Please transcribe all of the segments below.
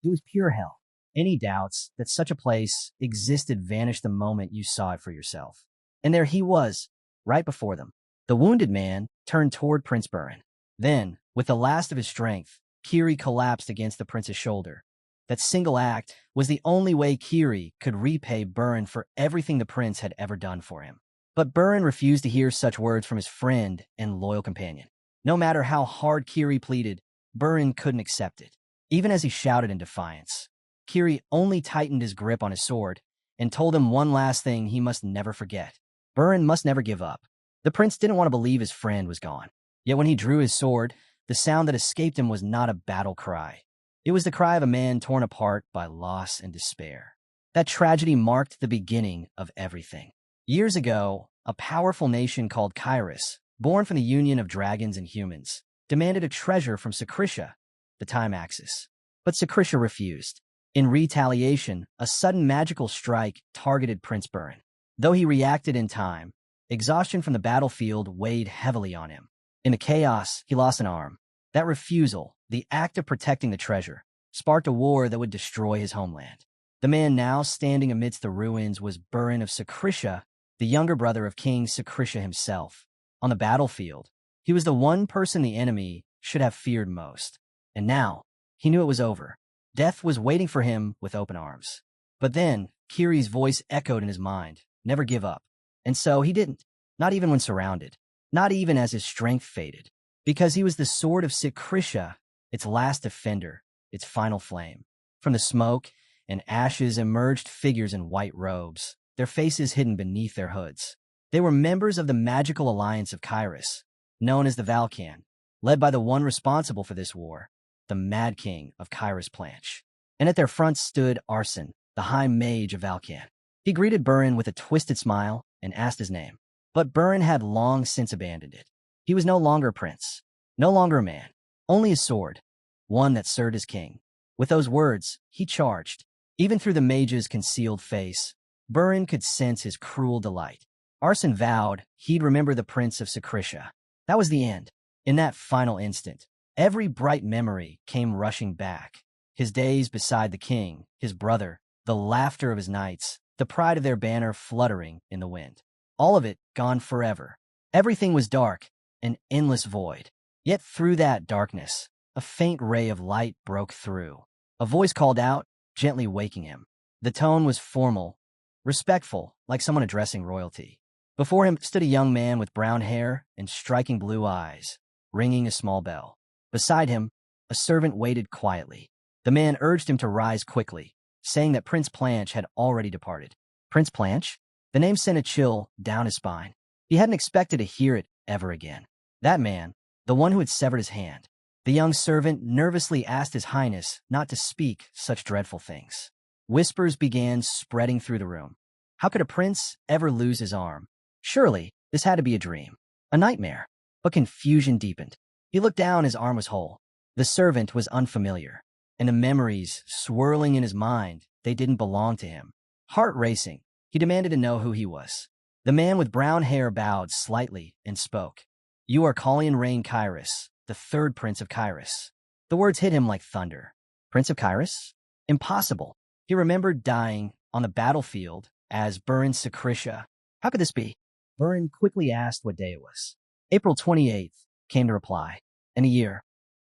It was pure hell. Any doubts that such a place existed vanished the moment you saw it for yourself. And there he was, right before them. The wounded man turned toward Prince Burin. Then, with the last of his strength, Kiri collapsed against the prince's shoulder. That single act was the only way Kiri could repay Burin for everything the prince had ever done for him. But Burin refused to hear such words from his friend and loyal companion. No matter how hard Kiri pleaded, Burin couldn't accept it. Even as he shouted in defiance, Kiri only tightened his grip on his sword and told him one last thing he must never forget. Burin must never give up. The prince didn't want to believe his friend was gone. Yet when he drew his sword, the sound that escaped him was not a battle cry. It was the cry of a man torn apart by loss and despair. That tragedy marked the beginning of everything. Years ago, a powerful nation called Kyrus, born from the union of dragons and humans, demanded a treasure from Sakrisha, the time axis. But Sakrisha refused. In retaliation, a sudden magical strike targeted Prince Burin. Though he reacted in time, exhaustion from the battlefield weighed heavily on him. In the chaos, he lost an arm. That refusal, the act of protecting the treasure, sparked a war that would destroy his homeland. The man now standing amidst the ruins was Burin of Sakrisha, the younger brother of King Sakrisha himself. On the battlefield, he was the one person the enemy should have feared most. And now, he knew it was over. Death was waiting for him with open arms. But then, Kiri's voice echoed in his mind, never give up. And so he didn't, not even when surrounded, not even as his strength faded. Because he was the sword of Sakrisha, its last defender, its final flame. From the smoke and ashes emerged figures in white robes, their faces hidden beneath their hoods. They were members of the magical alliance of Kyrus, known as the Valkan, led by the one responsible for this war, the Mad King of Kyrus Planch. And at their front stood Arson, the High Mage of Valkan. He greeted Burin with a twisted smile and asked his name. But Burin had long since abandoned it. He was no longer a prince, no longer a man, only a sword, one that served as king. With those words, he charged. Even through the mage's concealed face, Burin could sense his cruel delight. Arson vowed he'd remember the prince of Sakrisha. That was the end. In that final instant, every bright memory came rushing back. His days beside the king, his brother, the laughter of his knights, the pride of their banner fluttering in the wind. All of it gone forever. Everything was dark, an endless void. Yet through that darkness, a faint ray of light broke through. A voice called out, gently waking him. The tone was formal, respectful, like someone addressing royalty. Before him stood a young man with brown hair and striking blue eyes, ringing a small bell. Beside him, a servant waited quietly. The man urged him to rise quickly, saying that Prince Planch had already departed. Prince Planch? The name sent a chill down his spine. He hadn't expected to hear it ever again. That man, the one who had severed his hand. The young servant nervously asked His Highness not to speak such dreadful things. Whispers began spreading through the room. How could a prince ever lose his arm? Surely, this had to be a dream, a nightmare. But confusion deepened. He looked down, his arm was whole. The servant was unfamiliar, and the memories swirling in his mind, they didn't belong to him. Heart racing, he demanded to know who he was. The man with brown hair bowed slightly and spoke. You are Collian Rain Kyrus, the third prince of Kyrus. The words hit him like thunder. Prince of Kyrus? Impossible. He remembered dying on the battlefield as Burin Sakrisha. How could this be? Burin quickly asked what day it was. April 28th, came the reply. And a year.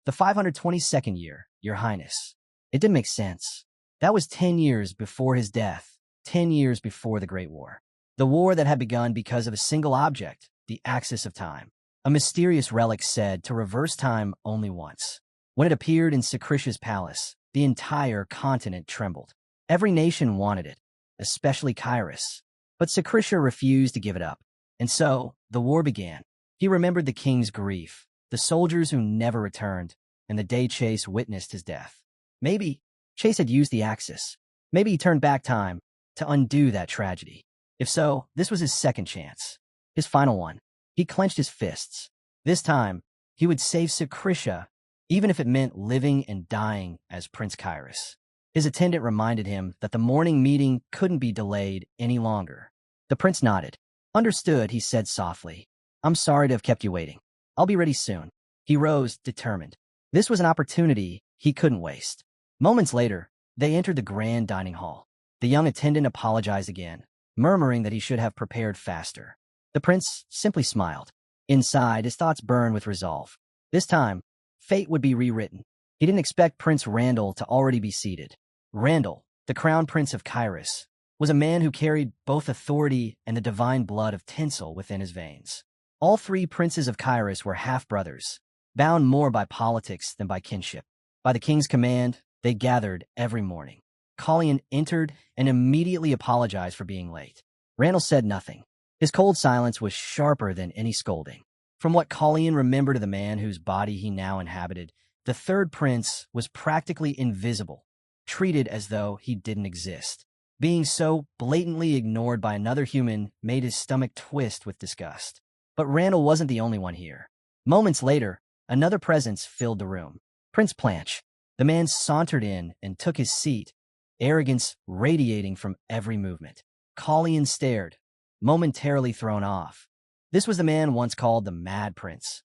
The 522nd year, Your Highness. It didn't make sense. That was 10 years before his death, 10 years before the Great War. The war that had begun because of a single object, the axis of time. A mysterious relic said to reverse time only once. When it appeared in Sakrisha's palace, the entire continent trembled. Every nation wanted it, especially Kyrus. But Sakrisha refused to give it up. And so, the war began. He remembered the king's grief, the soldiers who never returned, and the day Chase witnessed his death. Maybe Chase had used the axis. Maybe he turned back time to undo that tragedy. If so, this was his second chance. His final one. He clenched his fists. This time, he would save Sakrisha, even if it meant living and dying as Prince Kyrus. His attendant reminded him that the morning meeting couldn't be delayed any longer. The prince nodded. Understood, he said softly. I'm sorry to have kept you waiting. I'll be ready soon. He rose, determined. This was an opportunity he couldn't waste. Moments later, they entered the grand dining hall. The young attendant apologized again, murmuring that he should have prepared faster. The prince simply smiled. Inside, his thoughts burned with resolve. This time, fate would be rewritten. He didn't expect Prince Randall to already be seated. Randall, the crown prince of Kyrus, was a man who carried both authority and the divine blood of tinsel within his veins. All three princes of Kyrus were half-brothers, bound more by politics than by kinship. By the king's command, they gathered every morning. Colleen entered and immediately apologized for being late. Randall said nothing. His cold silence was sharper than any scolding. From what Colleen remembered of the man whose body he now inhabited, the third prince was practically invisible, treated as though he didn't exist. Being so blatantly ignored by another human made his stomach twist with disgust. But Randall wasn't the only one here. Moments later, another presence filled the room. Prince Planche. The man sauntered in and took his seat, arrogance radiating from every movement. Colleen stared, momentarily thrown off. This was the man once called the Mad Prince.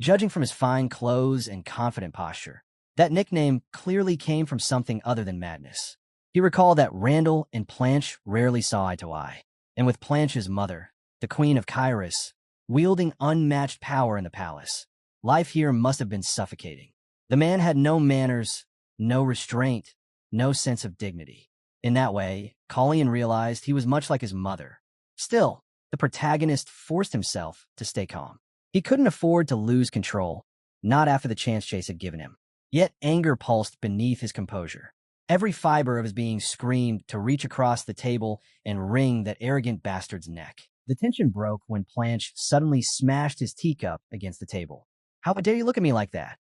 Judging from his fine clothes and confident posture, that nickname clearly came from something other than madness. He recalled that Randall and Planche rarely saw eye to eye, and with Planche's mother, the Queen of Kyrus, wielding unmatched power in the palace, life here must have been suffocating. The man had no manners, no restraint, no sense of dignity. In that way, Colleen realized he was much like his mother. Still, the protagonist forced himself to stay calm. He couldn't afford to lose control, not after the chance Chase had given him. Yet anger pulsed beneath his composure. Every fiber of his being screamed to reach across the table and wring that arrogant bastard's neck. The tension broke when Planche suddenly smashed his teacup against the table. "How dare you look at me like that?"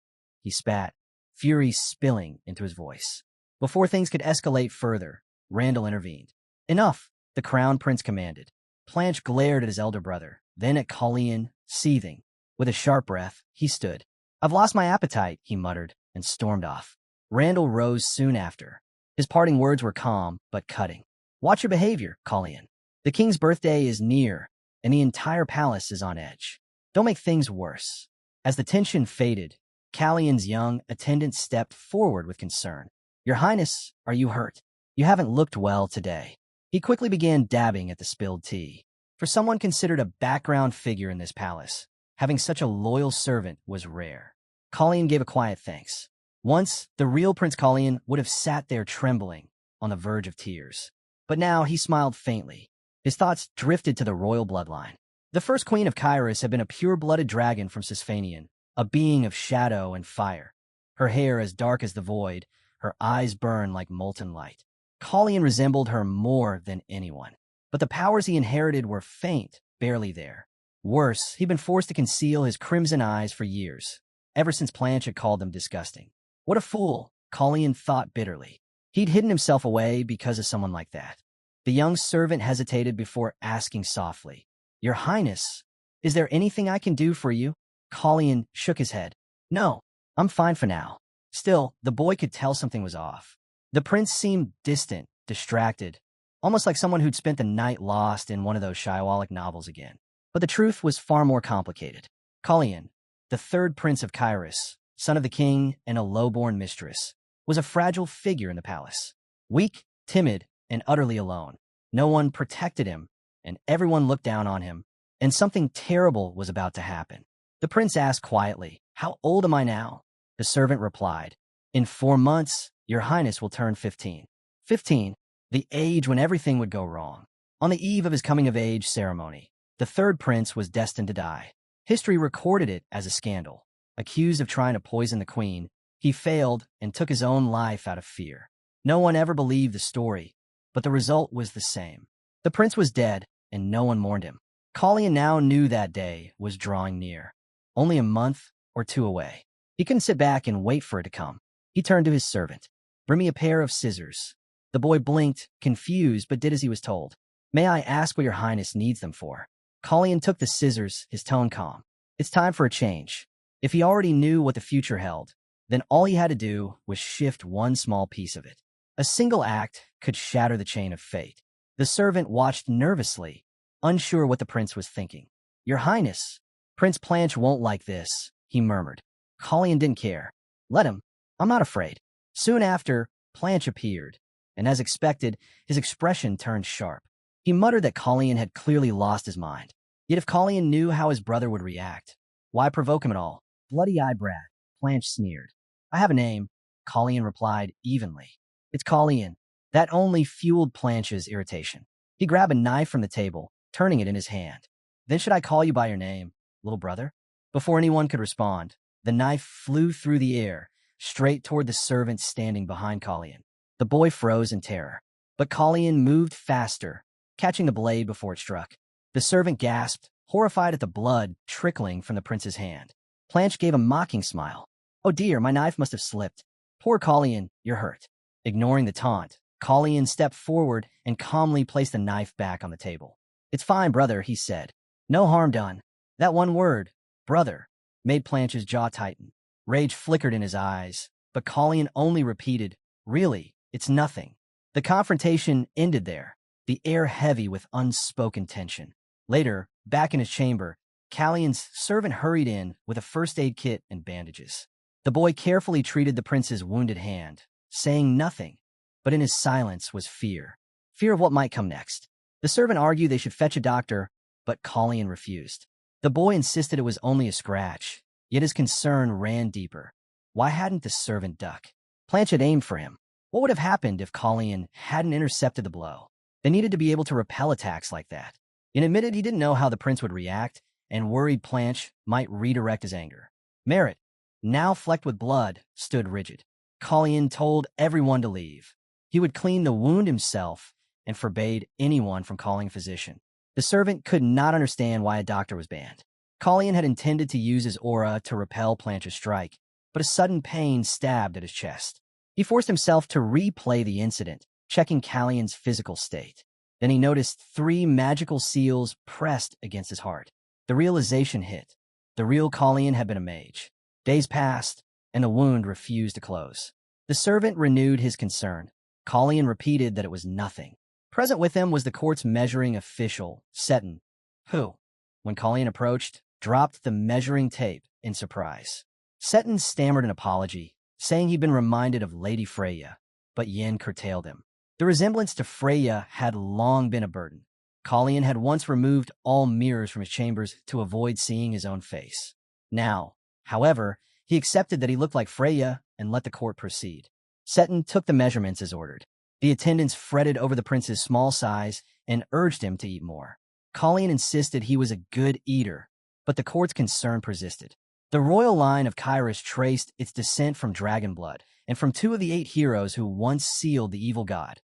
He spat, fury spilling into his voice. Before things could escalate further, Randall intervened. "Enough," the crown prince commanded. Planche glared at his elder brother, then at Colleen, seething. With a sharp breath, he stood. "I've lost my appetite," he muttered, and stormed off. Randall rose soon after. His parting words were calm, but cutting. "Watch your behavior, Colleen. The king's birthday is near, and the entire palace is on edge. Don't make things worse." As the tension faded, Callion's young attendant stepped forward with concern. "Your Highness, are you hurt? You haven't looked well today." He quickly began dabbing at the spilled tea. For someone considered a background figure in this palace, having such a loyal servant was rare. Colleen gave a quiet thanks. Once, the real Prince Colleen would have sat there trembling, on the verge of tears. But now he smiled faintly. His thoughts drifted to the royal bloodline. The first queen of Kyrus had been a pure-blooded dragon from Sisphanian, a being of shadow and fire. Her hair as dark as the void, her eyes burned like molten light. Colleen resembled her more than anyone. But the powers he inherited were faint, barely there. Worse, he'd been forced to conceal his crimson eyes for years, ever since Planche had called them disgusting. What a fool, Colleen thought bitterly. He'd hidden himself away because of someone like that. The young servant hesitated before asking softly, "Your Highness, is there anything I can do for you?" Colleen shook his head. "No, I'm fine for now." Still, the boy could tell something was off. The prince seemed distant, distracted, almost like someone who'd spent the night lost in one of those Shiawalik novels again. But the truth was far more complicated. Colleen, the third prince of Kyrus, son of the king and a low-born mistress, was a fragile figure in the palace. Weak, timid, and utterly alone. No one protected him, and everyone looked down on him, and something terrible was about to happen. The prince asked quietly, "How old am I now?" The servant replied, "In 4 months, your Highness will turn 15. 15, the age when everything would go wrong." On the eve of his coming-of-age ceremony, the third prince was destined to die. History recorded it as a scandal. Accused of trying to poison the queen, he failed and took his own life out of fear. No one ever believed the story, but the result was the same. The prince was dead, and no one mourned him. Colleen now knew that day was drawing near, only a month or 2 away. He couldn't sit back and wait for it to come. He turned to his servant. "Bring me a pair of scissors." The boy blinked, confused, but did as he was told. "May I ask what your Highness needs them for?" Colleen took the scissors, his tone calm. It's time for a change. If he already knew what the future held, then all he had to do was shift one small piece of it. A single act could shatter the chain of fate. The servant watched nervously, unsure what the prince was thinking. "Your Highness, Prince Planche won't like this," he murmured. Colleen didn't care. "Let him. I'm not afraid." Soon after, Planch appeared, and as expected, his expression turned sharp. He muttered that Colleen had clearly lost his mind. Yet if Colleen knew how his brother would react, why provoke him at all? Bloody-eye brat, Planch sneered. I have a name, Colleen replied evenly. It's Colleen. That only fueled Planch's irritation. He grabbed a knife from the table, turning it in his hand. Then should I call you by your name, little brother? Before anyone could respond, the knife flew through the air, straight toward the servant standing behind Colleen. The boy froze in terror, but Colleen moved faster, catching the blade before it struck. The servant gasped, horrified at the blood trickling from the prince's hand. Planch gave a mocking smile. Oh dear, my knife must have slipped. Poor Colleen, you're hurt. Ignoring the taunt, Colleen stepped forward and calmly placed the knife back on the table. It's fine, brother, he said. No harm done. That one word, brother, made Planch's jaw tighten. Rage flickered in his eyes, but Colleen only repeated, really, it's nothing. The confrontation ended there, the air heavy with unspoken tension. Later, back in his chamber, Colleen's servant hurried in with a first aid kit and bandages. The boy carefully treated the prince's wounded hand, saying nothing, but in his silence was fear. Fear of what might come next. The servant argued they should fetch a doctor, but Colleen refused. The boy insisted it was only a scratch, yet his concern ran deeper. Why hadn't the servant ducked? Planch had aimed for him. What would have happened if Colleen hadn't intercepted the blow? They needed to be able to repel attacks like that. He admitted he didn't know how the prince would react, and worried Planch might redirect his anger. Merritt, now flecked with blood, stood rigid. Colleen told everyone to leave. He would clean the wound himself and forbade anyone from calling a physician. The servant could not understand why a doctor was banned. Colleen had intended to use his aura to repel Planch's strike, but a sudden pain stabbed at his chest. He forced himself to replay the incident, checking Colleen's physical state. Then he noticed 3 magical seals pressed against his heart. The realization hit. The real Colleen had been a mage. Days passed, and the wound refused to close. The servant renewed his concern. Colleen repeated that it was nothing. Present with him was the court's measuring official, Seton, who, when Colleen approached, dropped the measuring tape in surprise. Seton stammered an apology, saying he'd been reminded of Lady Freya, but Yin curtailed him. The resemblance to Freya had long been a burden. Colleen had once removed all mirrors from his chambers to avoid seeing his own face. Now, however, he accepted that he looked like Freya and let the court proceed. Seton took the measurements as ordered. The attendants fretted over the prince's small size and urged him to eat more. Colleen insisted he was a good eater, but the court's concern persisted. The royal line of Kyrus traced its descent from dragon blood and from 2 of the 8 heroes who once sealed the evil god,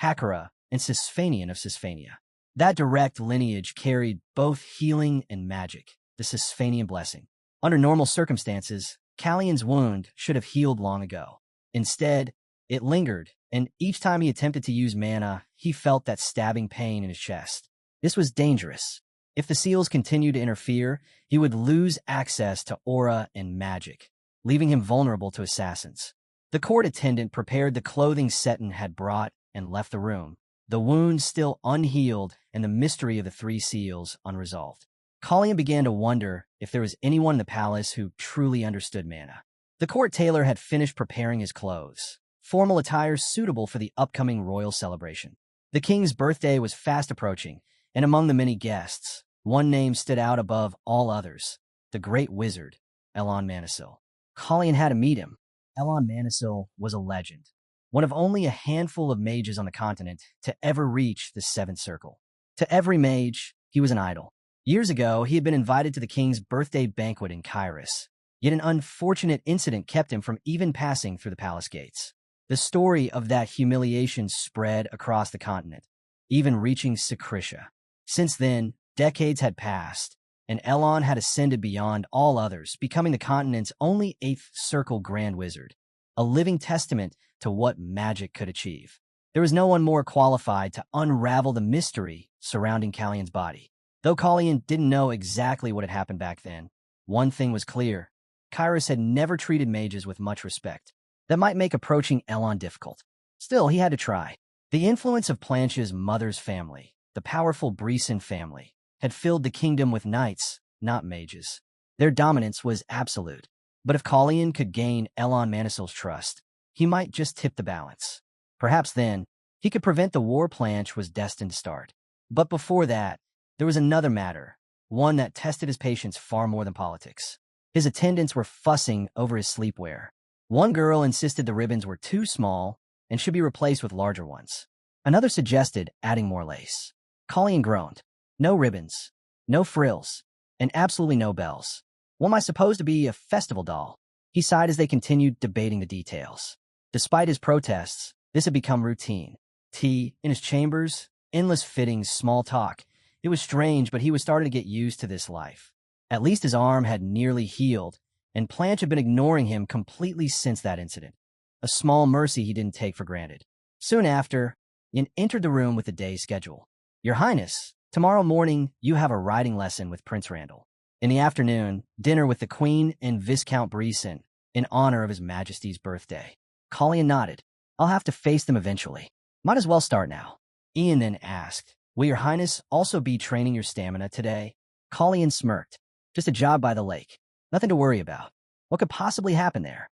Hakara and Sisphanian of Sisphania. That direct lineage carried both healing and magic, the Sisphanian blessing. Under normal circumstances, Colleen's wound should have healed long ago. Instead, it lingered, and each time he attempted to use mana, he felt that stabbing pain in his chest. This was dangerous. If the seals continued to interfere, he would lose access to aura and magic, leaving him vulnerable to assassins. The court attendant prepared the clothing Seton had brought and left the room, the wound still unhealed and the mystery of the 3 seals unresolved. Colleen began to wonder if there was anyone in the palace who truly understood mana. The court tailor had finished preparing his clothes, formal attire suitable for the upcoming royal celebration. The king's birthday was fast approaching, and among the many guests, one name stood out above all others, the great wizard, Elon Manisil. Colleen had to meet him. Elon Manisil was a legend, one of only a handful of mages on the continent to ever reach the 7th circle. To every mage, he was an idol. Years ago, he had been invited to the king's birthday banquet in Kyrus, yet an unfortunate incident kept him from even passing through the palace gates. The story of that humiliation spread across the continent, even reaching Sakrisha. Since then, decades had passed, and Elon had ascended beyond all others, becoming the continent's only 8th circle grand wizard, a living testament to what magic could achieve. There was no one more qualified to unravel the mystery surrounding Colleen's body. Though Colleen didn't know exactly what had happened back then, one thing was clear. Kyrus had never treated mages with much respect. That might make approaching Elon difficult. Still, he had to try. The influence of Planch's mother's family, the powerful Breeson family, had filled the kingdom with knights, not mages. Their dominance was absolute. But if Colleen could gain Elon Manisil's trust, he might just tip the balance. Perhaps then, he could prevent the war planche was destined to start. But before that, there was another matter, one that tested his patience far more than politics. His attendants were fussing over his sleepwear. One girl insisted the ribbons were too small and should be replaced with larger ones. Another suggested adding more lace. Colleen groaned. No ribbons, no frills, and absolutely no bells. What am I supposed to be, a festival doll? He sighed as they continued debating the details. Despite his protests, this had become routine. Tea, in his chambers, endless fittings, small talk. It was strange, but he was starting to get used to this life. At least his arm had nearly healed, and Planche had been ignoring him completely since that incident. A small mercy he didn't take for granted. Soon after, Yin entered the room with the day's schedule. Your Highness, tomorrow morning you have a riding lesson with Prince Randall. In the afternoon, dinner with the Queen and Viscount Breeson in honor of His Majesty's birthday. Colleen nodded. I'll have to face them eventually. Might as well start now. Ian then asked, will Your Highness also be training your stamina today? Colleen smirked. Just a job by the lake. Nothing to worry about. What could possibly happen there?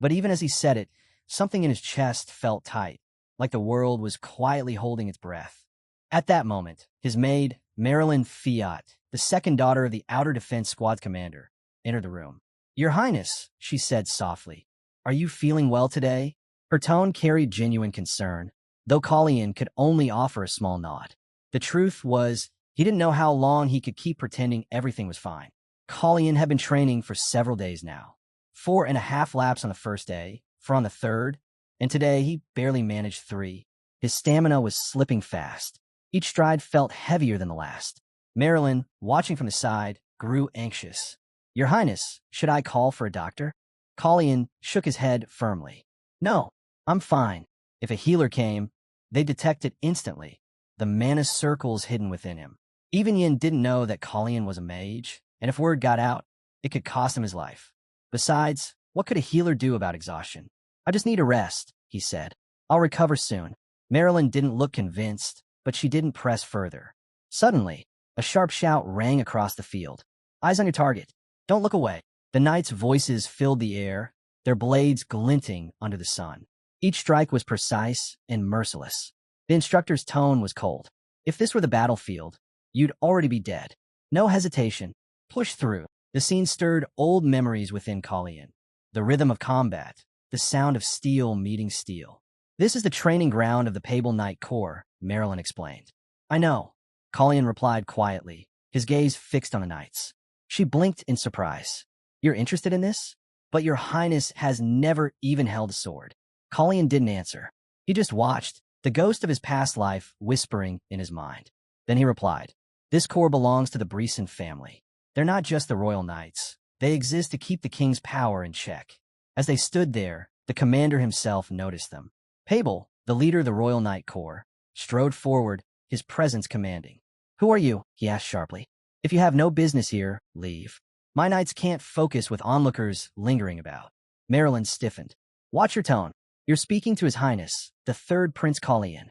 But even as he said it, something in his chest felt tight, like the world was quietly holding its breath. At that moment, his maid, Marilyn Fiat, the second daughter of the Outer Defense Squad commander, entered the room. Your Highness, she said softly, are you feeling well today? Her tone carried genuine concern, though Colleen could only offer a small nod. The truth was, he didn't know how long he could keep pretending everything was fine. Colleen had been training for several days now. 4.5 laps on the first day, 4 on the third, and today he barely managed 3. His stamina was slipping fast. Each stride felt heavier than the last. Marilyn, watching from the side, grew anxious. Your Highness, should I call for a doctor? Colleen shook his head firmly. No, I'm fine. If a healer came, they'd detect it instantly. The mana circles hidden within him. Even Yin didn't know that Colleen was a mage, and if word got out, it could cost him his life. Besides, what could a healer do about exhaustion? I just need a rest, he said. I'll recover soon. Marilyn didn't look convinced, but she didn't press further. Suddenly, a sharp shout rang across the field. Eyes on your target. Don't look away. The knights' voices filled the air, their blades glinting under the sun. Each strike was precise and merciless. The instructor's tone was cold. If this were the battlefield, you'd already be dead. No hesitation. Push through. The scene stirred old memories within Colleen. The rhythm of combat, the sound of steel meeting steel. This is the training ground of the Pable Knight Corps, Marilyn explained. I know, Colleen replied quietly, his gaze fixed on the knights. She blinked in surprise. You're interested in this? But Your Highness has never even held a sword. Colleen didn't answer. He just watched, the ghost of his past life whispering in his mind. Then he replied, this corps belongs to the Breeson family. They're not just the royal knights. They exist to keep the king's power in check. As they stood there, the commander himself noticed them. Pable, the leader of the Royal Knight Corps, strode forward, his presence commanding. Who are you? He asked sharply. If you have no business here, leave. My knights can't focus with onlookers lingering about. Marilyn stiffened. Watch your tone. You're speaking to His Highness, the third Prince Colleen.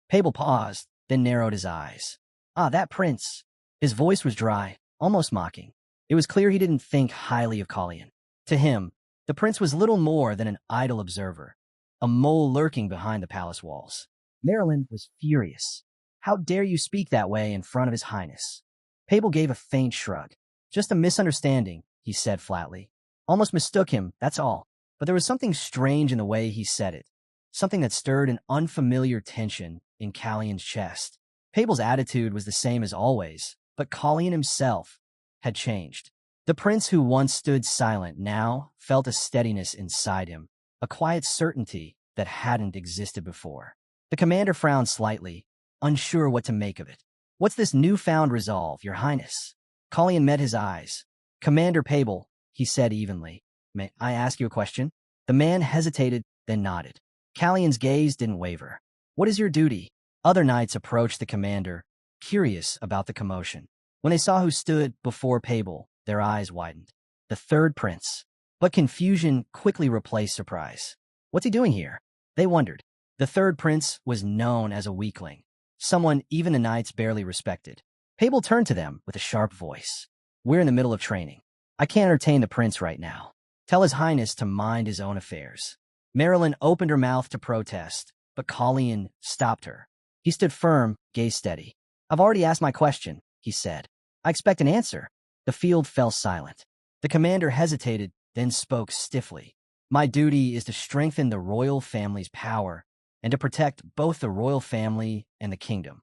Pable paused, then narrowed his eyes. Ah, that prince. His voice was dry, almost mocking. It was clear he didn't think highly of Colleen. To him, the prince was little more than an idle observer, a mole lurking behind the palace walls. Marilyn was furious. How dare you speak that way in front of His Highness? Pable gave a faint shrug. Just a misunderstanding, he said flatly. Almost mistook him, that's all. But there was something strange in the way he said it, something that stirred an unfamiliar tension in Colleen's chest. Pable's attitude was the same as always, but Colleen himself had changed. The prince who once stood silent now felt a steadiness inside him, a quiet certainty that hadn't existed before. The commander frowned slightly, unsure what to make of it. What's this newfound resolve, Your Highness? Colleen met his eyes. Commander Pable, he said evenly. May I ask you a question? The man hesitated, then nodded. Colleen's gaze didn't waver. What is your duty? Other knights approached the commander, curious about the commotion. When they saw who stood before Pable, their eyes widened. The third prince. But confusion quickly replaced surprise. What's he doing here? They wondered. The third prince was known as a weakling, someone even the knights barely respected. Pable turned to them with a sharp voice. We're in the middle of training. I can't entertain the prince right now. Tell His Highness to mind his own affairs. Marilyn opened her mouth to protest, but Colleen stopped her. He stood firm, gaze steady. I've already asked my question, he said. I expect an answer. The field fell silent. The commander hesitated, then spoke stiffly. My duty is to strengthen the royal family's power and to protect both the royal family and the kingdom.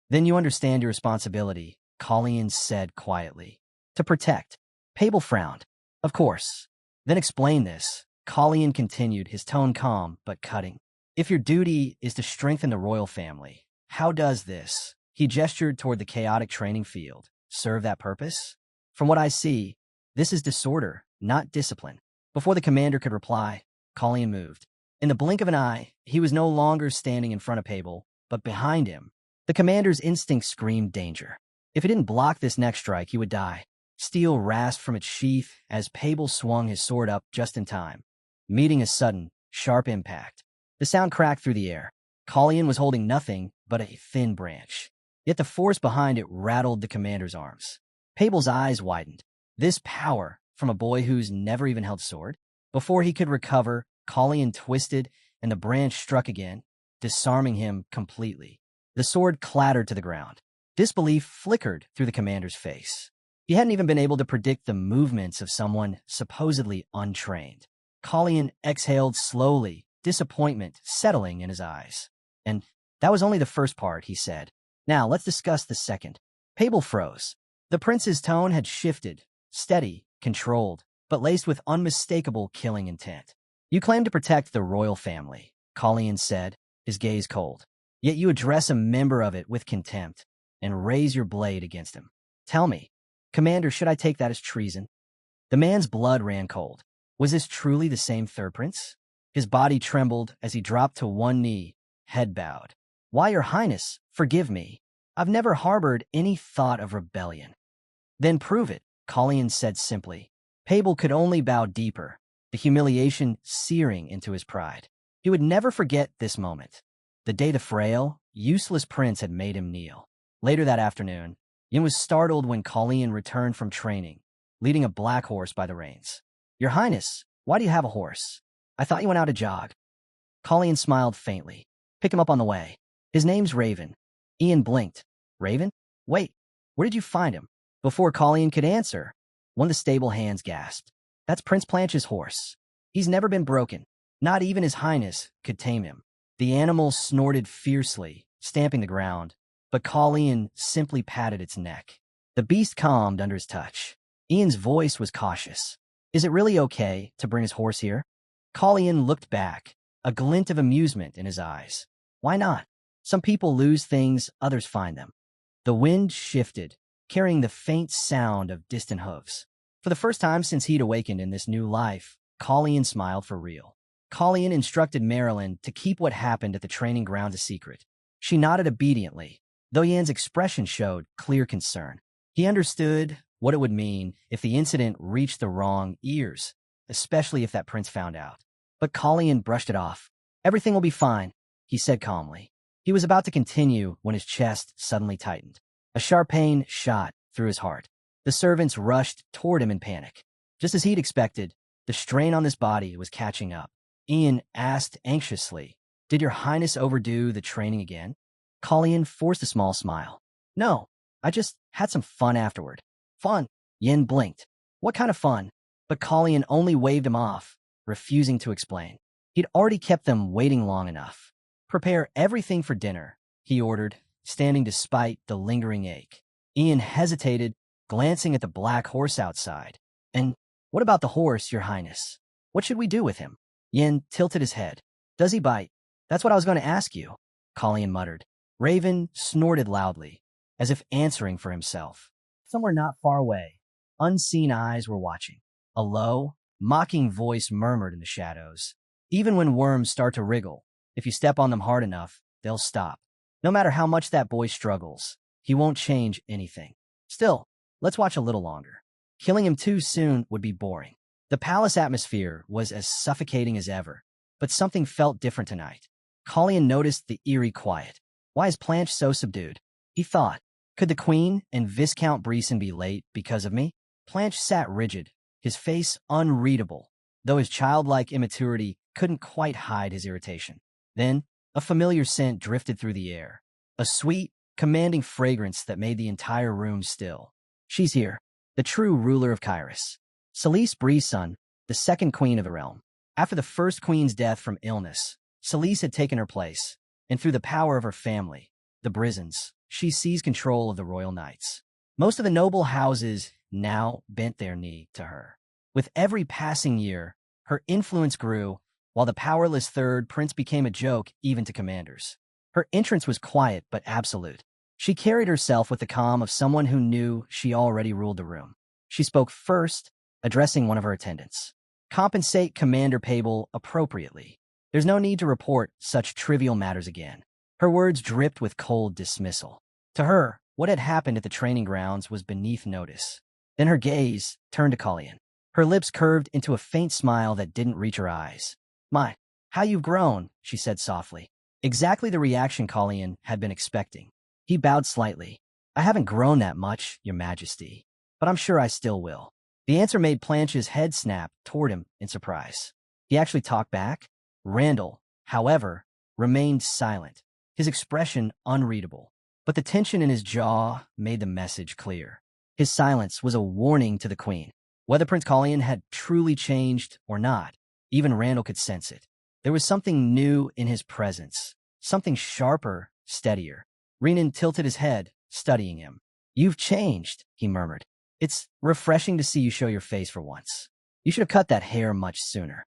Then you understand your responsibility, Colleen said quietly. To protect. Pable frowned. Of course. Then explain this. Colleen continued, his tone calm but cutting. If your duty is to strengthen the royal family, how does this, he gestured toward the chaotic training field, serve that purpose? From what I see, this is disorder, not discipline. Before the commander could reply, Colleen moved. In the blink of an eye, he was no longer standing in front of Pable, but behind him. The commander's instinct screamed danger. If he didn't block this next strike, he would die. Steel rasped from its sheath as Pable swung his sword up just in time, meeting a sudden, sharp impact. The sound cracked through the air. Colleen was holding nothing but a thin branch. Yet the force behind it rattled the commander's arms. Pable's eyes widened. This power from a boy who's never even held a sword? Before he could recover, Colleen twisted and the branch struck again, disarming him completely. The sword clattered to the ground. Disbelief flickered through the commander's face. He hadn't even been able to predict the movements of someone supposedly untrained. Colleen exhaled slowly, disappointment settling in his eyes. And that was only the first part, he said. Now, let's discuss the second. Pable froze. The prince's tone had shifted, steady, controlled, but laced with unmistakable killing intent. You claim to protect the royal family, Colleen said, his gaze cold. Yet you address a member of it with contempt and raise your blade against him. Tell me, Commander, should I take that as treason? The man's blood ran cold. Was this truly the same third prince? His body trembled as he dropped to one knee, head bowed. Why, Your Highness, forgive me. I've never harbored any thought of rebellion. Then prove it, Colleen said simply. Pable could only bow deeper, the humiliation searing into his pride. He would never forget this moment. The day the frail, useless prince had made him kneel. Later that afternoon, Yin was startled when Colleen returned from training, leading a black horse by the reins. Your Highness, why do you have a horse? I thought you went out to jog. Colleen smiled faintly. Pick him up on the way. His name's Raven. Ian blinked. Raven? Wait, where did you find him? Before Colleen could answer, one of the stable hands gasped. That's Prince Planche's horse. He's never been broken. Not even His Highness could tame him. The animal snorted fiercely, stamping the ground, but Colleen simply patted its neck. The beast calmed under his touch. Ian's voice was cautious. Is it really okay to bring his horse here? Colleen looked back, a glint of amusement in his eyes. Why not? Some people lose things, others find them. The wind shifted, carrying the faint sound of distant hooves. For the first time since he'd awakened in this new life, Colleen smiled for real. Colleen instructed Marilyn to keep what happened at the training ground a secret. She nodded obediently, though Yan's expression showed clear concern. He understood what it would mean if the incident reached the wrong ears, especially if that prince found out. But Colleen brushed it off. Everything will be fine, he said calmly. He was about to continue when his chest suddenly tightened. A sharp pain shot through his heart. The servants rushed toward him in panic. Just as he'd expected, the strain on his body was catching up. Ian asked anxiously, Did Your Highness overdo the training again? Colleen forced a small smile. No, I just had some fun afterward. Fun? Yin blinked. What kind of fun? But Colleen only waved him off, refusing to explain. He'd already kept them waiting long enough. Prepare everything for dinner, he ordered, standing despite the lingering ache. Ian hesitated, glancing at the black horse outside. And what about the horse, Your Highness? What should we do with him? Yin tilted his head. Does he bite? That's what I was going to ask you, Colleen muttered. Raven snorted loudly, as if answering for himself. Somewhere not far away, unseen eyes were watching. A low, mocking voice murmured in the shadows. Even when worms start to wriggle, if you step on them hard enough, they'll stop. No matter how much that boy struggles, he won't change anything. Still, let's watch a little longer. Killing him too soon would be boring. The palace atmosphere was as suffocating as ever, but something felt different tonight. Colleen noticed the eerie quiet. Why is Planche so subdued? He thought. Could the Queen and Viscount Breeson be late because of me? Planche sat rigid, his face unreadable, though his childlike immaturity couldn't quite hide his irritation. Then, a familiar scent drifted through the air, a sweet, commanding fragrance that made the entire room still. She's here, the true ruler of Kairos. Celise Brisson, the second queen of the realm. After the first queen's death from illness, Celise had taken her place, and through the power of her family, the Brissons, she seized control of the royal knights. Most of the noble houses now bent their knee to her. With every passing year, her influence grew, while the powerless third prince became a joke even to commanders. Her entrance was quiet but absolute. She carried herself with the calm of someone who knew she already ruled the room. She spoke first, addressing one of her attendants. Compensate Commander Pable appropriately. There's no need to report such trivial matters again. Her words dripped with cold dismissal. To her, what had happened at the training grounds was beneath notice. Then her gaze turned to Colleen. Her lips curved into a faint smile that didn't reach her eyes. My, how you've grown, she said softly. Exactly the reaction Colleen had been expecting. He bowed slightly. I haven't grown that much, Your Majesty, but I'm sure I still will. The answer made Planche's head snap toward him in surprise. He actually talked back? Randall, however, remained silent, his expression unreadable. But the tension in his jaw made the message clear. His silence was a warning to the queen. Whether Prince Colleen had truly changed or not, even Randall could sense it. There was something new in his presence, something sharper, steadier. Renan tilted his head, studying him. You've changed, he murmured. It's refreshing to see you show your face for once. You should have cut that hair much sooner.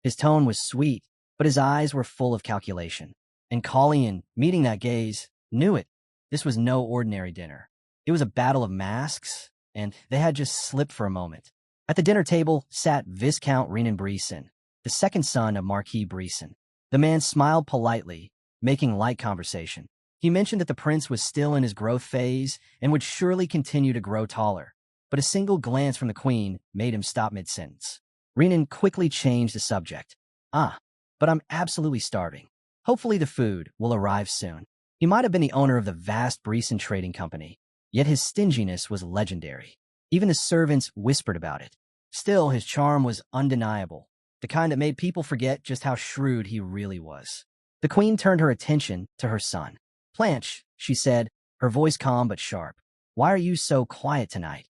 His tone was sweet, but his eyes were full of calculation. And Colleen, meeting that gaze, knew it. This was no ordinary dinner. It was a battle of masks, and they had just slipped for a moment. At the dinner table sat Viscount Renan Brisson, the second son of Marquis Brisson. The man smiled politely, making light conversation. He mentioned that the prince was still in his growth phase and would surely continue to grow taller, but a single glance from the queen made him stop mid-sentence. Renan quickly changed the subject. But I'm absolutely starving. Hopefully the food will arrive soon. He might have been the owner of the vast Brisson trading company, yet his stinginess was legendary. Even the servants whispered about it. Still, his charm was undeniable, the kind that made people forget just how shrewd he really was. The queen turned her attention to her son. Planche, she said, her voice calm but sharp. Why are you so quiet tonight?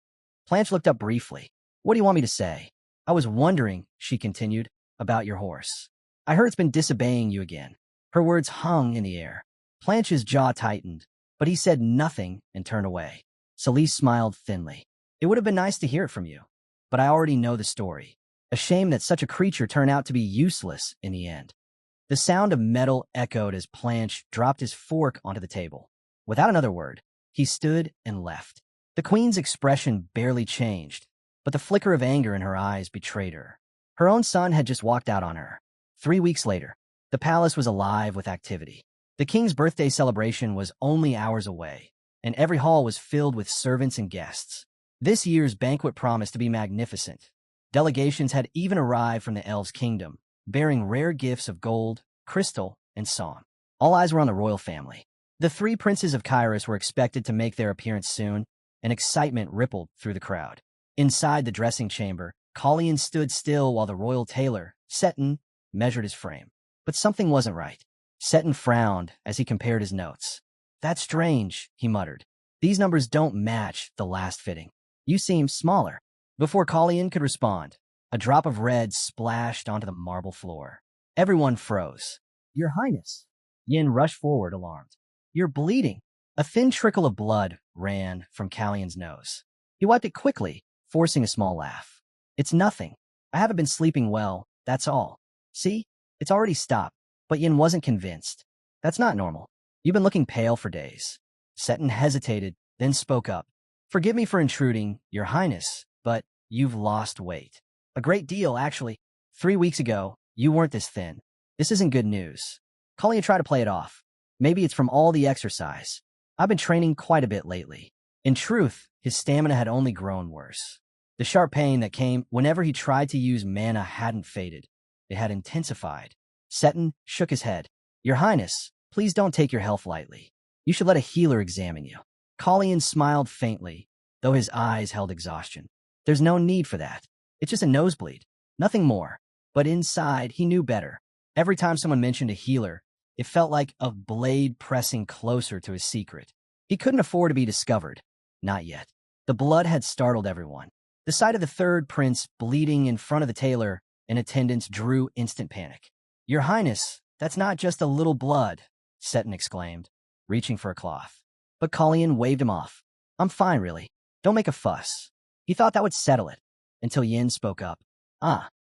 Planche looked up briefly. What do you want me to say? I was wondering, she continued, about your horse. I heard it's been disobeying you again. Her words hung in the air. Planche's jaw tightened, but he said nothing and turned away. Celise smiled thinly. It would have been nice to hear it from you, but I already know the story. A shame that such a creature turned out to be useless in the end. The sound of metal echoed as Planche dropped his fork onto the table. Without another word, he stood and left. The queen's expression barely changed, but the flicker of anger in her eyes betrayed her. Her own son had just walked out on her. 3 weeks later, the palace was alive with activity. The king's birthday celebration was only hours away, and every hall was filled with servants and guests. This year's banquet promised to be magnificent. Delegations had even arrived from the elves' kingdom, bearing rare gifts of gold, crystal, and song. All eyes were on the royal family. The 3 princes of Kairos were expected to make their appearance soon, and excitement rippled through the crowd. Inside the dressing chamber, Colleen stood still while the royal tailor, Seton, measured his frame. But something wasn't right. Seton frowned as he compared his notes. That's strange, he muttered. These numbers don't match the last fitting. You seem smaller. Before Colleen could respond, a drop of red splashed onto the marble floor. Everyone froze. Your Highness. Yin rushed forward, alarmed. You're bleeding. A thin trickle of blood ran from Callion's nose. He wiped it quickly, forcing a small laugh. It's nothing. I haven't been sleeping well, that's all. See? It's already stopped. But Yin wasn't convinced. That's not normal. You've been looking pale for days. Seton hesitated, then spoke up. Forgive me for intruding, Your Highness, but you've lost weight. A great deal, actually. 3 weeks ago, you weren't this thin. This isn't good news. Colleen tried to play it off. Maybe it's from all the exercise. I've been training quite a bit lately. In truth, his stamina had only grown worse. The sharp pain that came whenever he tried to use mana hadn't faded. It had intensified. Seton shook his head. Your Highness, please don't take your health lightly. You should let a healer examine you. Colleen smiled faintly, though his eyes held exhaustion. There's no need for that. It's just a nosebleed. Nothing more. But inside, he knew better. Every time someone mentioned a healer, it felt like a blade pressing closer to his secret. He couldn't afford to be discovered. Not yet. The blood had startled everyone. The sight of the third prince bleeding in front of the tailor in attendance drew instant panic. "Your Highness, that's not just a little blood," Seton exclaimed, reaching for a cloth. But Colleen waved him off. "I'm fine, really. Don't make a fuss." He thought that would settle it, until Yin spoke up.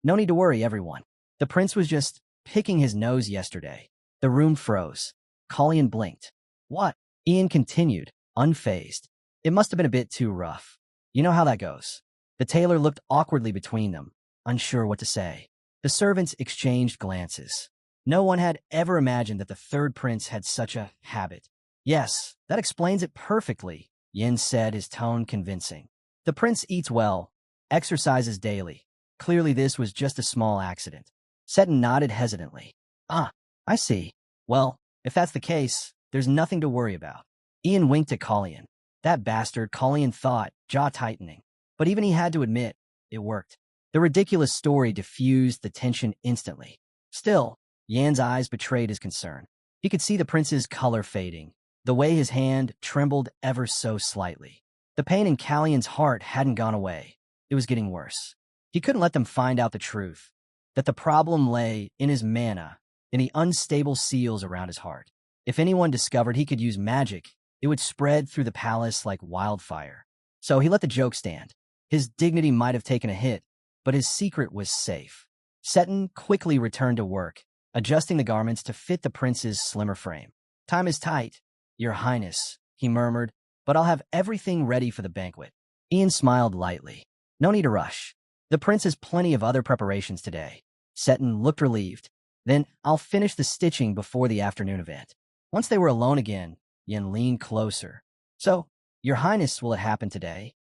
No need to worry, everyone. The prince was just picking his nose yesterday." The room froze. Colleen blinked. "What?" Ian continued, unfazed. "It must have been a bit too rough. You know how that goes." The tailor looked awkwardly between them, unsure what to say. The servants exchanged glances. No one had ever imagined that the third prince had such a habit. "Yes, that explains it perfectly," Yin said, his tone convincing. "The prince eats well, exercises daily. Clearly this was just a small accident." Seton nodded hesitantly. I see. Well, if that's the case, there's nothing to worry about." Ian winked at Colleen. That bastard, Colleen thought, jaw tightening. But even he had to admit, it worked. The ridiculous story diffused the tension instantly. Still, Yan's eyes betrayed his concern. He could see the prince's color fading, the way his hand trembled ever so slightly. The pain in Callion's heart hadn't gone away. It was getting worse. He couldn't let them find out the truth, that the problem lay in his mana, in the unstable seals around his heart. If anyone discovered he could use magic, it would spread through the palace like wildfire. So he let the joke stand. His dignity might have taken a hit, but his secret was safe. Seton quickly returned to work, adjusting the garments to fit the prince's slimmer frame. "Time is tight, Your Highness," he murmured, "but I'll have everything ready for the banquet." Ian smiled lightly. "No need to rush. The prince has plenty of other preparations today." Seton looked relieved. "Then I'll finish the stitching before the afternoon event." Once they were alone again, Yin leaned closer. "So, Your Highness, will it happen today?"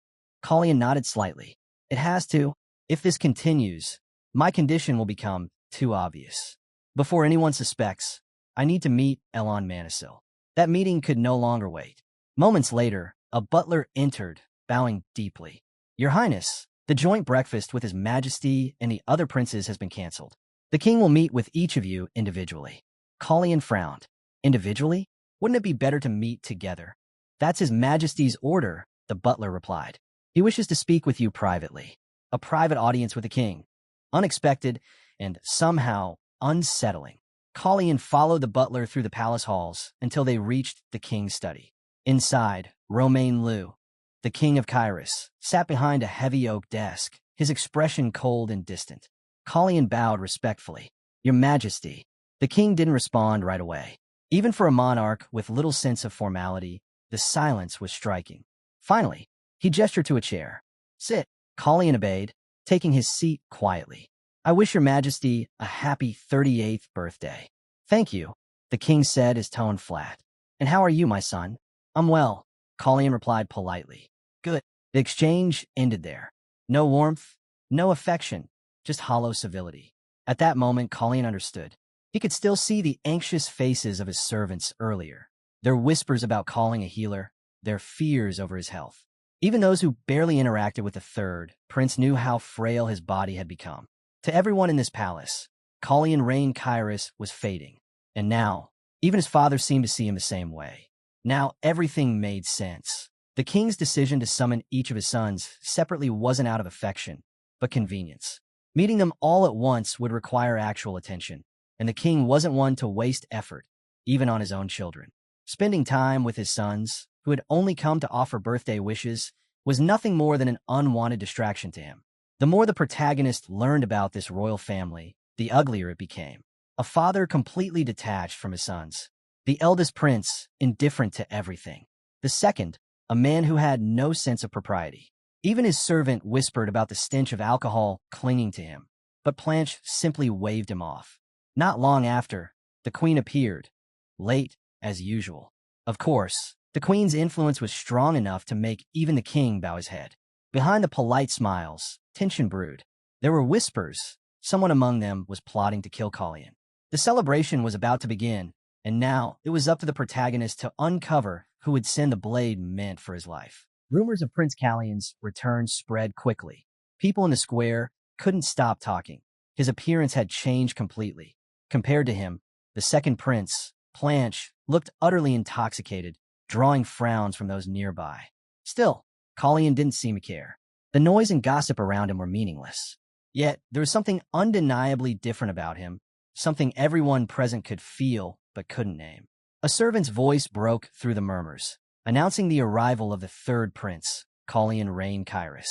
Colleen nodded slightly. "It has to. If this continues, my condition will become too obvious. Before anyone suspects, I need to meet Elon Manisil." That meeting could no longer wait. Moments later, a butler entered, bowing deeply. "Your Highness, the joint breakfast with His Majesty and the other princes has been cancelled. The king will meet with each of you individually." Colleen frowned. "Individually? Wouldn't it be better to meet together?" "That's His Majesty's order," the butler replied. "He wishes to speak with you privately." A private audience with the king. Unexpected and somehow unsettling. Colleen followed the butler through the palace halls until they reached the king's study. Inside, Romain Liu, the king of Kyrus, sat behind a heavy oak desk, his expression cold and distant. Colleen bowed respectfully. "Your Majesty." The king didn't respond right away. Even for a monarch with little sense of formality, the silence was striking. Finally, he gestured to a chair. "Sit." Colleen obeyed, taking his seat quietly. "I wish Your Majesty a happy 38th birthday." "Thank you," the king said, his tone flat. "And how are you, my son?" "I'm well," Colleen replied politely. "Good." The exchange ended there. No warmth, no affection, just hollow civility. At that moment, Colleen understood. He could still see the anxious faces of his servants earlier, their whispers about calling a healer, their fears over his health. Even those who barely interacted with the third prince knew how frail his body had become. To everyone in this palace, Colleen Rain Kyrus was fading. And now, even his father seemed to see him the same way. Now everything made sense. The king's decision to summon each of his sons separately wasn't out of affection, but convenience. Meeting them all at once would require actual attention, and the king wasn't one to waste effort, even on his own children. Spending time with his sons, who had only come to offer birthday wishes, was nothing more than an unwanted distraction to him. The more the protagonist learned about this royal family, the uglier it became. A father completely detached from his sons. The eldest prince, indifferent to everything. The second, a man who had no sense of propriety. Even his servant whispered about the stench of alcohol clinging to him, but Blanche simply waved him off. Not long after, the queen appeared, late as usual. Of course, the queen's influence was strong enough to make even the king bow his head. Behind the polite smiles, tension brewed. There were whispers. Someone among them was plotting to kill Colleen. The celebration was about to begin, and now it was up to the protagonist to uncover who would send the blade meant for his life. Rumors of Prince Callion's return spread quickly. People in the square couldn't stop talking. His appearance had changed completely. Compared to him, the second prince, Planche, looked utterly intoxicated, drawing frowns from those nearby. Still, Colleen didn't seem to care. The noise and gossip around him were meaningless. Yet, there was something undeniably different about him, something everyone present could feel but couldn't name. A servant's voice broke through the murmurs, announcing the arrival of the third prince, Colleen Reincarted.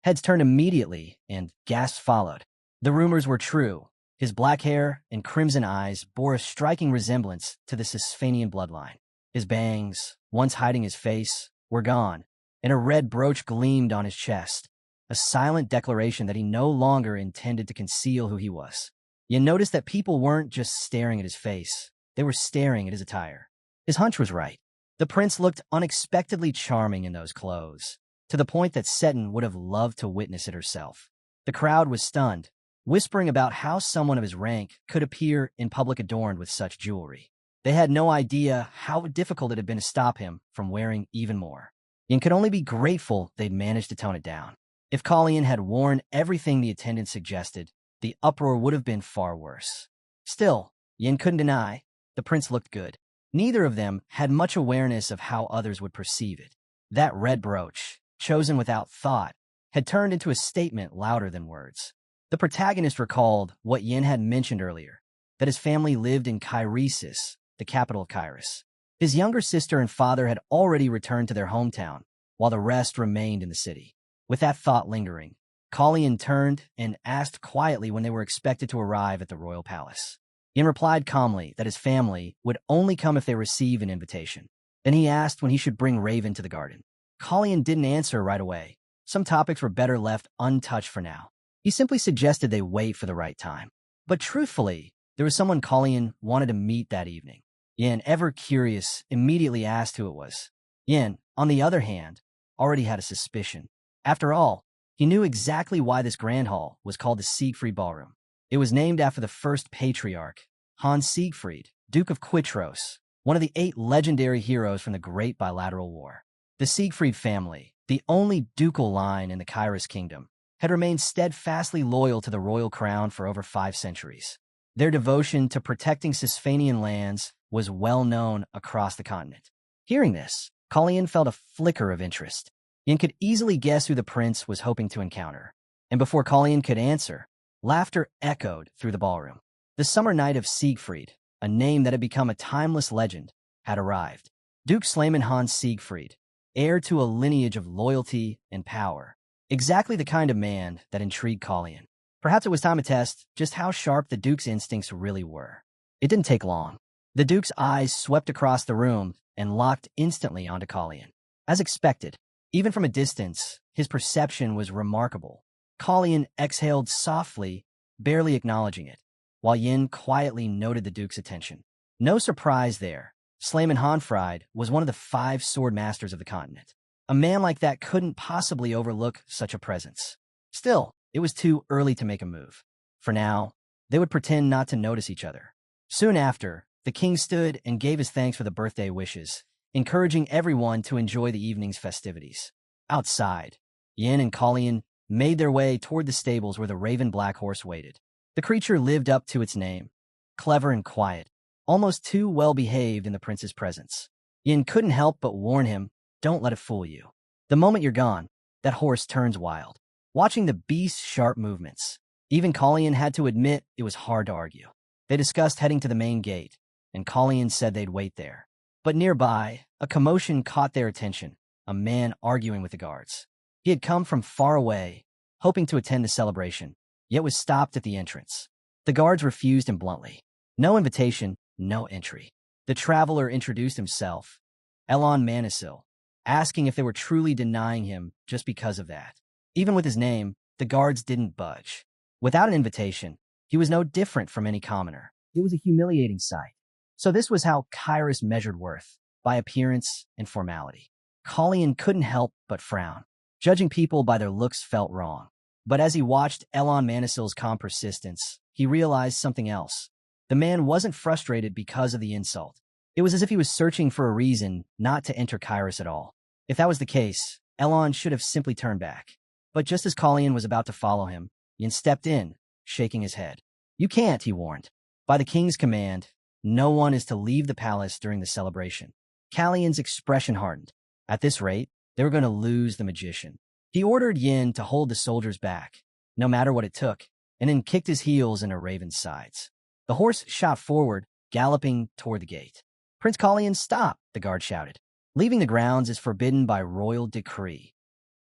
Heads turned immediately, and gasps followed. The rumors were true. His black hair and crimson eyes bore a striking resemblance to the Sisfanian bloodline. His bangs, once hiding his face, were gone, and a red brooch gleamed on his chest, a silent declaration that he no longer intended to conceal who he was. You noticed that people weren't just staring at his face, they were staring at his attire. His hunch was right. The prince looked unexpectedly charming in those clothes, to the point that Seton would have loved to witness it herself. The crowd was stunned, whispering about how someone of his rank could appear in public adorned with such jewelry. They had no idea how difficult it had been to stop him from wearing even more. Yin could only be grateful they'd managed to tone it down. If Colleen had worn everything the attendants suggested, the uproar would have been far worse. Still, Yin couldn't deny, the prince looked good. Neither of them had much awareness of how others would perceive it. That red brooch, chosen without thought, had turned into a statement louder than words. The protagonist recalled what Yin had mentioned earlier, that his family lived in Kairesis, the capital of Kairos. His younger sister and father had already returned to their hometown, while the rest remained in the city. With that thought lingering, Colleen turned and asked quietly when they were expected to arrive at the royal palace. Yin replied calmly that his family would only come if they receive an invitation. Then he asked when he should bring Raven to the garden. Colleen didn't answer right away. Some topics were better left untouched for now. He simply suggested they wait for the right time. But truthfully, there was someone Colleen wanted to meet that evening. Yin, ever curious, immediately asked who it was. Yin, on the other hand, already had a suspicion. After all, he knew exactly why this grand hall was called the Siegfried Ballroom. It was named after the first patriarch, Hans Siegfried, Duke of Quitros, one of the 8 legendary heroes from the Great Bilateral War. The Siegfried family, the only ducal line in the Kairos kingdom, had remained steadfastly loyal to the royal crown for over 5 centuries. Their devotion to protecting Sisfanian lands was well known across the continent. Hearing this, Colleen felt a flicker of interest. Yin could easily guess who the prince was hoping to encounter. And before Colleen could answer, laughter echoed through the ballroom. The summer night of Siegfried, a name that had become a timeless legend, had arrived. Duke Slayman Hans Siegfried, heir to a lineage of loyalty and power. Exactly the kind of man that intrigued Colleen. Perhaps it was time to test just how sharp the Duke's instincts really were. It didn't take long. The Duke's eyes swept across the room and locked instantly onto Colleen. As expected, even from a distance, his perception was remarkable. Colleen exhaled softly, barely acknowledging it, while Yin quietly noted the Duke's attention. No surprise there. Slayman Hanfried was one of the 5 sword masters of the continent. A man like that couldn't possibly overlook such a presence. Still, it was too early to make a move. For now, they would pretend not to notice each other. Soon after, the king stood and gave his thanks for the birthday wishes, encouraging everyone to enjoy the evening's festivities. Outside, Yin and Colleen made their way toward the stables where the Raven Black Horse waited. The creature lived up to its name, clever and quiet, almost too well-behaved in the prince's presence. Yin couldn't help but warn him, don't let it fool you. The moment you're gone, that horse turns wild. Watching the beast's sharp movements, even Colleen had to admit it was hard to argue. They discussed heading to the main gate, and Colleen said they'd wait there. But nearby, a commotion caught their attention, a man arguing with the guards. He had come from far away, hoping to attend the celebration, yet was stopped at the entrance. The guards refused him bluntly. No invitation, no entry. The traveler introduced himself, Elon Manisil, asking if they were truly denying him just because of that. Even with his name, the guards didn't budge. Without an invitation, he was no different from any commoner. It was a humiliating sight. So this was how Kairos measured worth, by appearance and formality. Colleen couldn't help but frown. Judging people by their looks felt wrong. But as he watched Elon Manisil's calm persistence, he realized something else. The man wasn't frustrated because of the insult. It was as if he was searching for a reason not to enter Kairos at all. If that was the case, Elon should have simply turned back. But just as Colleen was about to follow him, Yin stepped in, shaking his head. You can't, he warned. By the king's command, no one is to leave the palace during the celebration. Callion's expression hardened. At this rate, they were going to lose the magician. He ordered Yin to hold the soldiers back, no matter what it took, and then kicked his heels into Raven's sides. The horse shot forward, galloping toward the gate. Prince Callion, stop, the guard shouted. Leaving the grounds is forbidden by royal decree.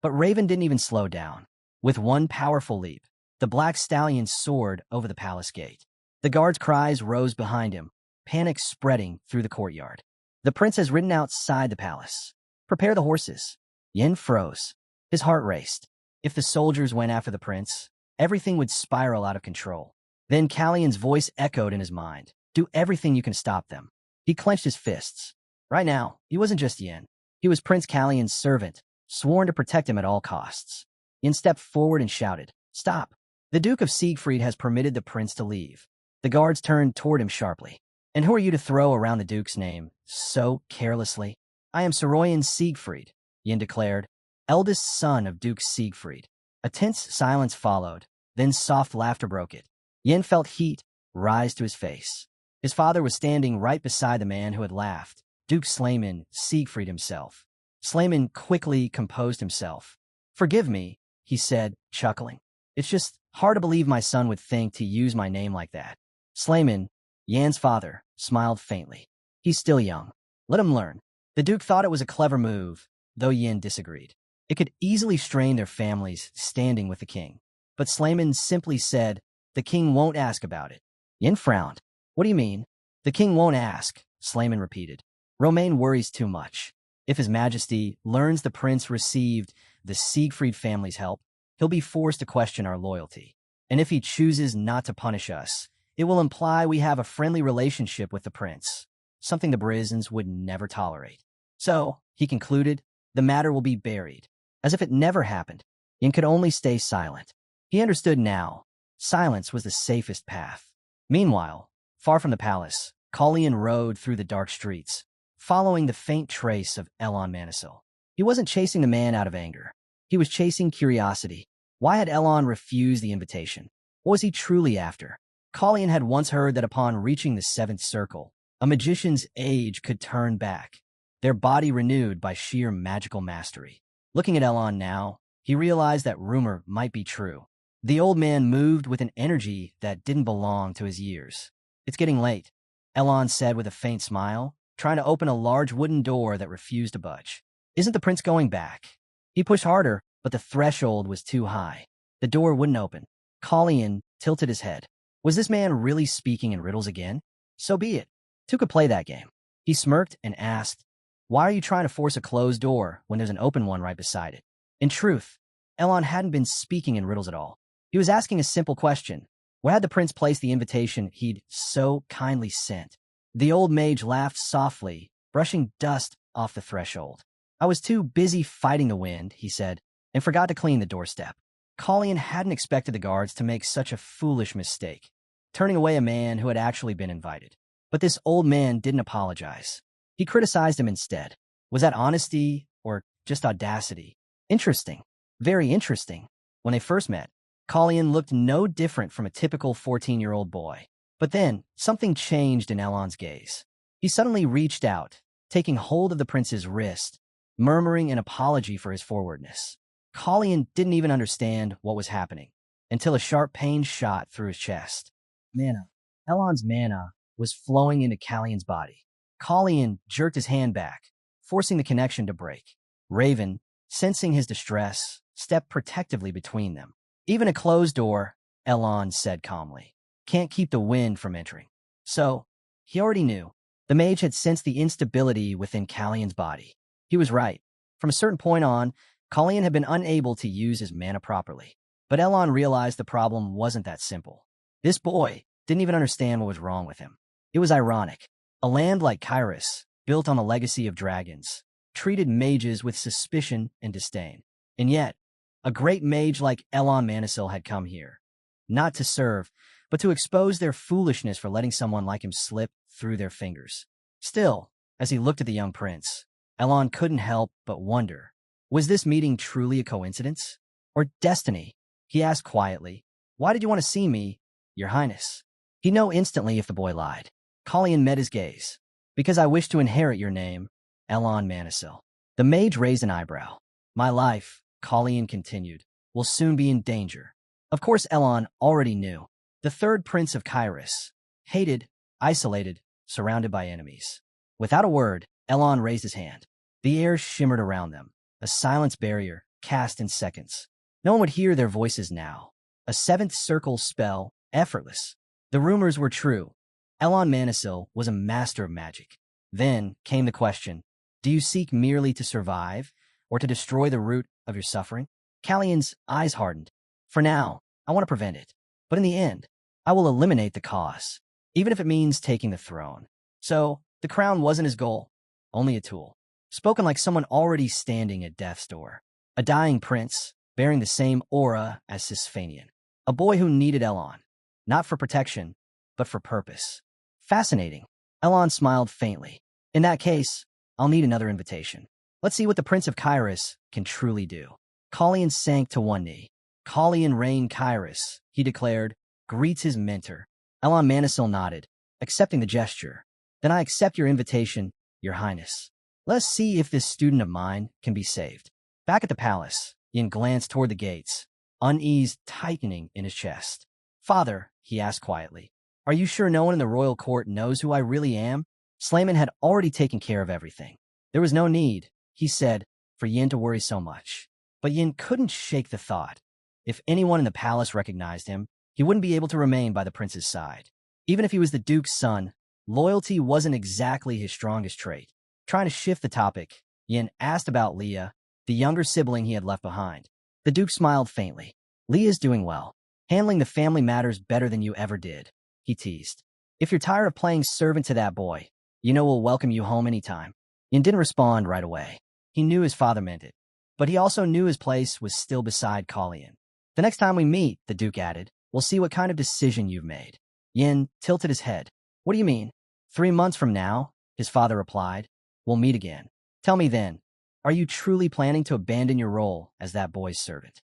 But Raven didn't even slow down. With one powerful leap, the black stallion soared over the palace gate. The guard's cries rose behind him, panic spreading through the courtyard. The prince has ridden outside the palace. Prepare the horses. Yin froze. His heart raced. If the soldiers went after the prince, everything would spiral out of control. Then Callion's voice echoed in his mind. Do everything you can stop them. He clenched his fists. Right now, he wasn't just Yin. He was Prince Callion's servant, sworn to protect him at all costs. Yin stepped forward and shouted, Stop! The Duke of Siegfried has permitted the prince to leave. The guards turned toward him sharply. And who are you to throw around the Duke's name so carelessly? I am Soroyan Siegfried, Yin declared, eldest son of Duke Siegfried. A tense silence followed, then soft laughter broke it. Yin felt heat rise to his face. His father was standing right beside the man who had laughed, Duke Slayman Siegfried himself. Slayman quickly composed himself. Forgive me, he said, chuckling. It's just hard to believe my son would think to use my name like that. Slayman, Yan's father, smiled faintly. He's still young. Let him learn. The Duke thought it was a clever move, though Yin disagreed. It could easily strain their families standing with the king. But Slayman simply said, the king won't ask about it. Yin frowned. What do you mean? The king won't ask, Slayman repeated. Romain worries too much. If His Majesty learns the prince received the Siegfried family's help, he'll be forced to question our loyalty. And if he chooses not to punish us, it will imply we have a friendly relationship with the prince, something the Brizens would never tolerate. So, he concluded, the matter will be buried, as if it never happened. Yin could only stay silent. He understood now. Silence was the safest path. Meanwhile, far from the palace, Callion rode through the dark streets, following the faint trace of Elon Manisil. He wasn't chasing the man out of anger. He was chasing curiosity. Why had Elon refused the invitation? What was he truly after? Callion had once heard that upon reaching the seventh circle, a magician's age could turn back, their body renewed by sheer magical mastery. Looking at Elon now, he realized that rumor might be true. The old man moved with an energy that didn't belong to his years. It's getting late, Elon said with a faint smile, trying to open a large wooden door that refused to budge. Isn't the prince going back? He pushed harder, but the threshold was too high. The door wouldn't open. Callion tilted his head. Was this man really speaking in riddles again? So be it. Two could play that game. He smirked and asked, Why are you trying to force a closed door when there's an open one right beside it? In truth, Elon hadn't been speaking in riddles at all. He was asking a simple question. Where had the prince placed the invitation he'd so kindly sent? The old mage laughed softly, brushing dust off the threshold. I was too busy fighting the wind, he said, and forgot to clean the doorstep. Callion hadn't expected the guards to make such a foolish mistake, turning away a man who had actually been invited. But this old man didn't apologize. He criticized him instead. Was that honesty or just audacity? Interesting. Very interesting. When they first met, Callion looked no different from a typical 14-year-old boy. But then, something changed in Elon's gaze. He suddenly reached out, taking hold of the prince's wrist, murmuring an apology for his forwardness. Callion didn't even understand what was happening, until a sharp pain shot through his chest. Mana. Elon's mana was flowing into Callion's body. Callion jerked his hand back, forcing the connection to break. Raven, sensing his distress, stepped protectively between them. Even a closed door, Elon said calmly, can't keep the wind from entering. So, he already knew. The mage had sensed the instability within Callion's body. He was right. From a certain point on, Callion had been unable to use his mana properly. But Elon realized the problem wasn't that simple. This boy didn't even understand what was wrong with him. It was ironic. A land like Kyrus, built on the legacy of dragons, treated mages with suspicion and disdain. And yet, a great mage like Elon Manisil had come here, not to serve, but to expose their foolishness for letting someone like him slip through their fingers. Still, as he looked at the young prince, Elon couldn't help but wonder, was this meeting truly a coincidence? Or destiny? He asked quietly, Why did you want to see me, Your Highness? He'd know instantly if the boy lied. Kallian met his gaze. Because I wish to inherit your name, Elon Manisil. The mage raised an eyebrow. My life, Kallian continued, will soon be in danger. Of course Elon already knew. The third prince of Kairos. Hated, isolated, surrounded by enemies. Without a word, Elon raised his hand. The air shimmered around them, a silence barrier cast in seconds. No one would hear their voices now. A seventh circle spell, effortless. The rumors were true. Elon Manisil was a master of magic. Then came the question, do you seek merely to survive, or to destroy the root of your suffering? Kallian's eyes hardened. For now, I want to prevent it. But in the end, I will eliminate the cause, even if it means taking the throne. So, the crown wasn't his goal, only a tool. Spoken like someone already standing at death's door. A dying prince, bearing the same aura as Sisphanian. A boy who needed Elon, not for protection, but for purpose. Fascinating. Elon smiled faintly. In that case, I'll need another invitation. Let's see what the Prince of Kairos can truly do. Kallian sank to one knee. Kallian Rain Kairos, he declared, greets his mentor. Elon Manisil nodded, accepting the gesture. Then I accept your invitation, Your Highness. Let's see if this student of mine can be saved. Back at the palace, Yin glanced toward the gates, unease tightening in his chest. Father, he asked quietly, are you sure no one in the royal court knows who I really am? Slayman had already taken care of everything. There was no need, he said, for Yin to worry so much. But Yin couldn't shake the thought. If anyone in the palace recognized him, he wouldn't be able to remain by the prince's side. Even if he was the duke's son, loyalty wasn't exactly his strongest trait. Trying to shift the topic, Yin asked about Leah, the younger sibling he had left behind. The duke smiled faintly. Leah's doing well, handling the family matters better than you ever did, he teased. If you're tired of playing servant to that boy, you know we'll welcome you home anytime. Yin didn't respond right away. He knew his father meant it, but he also knew his place was still beside Kallian. The next time we meet, the duke added, we'll see what kind of decision you've made. Yin tilted his head. What do you mean? 3 months from now, his father replied. We'll meet again. Tell me then, are you truly planning to abandon your role as that boy's servant?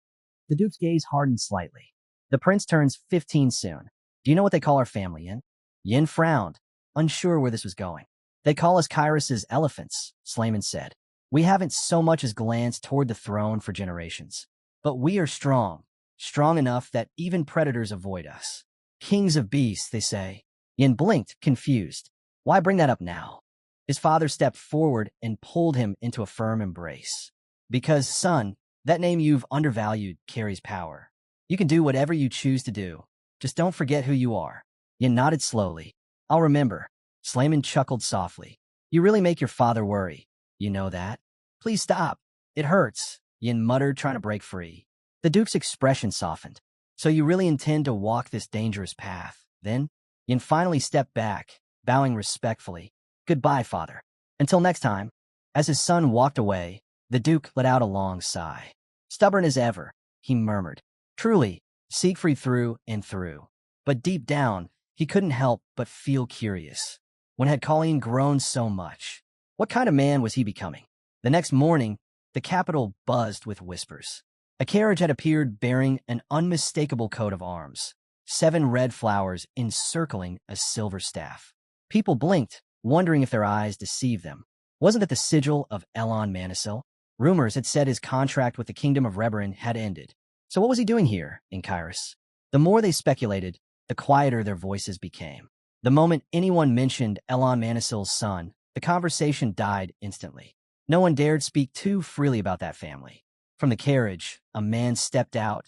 The duke's gaze hardened slightly. The prince turns 15 soon. Do you know what they call our family, Yin? Yin frowned, unsure where this was going. They call us Kairos' elephants, Slayman said. We haven't so much as glanced toward the throne for generations. But we are strong, strong enough that even predators avoid us. Kings of beasts, they say. Yin blinked, confused. Why bring that up now? His father stepped forward and pulled him into a firm embrace. Because, son, that name you've undervalued carries power. You can do whatever you choose to do. Just don't forget who you are. Yin nodded slowly. I'll remember. Slayman chuckled softly. You really make your father worry. You know that? Please stop. It hurts, Yin muttered, trying to break free. The duke's expression softened. So you really intend to walk this dangerous path, then? Yin finally stepped back, bowing respectfully. Goodbye, father. Until next time. As his son walked away, the duke let out a long sigh. Stubborn as ever, he murmured. Truly, Siegfried through and through. But deep down, he couldn't help but feel curious. When had Colleen grown so much? What kind of man was he becoming? The next morning, the capital buzzed with whispers. A carriage had appeared bearing an unmistakable coat of arms, 7 red flowers encircling a silver staff. People blinked, wondering if their eyes deceived them. Wasn't it the sigil of Elon Manisil? Rumors had said his contract with the Kingdom of Reberin had ended. So what was he doing here in Kairos? The more they speculated, the quieter their voices became. The moment anyone mentioned Elon Manisil's son, the conversation died instantly. No one dared speak too freely about that family. From the carriage, a man stepped out,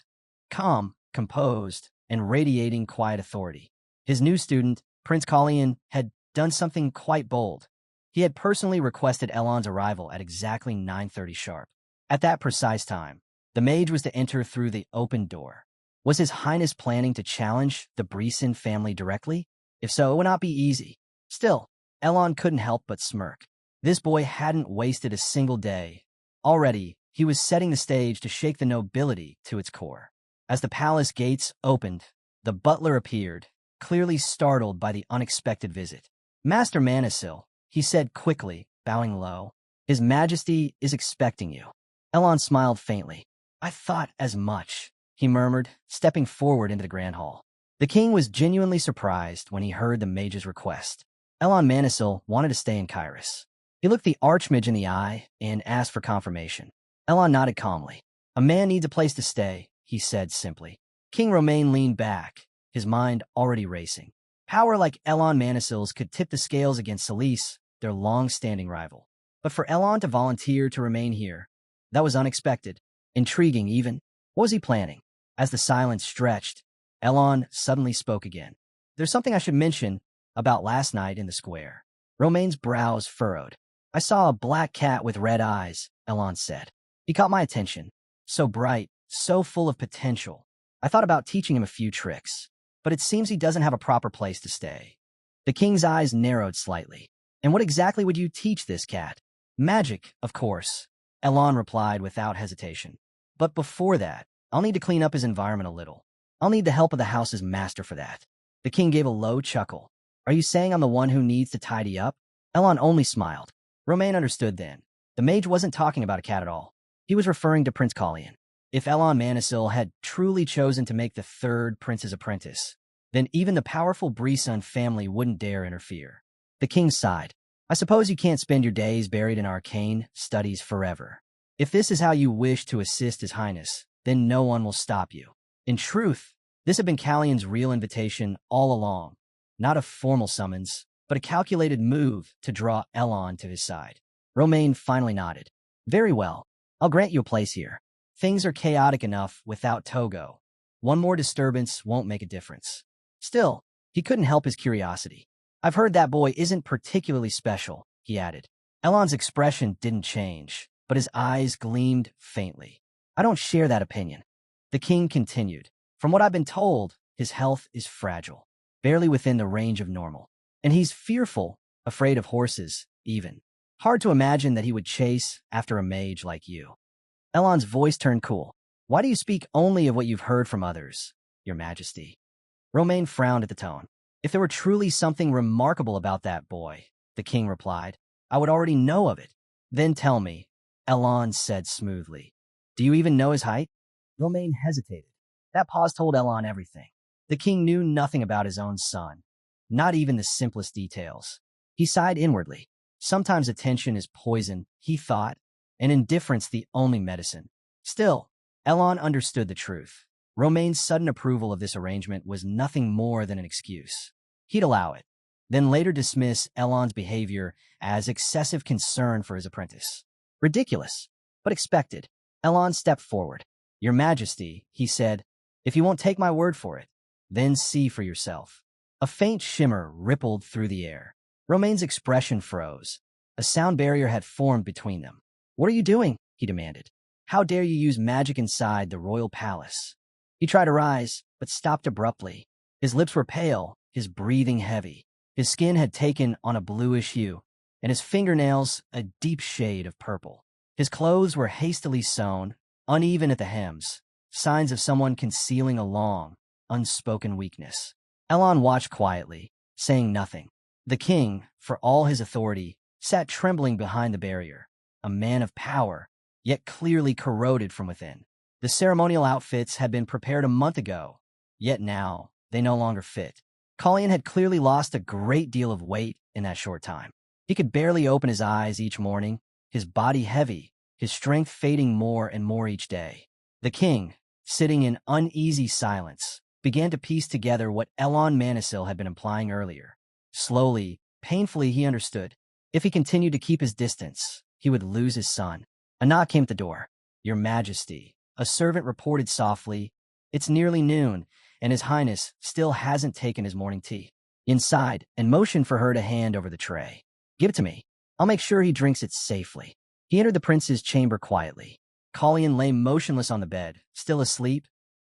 calm, composed, and radiating quiet authority. His new student, Prince Kallian, had done something quite bold. He had personally requested Elon's arrival at exactly 9:30 sharp. At that precise time, the mage was to enter through the open door. Was His Highness planning to challenge the Breeson family directly? If so, it would not be easy. Still, Elon couldn't help but smirk. This boy hadn't wasted a single day. Already, he was setting the stage to shake the nobility to its core. As the palace gates opened, the butler appeared, clearly startled by the unexpected visit. Master Manisil, he said quickly, bowing low. His Majesty is expecting you. Elon smiled faintly. I thought as much. he murmured, stepping forward into the grand hall. The king was genuinely surprised when he heard the mage's request. Elon Manisil wanted to stay in Kyrus. He looked the archmage in the eye and asked for confirmation. Elon nodded calmly. A man needs a place to stay, he said simply. King Romain leaned back, his mind already racing. Power like Elon Manisil's could tip the scales against Solis, their long-standing rival. But for Elon to volunteer to remain here, that was unexpected, intriguing even. What was he planning? As the silence stretched, Elon suddenly spoke again. There's something I should mention about last night in the square. Romain's brows furrowed. I saw a black cat with red eyes, Elon said. He caught my attention. So bright, so full of potential. I thought about teaching him a few tricks, but it seems he doesn't have a proper place to stay. The king's eyes narrowed slightly. And what exactly would you teach this cat? Magic, of course, Elon replied without hesitation. But before that, I'll need to clean up his environment a little. I'll need the help of the house's master for that. The king gave a low chuckle. Are you saying I'm the one who needs to tidy up? Elon only smiled. Romain understood then. The mage wasn't talking about a cat at all. He was referring to Prince Collian. If Elon Manisil had truly chosen to make the third prince's apprentice, then even the powerful Brisson family wouldn't dare interfere. The king sighed. I suppose you can't spend your days buried in arcane studies forever. If this is how you wish to assist His Highness, then no one will stop you. In truth, this had been Callian's real invitation all along. Not a formal summons, but a calculated move to draw Elon to his side. Romain finally nodded. Very well. I'll grant you a place here. Things are chaotic enough without Togo. One more disturbance won't make a difference. Still, he couldn't help his curiosity. I've heard that boy isn't particularly special, he added. Elon's expression didn't change, but his eyes gleamed faintly. I don't share that opinion. The king continued. From what I've been told, his health is fragile, barely within the range of normal. And he's fearful, afraid of horses, even. Hard to imagine that he would chase after a mage like you. Elon's voice turned cool. Why do you speak only of what you've heard from others, Your Majesty? Romain frowned at the tone. If there were truly something remarkable about that boy, the king replied, I would already know of it. Then tell me, Elon said smoothly. Do you even know his height? Romain hesitated. That pause told Elon everything. The king knew nothing about his own son, not even the simplest details. He sighed inwardly. Sometimes attention is poison, he thought, and indifference the only medicine. Still, Elon understood the truth. Romain's sudden approval of this arrangement was nothing more than an excuse. He'd allow it, then later dismiss Elon's behavior as excessive concern for his apprentice. Ridiculous, but expected. Elon stepped forward. Your Majesty, he said, if you won't take my word for it, then see for yourself. A faint shimmer rippled through the air. Romain's expression froze. A sound barrier had formed between them. What are you doing? He demanded. How dare you use magic inside the royal palace? He tried to rise, but stopped abruptly. His lips were pale, his breathing heavy. His skin had taken on a bluish hue, and his fingernails a deep shade of purple. His clothes were hastily sewn, uneven at the hems, signs of someone concealing a long, unspoken weakness. Elon watched quietly, saying nothing. The king, for all his authority, sat trembling behind the barrier, a man of power, yet clearly corroded from within. The ceremonial outfits had been prepared a month ago, yet now they no longer fit. Collian had clearly lost a great deal of weight in that short time. He could barely open his eyes each morning, his body heavy, his strength fading more and more each day. The king, sitting in uneasy silence, began to piece together what Elon Manisil had been implying earlier. Slowly, painfully, he understood. If he continued to keep his distance, he would lose his son. A knock came at the door. Your Majesty, a servant reported softly. It's nearly noon, and His Highness still hasn't taken his morning tea. Inside, and motioned for her to hand over the tray. Give it to me. I'll make sure he drinks it safely. He entered the prince's chamber quietly. Collian lay motionless on the bed, still asleep,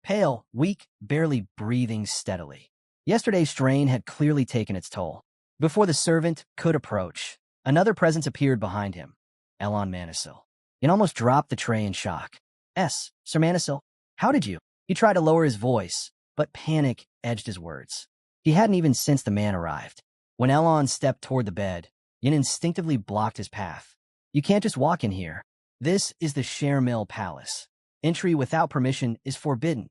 pale, weak, barely breathing steadily. Yesterday's strain had clearly taken its toll. Before the servant could approach, another presence appeared behind him, Elon Manisil. He almost dropped the tray in shock. Sir Manisil, how did you? He tried to lower his voice, but panic edged his words. He hadn't even sensed the man arrived. When Elon stepped toward the bed, Yin instinctively blocked his path. You can't just walk in here. This is the Share Mill Palace. Entry without permission is forbidden.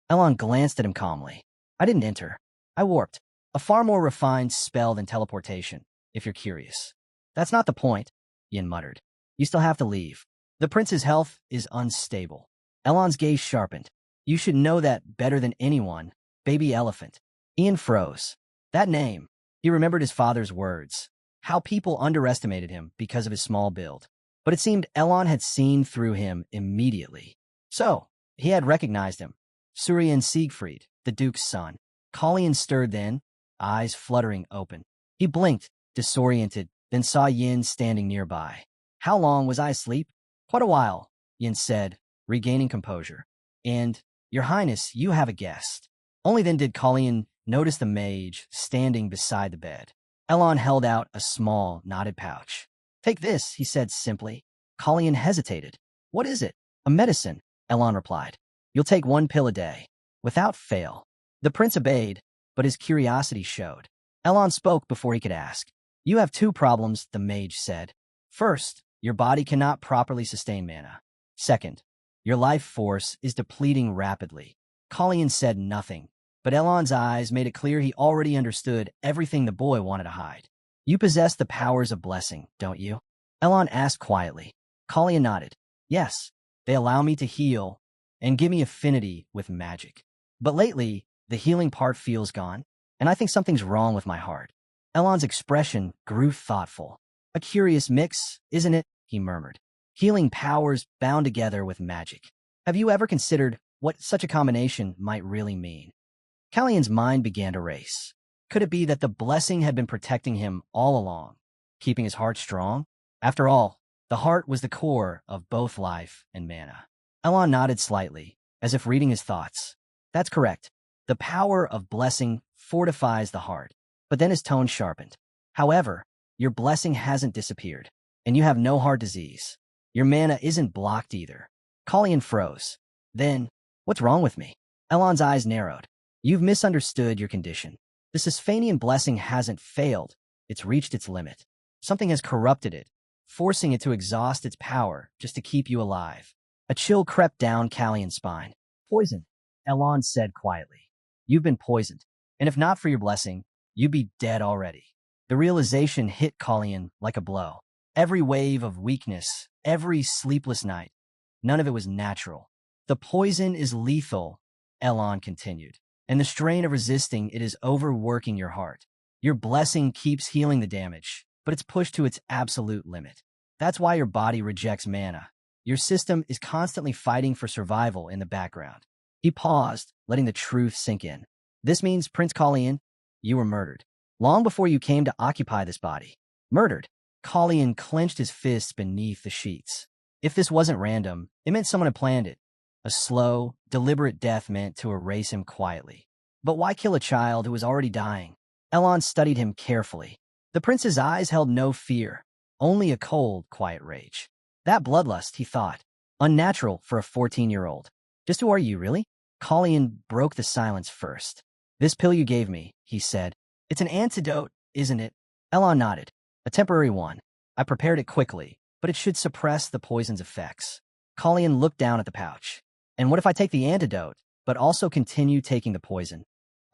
Elon glanced at him calmly. I didn't enter. I warped. A far more refined spell than teleportation, if you're curious. That's not the point, Yin muttered. You still have to leave. The prince's health is unstable. Elon's gaze sharpened. You should know that better than anyone, baby elephant. Ian froze. That name. He remembered his father's words. How people underestimated him because of his small build. But it seemed Elon had seen through him immediately. So, he had recognized him. Suryan Siegfried, the duke's son. Colleen stirred then, eyes fluttering open. He blinked, disoriented, then saw Yin standing nearby. How long was I asleep? Quite a while, Yin said, regaining composure. And, Your Highness, you have a guest. Only then did Colleen notice the mage standing beside the bed. Elon held out a small, knotted pouch. Take this, he said simply. Colleen hesitated. What is it? A medicine, Elon replied. You'll take 1 pill a day, without fail. The prince obeyed, but his curiosity showed. Elon spoke before he could ask. You have 2 problems, the mage said. First, your body cannot properly sustain mana. Second, your life force is depleting rapidly. Colleen said nothing, but Elon's eyes made it clear he already understood everything the boy wanted to hide. You possess the powers of blessing, don't you? Elon asked quietly. Colleen nodded. Yes, they allow me to heal and give me affinity with magic. But lately, the healing part feels gone, and I think something's wrong with my heart. Elon's expression grew thoughtful. A curious mix, isn't it? He murmured. Healing powers bound together with magic. Have you ever considered what such a combination might really mean? Callion's mind began to race. Could it be that the blessing had been protecting him all along, keeping his heart strong? After all, the heart was the core of both life and mana. Elon nodded slightly, as if reading his thoughts. That's correct. The power of blessing fortifies the heart. But then his tone sharpened. However, your blessing hasn't disappeared, and you have no heart disease. Your mana isn't blocked either. Colleen froze. Then, what's wrong with me? Elon's eyes narrowed. You've misunderstood your condition. The Sisphanian blessing hasn't failed. It's reached its limit. Something has corrupted it, forcing it to exhaust its power just to keep you alive. A chill crept down Callion's spine. Poison, Elon said quietly. You've been poisoned, and if not for your blessing, you'd be dead already. The realization hit Colleen like a blow. Every wave of weakness, every sleepless night, none of it was natural. The poison is lethal, Elon continued, and the strain of resisting it is overworking your heart. Your blessing keeps healing the damage, but it's pushed to its absolute limit. That's why your body rejects mana. Your system is constantly fighting for survival in the background. He paused, letting the truth sink in. This means, Prince Colleen, you were murdered. Long before you came to occupy this body. Murdered. Colleen clenched his fists beneath the sheets. If this wasn't random, it meant someone had planned it. A slow, deliberate death meant to erase him quietly. But why kill a child who was already dying? Elon studied him carefully. The prince's eyes held no fear, only a cold, quiet rage. That bloodlust, he thought, unnatural for a 14-year-old. Just who are you, really? Colleen broke the silence first. This pill you gave me, he said. It's an antidote, isn't it? Elon nodded. A temporary one. I prepared it quickly, but it should suppress the poison's effects. Colleen looked down at the pouch. And what if I take the antidote, but also continue taking the poison?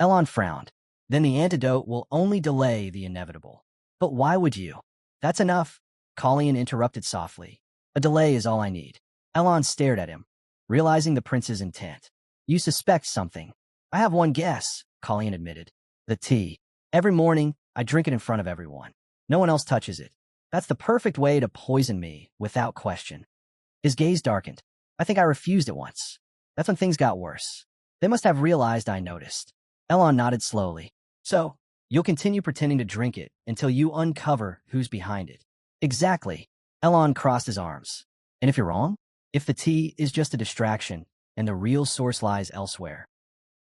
Elon frowned. Then the antidote will only delay the inevitable. But why would you? That's enough, Colleen interrupted softly. A delay is all I need. Elon stared at him, realizing the prince's intent. You suspect something. I have one guess, Colleen admitted. The tea. Every morning, I drink it in front of everyone. No one else touches it. That's the perfect way to poison me, without question. His gaze darkened. I think I refused it once. That's when things got worse. They must have realized I noticed. Elon nodded slowly. So, you'll continue pretending to drink it until you uncover who's behind it. Exactly. Elon crossed his arms. And if you're wrong? If the tea is just a distraction and the real source lies elsewhere?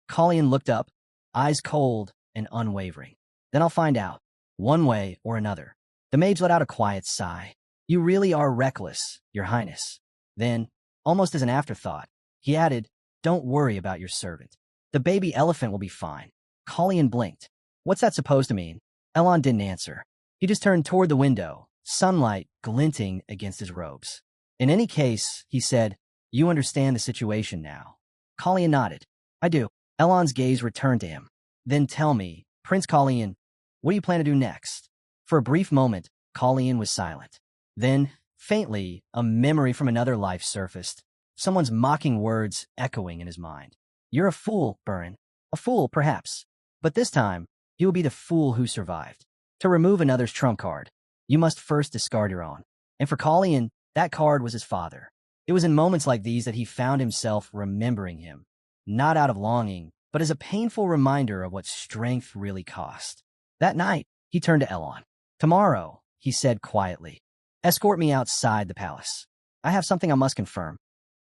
Colleen looked up, eyes cold and unwavering. Then I'll find out, one way or another. The mage let out a quiet sigh. You really are reckless, Your Highness. Then, almost as an afterthought, he added, don't worry about your servant. The baby elephant will be fine. Colleen blinked. What's that supposed to mean? Elon didn't answer. He just turned toward the window, sunlight glinting against his robes. In any case, he said, You understand the situation now. Colleen nodded. I do. Elon's gaze returned to him. Then tell me, Prince Colleen, what do you plan to do next? For a brief moment, Colleen was silent. Then, faintly, a memory from another life surfaced, someone's mocking words echoing in his mind. You're a fool, Burin. A fool, perhaps. But this time, you will be the fool who survived. To remove another's trump card, you must first discard your own. And for Colleen, that card was his father. It was in moments like these that he found himself remembering him, not out of longing, but as a painful reminder of what strength really cost. That night, he turned to Elon. Tomorrow, he said quietly, escort me outside the palace. I have something I must confirm.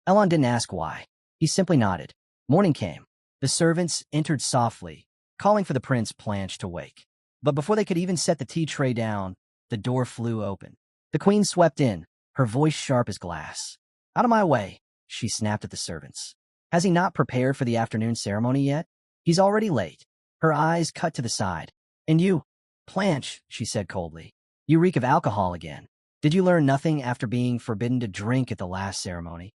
Elon didn't ask why. He simply nodded. Morning came. The servants entered softly, calling for the Prince Blanche to wake. But before they could even set the tea tray down, the door flew open. The queen swept in, her voice sharp as glass. Out of my way, she snapped at the servants. Has he not prepared for the afternoon ceremony yet? He's already late. Her eyes cut to the side. And you, Blanche, she said coldly. You reek of alcohol again. Did you learn nothing after being forbidden to drink at the last ceremony?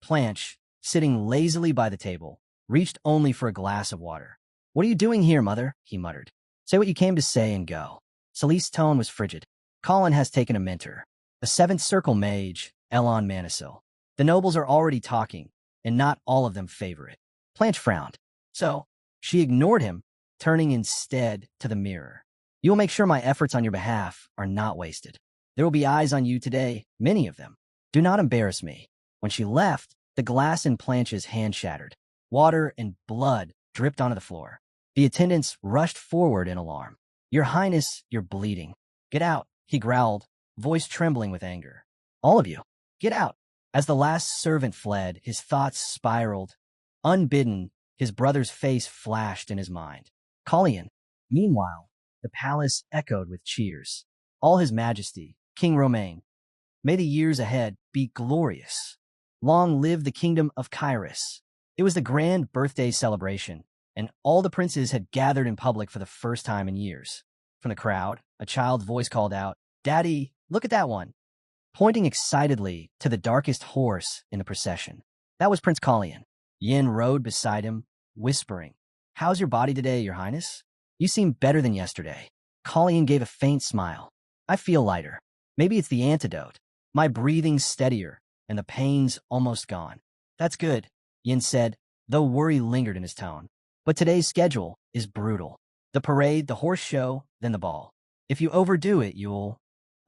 Blanche, sitting lazily by the table, reached only for a glass of water. What are you doing here, mother? He muttered. Say what you came to say and go. Celise's tone was frigid. Colin has taken a mentor. A seventh circle mage, Elon Manisil. The nobles are already talking, and not all of them favor it. Blanche frowned. So, she ignored him, turning instead to the mirror. You will make sure my efforts on your behalf are not wasted. There will be eyes on you today, many of them. Do not embarrass me. When she left, the glass in Blanche's hand shattered. Water and blood dripped onto the floor. The attendants rushed forward in alarm. Your Highness, you're bleeding. Get out, he growled, voice trembling with anger. All of you, get out. As the last servant fled, his thoughts spiraled. Unbidden, his brother's face flashed in his mind. Colleen. Meanwhile, the palace echoed with cheers. All His Majesty, King Romain. May the years ahead be glorious. Long live the kingdom of Kyrus. It was the grand birthday celebration, and all the princes had gathered in public for the first time in years. From the crowd, a child's voice called out, Daddy, look at that one, pointing excitedly to the darkest horse in the procession. That was Prince Colleen. Yin rode beside him, whispering, How's your body today, Your Highness? You seem better than yesterday. Colleen gave a faint smile. I feel lighter. Maybe it's the antidote. My breathing's steadier, and the pain's almost gone. That's good, Yin said, though worry lingered in his tone. But today's schedule is brutal. The parade, the horse show, then the ball. If you overdo it, you'll...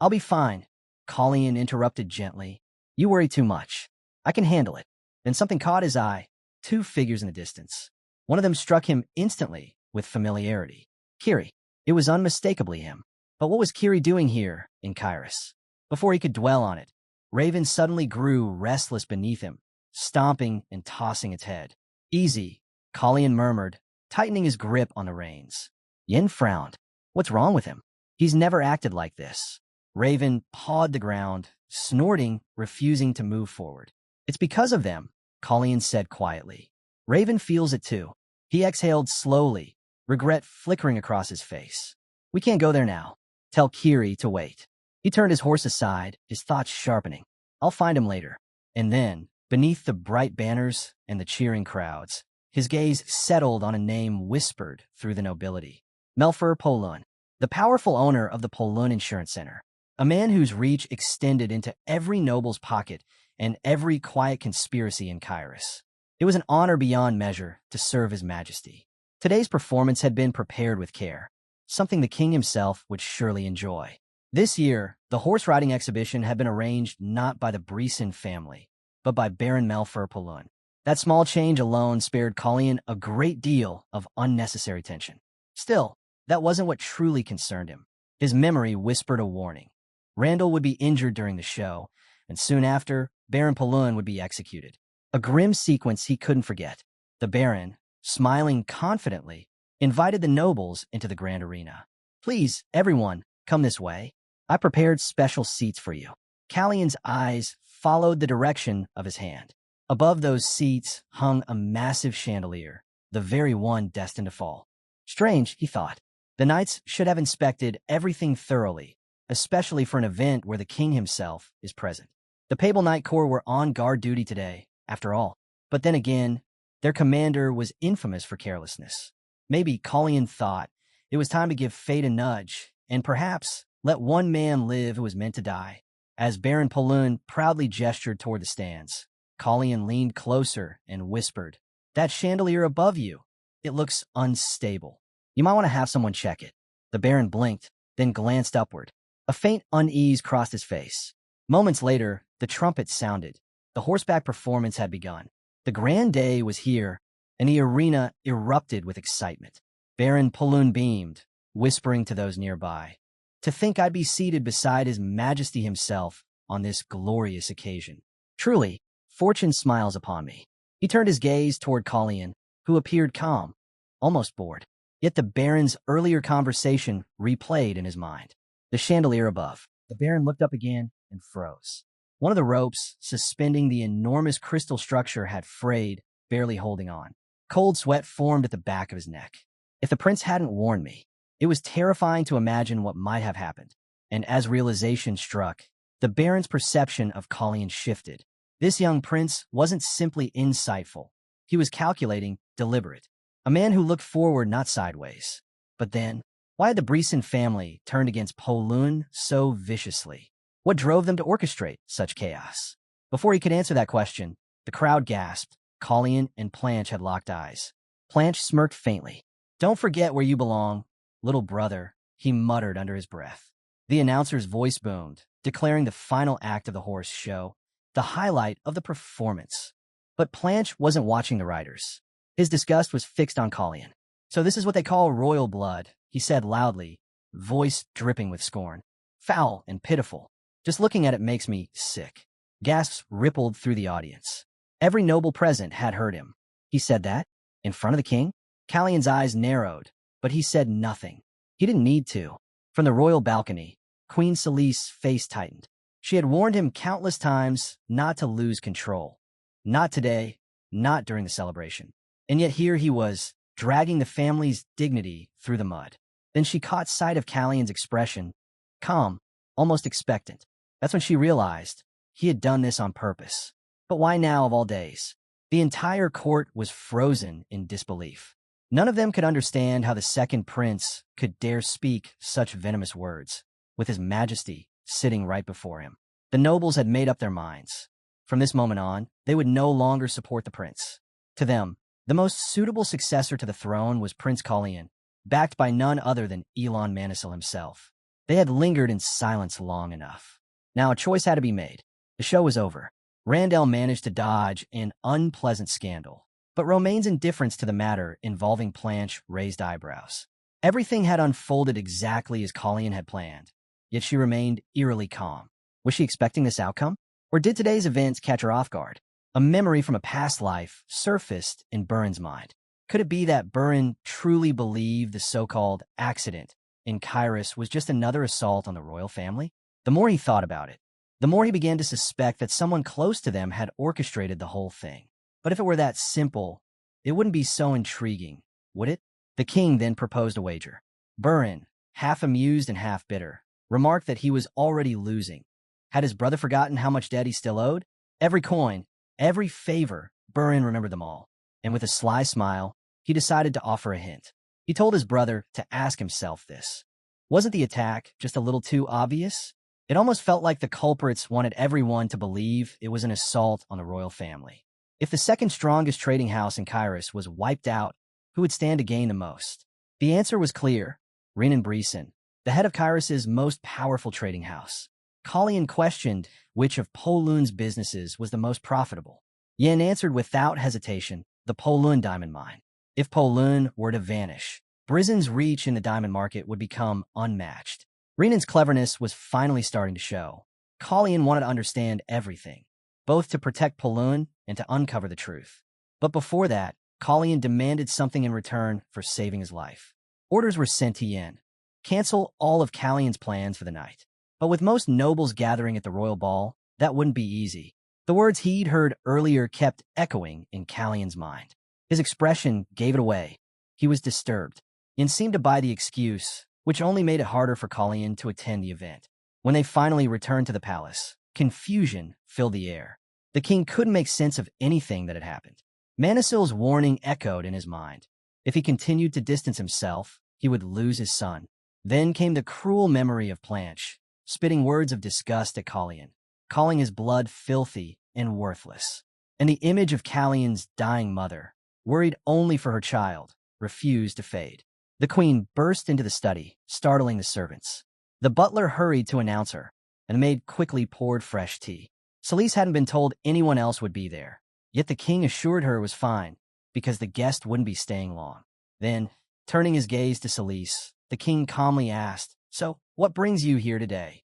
I'll be fine, Colleen interrupted gently. You worry too much. I can handle it. Then something caught his eye, two figures in the distance. One of them struck him instantly with familiarity. Kiri. It was unmistakably him. But what was Kiri doing here in Kyrus? Before he could dwell on it, Raven suddenly grew restless beneath him, stomping and tossing its head. Easy, Colleen murmured, tightening his grip on the reins. Yin frowned. What's wrong with him? He's never acted like this. Raven pawed the ground, snorting, refusing to move forward. It's because of them, Colleen said quietly. Raven feels it too. He exhaled slowly, regret flickering across his face. We can't go there now. Tell Kiri to wait. He turned his horse aside, his thoughts sharpening. I'll find him later. And then, beneath the bright banners and the cheering crowds, his gaze settled on a name whispered through the nobility. Melfer Polun, the powerful owner of the Polun Insurance Center. A man whose reach extended into every noble's pocket and every quiet conspiracy in Kyrus. It was an honor beyond measure to serve His Majesty. Today's performance had been prepared with care, something the king himself would surely enjoy. This year, the horse riding exhibition had been arranged not by the Breeson family, but by Baron Melfer Polun. That small change alone spared Colleen a great deal of unnecessary tension. Still, that wasn't what truly concerned him. His memory whispered a warning. Randall would be injured during the show, and soon after, Baron Polun would be executed. A grim sequence he couldn't forget. The Baron, smiling confidently, invited the nobles into the grand arena. Please, everyone, come this way. I prepared special seats for you. Callion's eyes followed the direction of his hand. Above those seats hung a massive chandelier, the very one destined to fall. Strange, he thought. The knights should have inspected everything thoroughly, especially for an event where the king himself is present. The Pable Knight Corps were on guard duty today, after all. But then again, their commander was infamous for carelessness. Maybe Colleen thought it was time to give fate a nudge, and perhaps let one man live who was meant to die. As Baron Poloon proudly gestured toward the stands, Colleen leaned closer and whispered, "That chandelier above you, it looks unstable. You might want to have someone check it." The Baron blinked, then glanced upward. A faint unease crossed his face. Moments later, the trumpet sounded. The horseback performance had begun. The grand day was here, and the arena erupted with excitement. Baron Poloon beamed, whispering to those nearby, "To think I'd be seated beside His Majesty himself on this glorious occasion. Truly, fortune smiles upon me." He turned his gaze toward Colleen, who appeared calm, almost bored. Yet the Baron's earlier conversation replayed in his mind. The chandelier above. The Baron looked up again and froze. One of the ropes suspending the enormous crystal structure had frayed, barely holding on. Cold sweat formed at the back of his neck. If the prince hadn't warned me, it was terrifying to imagine what might have happened. And as realization struck, the Baron's perception of Colleen shifted. This young prince wasn't simply insightful. He was calculating, deliberate. A man who looked forward, not sideways. But then, why had the Brisson family turned against Poloon so viciously? What drove them to orchestrate such chaos? Before he could answer that question, the crowd gasped. Colleen and Planche had locked eyes. Planche smirked faintly. "Don't forget where you belong, little brother," he muttered under his breath. The announcer's voice boomed, declaring the final act of the horse show, the highlight of the performance. But Planche wasn't watching the riders. His disgust was fixed on Colleen. "So this is what they call royal blood," he said loudly, voice dripping with scorn. "Foul and pitiful. Just looking at it makes me sick." Gasps rippled through the audience. Every noble present had heard him. He said that? In front of the king? Callion's eyes narrowed, but he said nothing. He didn't need to. From the royal balcony, Queen Celise's face tightened. She had warned him countless times not to lose control. Not today, not during the celebration. And yet here he was, dragging the family's dignity through the mud. Then she caught sight of Callion's expression, calm, almost expectant. That's when she realized he had done this on purpose. But why now of all days? The entire court was frozen in disbelief. None of them could understand how the second prince could dare speak such venomous words, with His Majesty sitting right before him. The nobles had made up their minds. From this moment on, they would no longer support the prince. To them, the most suitable successor to the throne was Prince Colleen, backed by none other than Elon Manisil himself. They had lingered in silence long enough. Now a choice had to be made. The show was over. Randell managed to dodge an unpleasant scandal, but Romaine's indifference to the matter involving Planche raised eyebrows. Everything had unfolded exactly as Colleen had planned, yet she remained eerily calm. Was she expecting this outcome? Or did today's events catch her off guard? A memory from a past life surfaced in Burin's mind. Could it be that Burin truly believed the so-called accident in Kairos was just another assault on the royal family? The more he thought about it, the more he began to suspect that someone close to them had orchestrated the whole thing. But if it were that simple, it wouldn't be so intriguing, would it? The king then proposed a wager. Burin, half amused and half bitter, remarked that he was already losing. Had his brother forgotten how much debt he still owed? Every coin, every favor, Burin remembered them all. And with a sly smile, he decided to offer a hint. He told his brother to ask himself this. Wasn't the attack just a little too obvious? It almost felt like the culprits wanted everyone to believe it was an assault on the royal family. If the second strongest trading house in Kairos was wiped out, who would stand to gain the most? The answer was clear. Renan Brisson, the head of Kairos's most powerful trading house. Colleen questioned which of Poloon's businesses was the most profitable. Yen answered without hesitation, the Poloon diamond mine. If Poloon were to vanish, Brisson's reach in the diamond market would become unmatched. Renan's cleverness was finally starting to show. Colleen wanted to understand everything, both to protect Poloon and to uncover the truth. But before that, Colleen demanded something in return for saving his life. Orders were sent to Yen. Cancel all of Callion's plans for the night. But with most nobles gathering at the royal ball, that wouldn't be easy. The words he'd heard earlier kept echoing in Callion's mind. His expression gave it away. He was disturbed, and seemed to buy the excuse, which only made it harder for Colleen to attend the event. When they finally returned to the palace, confusion filled the air. The king couldn't make sense of anything that had happened. Manisil's warning echoed in his mind. If he continued to distance himself, he would lose his son. Then came the cruel memory of Planche, spitting words of disgust at Colleen, calling his blood filthy and worthless. And the image of Callion's dying mother, worried only for her child, refused to fade. The queen burst into the study, startling the servants. The butler hurried to announce her, and the maid quickly poured fresh tea. Celise hadn't been told anyone else would be there, yet the king assured her it was fine, because the guest wouldn't be staying long. Then, turning his gaze to Celise, the king calmly asked, "So, what brings you here today?"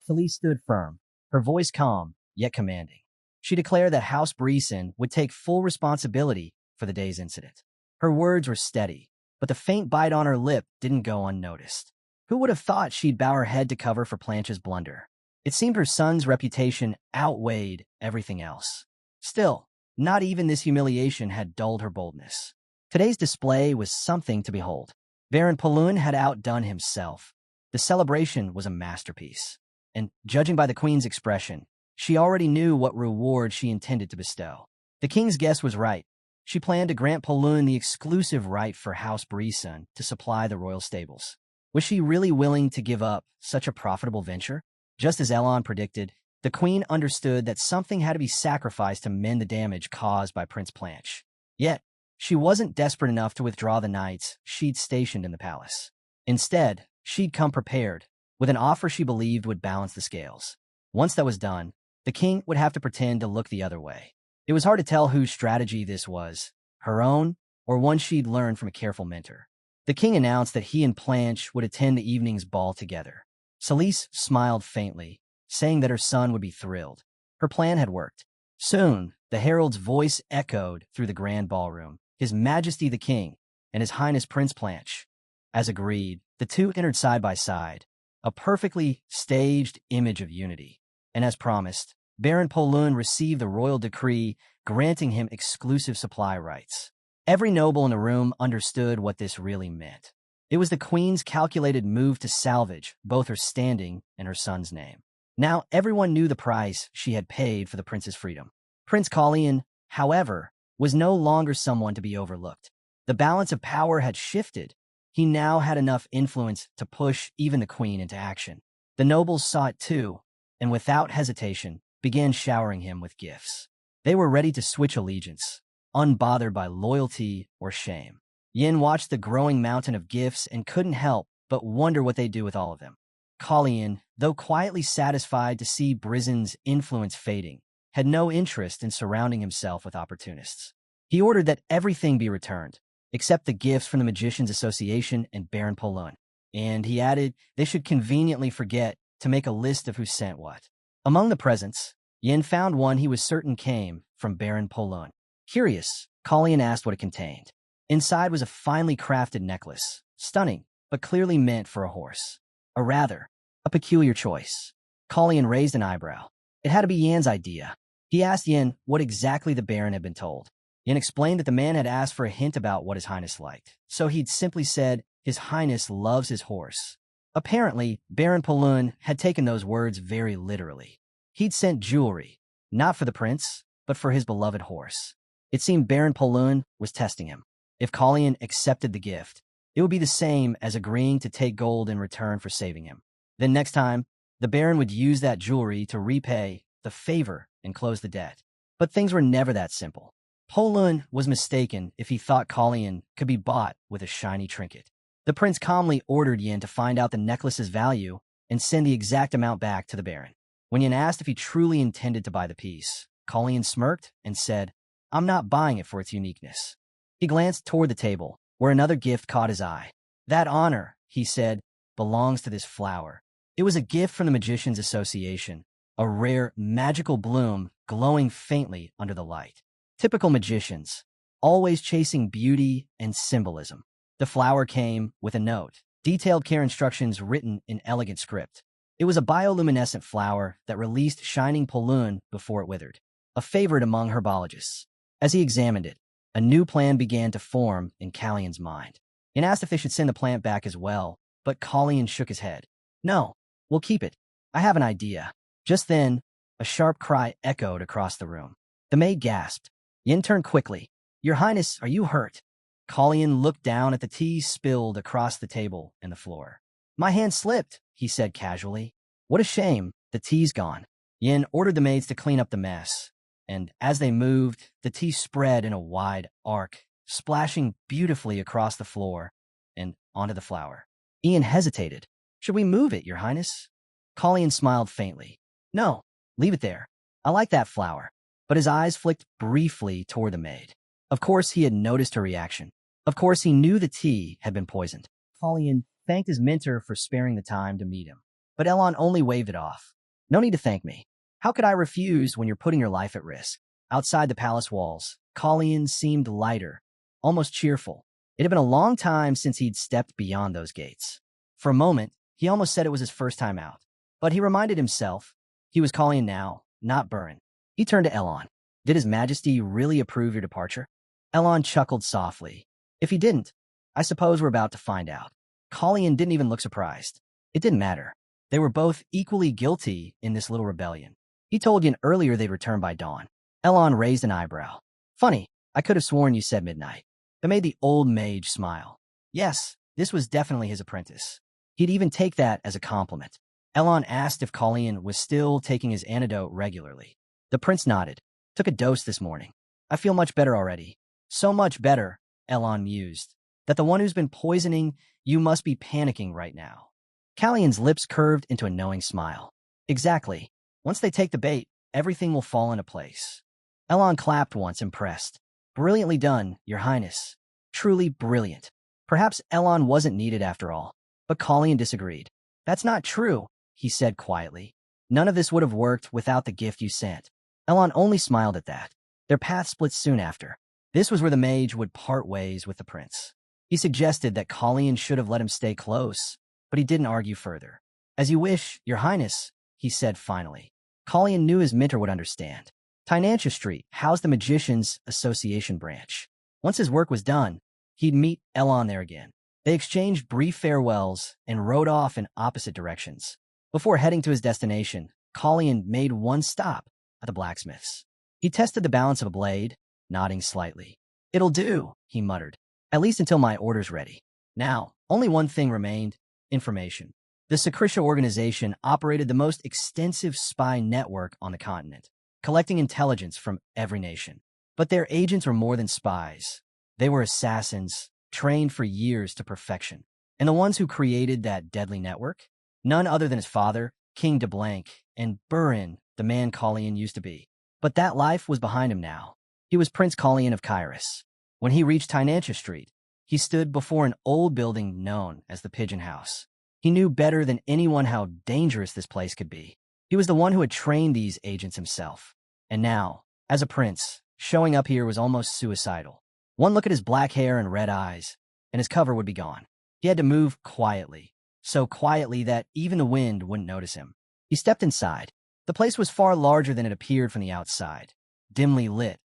Celise stood firm, her voice calm, yet commanding. She declared that House Brisson would take full responsibility for the day's incident. Her words were steady, but the faint bite on her lip didn't go unnoticed. Who would have thought she'd bow her head to cover for Planche's blunder? It seemed her son's reputation outweighed everything else. Still, not even this humiliation had dulled her boldness. Today's display was something to behold. Baron Poulin had outdone himself. The celebration was a masterpiece. And, judging by the queen's expression, she already knew what reward she intended to bestow. The king's guess was right. She planned to grant Poulin the exclusive right for House Brisson to supply the royal stables. Was she really willing to give up such a profitable venture? Just as Elon predicted, the queen understood that something had to be sacrificed to mend the damage caused by Prince Planche. Yet, she wasn't desperate enough to withdraw the knights she'd stationed in the palace. Instead, she'd come prepared, with an offer she believed would balance the scales. Once that was done, the king would have to pretend to look the other way. It was hard to tell whose strategy this was, her own or one she'd learned from a careful mentor. The king announced that he and Planche would attend the evening's ball together. Celise smiled faintly, saying that her son would be thrilled. Her plan had worked. Soon, the herald's voice echoed through the grand ballroom. His Majesty the King and His Highness Prince Planche. As agreed, the two entered side by side, a perfectly staged image of unity. And as promised, Baron Poulin received the royal decree granting him exclusive supply rights. Every noble in the room understood what this really meant. It was the queen's calculated move to salvage both her standing and her son's name. Now everyone knew the price she had paid for the prince's freedom. Prince Colleen, however, was no longer someone to be overlooked. The balance of power had shifted. He now had enough influence to push even the queen into action. The nobles saw it too, and without hesitation, began showering him with gifts. They were ready to switch allegiance, unbothered by loyalty or shame. Yin watched the growing mountain of gifts and couldn't help but wonder what they'd do with all of them. Colleen, though quietly satisfied to see Brisson's influence fading, had no interest in surrounding himself with opportunists. He ordered that everything be returned, except the gifts from the Magicians' Association and Baron Poulin. And he added they should conveniently forget to make a list of who sent what. Among the presents, Yin found one he was certain came from Baron Poulin. Curious, Colleen asked what it contained. Inside was a finely crafted necklace, stunning, but clearly meant for a horse. Or rather, a peculiar choice. Colleen raised an eyebrow. It had to be Yan's idea. He asked Yin what exactly the Baron had been told. Yin explained that the man had asked for a hint about what His Highness liked, so he'd simply said, "His Highness loves his horse." Apparently, Baron Poulin had taken those words very literally. He'd sent jewelry, not for the prince, but for his beloved horse. It seemed Baron Poulin was testing him. If Colleen accepted the gift, it would be the same as agreeing to take gold in return for saving him. Then next time, the Baron would use that jewelry to repay the favor and close the debt. But things were never that simple. Poulin was mistaken if he thought Colleen could be bought with a shiny trinket. The prince calmly ordered Yin to find out the necklace's value and send the exact amount back to the Baron. When Yin asked if he truly intended to buy the piece, Colleen smirked and said, "I'm not buying it for its uniqueness." He glanced toward the table, where another gift caught his eye. "That honor," he said, "belongs to this flower." It was a gift from the Magicians' Association, a rare, magical bloom glowing faintly under the light. Typical magicians, always chasing beauty and symbolism. The flower came with a note, detailed care instructions written in elegant script. It was a bioluminescent flower that released shining pollen before it withered, a favorite among herbologists. As he examined it, a new plan began to form in Callion's mind. He asked if they should send the plant back as well, but Colleen shook his head. "No, we'll keep it. I have an idea." Just then, A sharp cry echoed across the room. The maid gasped. Yin turned quickly. Your Highness, are you hurt? Colleen looked down at the tea spilled across the table and the floor. My hand slipped, he said casually. What a shame, the tea's gone. Yin ordered the maids to clean up the mess, and as they moved, the tea spread in a wide arc, splashing beautifully across the floor and onto the flower. Ian hesitated. Should we move it, Your Highness? Colleen smiled faintly. No, leave it there. I like that flower. But his eyes flicked briefly toward the maid. Of course he had noticed her reaction. Of course he knew the tea had been poisoned. Colleen thanked his mentor for sparing the time to meet him. But Elon only waved it off. No need to thank me. How could I refuse when you're putting your life at risk? Outside the palace walls, Colleen seemed lighter, almost cheerful. It had been a long time since he'd stepped beyond those gates. For a moment, he almost said it was his first time out. But he reminded himself he was Colleen now, not Burin. He turned to Elon. Did His Majesty really approve your departure? Elon chuckled softly. If he didn't, I suppose we're about to find out. Colleen didn't even look surprised. It didn't matter. They were both equally guilty in this little rebellion. He told Yin earlier they'd return by dawn. Elon raised an eyebrow. Funny, I could have sworn you said midnight. That made the old mage smile. Yes, this was definitely his apprentice. He'd even take that as a compliment. Elon asked if Colleen was still taking his antidote regularly. The prince nodded. Took a dose this morning. I feel much better already. So much better, Elon mused, that the one who's been poisoning you must be panicking right now. Callion's lips curved into a knowing smile. Exactly. Once they take the bait, everything will fall into place. Elon clapped once, impressed. Brilliantly done, Your Highness. Truly brilliant. Perhaps Elon wasn't needed after all, but Colleen disagreed. That's not true, he said quietly. None of this would have worked without the gift you sent. Elon only smiled at that. Their paths split soon after. This was where the mage would part ways with the prince. He suggested that Colleen should have let him stay close, but he didn't argue further. As you wish, Your Highness, he said finally. Colleen knew his mentor would understand. Tynantia Street housed the Magicians' Association branch. Once his work was done, he'd meet Elon there again. They exchanged brief farewells and rode off in opposite directions. Before heading to his destination, Colleen made one stop at the blacksmith's. He tested the balance of a blade, nodding slightly. It'll do, he muttered, at least until my order's ready. Now, only one thing remained: information. The Sakrisha organization operated the most extensive spy network on the continent, collecting intelligence from every nation. But their agents were more than spies. They were assassins, trained for years to perfection. And the ones who created that deadly network? None other than his father, King de Blanc, and Burin, the man Colleen used to be. But that life was behind him now. He was Prince Colleen of Kairos. When he reached Tynantia Street, he stood before an old building known as the Pigeon House. He knew better than anyone how dangerous this place could be. He was the one who had trained these agents himself. And now, as a prince, showing up here was almost suicidal. One look at his black hair and red eyes, and his cover would be gone. He had to move quietly, so quietly that even the wind wouldn't notice him. He stepped inside. The place was far larger than it appeared from the outside, dimly lit,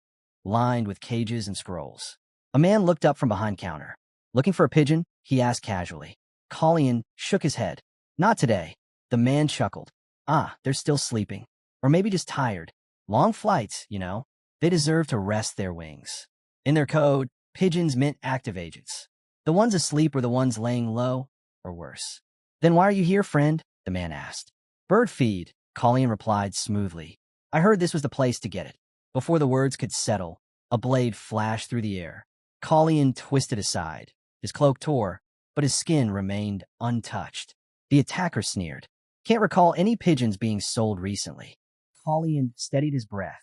lined with cages and scrolls. A man looked up from behind counter. Looking for a pigeon? He asked casually. Colleen shook his head. Not today. The man chuckled. Ah, they're still sleeping. Or maybe just tired. Long flights, you know. They deserve to rest their wings. In their code, pigeons meant active agents. The ones asleep were the ones laying low, or worse. Then why are you here, friend? The man asked. Bird feed, Colleen replied smoothly. I heard this was the place to get it. Before the words could settle, a blade flashed through the air. Colleen twisted aside. His cloak tore, but his skin remained untouched. The attacker sneered. Can't recall any pigeons being sold recently. Colleen steadied his breath.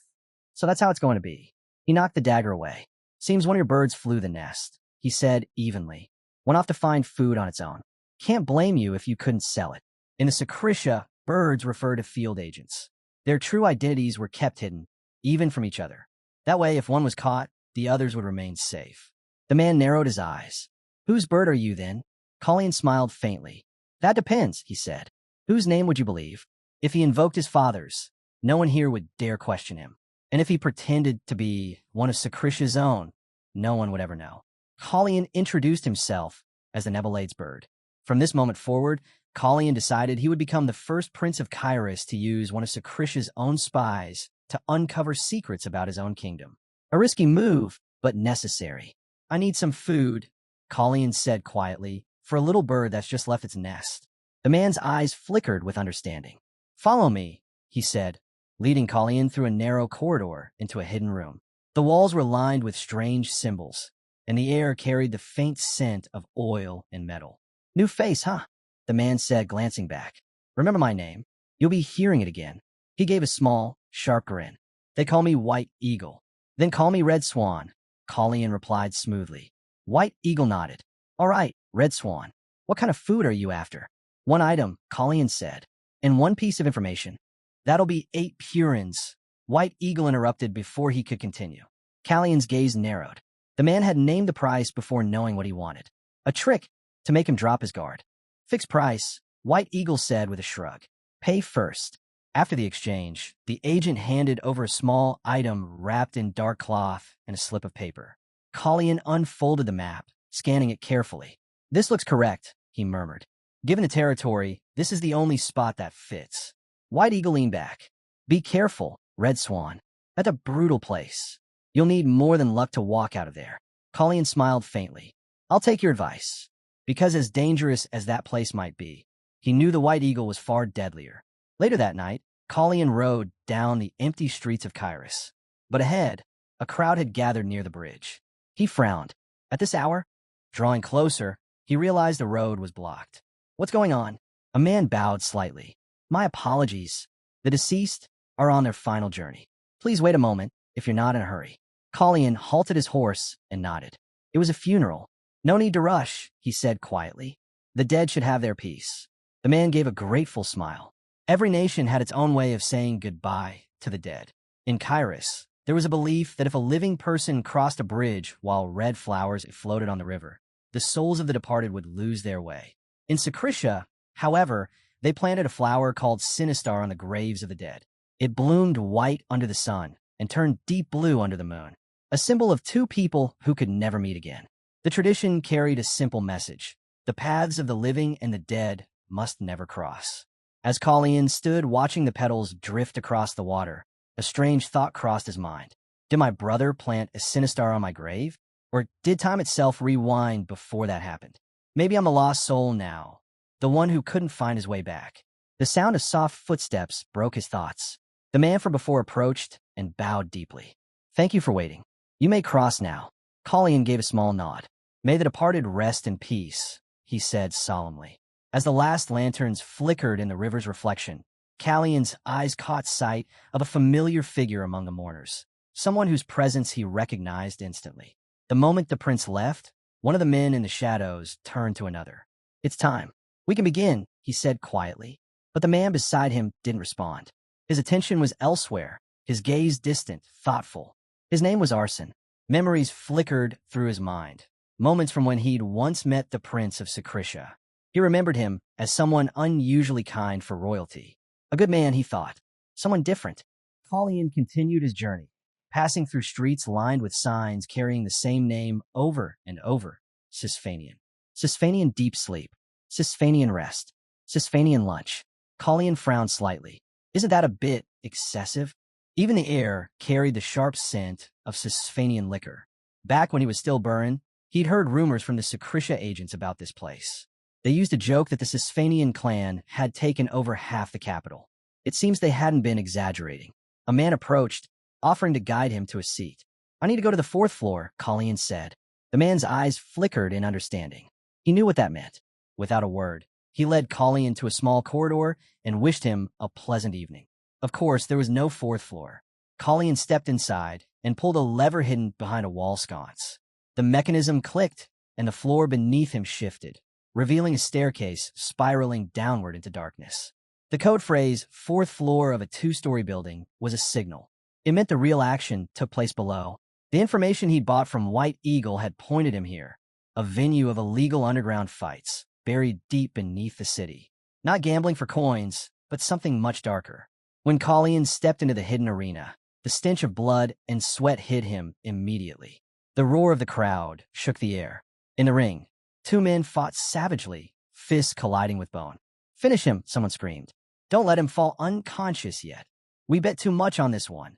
So that's how it's going to be. He knocked the dagger away. Seems one of your birds flew the nest, he said evenly. Went off to find food on its own. Can't blame you if you couldn't sell it. In the Sakrisha, birds refer to field agents. Their true identities were kept hidden, even from each other. That way, if one was caught, the others would remain safe. The man narrowed his eyes. Whose bird are you, then? Colleen smiled faintly. That depends, he said. Whose name would you believe? If he invoked his father's, no one here would dare question him. And if he pretended to be one of Sakrisha's own, no one would ever know. Colleen introduced himself as the Nebulade's bird. From this moment forward, Collian decided he would become the first prince of Kyrus to use one of Sakrisha's own spies to uncover secrets about his own kingdom. A risky move, but necessary. I need some food, Collian said quietly, for a little bird that's just left its nest. The man's eyes flickered with understanding. Follow me, he said, leading Collian through a narrow corridor into a hidden room. The walls were lined with strange symbols, and the air carried the faint scent of oil and metal. New face, huh? The man said, glancing back. Remember my name? You'll be hearing it again. He gave a small, sharp grin. They call me White Eagle. Then call me Red Swan, Collian replied smoothly. White Eagle nodded. All right, Red Swan. What kind of food are you after? One item, Collian said. And one piece of information. That'll be 8 purins. White Eagle interrupted before he could continue. Collian's gaze narrowed. The man had named the price before knowing what he wanted. A trick to make him drop his guard. Fixed price, White Eagle said with a shrug. Pay first. After the exchange, the agent handed over a small item wrapped in dark cloth and a slip of paper. Collian unfolded the map, scanning it carefully. This looks correct, he murmured. Given the territory, this is the only spot that fits. White Eagle leaned back. Be careful, Red Swan. That's a brutal place. You'll need more than luck to walk out of there. Collian smiled faintly. I'll take your advice. Because as dangerous as that place might be, he knew the White Eagle was far deadlier. Later that night, Collian rode down the empty streets of Kyrus. But ahead, a crowd had gathered near the bridge. He frowned. At this hour, drawing closer, he realized the road was blocked. What's going on? A man bowed slightly. My apologies. The deceased are on their final journey. Please wait a moment if you're not in a hurry. Collian halted his horse and nodded. It was a funeral. No need to rush, he said quietly. The dead should have their peace. The man gave a grateful smile. Every nation had its own way of saying goodbye to the dead. In Kyrus, there was a belief that if a living person crossed a bridge while red flowers floated on the river, the souls of the departed would lose their way. In Sakrisha, however, they planted a flower called sinistar on the graves of the dead. It bloomed white under the sun and turned deep blue under the moon, a symbol of 2 people who could never meet again. The tradition carried a simple message. The paths of the living and the dead must never cross. As Collian stood watching the petals drift across the water, a strange thought crossed his mind. Did my brother plant a sinistar on my grave? Or did time itself rewind before that happened? Maybe I'm a lost soul now, the one who couldn't find his way back. The sound of soft footsteps broke his thoughts. The man from before approached and bowed deeply. Thank you for waiting. You may cross now. Collian gave a small nod. May the departed rest in peace, he said solemnly. As the last lanterns flickered in the river's reflection, Collian's eyes caught sight of a familiar figure among the mourners, someone whose presence he recognized instantly. The moment the prince left, one of the men in the shadows turned to another. It's time. We can begin, he said quietly. But the man beside him didn't respond. His attention was elsewhere, his gaze distant, thoughtful. His name was Arson. Memories flickered through his mind, moments from when he'd once met the prince of Sakrisha. He remembered him as someone unusually kind for royalty. A good man, he thought. Someone different. Collian continued his journey, passing through streets lined with signs carrying the same name over and over. Sisfanian. Sisfanian deep sleep. Sisfanian rest. Sisfanian lunch. Collian frowned slightly. Isn't that a bit excessive? Even the air carried the sharp scent of Sisfanian liquor. Back when he was still Burin, he'd heard rumors from the Sakrisha agents about this place. They used to joke that the Sisfanian clan had taken over half the capital. It seems they hadn't been exaggerating. A man approached, offering to guide him to a seat. I need to go to the 4th floor, Collian said. The man's eyes flickered in understanding. He knew what that meant. Without a word, he led Collian to a small corridor and wished him a pleasant evening. Of course, there was no 4th floor. Collian stepped inside and pulled a lever hidden behind a wall sconce. The mechanism clicked, and the floor beneath him shifted, revealing a staircase spiraling downward into darkness. The code phrase, 4th floor of a 2-story building, was a signal. It meant the real action took place below. The information he'd bought from White Eagle had pointed him here, a venue of illegal underground fights, buried deep beneath the city. Not gambling for coins, but something much darker. When Collian stepped into the hidden arena, the stench of blood and sweat hit him immediately. The roar of the crowd shook the air. In the ring, 2 men fought savagely, fists colliding with bone. Finish him, someone screamed. Don't let him fall unconscious yet. We bet too much on this one.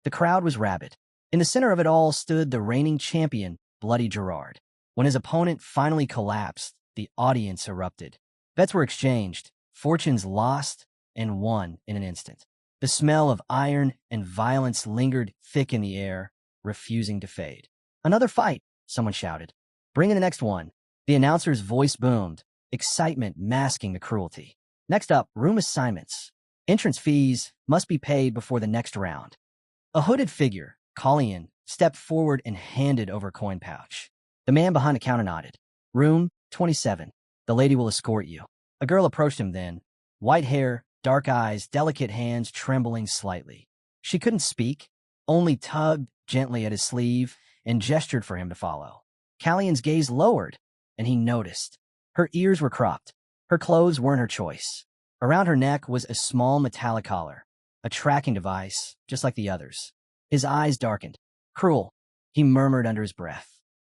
The crowd was rabid. In the center of it all stood the reigning champion, Bloody Gerard. When his opponent finally collapsed, the audience erupted. Bets were exchanged, fortunes lost and won in an instant. The smell of iron and violence lingered thick in the air, refusing to fade. Another fight, someone shouted. Bring in the next one. The announcer's voice boomed, excitement masking the cruelty. Next up, room assignments. Entrance fees must be paid before the next round. A hooded figure, Colleen, stepped forward and handed over a coin pouch. The man behind the counter nodded. Room 27. The lady will escort you. A girl approached him then. White hair, dark eyes, delicate hands trembling slightly. She couldn't speak, only tugged gently at his sleeve and gestured for him to follow. Callion's gaze lowered, and he noticed. Her ears were cropped. Her clothes weren't her choice. Around her neck was a small metallic collar, a tracking device, just like the others. His eyes darkened. Cruel, he murmured under his breath.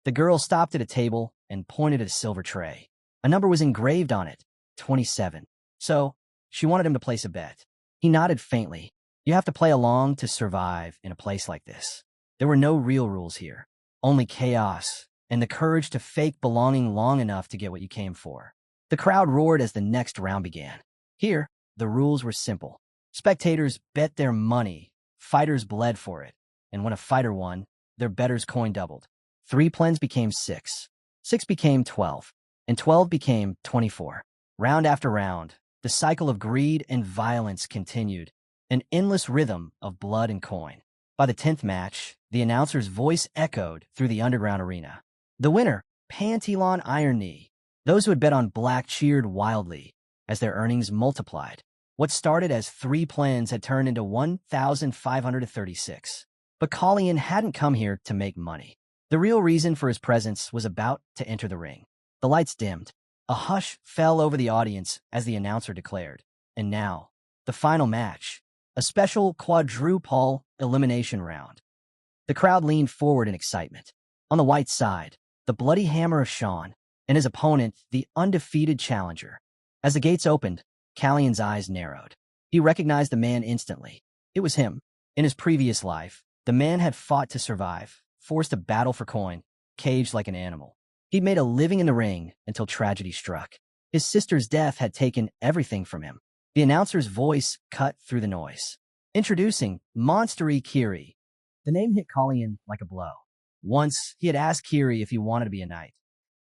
The girl stopped at a table and pointed at a silver tray. A number was engraved on it, 27. So, she wanted him to place a bet. He nodded faintly. You have to play along to survive in a place like this. There were no real rules here, only chaos and the courage to fake belonging long enough to get what you came for. The crowd roared as the next round began. Here, the rules were simple. Spectators bet their money, fighters bled for it, and when a fighter won, their better's coin doubled. 3 plens became 6, 6 became 12, and 12 became 24. Round after round, the cycle of greed and violence continued, an endless rhythm of blood and coin. By the 10th match, the announcer's voice echoed through the underground arena. The winner, Pantelon Iron Knee. Those who had bet on black cheered wildly as their earnings multiplied. What started as 3 plans had turned into 1,536. But Colleen hadn't come here to make money. The real reason for his presence was about to enter the ring. The lights dimmed. A hush fell over the audience as the announcer declared. And now, the final match, a special quadruple elimination round. The crowd leaned forward in excitement. On the white side, the bloody hammer of Sean, and his opponent, the undefeated challenger. As the gates opened, Callion's eyes narrowed. He recognized the man instantly. It was him. In his previous life, the man had fought to survive, forced to battle for coin, caged like an animal. He'd made a living in the ring until tragedy struck. His sister's death had taken everything from him. The announcer's voice cut through the noise. Introducing Monstery Kiri. The name hit Colleen like a blow. Once, he had asked Kiri if he wanted to be a knight,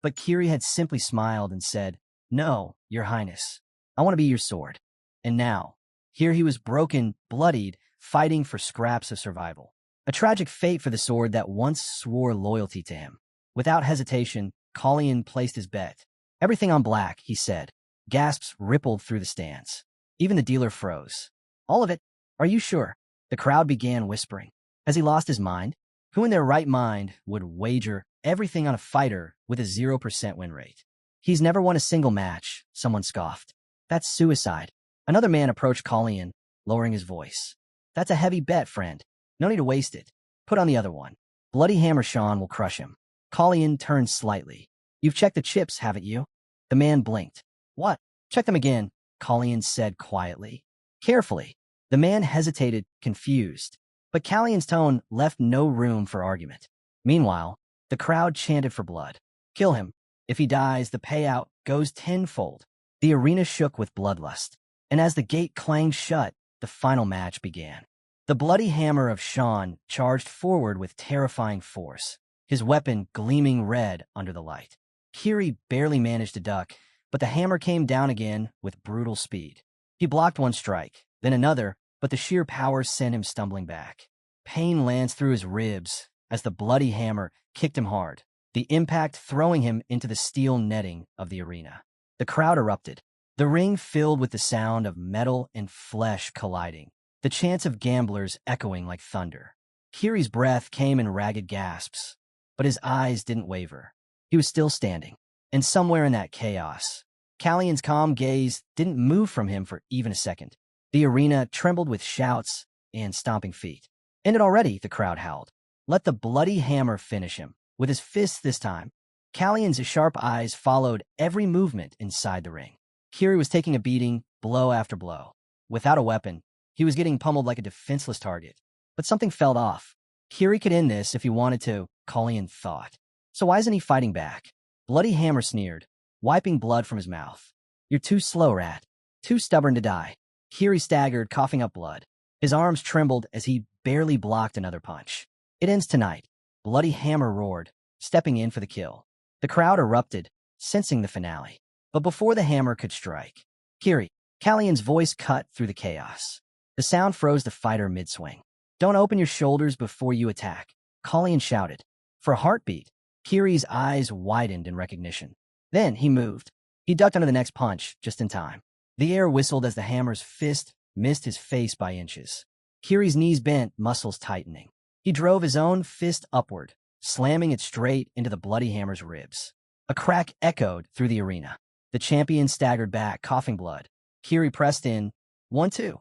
but Kiri had simply smiled and said, "No, Your Highness. I want to be your sword." And now, here he was broken, bloodied, fighting for scraps of survival. A tragic fate for the sword that once swore loyalty to him. Without hesitation, Colleen placed his bet. "Everything on black," he said. Gasps rippled through the stands. Even the dealer froze. "All of it? Are you sure?" The crowd began whispering. Has he lost his mind? Who in their right mind would wager everything on a fighter with a 0% win rate? "He's never won a single match," someone scoffed. "That's suicide." Another man approached Colleen, lowering his voice. "That's a heavy bet, friend. No need to waste it. Put on the other one. Bloody Hammer Sean will crush him." Colleen turned slightly. "You've checked the chips, haven't you?" The man blinked. "What? Check them again," Colleen said quietly. Carefully. The man hesitated, confused. But Callion's tone left no room for argument. Meanwhile, the crowd chanted for blood. "Kill him. If he dies, the payout goes tenfold." The arena shook with bloodlust. And as the gate clanged shut, the final match began. The bloody hammer of Sean charged forward with terrifying force, his weapon gleaming red under the light. Kiri barely managed to duck, but the hammer came down again with brutal speed. He blocked one strike, then another, but the sheer power sent him stumbling back. Pain lanced through his ribs as the bloody hammer kicked him hard, the impact throwing him into the steel netting of the arena. The crowd erupted. The ring filled with the sound of metal and flesh colliding, the chants of gamblers echoing like thunder. Kiri's breath came in ragged gasps, but his eyes didn't waver. He was still standing, and somewhere in that chaos, Callion's calm gaze didn't move from him for even a second. The arena trembled with shouts and stomping feet. "Ended already," the crowd howled. "Let the bloody hammer finish him." With his fists this time, Callion's sharp eyes followed every movement inside the ring. Kiri was taking a beating, blow after blow. Without a weapon, he was getting pummeled like a defenseless target. But something felt off. Kiri could end this if he wanted to, Colleen thought. So why isn't he fighting back? Bloody Hammer sneered, wiping blood from his mouth. You're too slow, rat. Too stubborn to die. Kiri staggered, coughing up blood. His arms trembled as he barely blocked another punch. It ends tonight. Bloody Hammer roared, stepping in for the kill. The crowd erupted, sensing the finale. But before the hammer could strike, Kiri, Callion's voice cut through the chaos. The sound froze the fighter mid-swing. Don't open your shoulders before you attack, Callion shouted. For a heartbeat, Kiri's eyes widened in recognition. Then he moved. He ducked under the next punch, just in time. The air whistled as the hammer's fist missed his face by inches. Kiri's knees bent, muscles tightening. He drove his own fist upward, slamming it straight into the bloody hammer's ribs. A crack echoed through the arena. The champion staggered back, coughing blood. Kiri pressed in, 1-2.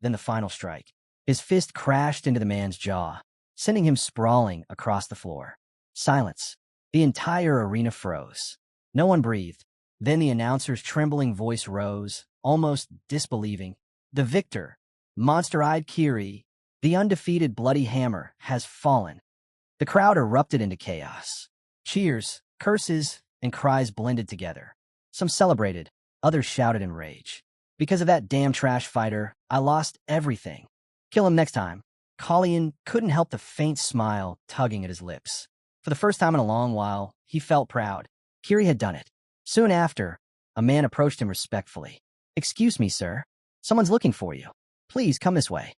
Then the final strike. His fist crashed into the man's jaw, sending him sprawling across the floor. Silence. The entire arena froze. No one breathed. Then the announcer's trembling voice rose, almost disbelieving. The victor, monster-eyed Kiri, the undefeated Bloody Hammer, has fallen. The crowd erupted into chaos. Cheers, curses, and cries blended together. Some celebrated, others shouted in rage. Because of that damn trash fighter, I lost everything. Kill him next time. Collian couldn't help the faint smile tugging at his lips. For the first time in a long while, he felt proud. Kiri had done it. Soon after, a man approached him respectfully. Excuse me, sir. Someone's looking for you. Please come this way.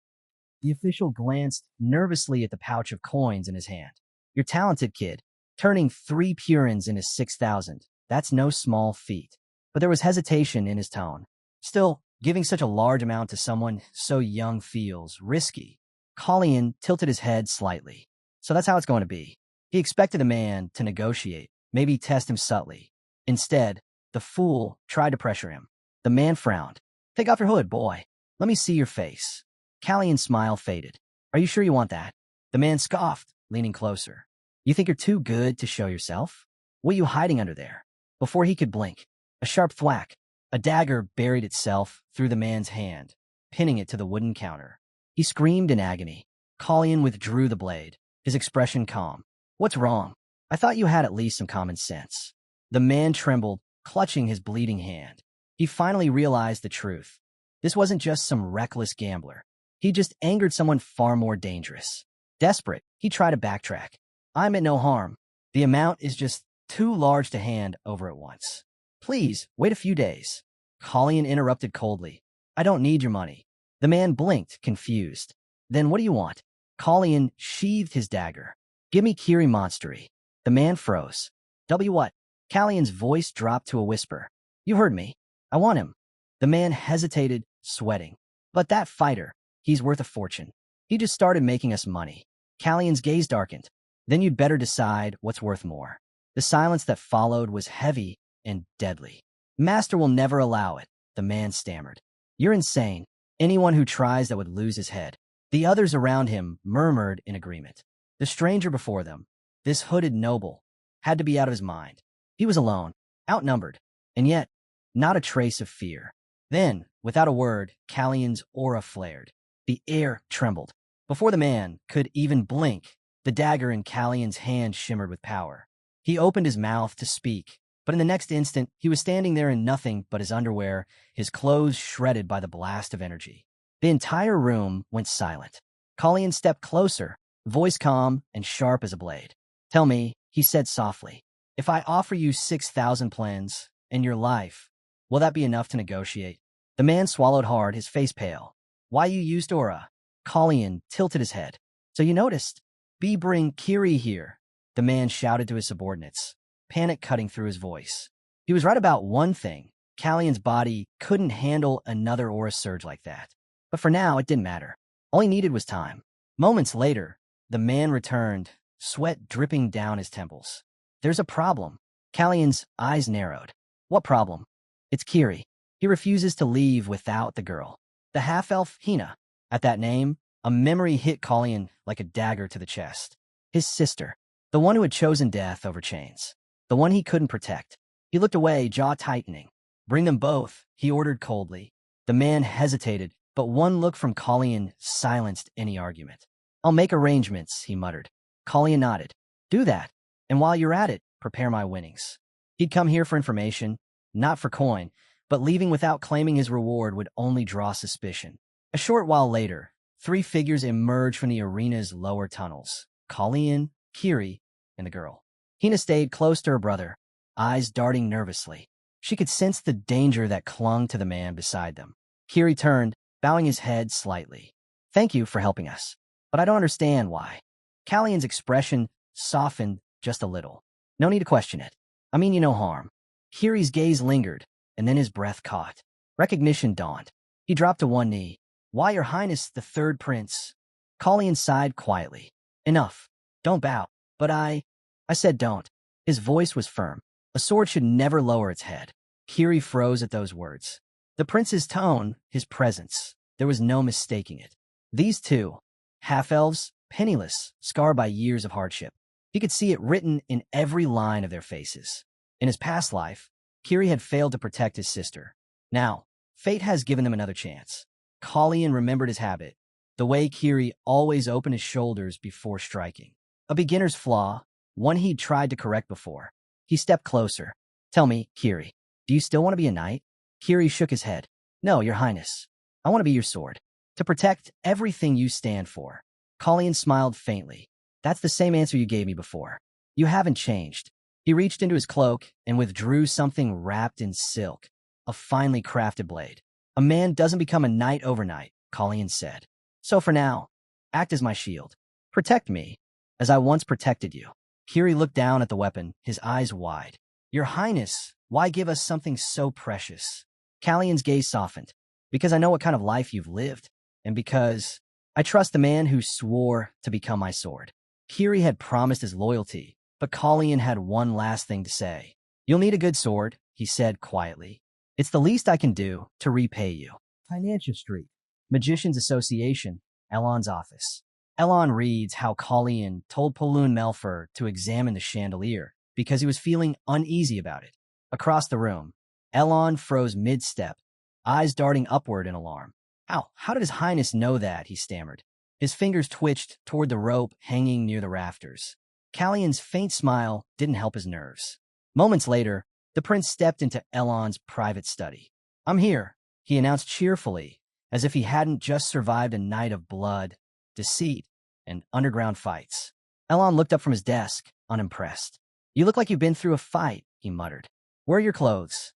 The official glanced nervously at the pouch of coins in his hand. You're talented, kid. Turning 3 purins into 6,000. That's no small feat. But there was hesitation in his tone. Still, giving such a large amount to someone so young feels risky. Collian tilted his head slightly. So that's how it's going to be. He expected the man to negotiate, maybe test him subtly. Instead, the fool tried to pressure him. The man frowned. Take off your hood, boy. Let me see your face. Callian's smile faded. Are you sure you want that? The man scoffed, leaning closer. You think you're too good to show yourself? What are you hiding under there? Before he could blink, a sharp thwack. A dagger buried itself through the man's hand, pinning it to the wooden counter. He screamed in agony. Collian withdrew the blade, his expression calm. What's wrong? I thought you had at least some common sense. The man trembled, clutching his bleeding hand. He finally realized the truth. This wasn't just some reckless gambler. He just angered someone far more dangerous. Desperate, he tried to backtrack. I meant no harm. The amount is just too large to hand over at once. Please, wait a few days. Collian interrupted coldly. I don't need your money. The man blinked, confused. Then what do you want? Collian sheathed his dagger. Give me Kiri Monstery. The man froze. W what? Callian's voice dropped to a whisper. You heard me. I want him. The man hesitated, sweating. But that fighter, he's worth a fortune. He just started making us money. Callian's gaze darkened. Then you'd better decide what's worth more. The silence that followed was heavy and deadly. Master will never allow it, the man stammered. You're insane. Anyone who tries that would lose his head. The others around him murmured in agreement. The stranger before them, this hooded noble, had to be out of his mind. He was alone, outnumbered, and yet not a trace of fear. Then, without a word, Callian's aura flared. The air trembled. Before the man could even blink, the dagger in Callian's hand shimmered with power. He opened his mouth to speak, but in the next instant, he was standing there in nothing but his underwear, his clothes shredded by the blast of energy. The entire room went silent. Callian stepped closer, voice calm and sharp as a blade. Tell me, he said softly, if I offer you 6,000 plans and your life, will that be enough to negotiate? The man swallowed hard, his face pale. Why you used aura? Collian tilted his head. So you noticed? Bring Kiri here, the man shouted to his subordinates, panic cutting through his voice. He was right about one thing. Callian's body couldn't handle another aura surge like that. But for now, it didn't matter. All he needed was time. Moments later, the man returned, sweat dripping down his temples. There's a problem. Callian's eyes narrowed. What problem? It's Kiri. He refuses to leave without the girl. The half-elf Hina. At that name, a memory hit Collian like a dagger to the chest. His sister. The one who had chosen death over chains. The one he couldn't protect. He looked away, jaw tightening. Bring them both, he ordered coldly. The man hesitated, but one look from Colleen silenced any argument. I'll make arrangements, he muttered. Colleen nodded. Do that. And while you're at it, prepare my winnings. He'd come here for information, not for coin, but leaving without claiming his reward would only draw suspicion. A short while later, 3 figures emerged from the arena's lower tunnels. Colleen, Kiri, and the girl. Hina stayed close to her brother, eyes darting nervously. She could sense the danger that clung to the man beside them. Kiri turned, bowing his head slightly. Thank you for helping us, but I don't understand why. Callion's expression softened just a little. No need to question it. I mean you no harm. Kiri's gaze lingered, and then his breath caught. Recognition dawned. He dropped to one knee. Why, Your Highness, the third prince? Colleen sighed quietly. Enough. Don't bow. But I said don't. His voice was firm. A sword should never lower its head. Kiri froze at those words. The prince's tone, his presence, there was no mistaking it. These two, half-elves, penniless, scarred by years of hardship. He could see it written in every line of their faces. In his past life, Kiri had failed to protect his sister. Now, fate has given them another chance. Colleen remembered his habit, the way Kiri always opened his shoulders before striking. A beginner's flaw, one he'd tried to correct before. He stepped closer. Tell me, Kiri, do you still want to be a knight? Kiri shook his head. No, Your Highness. I want to be your sword, to protect everything you stand for. Colleen smiled faintly. That's the same answer you gave me before. You haven't changed. He reached into his cloak and withdrew something wrapped in silk, a finely crafted blade. A man doesn't become a knight overnight, Colleen said. So for now, act as my shield. Protect me, as I once protected you. Kiri looked down at the weapon, his eyes wide. Your Highness, why give us something so precious? Callion's gaze softened. Because I know what kind of life you've lived, and because I trust the man who swore to become my sword. Kiri had promised his loyalty, but Colleen had one last thing to say. You'll need a good sword, he said quietly. It's the least I can do to repay you. Financial Street. Magicians Association, Elon's office. Elon reads how Colleen told Poloon Melfer to examine the chandelier because he was feeling uneasy about it. Across the room, Elon froze mid-step, eyes darting upward in alarm. How did His Highness know that? He stammered. His fingers twitched toward the rope hanging near the rafters. Callion's faint smile didn't help his nerves. Moments later, the prince stepped into Elon's private study. I'm here, he announced cheerfully, as if he hadn't just survived a night of blood, deceit, and underground fights. Elon looked up from his desk, unimpressed. You look like you've been through a fight, he muttered. Where are your clothes?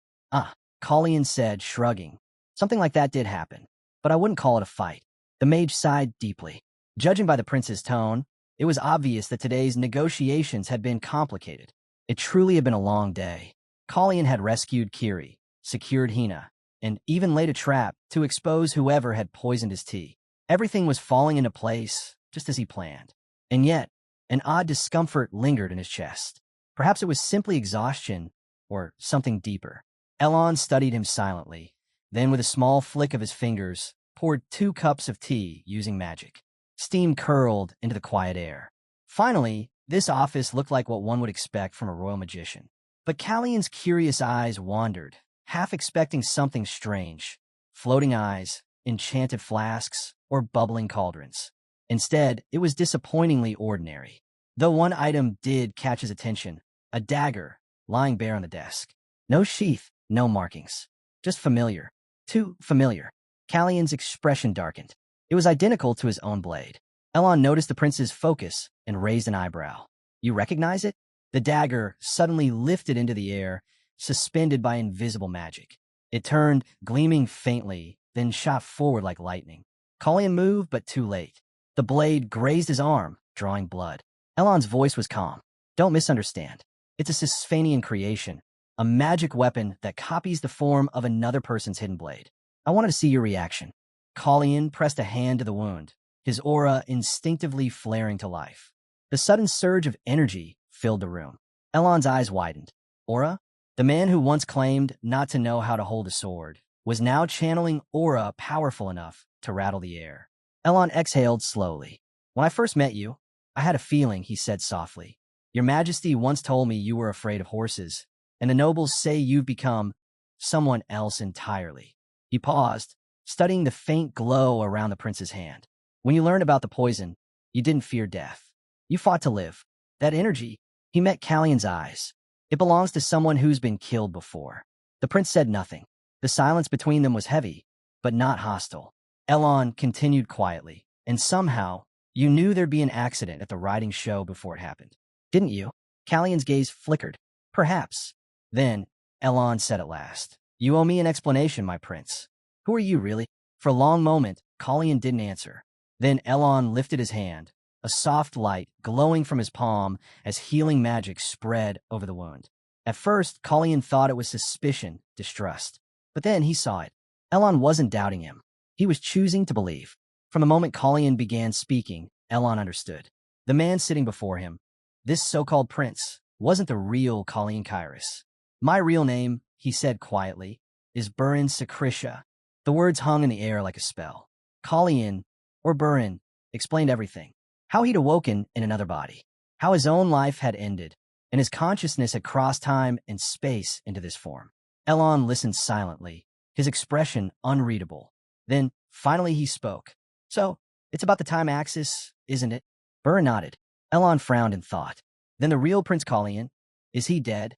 Colleen said, shrugging. Something like that did happen, but I wouldn't call it a fight. The mage sighed deeply. Judging by the prince's tone, it was obvious that today's negotiations had been complicated. It truly had been a long day. Colleen had rescued Kiri, secured Hina, and even laid a trap to expose whoever had poisoned his tea. Everything was falling into place, just as he planned. And yet, an odd discomfort lingered in his chest. Perhaps it was simply exhaustion, or something deeper. Elon studied him silently, then with a small flick of his fingers, poured 2 cups of tea using magic. Steam curled into the quiet air. Finally, this office looked like what one would expect from a royal magician. But Callion's curious eyes wandered, half expecting something strange. Floating eyes, enchanted flasks, or bubbling cauldrons. Instead, it was disappointingly ordinary. Though one item did catch his attention, a dagger, lying bare on the desk. No sheath, no markings. Just familiar. Too familiar. Callion's expression darkened. It was identical to his own blade. Elon noticed the prince's focus and raised an eyebrow. You recognize it? The dagger suddenly lifted into the air, suspended by invisible magic. It turned, gleaming faintly, then shot forward like lightning. Colleen moved, but too late. The blade grazed his arm, drawing blood. Elon's voice was calm. Don't misunderstand. It's a Sisphanian creation, a magic weapon that copies the form of another person's hidden blade. I wanted to see your reaction. Colleen pressed a hand to the wound, his aura instinctively flaring to life. The sudden surge of energy filled the room. Elon's eyes widened. Aura? The man who once claimed not to know how to hold a sword was now channeling aura powerful enough to rattle the air. Elon exhaled slowly. When I first met you, I had a feeling, he said softly. Your Majesty once told me you were afraid of horses, and the nobles say you've become someone else entirely. He paused, studying the faint glow around the prince's hand. When you learned about the poison, you didn't fear death. You fought to live. That energy, he met Callion's eyes. It belongs to someone who's been killed before. The prince said nothing. The silence between them was heavy, but not hostile. Elon continued quietly, and somehow, you knew there'd be an accident at the riding show before it happened. Didn't you? Callion's gaze flickered. Perhaps. Then, Elon said at last, "You owe me an explanation, my prince. Who are you, really?" For a long moment, Callion didn't answer. Then Elon lifted his hand, a soft light glowing from his palm as healing magic spread over the wound. At first, Callion thought it was suspicion, distrust. But then he saw it. Elon wasn't doubting him. He was choosing to believe. From the moment Callion began speaking, Elon understood. The man sitting before him, this so-called prince, wasn't the real Callion Kairos. "My real name," he said quietly, "is Burin Sakrisha." The words hung in the air like a spell. Callion, or Burin, explained everything. How he'd awoken in another body. How his own life had ended, and his consciousness had crossed time and space into this form. Elon listened silently, his expression unreadable. Then, finally he spoke. "So, it's about the time axis, isn't it?" Burin nodded. Elon frowned in thought. "Then the real Prince Callion, is he dead?"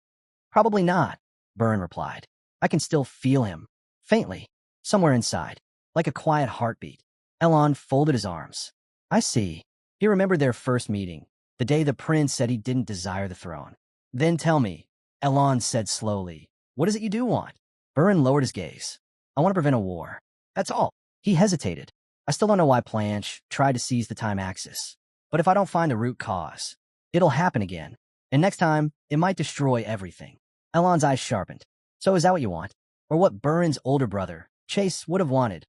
"Probably not," Burin replied. "I can still feel him, faintly, somewhere inside, like a quiet heartbeat." Elon folded his arms. "I see." He remembered their first meeting, the day the prince said he didn't desire the throne. "Then tell me," Elon said slowly, "what is it you do want?" Burin lowered his gaze. "I want to prevent a war. That's all." He hesitated. "I still don't know why Planche tried to seize the time axis. But if I don't find the root cause, it'll happen again. And next time, it might destroy everything." Elon's eyes sharpened. "So is that what you want? Or what Burin's older brother, Chase, would have wanted?"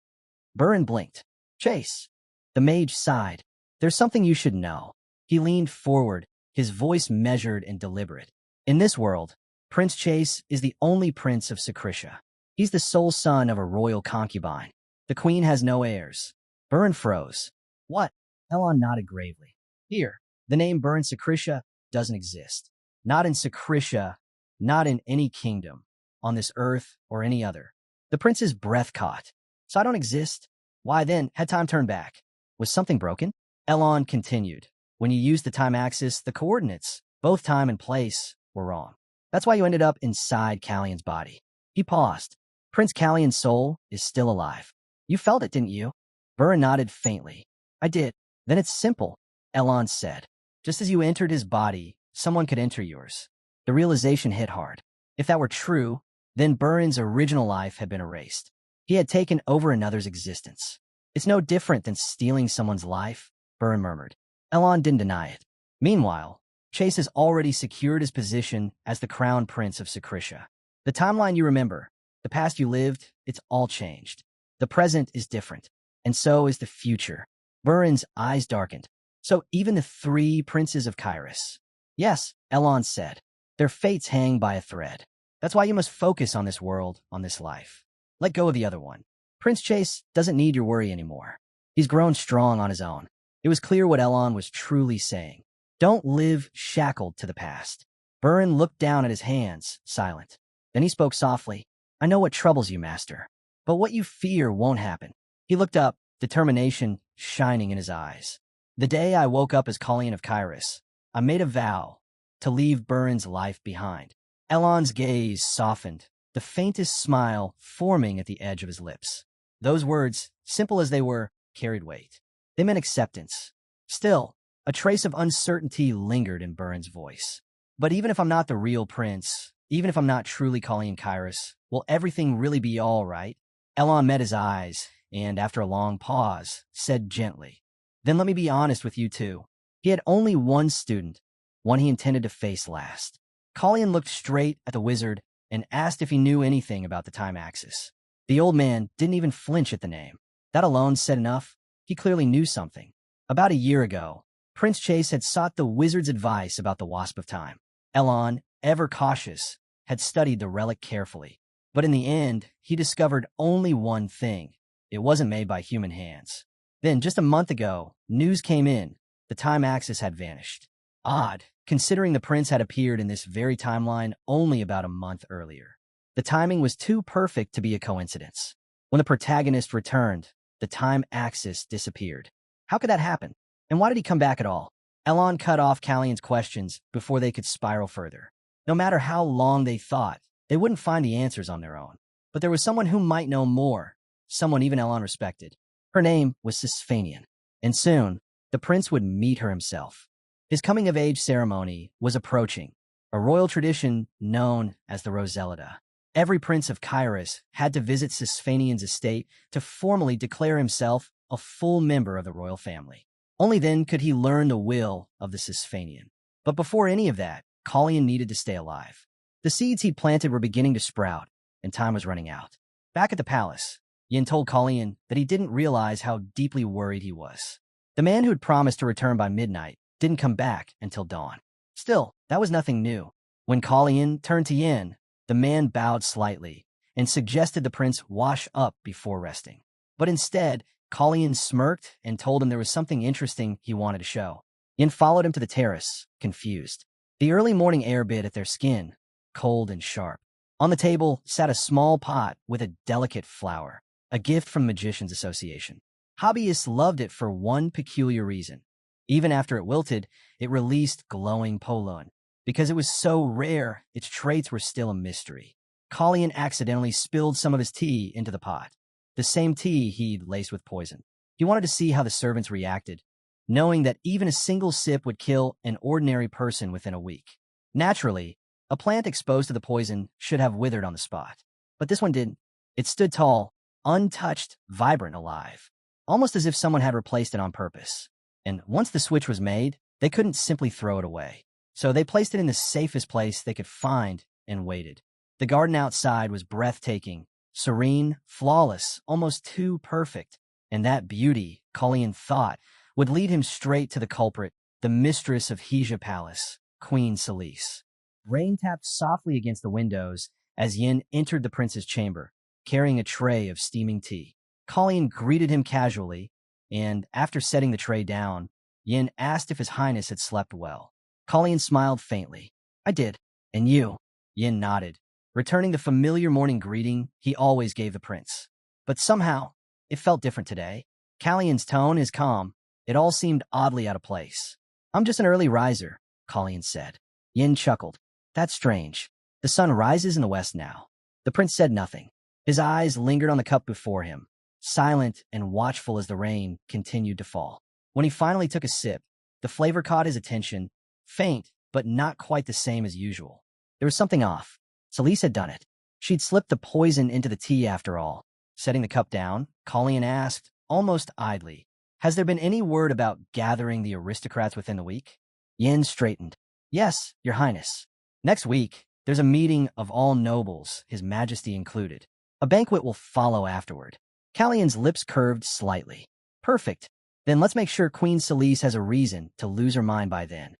Burin blinked. "Chase." The mage sighed. "There's something you should know." He leaned forward, his voice measured and deliberate. "In this world, Prince Chase is the only prince of Sakrisha. He's the sole son of a royal concubine. The queen has no heirs." Burin froze. "What?" Elon nodded gravely. "Here, the name Burin Sakrisha doesn't exist. Not in Sakrisha, not in any kingdom, on this earth or any other." The prince's breath caught. "So I don't exist? Why then, had time turned back? Was something broken?" Elon continued. "When you used the time axis, the coordinates, both time and place, were wrong. That's why you ended up inside Callion's body." He paused. "Prince Callion's soul is still alive. You felt it, didn't you?" Burin nodded faintly. "I did." "Then it's simple," Elon said. "Just as you entered his body, someone could enter yours." The realization hit hard. If that were true, then Burin's original life had been erased. He had taken over another's existence. "It's no different than stealing someone's life," Burin murmured. Elon didn't deny it. Meanwhile, Chase has already secured his position as the crown prince of Sakrisha. The timeline you remember, the past you lived, it's all changed. The present is different, and so is the future. Burin's eyes darkened. "So even the three princes of Kairos?" "Yes," Elon said. "Their fates hang by a thread. That's why you must focus on this world, on this life. Let go of the other one. Prince Chase doesn't need your worry anymore. He's grown strong on his own." It was clear what Elon was truly saying. Don't live shackled to the past. Burin looked down at his hands, silent. Then he spoke softly. "I know what troubles you, master, but what you fear won't happen." He looked up, determination shining in his eyes. "The day I woke up as Callion of Kairos, I made a vow to leave Burin's life behind." Elon's gaze softened, the faintest smile forming at the edge of his lips. Those words, simple as they were, carried weight. They meant acceptance. Still, a trace of uncertainty lingered in Burin's voice. "But even if I'm not the real prince, even if I'm not truly Callion Kairos, will everything really be all right?" Elon met his eyes, and after a long pause, said gently, "Then let me be honest with you too." He had only one student, one he intended to face last. Callion looked straight at the wizard and asked if he knew anything about the time axis. The old man didn't even flinch at the name. That alone said enough. He clearly knew something. About a year ago, Prince Chase had sought the wizard's advice about the Wasp of Time. Elon, ever cautious, had studied the relic carefully. But in the end, he discovered only one thing. It wasn't made by human hands. Then, just a month ago, news came in. The time axis had vanished. Odd, considering the prince had appeared in this very timeline only about a month earlier. The timing was too perfect to be a coincidence. When the protagonist returned, the time axis disappeared. How could that happen? And why did he come back at all? Elon cut off Callian's questions before they could spiral further. No matter how long they thought, they wouldn't find the answers on their own. But there was someone who might know more, someone even Elon respected. Her name was Sisfanian, and soon, the prince would meet her himself. His coming-of-age ceremony was approaching, a royal tradition known as the Roselida. Every prince of Kairos had to visit Sisfanian's estate to formally declare himself a full member of the royal family. Only then could he learn the will of the Sisfanian. But before any of that, Callian needed to stay alive. The seeds he'd planted were beginning to sprout, and time was running out. Back at the palace, Yin told Callian that he didn't realize how deeply worried he was. The man who had promised to return by midnight didn't come back until dawn. Still, that was nothing new. When Callian turned to Yin, the man bowed slightly and suggested the prince wash up before resting. But instead, Callian smirked and told him there was something interesting he wanted to show. Yin followed him to the terrace, confused. The early morning air bit at their skin, cold and sharp. On the table sat a small pot with a delicate flower, a gift from Magicians Association. Hobbyists loved it for one peculiar reason. Even after it wilted, it released glowing pollen. Because it was so rare, its traits were still a mystery. Callian accidentally spilled some of his tea into the pot, the same tea he'd laced with poison. He wanted to see how the servants reacted, knowing that even a single sip would kill an ordinary person within a week. Naturally, a plant exposed to the poison should have withered on the spot. But this one didn't. It stood tall, untouched, vibrant, alive, almost as if someone had replaced it on purpose. And once the switch was made, they couldn't simply throw it away. So they placed it in the safest place they could find and waited. The garden outside was breathtaking, serene, flawless, almost too perfect. And that beauty, Callian thought, would lead him straight to the culprit, the mistress of Hija Palace, Queen Celise. Rain tapped softly against the windows as Yin entered the prince's chamber, carrying a tray of steaming tea. Callian greeted him casually, and after setting the tray down, Yin asked if His Highness had slept well. Callian smiled faintly. I did. And you? Yin nodded, returning the familiar morning greeting he always gave the prince. But somehow, it felt different today. Callian's tone is calm. It all seemed oddly out of place. I'm just an early riser, Callian said. Yin chuckled. That's strange. The sun rises in the west now. The prince said nothing. His eyes lingered on the cup before him, silent and watchful as the rain continued to fall. When he finally took a sip, the flavor caught his attention, faint, but not quite the same as usual. There was something off. Celise had done it. She'd slipped the poison into the tea after all. Setting the cup down, Callian asked, almost idly, has there been any word about gathering the aristocrats within the week? Yin straightened. Yes, Your Highness. Next week, there's a meeting of all nobles, His Majesty included. A banquet will follow afterward. Callian's lips curved slightly. Perfect. Then let's make sure Queen Celise has a reason to lose her mind by then.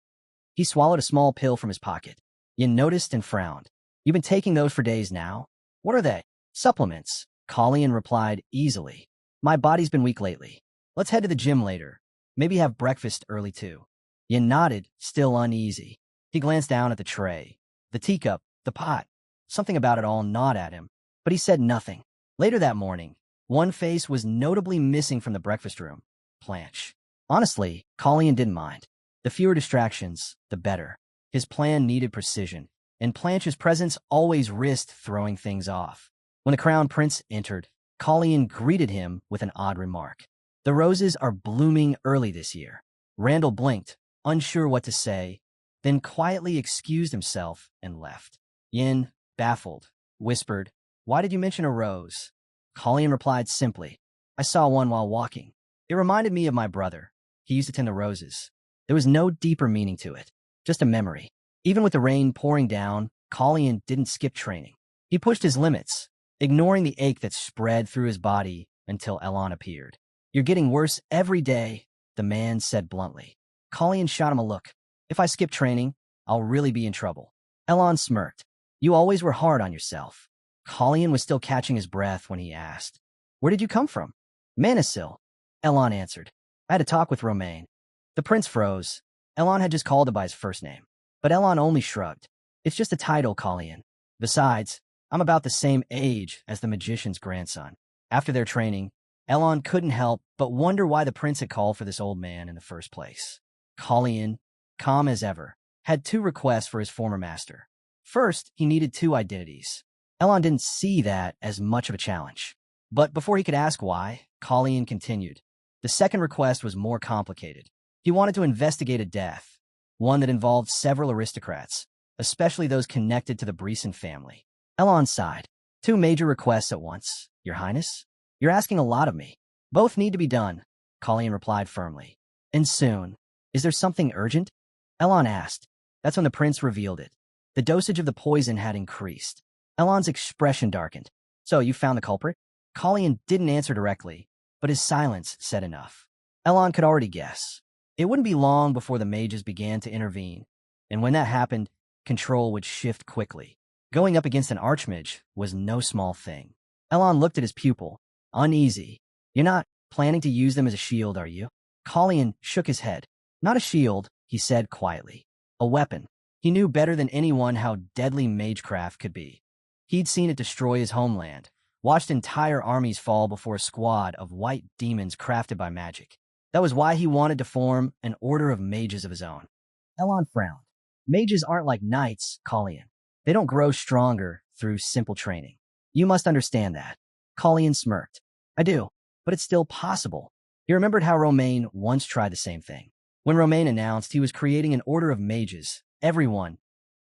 He swallowed a small pill from his pocket. Yin noticed and frowned. You've been taking those for days now? What are they? Supplements. Callian replied easily. My body's been weak lately. Let's head to the gym later. Maybe have breakfast early too. Yin nodded, still uneasy. He glanced down at the tray, the teacup, the pot. Something about it all gnawed at him, but he said nothing. Later that morning, one face was notably missing from the breakfast room. Blanche. Honestly, Callian didn't mind. The fewer distractions, the better. His plan needed precision, and Blanche's presence always risked throwing things off. When the crown prince entered, Callian greeted him with an odd remark. The roses are blooming early this year. Randall blinked, unsure what to say, then quietly excused himself and left. Yin, baffled, whispered, Why did you mention a rose? Callian replied simply, I saw one while walking. It reminded me of my brother. He used to tend the roses. There was no deeper meaning to it, just a memory. Even with the rain pouring down, Callian didn't skip training. He pushed his limits, ignoring the ache that spread through his body until Elon appeared. You're getting worse every day, the man said bluntly. Callian shot him a look. If I skip training, I'll really be in trouble. Elon smirked. You always were hard on yourself. Callian was still catching his breath when he asked, Where did you come from? Manisil. Elon answered. I had a talk with Romaine. The prince froze. Elon had just called him by his first name. But Elon only shrugged. It's just a title, Callian. Besides, I'm about the same age as the magician's grandson. After their training, Elon couldn't help but wonder why the prince had called for this old man in the first place. Colleen, calm as ever, had two requests for his former master. First, he needed two identities. Elon didn't see that as much of a challenge. But before he could ask why, Colleen continued. The second request was more complicated. He wanted to investigate a death, one that involved several aristocrats, especially those connected to the Breeson family. Elon sighed. Two major requests at once, Your Highness? You're asking a lot of me. Both need to be done, Colleen replied firmly. And soon. Is there something urgent? Elon asked. That's when the prince revealed it. The dosage of the poison had increased. Elon's expression darkened. So you found the culprit? Colleen didn't answer directly, but his silence said enough. Elon could already guess. It wouldn't be long before the mages began to intervene, and when that happened, control would shift quickly. Going up against an archmage was no small thing. Elon looked at his pupil, uneasy. You're not planning to use them as a shield, are you? Colleen shook his head. Not a shield, he said quietly. A weapon. He knew better than anyone how deadly magecraft could be. He'd seen it destroy his homeland, watched entire armies fall before a squad of white demons crafted by magic. That was why he wanted to form an order of mages of his own. Elon frowned. Mages aren't like knights, Colleen. They don't grow stronger through simple training. You must understand that. Colleen smirked. I do, but it's still possible. He remembered how Romain once tried the same thing. When Romain announced he was creating an order of mages, everyone,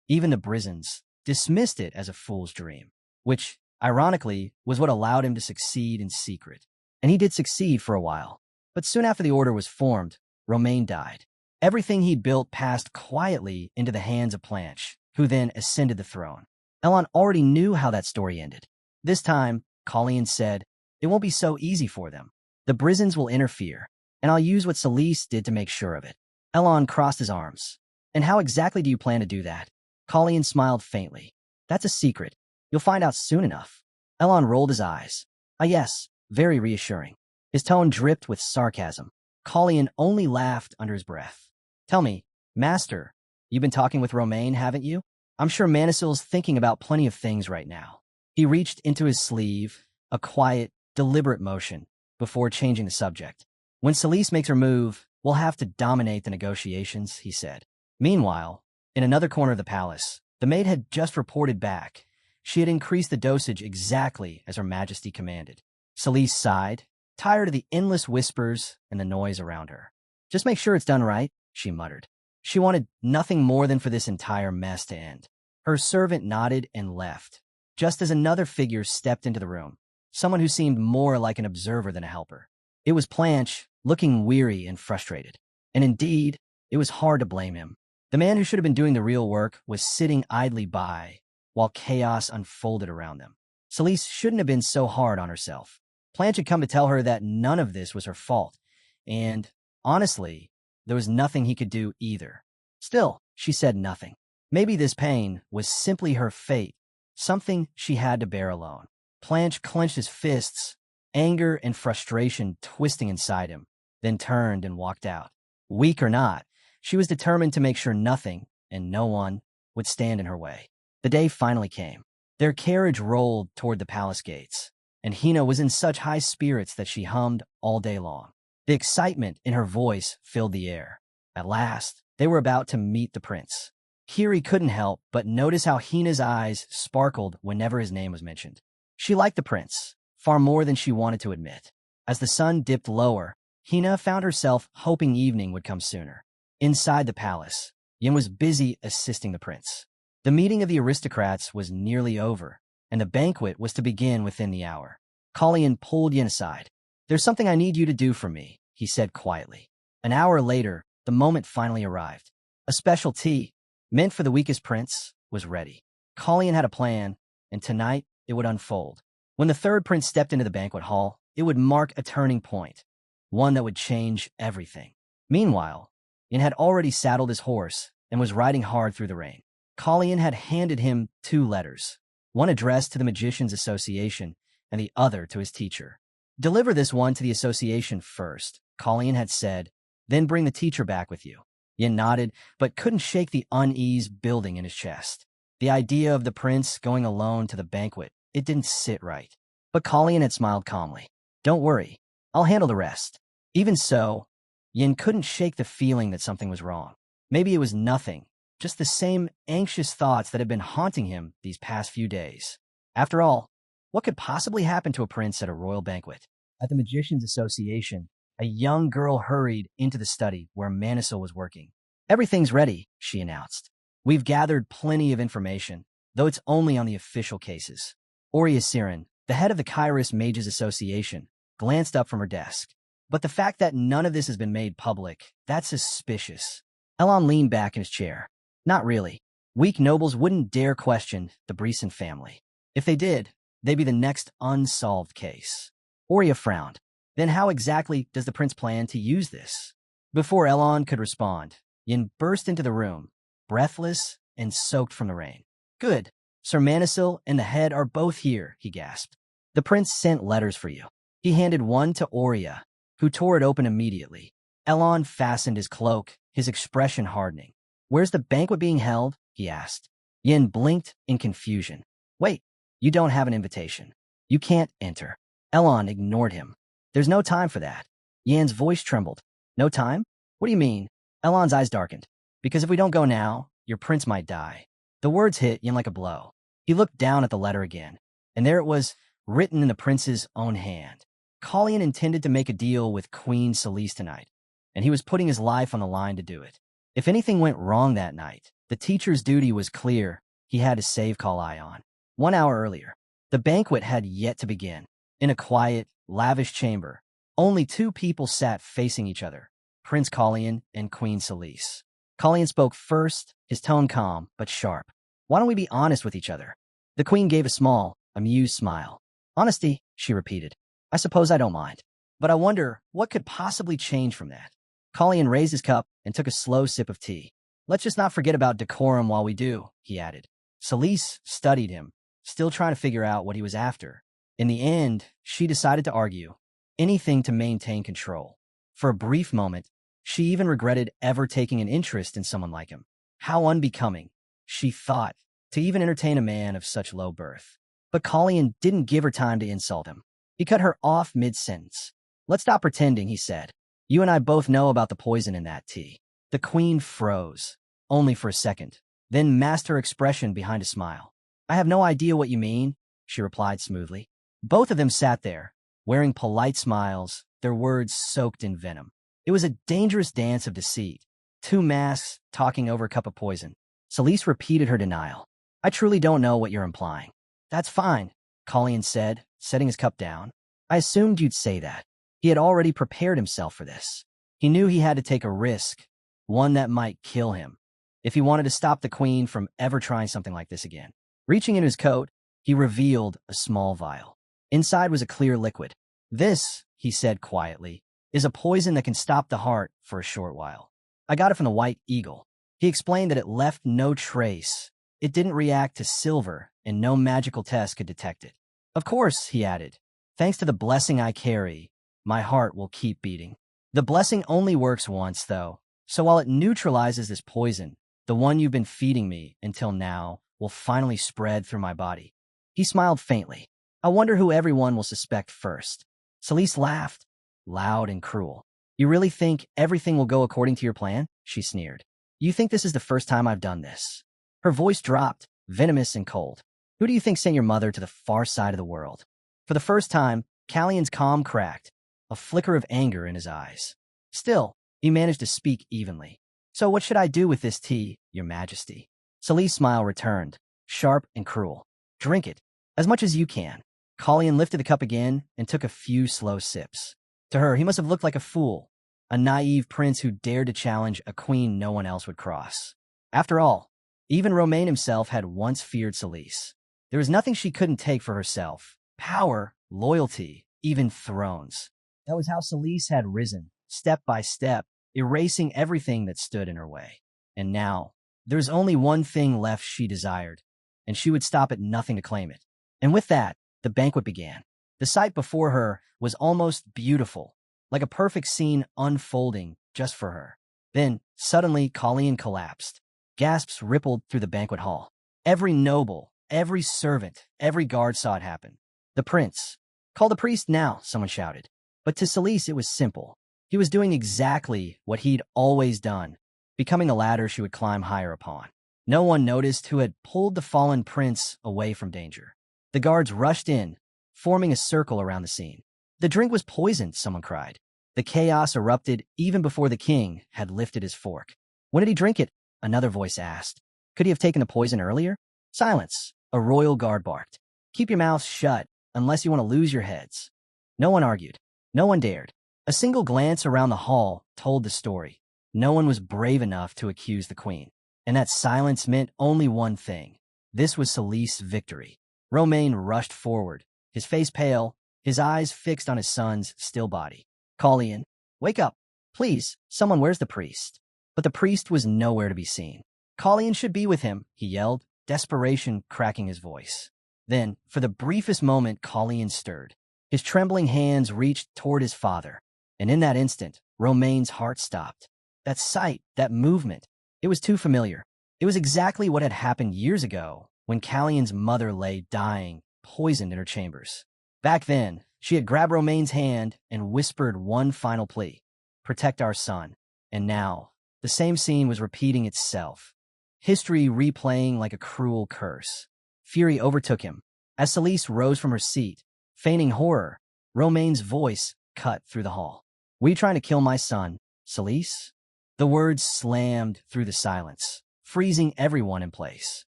even the Brizons, dismissed it as a fool's dream, which, ironically, was what allowed him to succeed in secret. And he did succeed for a while. But soon after the order was formed, Romain died. Everything he'd built passed quietly into the hands of Planche, who then ascended the throne. Elon already knew how that story ended. This time, Colleen said, it won't be so easy for them. The Brizons will interfere, and I'll use what Celise did to make sure of it. Elon crossed his arms. And how exactly do you plan to do that? Colleen smiled faintly. That's a secret. You'll find out soon enough. Elon rolled his eyes. Ah yes, very reassuring. His tone dripped with sarcasm. Colleen only laughed under his breath. Tell me, Master, you've been talking with Romain, haven't you? I'm sure Manisil's thinking about plenty of things right now. He reached into his sleeve, a quiet, deliberate motion, before changing the subject. When Celise makes her move, we'll have to dominate the negotiations, he said. Meanwhile, in another corner of the palace, the maid had just reported back. She had increased the dosage exactly as Her Majesty commanded. Celise sighed, tired of the endless whispers and the noise around her. Just make sure it's done right, she muttered. She wanted nothing more than for this entire mess to end. Her servant nodded and left, just as another figure stepped into the room, someone who seemed more like an observer than a helper. It was Planche, looking weary and frustrated. And indeed, it was hard to blame him. The man who should have been doing the real work was sitting idly by, while chaos unfolded around them. Celise shouldn't have been so hard on herself. Planche had come to tell her that none of this was her fault, and, honestly, there was nothing he could do either. Still, she said nothing. Maybe this pain was simply her fate, something she had to bear alone. Planche clenched his fists, anger and frustration twisting inside him, then turned and walked out. Weak or not, she was determined to make sure nothing, and no one, would stand in her way. The day finally came. Their carriage rolled toward the palace gates, and Hina was in such high spirits that she hummed all day long. The excitement in her voice filled the air. At last, they were about to meet the prince. Kiri couldn't help but notice how Hina's eyes sparkled whenever his name was mentioned. She liked the prince, far more than she wanted to admit. As the sun dipped lower, Hina found herself hoping evening would come sooner. Inside the palace, Yin was busy assisting the prince. The meeting of the aristocrats was nearly over, and the banquet was to begin within the hour. Colleen pulled Yin aside. There's something I need you to do for me, he said quietly. An hour later, the moment finally arrived. A special tea, meant for the weakest prince, was ready. Colleen had a plan, and tonight it would unfold. When the third prince stepped into the banquet hall, it would mark a turning point, one that would change everything. Meanwhile, Yin had already saddled his horse and was riding hard through the rain. Colleen had handed him 2 letters, one addressed to the Magicians' Association and the other to his teacher. Deliver this one to the association first, Colleen had said, then bring the teacher back with you. Yin nodded, but couldn't shake the unease building in his chest. The idea of the prince going alone to the banquet, it didn't sit right. But Colleen had smiled calmly. Don't worry, I'll handle the rest. Even so, Yin couldn't shake the feeling that something was wrong. Maybe it was nothing, just the same anxious thoughts that had been haunting him these past few days. After all, what could possibly happen to a prince at a royal banquet? At the Magicians' Association, a young girl hurried into the study where Manhwa was working. Everything's ready, she announced. We've gathered plenty of information, though it's only on the official cases. Oria Siren, the head of the Kairos Mages Association, glanced up from her desk. But the fact that none of this has been made public, that's suspicious. Elon leaned back in his chair. Not really. Weak nobles wouldn't dare question the Breeson family. If they did, they'd be the next unsolved case. Oria frowned. Then how exactly does the prince plan to use this? Before Elon could respond, Yin burst into the room, breathless and soaked from the rain. Good. Sir Manisil and the head are both here, he gasped. The prince sent letters for you. He handed one to Oria, who tore it open immediately. Elon fastened his cloak, his expression hardening. Where's the banquet being held? He asked. Yin blinked in confusion. Wait, you don't have an invitation. You can't enter. Elon ignored him. There's no time for that. Yan's voice trembled. No time? What do you mean? Elon's eyes darkened. Because if we don't go now, your prince might die. The words hit Yin like a blow. He looked down at the letter again, and there it was, written in the prince's own hand. Colleen intended to make a deal with Queen Celeste tonight, and he was putting his life on the line to do it. If anything went wrong that night, the teacher's duty was clear. He had to save Call-Ion. 1 hour earlier, the banquet had yet to begin. In a quiet, lavish chamber, only two people sat facing each other, Prince Colleen and Queen Celeste. Colleen spoke first, his tone calm but sharp. Why don't we be honest with each other? The queen gave a small, amused smile. Honesty, she repeated. I suppose I don't mind. But I wonder, what could possibly change from that? Colleen raised his cup and took a slow sip of tea. Let's just not forget about decorum while we do, he added. Celeste studied him, still trying to figure out what he was after. In the end, she decided to argue. Anything to maintain control. For a brief moment, she even regretted ever taking an interest in someone like him. How unbecoming, she thought, to even entertain a man of such low birth. But Colleen didn't give her time to insult him. He cut her off mid-sentence. Let's stop pretending, he said. You and I both know about the poison in that tea. The queen froze, only for a second, then masked her expression behind a smile. I have no idea what you mean, she replied smoothly. Both of them sat there, wearing polite smiles, their words soaked in venom. It was a dangerous dance of deceit. Two masks talking over a cup of poison. Celeste repeated her denial. I truly don't know what you're implying. That's fine, Colleen said, setting his cup down. I assumed you'd say that. He had already prepared himself for this. He knew he had to take a risk, one that might kill him, if he wanted to stop the queen from ever trying something like this again. Reaching in his coat, he revealed a small vial. Inside was a clear liquid. This, he said quietly, is a poison that can stop the heart for a short while. I got it from the White Eagle. He explained that it left no trace. It didn't react to silver, and no magical test could detect it. Of course, he added, thanks to the blessing I carry, my heart will keep beating. The blessing only works once, though, so while it neutralizes this poison, the one you've been feeding me until now will finally spread through my body. He smiled faintly. I wonder who everyone will suspect first. Celeste laughed, loud and cruel. You really think everything will go according to your plan? She sneered. You think this is the first time I've done this? Her voice dropped, venomous and cold. Who do you think sent your mother to the far side of the world? For the first time, Callion's calm cracked, a flicker of anger in his eyes. Still, he managed to speak evenly. So what should I do with this tea, your majesty? Celeste's smile returned, sharp and cruel. Drink it, as much as you can. Colleen lifted the cup again and took a few slow sips. To her, he must have looked like a fool, a naive prince who dared to challenge a queen no one else would cross. After all, even Romain himself had once feared Celeste. There was nothing she couldn't take for herself. Power, loyalty, even thrones. That was how Celeste had risen, step by step, erasing everything that stood in her way. And now, there's only one thing left she desired, and she would stop at nothing to claim it. And with that, the banquet began. The sight before her was almost beautiful, like a perfect scene unfolding just for her. Then, suddenly, Colleen collapsed. Gasps rippled through the banquet hall. Every noble, every servant, every guard saw it happen. The prince. Call the priest now, someone shouted. But to Celise it was simple. He was doing exactly what he'd always done, becoming the ladder she would climb higher upon. No one noticed who had pulled the fallen prince away from danger. The guards rushed in, forming a circle around the scene. The drink was poisoned, someone cried. The chaos erupted even before the king had lifted his fork. When did he drink it? Another voice asked. Could he have taken the poison earlier? Silence, a royal guard barked. Keep your mouths shut, unless you want to lose your heads. No one argued. No one dared. A single glance around the hall told the story. No one was brave enough to accuse the queen. And that silence meant only one thing. This was Celise's victory. Romain rushed forward, his face pale, his eyes fixed on his son's still body. Colleen, wake up. Please, someone, where's the priest? But the priest was nowhere to be seen. Colleen should be with him, he yelled, desperation cracking his voice. Then, for the briefest moment, Colleen stirred. His trembling hands reached toward his father, and in that instant, Romain's heart stopped. That sight, that movement, it was too familiar. It was exactly what had happened years ago when Callion's mother lay dying, poisoned in her chambers. Back then, she had grabbed Romain's hand and whispered one final plea, protect our son. And now, the same scene was repeating itself, history replaying like a cruel curse. Fury overtook him. As Celise rose from her seat, feigning horror, Romain's voice cut through the hall. Were you trying to kill my son, Celise? The words slammed through the silence, freezing everyone in place.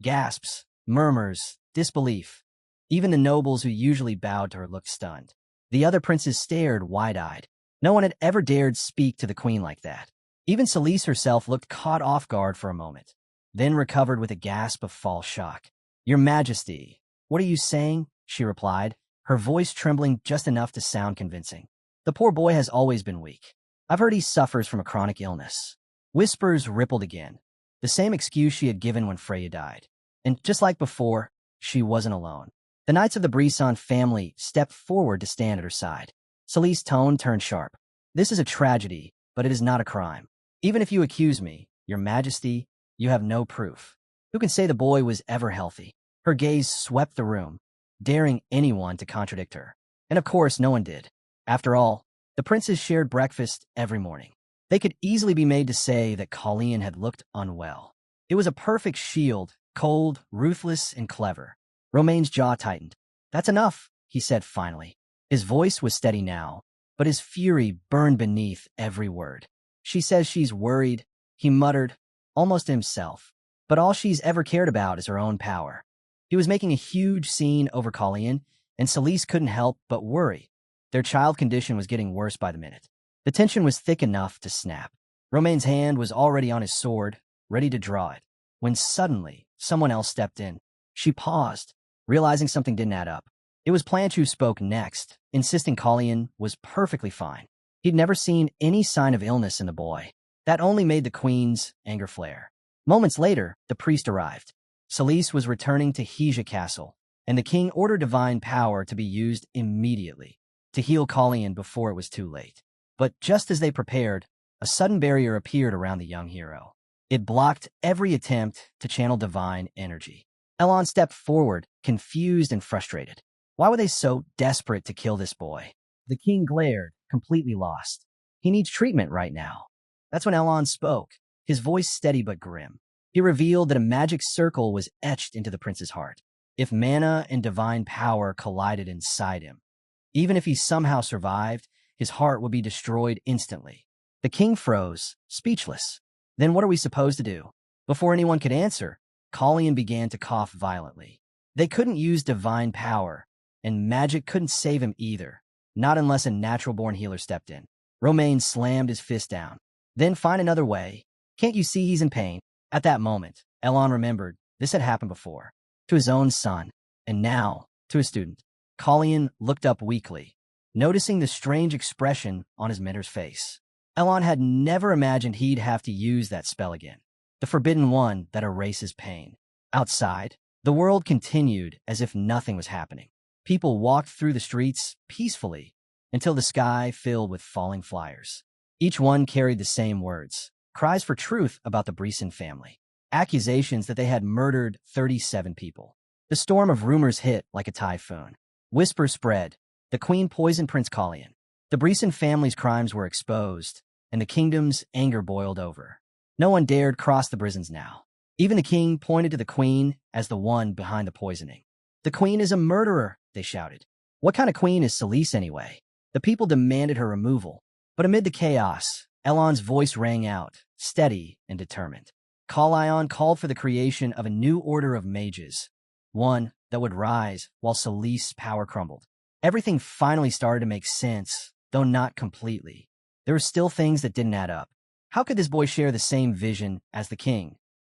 Gasps, murmurs, disbelief. Even the nobles who usually bowed to her looked stunned. The other princes stared wide-eyed. No one had ever dared speak to the queen like that. Even Celise herself looked caught off guard for a moment, then recovered with a gasp of false shock. Your Majesty, what are you saying? She replied, her voice trembling just enough to sound convincing. The poor boy has always been weak. I've heard he suffers from a chronic illness. Whispers rippled again, the same excuse she had given when Freya died. And just like before, she wasn't alone. The Knights of the Brisson family stepped forward to stand at her side. Celise's tone turned sharp. This is a tragedy, but it is not a crime. Even if you accuse me, Your Majesty, you have no proof. Who can say the boy was ever healthy? Her gaze swept the room, daring anyone to contradict her. And of course, no one did. After all, the princes shared breakfast every morning. They could easily be made to say that Colleen had looked unwell. It was a perfect shield, cold, ruthless, and clever. Romain's jaw tightened. That's enough, he said finally. His voice was steady now, but his fury burned beneath every word. She says she's worried, he muttered, almost to himself. But all she's ever cared about is her own power. He was making a huge scene over Colleen, and Celise couldn't help but worry. Their child condition was getting worse by the minute. The tension was thick enough to snap. Romain's hand was already on his sword, ready to draw it, when suddenly someone else stepped in. She paused, realizing something didn't add up. It was Planche who spoke next, insisting Colleen was perfectly fine. He'd never seen any sign of illness in the boy. That only made the queen's anger flare. Moments later, the priest arrived. Celise was returning to Hija Castle, and the king ordered divine power to be used immediately to heal Colleen before it was too late. But just as they prepared, a sudden barrier appeared around the young hero. It blocked every attempt to channel divine energy. Elon stepped forward, confused and frustrated. Why were they so desperate to kill this boy? The king glared, completely lost. He needs treatment right now. That's when Elon spoke, his voice steady but grim. He revealed that a magic circle was etched into the prince's heart. If mana and divine power collided inside him, even if he somehow survived, his heart would be destroyed instantly. The king froze, speechless. Then what are we supposed to do? Before anyone could answer, Colleen began to cough violently. They couldn't use divine power, and magic couldn't save him either, not unless a natural-born healer stepped in. Romain slammed his fist down. Then find another way. Can't you see he's in pain? At that moment, Elon remembered this had happened before, to his own son, and now to a student. Colleen looked up weakly, noticing the strange expression on his mentor's face. Elon had never imagined he'd have to use that spell again, the forbidden one that erases pain. Outside, the world continued as if nothing was happening. People walked through the streets peacefully until the sky filled with falling flyers. Each one carried the same words, cries for truth about the Brisson family. accusations that they had murdered 37 people. The storm of rumors hit like a typhoon. Whispers spread. The queen poisoned Prince Kalian. The Brisson family's crimes were exposed, and the kingdom's anger boiled over. No one dared cross the Brisons now. Even the king pointed to the queen as the one behind the poisoning. "The queen is a murderer," they shouted. What kind of queen is Celise anyway? The people demanded her removal. But amid the chaos, Elon's voice rang out, steady and determined. Kalion called for the creation of a new order of mages, one that would rise while Celise's power crumbled. Everything finally started to make sense, though not completely. There were still things that didn't add up. How could this boy share the same vision as the king?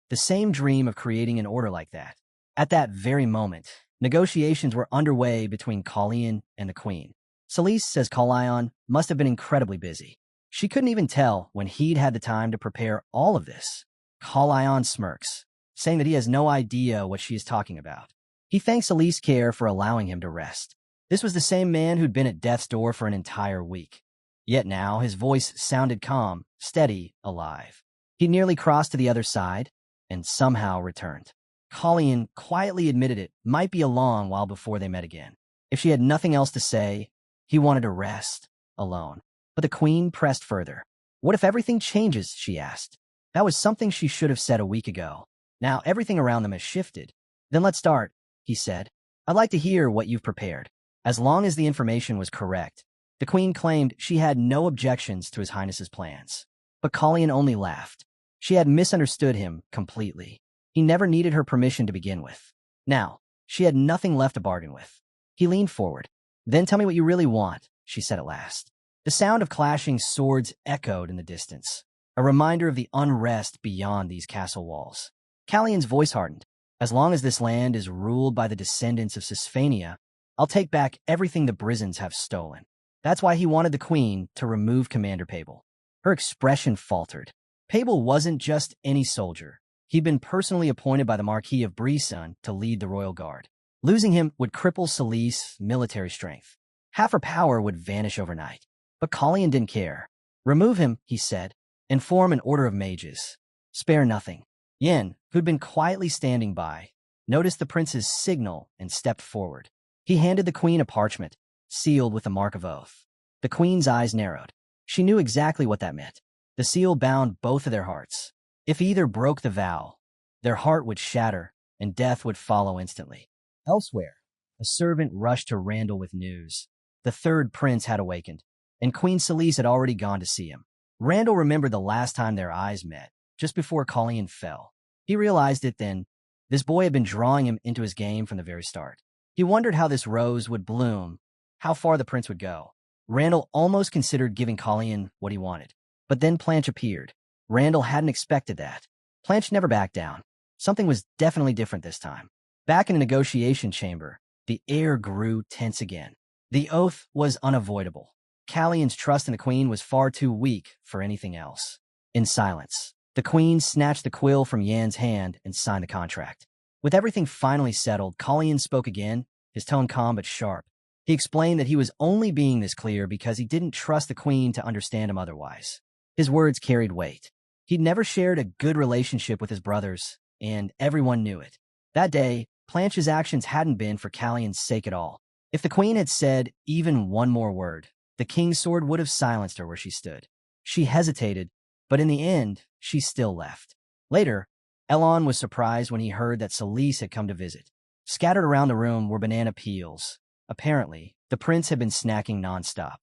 The same dream of creating an order like that? At that very moment, negotiations were underway between Kalian and the queen. Celise says Kalion must have been incredibly busy. She couldn't even tell when he'd had the time to prepare all of this. Kalion smirks, saying that he has no idea what she is talking about. He thanks Celise Care for allowing him to rest. This was the same man who'd been at death's door for an entire week. Yet now his voice sounded calm, steady, alive. He nearly crossed to the other side, and somehow returned. Kalian quietly admitted it might be a long while before they met again. If she had nothing else to say, he wanted to rest, alone. But the queen pressed further. What if everything changes, she asked. That was something she should have said a week ago. Now everything around them has shifted. Then let's start, he said. I'd like to hear what you've prepared. As long as the information was correct. The queen claimed she had no objections to His Highness's plans. But Kalian only laughed. She had misunderstood him completely. He never needed her permission to begin with. Now, she had nothing left to bargain with. He leaned forward. Then tell me what you really want, she said at last. The sound of clashing swords echoed in the distance, a reminder of the unrest beyond these castle walls. Kalian's voice hardened. As long as this land is ruled by the descendants of Sisphania, I'll take back everything the Brisons have stolen. That's why he wanted the queen to remove Commander Pabel. Her expression faltered. Pabel wasn't just any soldier. He'd been personally appointed by the Marquis of Brisson to lead the royal guard. Losing him would cripple Celise's military strength. Half her power would vanish overnight. But Kalian didn't care. Remove him, he said, and form an order of mages. Spare nothing. Yen, who'd been quietly standing by, noticed the prince's signal and stepped forward. He handed the queen a parchment, sealed with a mark of oath. The queen's eyes narrowed. She knew exactly what that meant. The seal bound both of their hearts. If either broke the vow, their heart would shatter and death would follow instantly. Elsewhere, a servant rushed to Randall with news. The third prince had awakened, and Queen Celise had already gone to see him. Randall remembered the last time their eyes met, just before Kalian fell. He realized it then. This boy had been drawing him into his game from the very start. He wondered how this rose would bloom, how far the prince would go. Randall almost considered giving Kalian what he wanted. But then Planche appeared. Randall hadn't expected that. Planche never backed down. Something was definitely different this time. Back in the negotiation chamber, the air grew tense again. The oath was unavoidable. Kalian's trust in the queen was far too weak for anything else. In silence, the queen snatched the quill from Yan's hand and signed the contract. With everything finally settled, Kalian spoke again, his tone calm but sharp. He explained that he was only being this clear because he didn't trust the queen to understand him otherwise. His words carried weight. He'd never shared a good relationship with his brothers, and everyone knew it. That day, Planche's actions hadn't been for Kalian's sake at all. If the queen had said even one more word, the king's sword would have silenced her where she stood. She hesitated, but in the end, she still left. Later, Elon was surprised when he heard that Celise had come to visit. Scattered around the room were banana peels. Apparently, the prince had been snacking nonstop.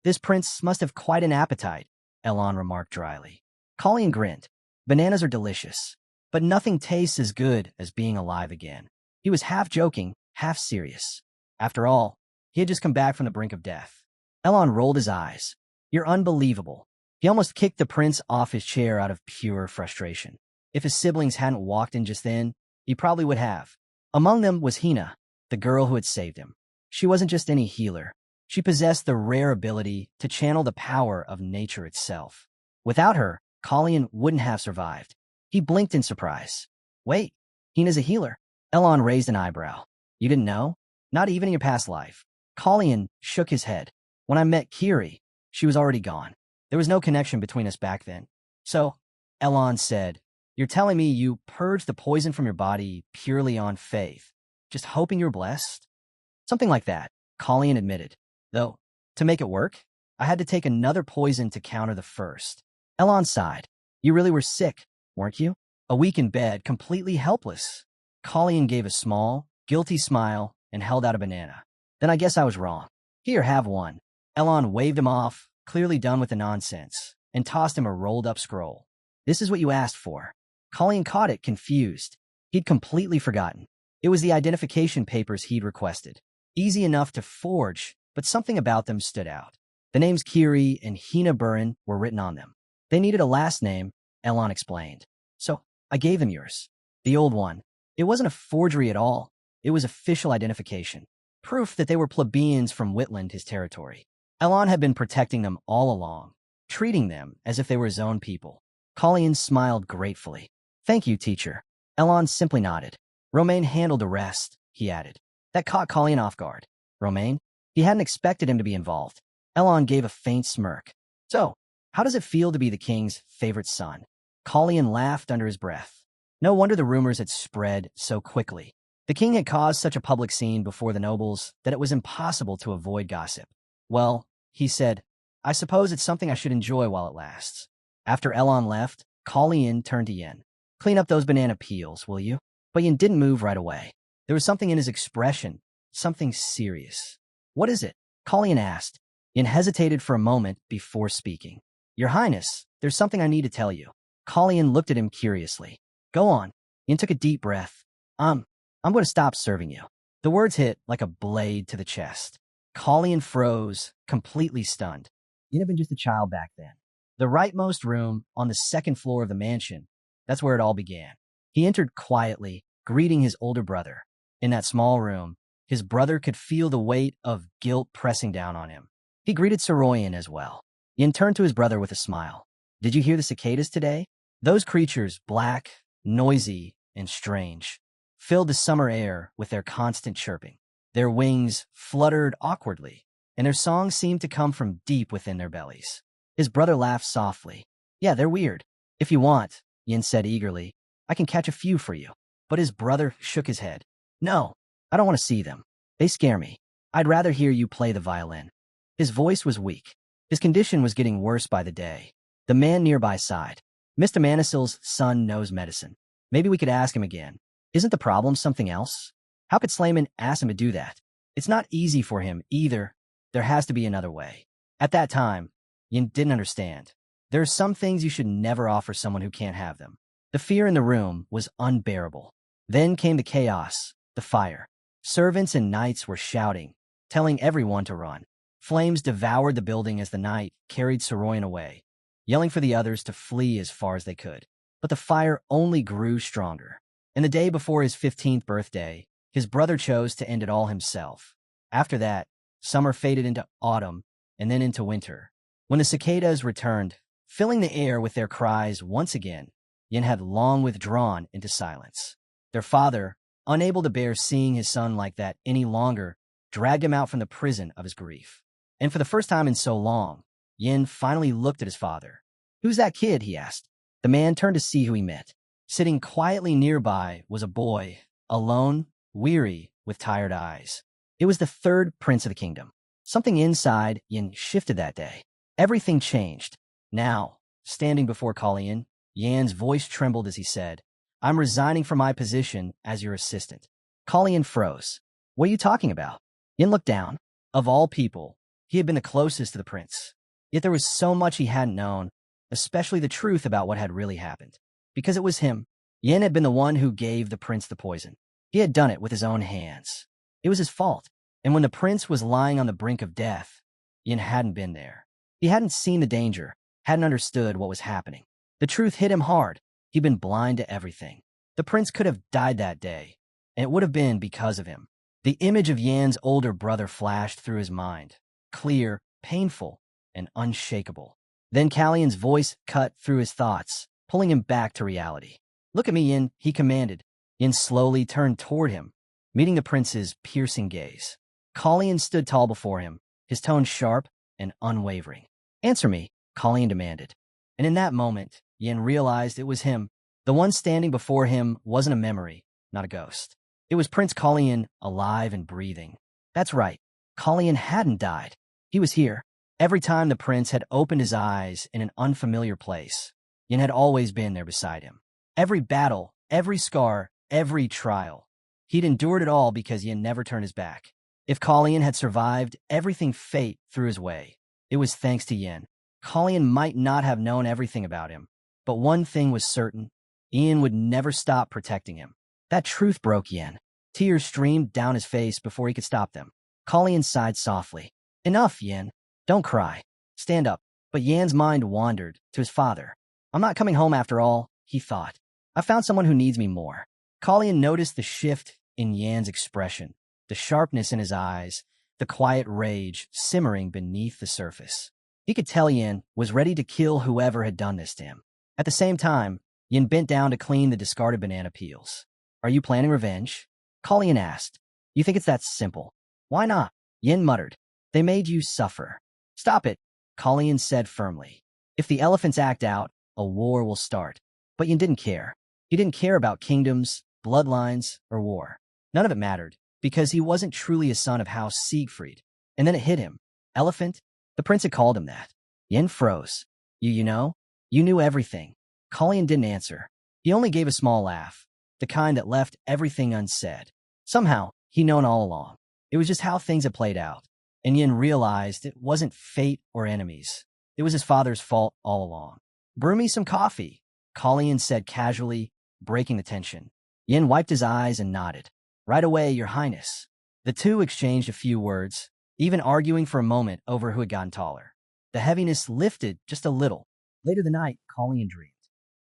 This prince must have quite an appetite, Elon remarked dryly. Kalian grinned. Bananas are delicious, but nothing tastes as good as being alive again. He was half joking, half serious. After all, he had just come back from the brink of death. Elon rolled his eyes. You're unbelievable. He almost kicked the prince off his chair out of pure frustration. If his siblings hadn't walked in just then, he probably would have. Among them was Hina, the girl who had saved him. She wasn't just any healer. She possessed the rare ability to channel the power of nature itself. Without her, Kalian wouldn't have survived. He blinked in surprise. Wait, Hina's a healer. Elon raised an eyebrow. You didn't know? Not even in your past life. Kalian shook his head. When I met Kiri, she was already gone. There was no connection between us back then. So, Elon said, You're telling me you purged the poison from your body purely on faith, just hoping you're blessed? Something like that, Colleen admitted. Though, to make it work, I had to take another poison to counter the first. Elon sighed. You really were sick, weren't you? A week in bed, completely helpless. Colleen gave a small, guilty smile and held out a banana. Then I guess I was wrong. Here, have one. Elon waved him off, clearly done with the nonsense, and tossed him a rolled-up scroll. This is what you asked for. Colleen caught it, confused. He'd completely forgotten. It was the identification papers he'd requested. Easy enough to forge, but something about them stood out. The names Kiri and Hina Burin were written on them. They needed a last name, Elon explained. So I gave them yours. The old one. It wasn't a forgery at all. It was official identification. Proof that they were plebeians from Whitland, his territory. Elon had been protecting them all along, treating them as if they were his own people. Colleen smiled gratefully. Thank you, teacher. Elon simply nodded. Romain handled the rest, he added. That caught Colleen off guard. Romain? He hadn't expected him to be involved. Elon gave a faint smirk. So, how does it feel to be the king's favorite son? Colleen laughed under his breath. No wonder the rumors had spread so quickly. The king had caused such a public scene before the nobles that it was impossible to avoid gossip. Well, he said, I suppose it's something I should enjoy while it lasts. After Elon left, Colleen turned to Yin. Clean up those banana peels, will you? But Yin didn't move right away. There was something in his expression, something serious. What is it? Colleen asked. Yin hesitated for a moment before speaking. Your Highness, there's something I need to tell you. Colleen looked at him curiously. Go on. Yin took a deep breath. I'm going to stop serving you. The words hit like a blade to the chest. Colleen froze, completely stunned. Yin had been just a child back then. The rightmost room on the second floor of the mansion, that's where it all began. He entered quietly, greeting his older brother. In that small room, his brother could feel the weight of guilt pressing down on him. He greeted Soroyan as well. Yin turned to his brother with a smile. Did you hear the cicadas today? Those creatures, black, noisy, and strange, filled the summer air with their constant chirping. Their wings fluttered awkwardly, and their songs seemed to come from deep within their bellies. His brother laughed softly. Yeah, they're weird. If you want, Yin said eagerly, I can catch a few for you. But his brother shook his head. No, I don't want to see them. They scare me. I'd rather hear you play the violin. His voice was weak. His condition was getting worse by the day. The man nearby sighed. Mr. Manisil's son knows medicine. Maybe we could ask him again. Isn't the problem something else? How could Slayman ask him to do that? It's not easy for him either. There has to be another way. At that time, Yin didn't understand. There are some things you should never offer someone who can't have them. The fear in the room was unbearable. Then came the chaos, the fire. Servants and knights were shouting, telling everyone to run. Flames devoured the building as the knight carried Soroyan away, yelling for the others to flee as far as they could. But the fire only grew stronger. And the day before his 15th birthday, his brother chose to end it all himself. After that, summer faded into autumn and then into winter. When the cicadas returned, filling the air with their cries once again, Yin had long withdrawn into silence. Their father, unable to bear seeing his son like that any longer, dragged him out from the prison of his grief. And for the first time in so long, Yin finally looked at his father. Who's that kid? He asked. The man turned to see who he met. Sitting quietly nearby was a boy, alone, weary, with tired eyes. It was the third prince of the kingdom. Something inside Yin shifted that day. Everything changed. Now, standing before Colleen, Yan's voice trembled as he said, I'm resigning from my position as your assistant. Colleen froze. What are you talking about? Yin looked down. Of all people, he had been the closest to the prince. Yet there was so much he hadn't known, especially the truth about what had really happened. Because it was him. Yin had been the one who gave the prince the poison. He had done it with his own hands. It was his fault. And when the prince was lying on the brink of death, Yin hadn't been there. He hadn't seen the danger, hadn't understood what was happening. The truth hit him hard. He'd been blind to everything. The prince could have died that day, and it would have been because of him. The image of Yan's older brother flashed through his mind, clear, painful, and unshakable. Then Callion's voice cut through his thoughts, pulling him back to reality. Look at me, Yin, he commanded. Yin slowly turned toward him, meeting the prince's piercing gaze. Colleen stood tall before him, his tone sharp and unwavering. Answer me, Colleen demanded. And in that moment, Yin realized it was him, The one standing before him wasn't a memory, not a ghost. It was Prince Kalian, alive and breathing. That's right. Kalian hadn't died. He was here. Every time the prince had opened his eyes in an unfamiliar place, Yin had always been there beside him. Every battle, every scar, every trial. He'd endured it all because Yin never turned his back. If Kalian had survived everything fate threw his way, it was thanks to Yin. Kalian might not have known everything about him, but one thing was certain. Yin would never stop protecting him. That truth broke Yin. Tears streamed down his face before he could stop them. Kalian sighed softly. Enough, Yin. Don't cry. Stand up. But Yan's mind wandered to his father. I'm not coming home after all, he thought. I found someone who needs me more. Kalian noticed the shift in Yan's expression, the sharpness in his eyes, the quiet rage simmering beneath the surface. He could tell Yin was ready to kill whoever had done this to him. At the same time, Yin bent down to clean the discarded banana peels. Are you planning revenge? Kalian asked. You think it's that simple? Why not? Yin muttered. They made you suffer. Stop it, Kalian said firmly. If the elephants act out, a war will start. But Yin didn't care. He didn't care about kingdoms, bloodlines, or war. None of it mattered, because he wasn't truly a son of House Siegfried. And then it hit him. Elephant? The prince had called him that. Yin froze. You know? You knew everything. Kalian didn't answer. He only gave a small laugh, the kind that left everything unsaid. Somehow, he'd known all along. It was just how things had played out. And Yin realized it wasn't fate or enemies. It was his father's fault all along. Brew me some coffee, Kalian said casually, breaking the tension. Yin wiped his eyes and nodded. Right away, Your Highness. The two exchanged a few words, even arguing for a moment over who had gotten taller. The heaviness lifted just a little. Later the night, Kalian dreamed.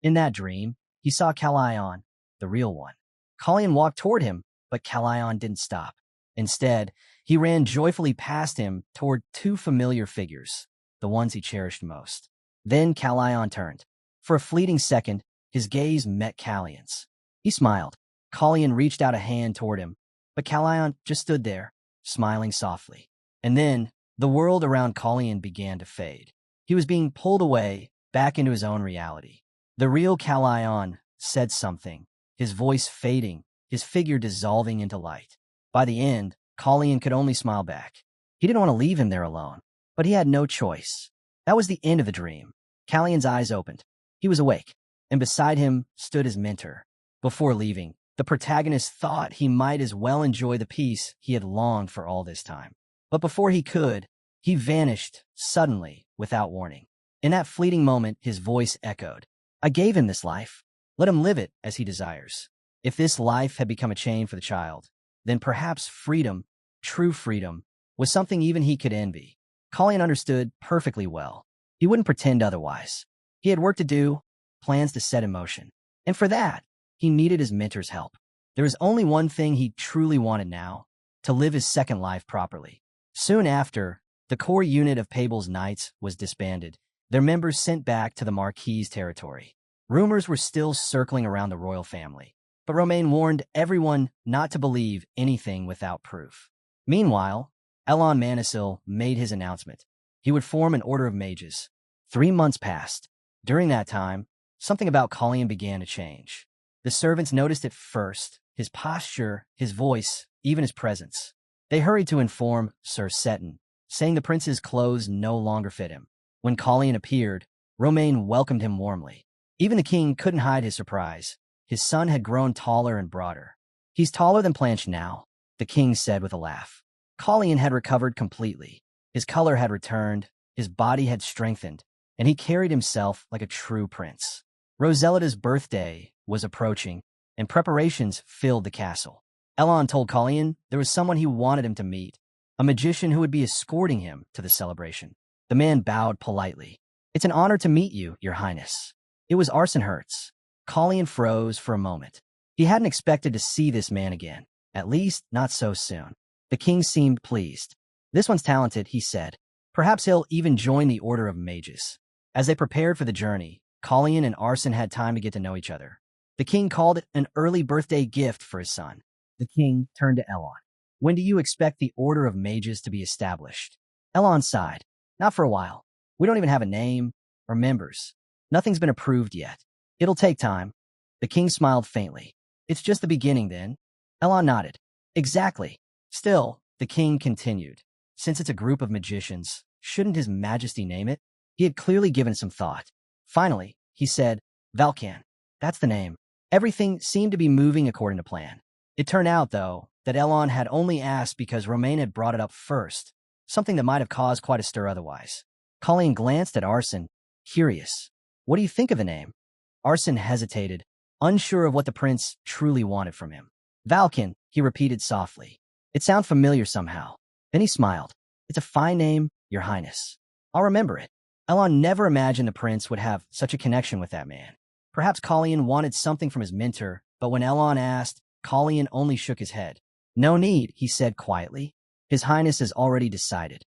In that dream, he saw Kalian, the real one. Kalian walked toward him, but Kalian didn't stop. Instead, he ran joyfully past him toward two familiar figures, the ones he cherished most. Then Kalian turned. For a fleeting second, his gaze met Kalian's. He smiled. Kalian reached out a hand toward him, but Kalian just stood there, smiling softly. And then, the world around Kalian began to fade. He was being pulled away, back into his own reality. The real Kalian said something, his voice fading, his figure dissolving into light. By the end, Kalian could only smile back. He didn't want to leave him there alone, but he had no choice. That was the end of the dream. Kalian's eyes opened. He was awake, and beside him stood his mentor. Before leaving, the protagonist thought he might as well enjoy the peace he had longed for all this time. But before he could, he vanished suddenly, without warning. In that fleeting moment, his voice echoed. I gave him this life. Let him live it as he desires. If this life had become a chain for the child, then perhaps freedom, true freedom, was something even he could envy. Kalian understood perfectly well. He wouldn't pretend otherwise. He had work to do, plans to set in motion. And for that, he needed his mentor's help. There was only one thing he truly wanted now, to live his second life properly. Soon after, the core unit of Pable's Knights was disbanded, their members sent back to the Marquis's territory. Rumors were still circling around the royal family, but Romain warned everyone not to believe anything without proof. Meanwhile, Elon Manisil made his announcement. He would form an order of mages. 3 months passed. During that time, something about Kalian began to change. The servants noticed it first, his posture, his voice, even his presence. They hurried to inform Sir Seton, saying the prince's clothes no longer fit him. When Kalian appeared, Romain welcomed him warmly. Even the king couldn't hide his surprise. His son had grown taller and broader. He's taller than Planche now, the king said with a laugh. Kalian had recovered completely. His color had returned, his body had strengthened, and he carried himself like a true prince. Roselita's birthday was approaching, and preparations filled the castle. Elon told Kalian there was someone he wanted him to meet, a magician who would be escorting him to the celebration. The man bowed politely. It's an honor to meet you, Your Highness. It was Arson Hertz. Kalian froze for a moment. He hadn't expected to see this man again, at least not so soon. The king seemed pleased. This one's talented, he said. Perhaps he'll even join the Order of Mages. As they prepared for the journey, Kalian and Arson had time to get to know each other. The king called it an early birthday gift for his son. The king turned to Elon. When do you expect the Order of Mages to be established? Elon sighed. Not for a while. We don't even have a name or members. Nothing's been approved yet. It'll take time. The king smiled faintly. It's just the beginning, then. Elon nodded. Exactly. Still, the king continued. Since it's a group of magicians, shouldn't his majesty name it? He had clearly given some thought. Finally, he said, Valkan. That's the name. Everything seemed to be moving according to plan. It turned out, though, that Elon had only asked because Romain had brought it up first, something that might have caused quite a stir otherwise. Colleen glanced at Arson, curious. What do you think of the name? Arson hesitated, unsure of what the prince truly wanted from him. Valkan, he repeated softly. It sounded familiar somehow. Then he smiled. It's a fine name, Your Highness. I'll remember it. Elon never imagined the prince would have such a connection with that man. Perhaps Colleen wanted something from his mentor, but when Elon asked, Colleen only shook his head. No need, he said quietly. His Highness has already decided.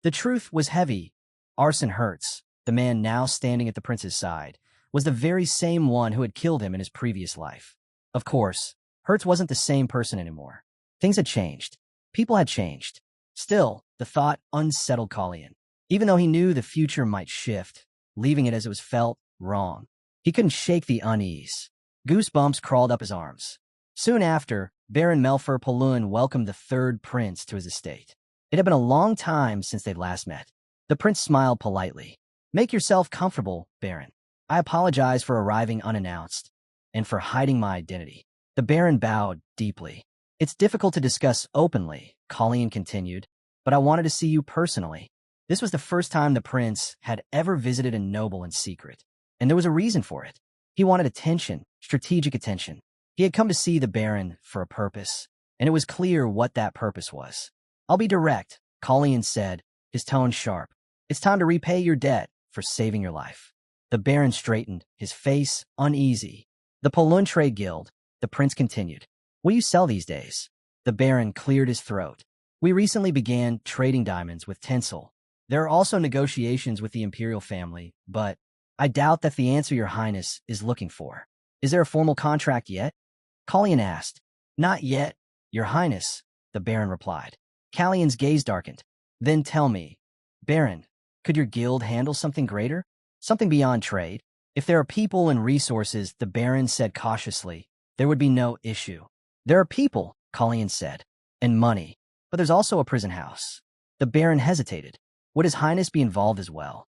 The truth was heavy. Arson Hertz, the man now standing at the prince's side, was the very same one who had killed him in his previous life. Of course, Hertz wasn't the same person anymore. Things had changed. People had changed. Still, the thought unsettled Colleen. Even though he knew the future might shift, leaving it as it was felt wrong. He couldn't shake the unease. Goosebumps crawled up his arms. Soon after, Baron Melfer Polun welcomed the third prince to his estate. It had been a long time since they'd last met. The prince smiled politely. Make yourself comfortable, Baron. I apologize for arriving unannounced and for hiding my identity. The Baron bowed deeply. It's difficult to discuss openly, Colleen continued, but I wanted to see you personally. This was the first time the prince had ever visited a noble in secret, and there was a reason for it. He wanted attention, strategic attention. He had come to see the Baron for a purpose, and it was clear what that purpose was. I'll be direct, Colleen said, his tone sharp. It's time to repay your debt for saving your life. The Baron straightened, his face uneasy. The Polun Trade Guild, the prince continued. What do you sell these days? The Baron cleared his throat. We recently began trading diamonds with Tinsel. There are also negotiations with the imperial family, but I doubt that's the answer your highness is looking for. Is there a formal contract yet? Colleen asked. Not yet, your highness, the Baron replied. Callion's gaze darkened. Then tell me, Baron, could your guild handle something greater? Something beyond trade? If there are people and resources, the Baron said cautiously, there would be no issue. There are people, Colleen said, and money, but there's also a prison house. The Baron hesitated. Would his highness be involved as well?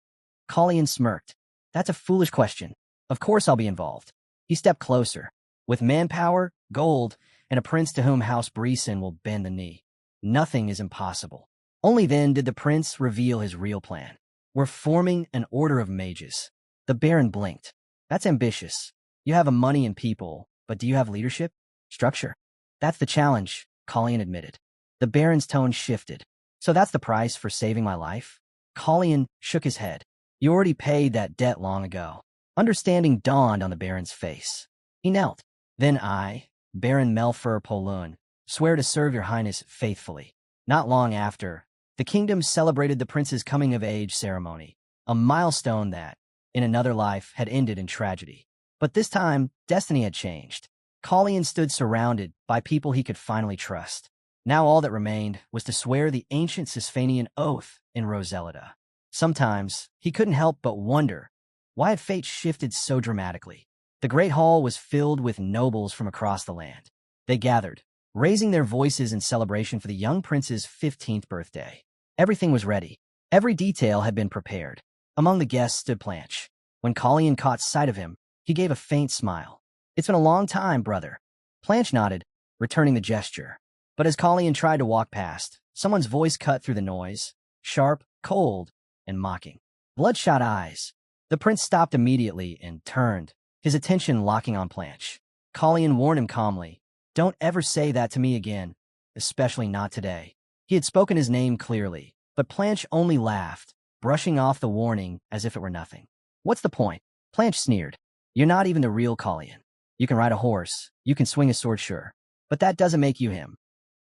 Colleen smirked. That's a foolish question. Of course I'll be involved. He stepped closer. With manpower, gold, and a prince to whom House Breeson will bend the knee, nothing is impossible. Only then did the prince reveal his real plan. We're forming an order of mages. The Baron blinked. That's ambitious. You have a money and people, but do you have leadership? Structure? That's the challenge, Colleen admitted. The Baron's tone shifted. So that's the price for saving my life? Colleen shook his head. You already paid that debt long ago. Understanding dawned on the Baron's face. He knelt. Then I, Baron Melfer Polun, swear to serve your highness faithfully. Not long after, the kingdom celebrated the prince's coming-of-age ceremony, a milestone that, in another life, had ended in tragedy. But this time, destiny had changed. Colleen stood surrounded by people he could finally trust. Now all that remained was to swear the ancient Sisphanian oath in Roselida. Sometimes, he couldn't help but wonder, why had fate shifted so dramatically? The great hall was filled with nobles from across the land. They gathered, raising their voices in celebration for the young prince's 15th birthday. Everything was ready. Every detail had been prepared. Among the guests stood Planche. When Colleen caught sight of him, he gave a faint smile. It's been a long time, brother. Planche nodded, returning the gesture. But as Colleen tried to walk past, someone's voice cut through the noise, sharp, cold, and mocking. Bloodshot eyes. The prince stopped immediately and turned, his attention locking on Planche. Colleen warned him calmly, Don't ever say that to me again, especially not today. He had spoken his name clearly, but Planche only laughed, brushing off the warning as if it were nothing. What's the point? Planche sneered. You're not even the real Colleen. You can ride a horse, you can swing a sword, sure, but that doesn't make you him.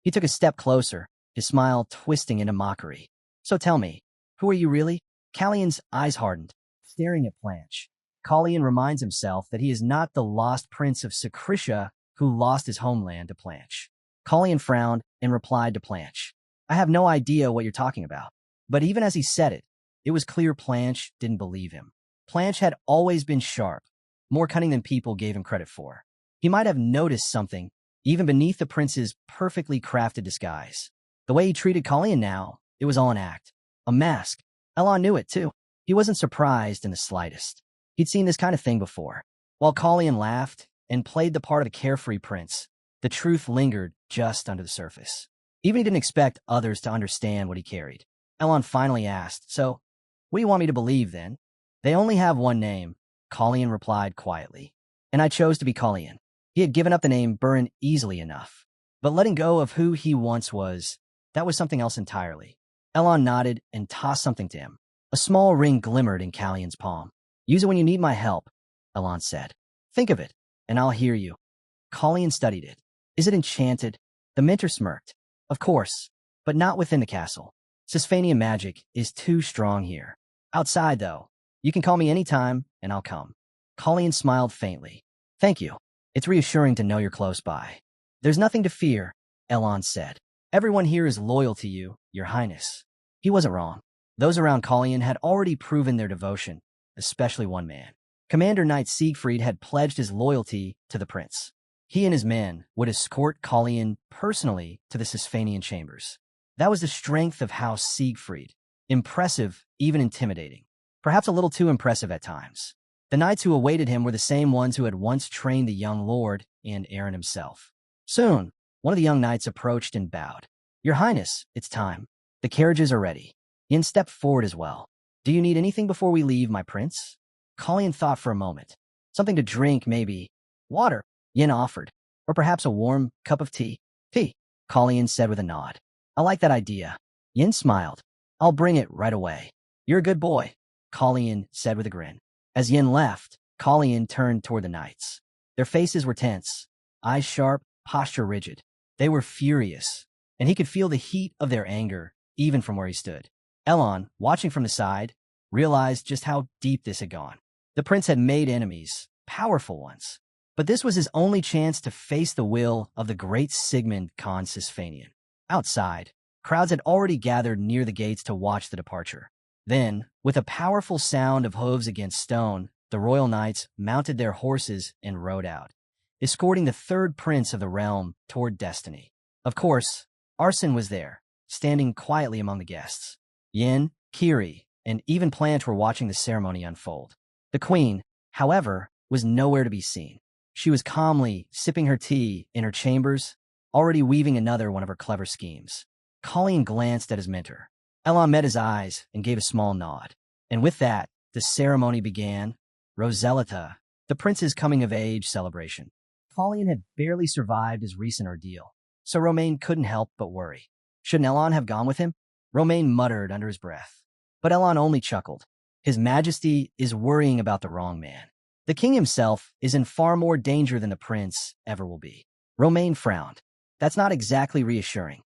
He took a step closer, his smile twisting into mockery. So tell me, who are you really? Callion's eyes hardened, staring at Planche. Colleen reminds himself that he is not the lost prince of Secretia who lost his homeland to Planche. Colleen frowned and replied to Planche. I have no idea what you're talking about. But even as he said it, it was clear Planche didn't believe him. Planche had always been sharp, more cunning than people gave him credit for. He might have noticed something, even beneath the prince's perfectly crafted disguise. The way he treated Colleen now, it was all an act. A mask. Elon knew it, too. He wasn't surprised in the slightest. He'd seen this kind of thing before. While Colleen laughed and played the part of a carefree prince, the truth lingered just under the surface. Even he didn't expect others to understand what he carried. Elon finally asked, "So, what do you want me to believe, then?" "They only have one name," Colleen replied quietly. "And I chose to be Colleen." He had given up the name Burin easily enough. But letting go of who he once was, that was something else entirely. Elon nodded and tossed something to him. A small ring glimmered in Callion's palm. "Use it when you need my help," Elon said. "Think of it, and I'll hear you." Colleen studied it. "Is it enchanted?" The mentor smirked. "Of course, but not within the castle. Sisphanian magic is too strong here. Outside, though, you can call me anytime, and I'll come." Colleen smiled faintly. "Thank you. It's reassuring to know you're close by." "There's nothing to fear," Elon said. "Everyone here is loyal to you, Your Highness." He wasn't wrong. Those around Colleen had already proven their devotion, especially one man. Commander Knight Siegfried had pledged his loyalty to the prince. He and his men would escort Colleen personally to the Sisphanian chambers. That was the strength of House Siegfried. Impressive, even intimidating. Perhaps a little too impressive at times. The knights who awaited him were the same ones who had once trained the young lord and Aaron himself. Soon, one of the young knights approached and bowed. "Your Highness, it's time. The carriages are ready." Yin stepped forward as well. "Do you need anything before we leave, my prince?" Colleen thought for a moment. "Something to drink, maybe." "Water," Yin offered. "Or perhaps a warm cup of tea." "Tea," Colleen said with a nod. "I like that idea." Yin smiled. "I'll bring it right away." "You're a good boy," Colleen said with a grin. As Yin left, Colleen turned toward the knights. Their faces were tense, eyes sharp, posture rigid. They were furious, and he could feel the heat of their anger, even from where he stood. Elon, watching from the side, realized just how deep this had gone. The prince had made enemies, powerful ones. But this was his only chance to face the will of the great Sigmund Khan Sisphanian. Outside, crowds had already gathered near the gates to watch the departure. Then, with a powerful sound of hooves against stone, the royal knights mounted their horses and rode out, escorting the third prince of the realm toward destiny. Of course, Arsene was there, standing quietly among the guests. Yin, Kiri, and even Plant were watching the ceremony unfold. The queen, however, was nowhere to be seen. She was calmly sipping her tea in her chambers, already weaving another one of her clever schemes. Colleen glanced at his mentor. Elon met his eyes and gave a small nod. And with that, the ceremony began. Roselita, the prince's coming-of-age celebration. Colleen had barely survived his recent ordeal, so Romain couldn't help but worry. Shouldn't Elon have gone with him? Romain muttered under his breath. But Elon only chuckled. His Majesty is worrying about the wrong man. The king himself is in far more danger than the prince ever will be. Romain frowned. That's not exactly reassuring.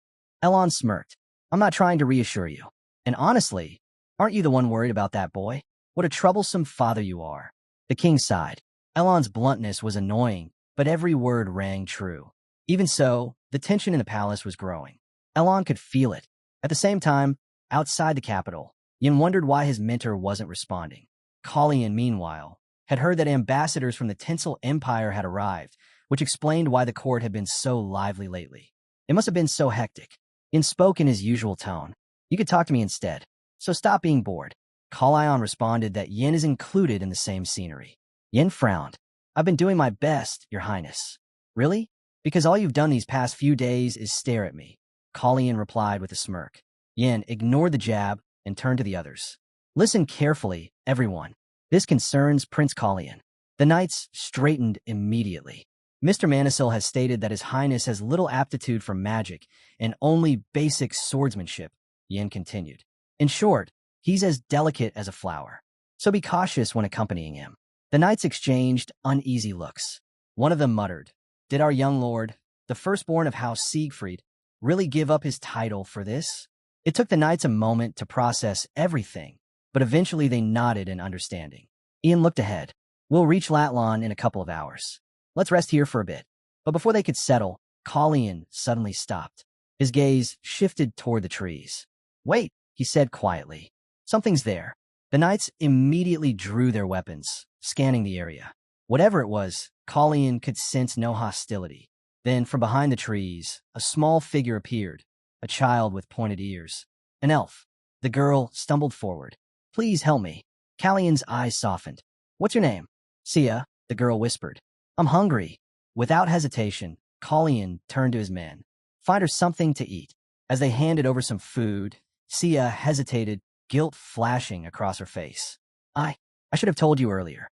Elon smirked. I'm not trying to reassure you. And honestly, aren't you the one worried about that boy? What a troublesome father you are. The king sighed. Elon's bluntness was annoying, but every word rang true. Even so, the tension in the palace was growing. Elon could feel it. At the same time, outside the capital, Yin wondered why his mentor wasn't responding. Colleen, meanwhile, had heard that ambassadors from the Tinsel Empire had arrived, which explained why the court had been so lively lately. It must have been so hectic. Yin spoke in his usual tone. "You could talk to me instead, so stop being bored." Colleen responded that Yin is included in the same scenery. Yin frowned. "I've been doing my best, Your Highness." "Really? Because all you've done these past few days is stare at me," Colleen replied with a smirk. Yin ignored the jab and turned to the others. "Listen carefully, everyone. This concerns Prince Colleen." The knights straightened immediately. "Mr. Manisil has stated that His Highness has little aptitude for magic and only basic swordsmanship," Yin continued. "In short, he's as delicate as a flower. So be cautious when accompanying him." The knights exchanged uneasy looks. One of them muttered, "Did our young lord, the firstborn of House Siegfried, really give up his title for this?" It took the knights a moment to process everything, but eventually they nodded in understanding. Ian looked ahead. "We'll reach Latlan in a couple of hours. Let's rest here for a bit." But before they could settle, Colleen suddenly stopped. His gaze shifted toward the trees. "Wait," he said quietly. "Something's there." The knights immediately drew their weapons, scanning the area. Whatever it was, Colleen could sense no hostility. Then, from behind the trees, a small figure appeared, a child with pointed ears. An elf. The girl stumbled forward. Please help me. Callion's eyes softened. What's your name? Sia, the girl whispered. I'm hungry. Without hesitation, Collion turned to his men. Find her something to eat. As they handed over some food, Sia hesitated, guilt flashing across her face. I should have told you earlier.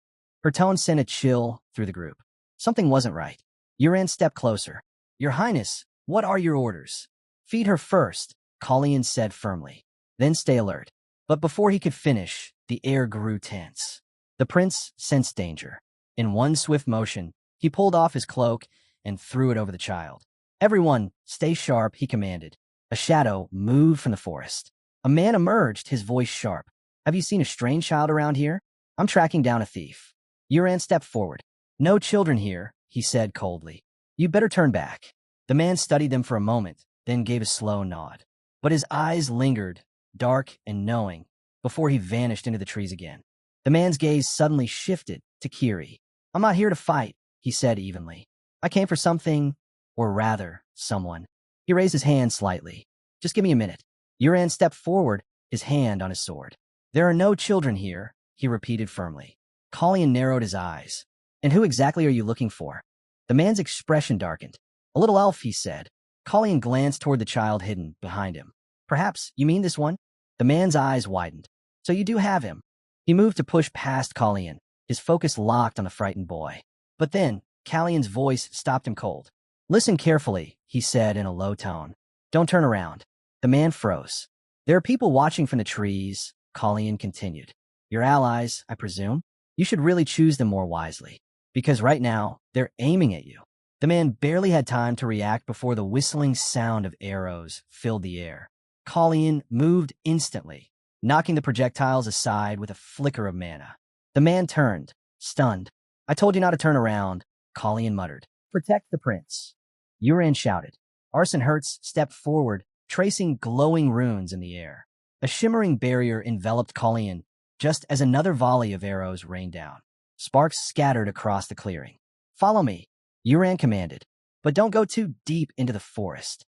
Her tone sent a chill through the group. Something wasn't right. Uran stepped closer. Your Highness, what are your orders? Feed her first, Collion said firmly. Then stay alert. But before he could finish, the air grew tense. The prince sensed danger. In one swift motion, he pulled off his cloak and threw it over the child. Everyone, stay sharp, he commanded. A shadow moved from the forest. A man emerged, his voice sharp. Have you seen a strange child around here? I'm tracking down a thief. Uran stepped forward. No children here, he said coldly. You better turn back. The man studied them for a moment, then gave a slow nod. But his eyes lingered, dark and knowing, before he vanished into the trees again. The man's gaze suddenly shifted to Kiri. I'm not here to fight, he said evenly. I came for something, or rather, someone. He raised his hand slightly. Just give me a minute. Uran stepped forward, his hand on his sword. There are no children here, he repeated firmly. Collion narrowed his eyes. And who exactly are you looking for? The man's expression darkened. A little elf, he said. Collion glanced toward the child hidden behind him. Perhaps you mean this one? The man's eyes widened. So you do have him. He moved to push past Collion, his focus locked on the frightened boy. But then, Callion's voice stopped him cold. Listen carefully, he said in a low tone. Don't turn around. The man froze. There are people watching from the trees, Collion continued. Your allies, I presume? You should really choose them more wisely. Because right now, they're aiming at you. The man barely had time to react before the whistling sound of arrows filled the air. Collion moved instantly, knocking the projectiles aside with a flicker of mana. The man turned, stunned. I told you not to turn around, Collion muttered. Protect the prince. Uran shouted. Arson Hertz stepped forward, tracing glowing runes in the air. A shimmering barrier enveloped Collion, just as another volley of arrows rained down. Sparks scattered across the clearing. Follow me, Uran commanded, but don't go too deep into the forest.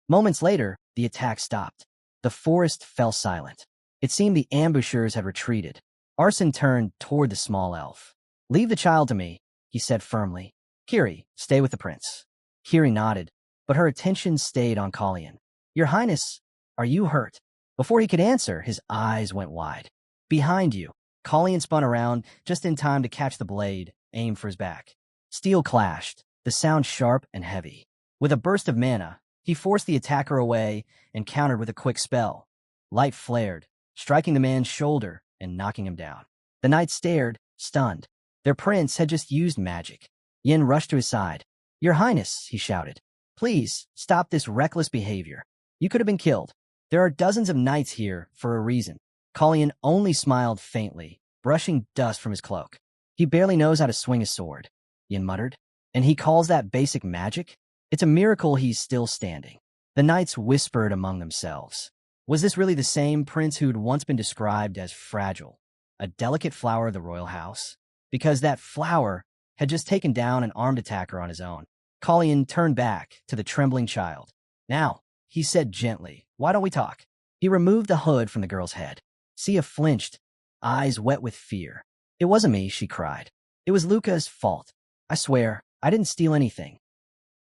Moments later, the attack stopped. The forest fell silent. It seemed the ambushers had retreated. Arson turned toward the small elf. Leave the child to me, he said firmly. Kiri, stay with the prince. Kiri nodded, but her attention stayed on Collion. Your Highness, are you hurt? Before he could answer, his eyes went wide. Behind you. Collion spun around just in time to catch the blade, aimed for his back. Steel clashed, the sound sharp and heavy. With a burst of mana, he forced the attacker away and countered with a quick spell. Light flared, striking the man's shoulder and knocking him down. The knights stared, stunned. Their prince had just used magic. Yin rushed to his side. Your Highness, he shouted. Please, stop this reckless behavior. You could have been killed. There are dozens of knights here for a reason. Collion only smiled faintly, brushing dust from his cloak. He barely knows how to swing a sword, Yin muttered. And he calls that basic magic? It's a miracle he's still standing. The knights whispered among themselves. Was this really the same prince who'd once been described as fragile, a delicate flower of the royal house? Because that flower had just taken down an armed attacker on his own. Collion turned back to the trembling child. Now, he said gently, why don't we talk? He removed the hood from the girl's head. Sia flinched, eyes wet with fear. It wasn't me, she cried. It was Luca's fault. I swear, I didn't steal anything.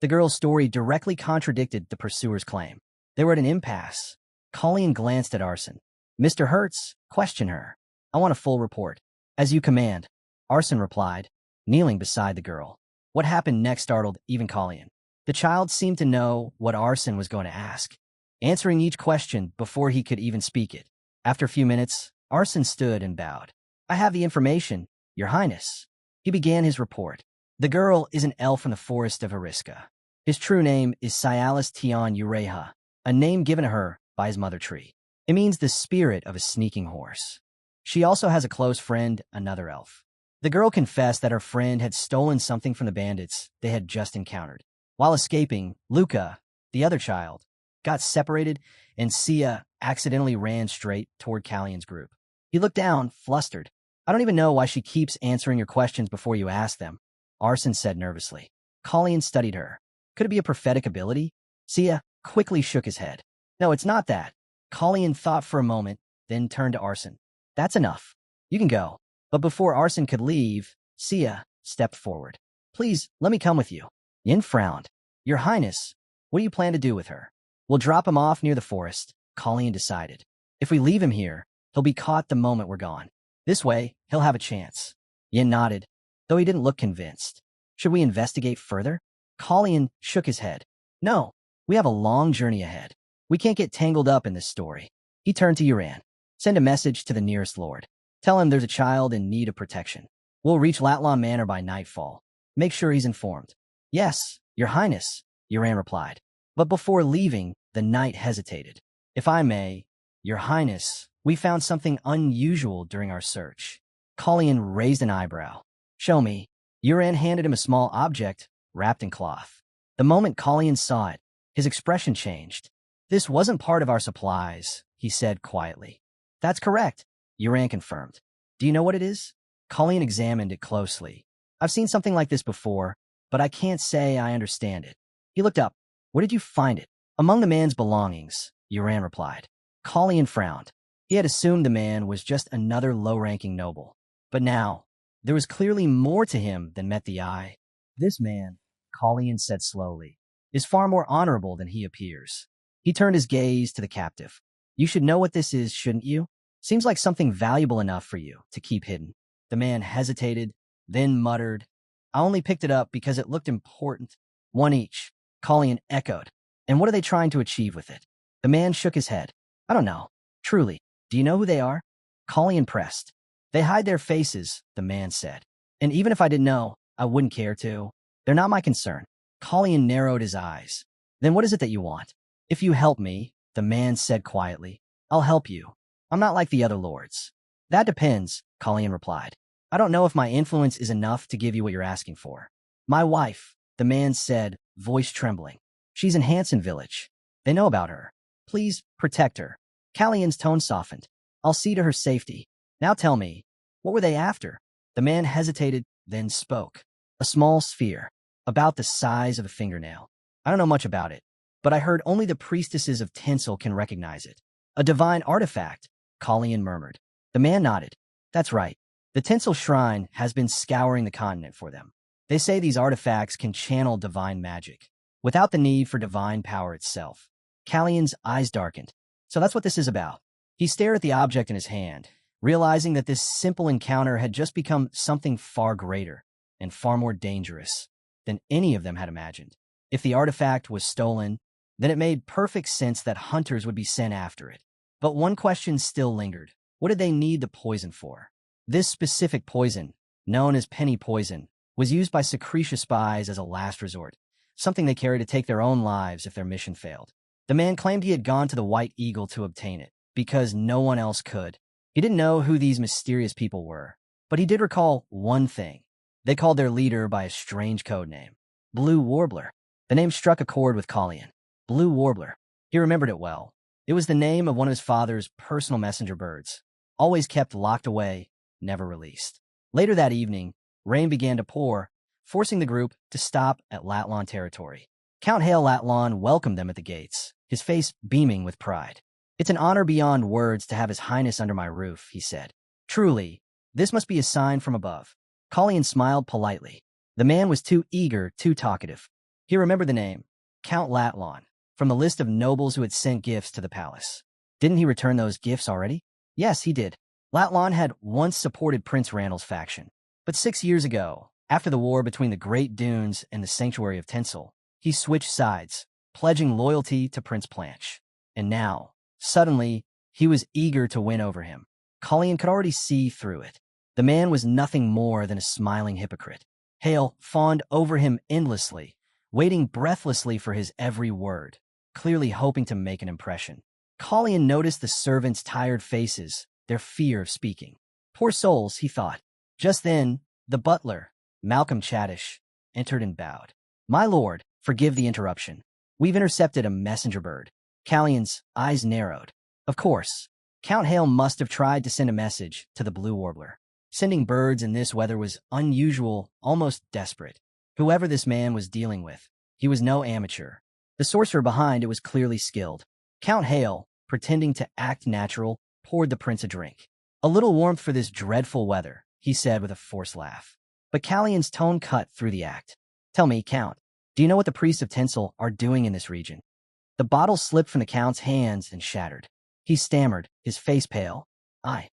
The girl's story directly contradicted the pursuer's claim. They were at an impasse. Collion glanced at Arson. Mr. Hertz, question her. I want a full report. As you command, Arson replied, kneeling beside the girl. What happened next startled even Collion. The child seemed to know what Arson was going to ask, answering each question before he could even speak it. After a few minutes, Arson stood and bowed. I have the information, Your Highness. He began his report. The girl is an elf from the forest of Hariska. His true name is Cialis Tion Ureha, a name given to her by his mother tree. It means the spirit of a sneaking horse. She also has a close friend, another elf. The girl confessed that her friend had stolen something from the bandits they had just encountered. While escaping, Luca, the other child, got separated, and Sia accidentally ran straight toward Callion's group. He looked down, flustered. I don't even know why she keeps answering your questions before you ask them, Arson said nervously. Colleen studied her. Could it be a prophetic ability? Sia quickly shook his head. No, it's not that. Colleen thought for a moment, then turned to Arson. That's enough. You can go. But before Arson could leave, Sia stepped forward. Please, let me come with you. Yin frowned. Your Highness, what do you plan to do with her? We'll drop him off near the forest, Colleen decided. If we leave him here, he'll be caught the moment we're gone. This way, he'll have a chance. Yin nodded, though he didn't look convinced. Should we investigate further? Colleen shook his head. No, we have a long journey ahead. We can't get tangled up in this story. He turned to Uran. Send a message to the nearest lord. Tell him there's a child in need of protection. We'll reach Latlan Manor by nightfall. Make sure he's informed. Yes, Your Highness, Uran replied. But before leaving, the knight hesitated. If I may, Your Highness, we found something unusual during our search. Colleen raised an eyebrow. Show me. Uran handed him a small object wrapped in cloth. The moment Colleen saw it, his expression changed. This wasn't part of our supplies, he said quietly. That's correct, Uran confirmed. Do you know what it is? Colleen examined it closely. I've seen something like this before, but I can't say I understand it. He looked up. Where did you find it? Among the man's belongings, Uran replied. Colleen frowned. He had assumed the man was just another low-ranking noble. But now, there was clearly more to him than met the eye. This man, Colleen said slowly, is far more honorable than he appears. He turned his gaze to the captive. You should know what this is, shouldn't you? Seems like something valuable enough for you to keep hidden. The man hesitated, then muttered, I only picked it up because it looked important. One each, Colleen echoed. And what are they trying to achieve with it? The man shook his head. I don't know. Truly. Do you know who they are? Colleen pressed. They hide their faces, the man said. And even if I didn't know, I wouldn't care to. They're not my concern. Colleen narrowed his eyes. Then what is it that you want? If you help me, the man said quietly, I'll help you. I'm not like the other lords. That depends, Colleen replied. I don't know if my influence is enough to give you what you're asking for. My wife, the man said, voice trembling. She's in Hanson Village. They know about her. Please protect her. Callion's tone softened. I'll see to her safety. Now tell me, what were they after? The man hesitated, then spoke. A small sphere, about the size of a fingernail. I don't know much about it, but I heard only the priestesses of tinsel can recognize it. A divine artifact, Colleen murmured. The man nodded. That's right. The tinsel shrine has been scouring the continent for them. They say these artifacts can channel divine magic, without the need for divine power itself. Callion's eyes darkened. So that's what this is about. He stared at the object in his hand, realizing that this simple encounter had just become something far greater and far more dangerous than any of them had imagined. If the artifact was stolen, then it made perfect sense that hunters would be sent after it. But one question still lingered. What did they need the poison for? This specific poison, known as penny poison, was used by Secretia spies as a last resort, something they carried to take their own lives if their mission failed. The man claimed he had gone to the White Eagle to obtain it, because no one else could. He didn't know who these mysterious people were, but he did recall one thing. They called their leader by a strange code name, Blue Warbler. The name struck a chord with Colleen. Blue Warbler. He remembered it well. It was the name of one of his father's personal messenger birds, always kept locked away, never released. Later that evening, rain began to pour, forcing the group to stop at Latlan territory. Count Hale Latlan welcomed them at the gates, his face beaming with pride. It's an honor beyond words to have His Highness under my roof, he said. Truly, this must be a sign from above. Colleen smiled politely. The man was too eager, too talkative. He remembered the name, Count Latlan, from the list of nobles who had sent gifts to the palace. Didn't he return those gifts already? Yes, he did. Latlan had once supported Prince Randall's faction. But 6 years ago, after the war between the Great Dunes and the Sanctuary of Tinsel, he switched sides, pledging loyalty to Prince Planche. And now, suddenly, he was eager to win over him. Colleen could already see through it. The man was nothing more than a smiling hypocrite. Hale fawned over him endlessly, waiting breathlessly for his every word, clearly hoping to make an impression. Colleen noticed the servants' tired faces, their fear of speaking. Poor souls, he thought. Just then, the butler, Malcolm Chadish, entered and bowed. My lord, forgive the interruption. We've intercepted a messenger bird. Callion's eyes narrowed. Of course, Count Hale must have tried to send a message to the Blue Warbler. Sending birds in this weather was unusual, almost desperate. Whoever this man was dealing with, he was no amateur. The sorcerer behind it was clearly skilled. Count Hale, pretending to act natural, poured the prince a drink. A little warmth for this dreadful weather, he said with a forced laugh. But Callion's tone cut through the act. Tell me, Count, do you know what the priests of Tinsel are doing in this region? The bottle slipped from the Count's hands and shattered. He stammered, his face pale. I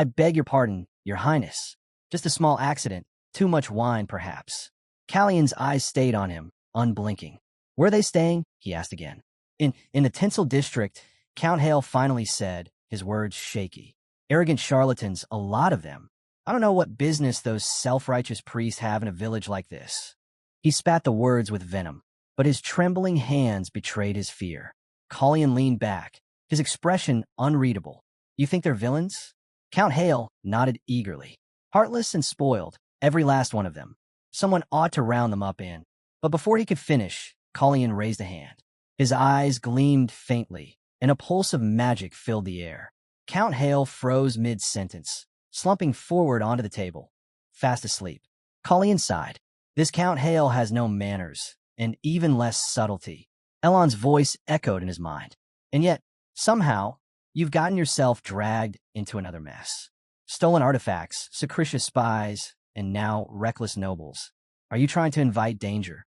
beg your pardon, your highness. Just a small accident, too much wine, perhaps. Callion's eyes stayed on him, unblinking. Where are they staying? He asked again. In the Tinsel district, Count Hale finally said, his words shaky. Arrogant charlatans, a lot of them. I don't know what business those self-righteous priests have in a village like this. He spat the words with venom, but his trembling hands betrayed his fear. Callion leaned back, his expression unreadable. You think they're villains? Count Hale nodded eagerly. Heartless and spoiled, every last one of them. Someone ought to round them up in. But before he could finish, Callion raised a hand. His eyes gleamed faintly, and a pulse of magic filled the air. Count Hale froze mid-sentence, slumping forward onto the table, fast asleep. Callion sighed. This Count Hale has no manners, and even less subtlety. Elon's voice echoed in his mind. And yet, somehow, you've gotten yourself dragged into another mess. Stolen artifacts, suspicious spies, and now reckless nobles. Are you trying to invite danger?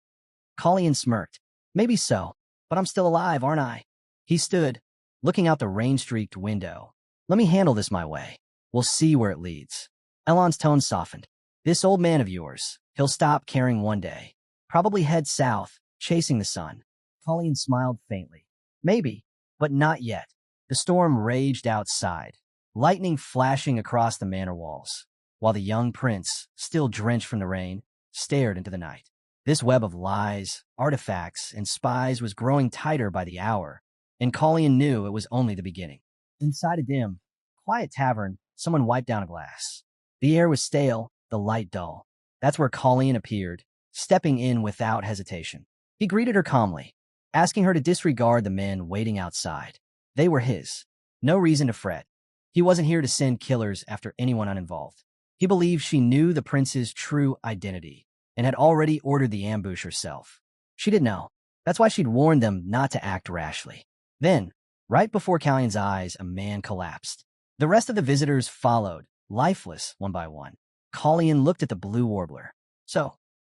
Callion smirked. Maybe so, but I'm still alive, aren't I? He stood, looking out the rain-streaked window. Let me handle this my way. We'll see where it leads. Elon's tone softened. This old man of yours, he'll stop caring one day. Probably head south, chasing the sun. Callion smiled faintly. Maybe, but not yet. The storm raged outside, lightning flashing across the manor walls, while the young prince, still drenched from the rain, stared into the night. This web of lies, artifacts, and spies was growing tighter by the hour, and Callion knew it was only the beginning. Inside a dim, quiet tavern, someone wiped down a glass. The air was stale, the light dull. That's where Callion appeared, stepping in without hesitation. He greeted her calmly, asking her to disregard the men waiting outside. They were his. No reason to fret. He wasn't here to send killers after anyone uninvolved. He believed she knew the prince's true identity and had already ordered the ambush herself. She didn't know. That's why she'd warned them not to act rashly. Then, right before Callion's eyes, a man collapsed. The rest of the visitors followed, lifeless, one by one. Callion looked at the blue warbler. So,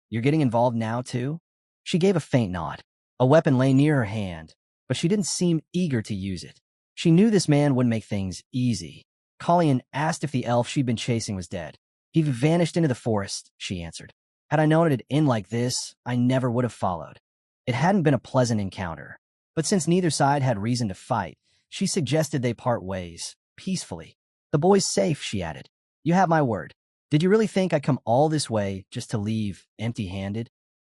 you're getting involved now, too? She gave a faint nod. A weapon lay near her hand, but she didn't seem eager to use it. She knew this man wouldn't make things easy. Callion asked if the elf she'd been chasing was dead. He vanished into the forest, she answered. Had I known it'd end like this, I never would have followed. It hadn't been a pleasant encounter, but since neither side had reason to fight, she suggested they part ways, peacefully. The boy's safe, she added. You have my word. Did you really think I'd come all this way just to leave empty-handed?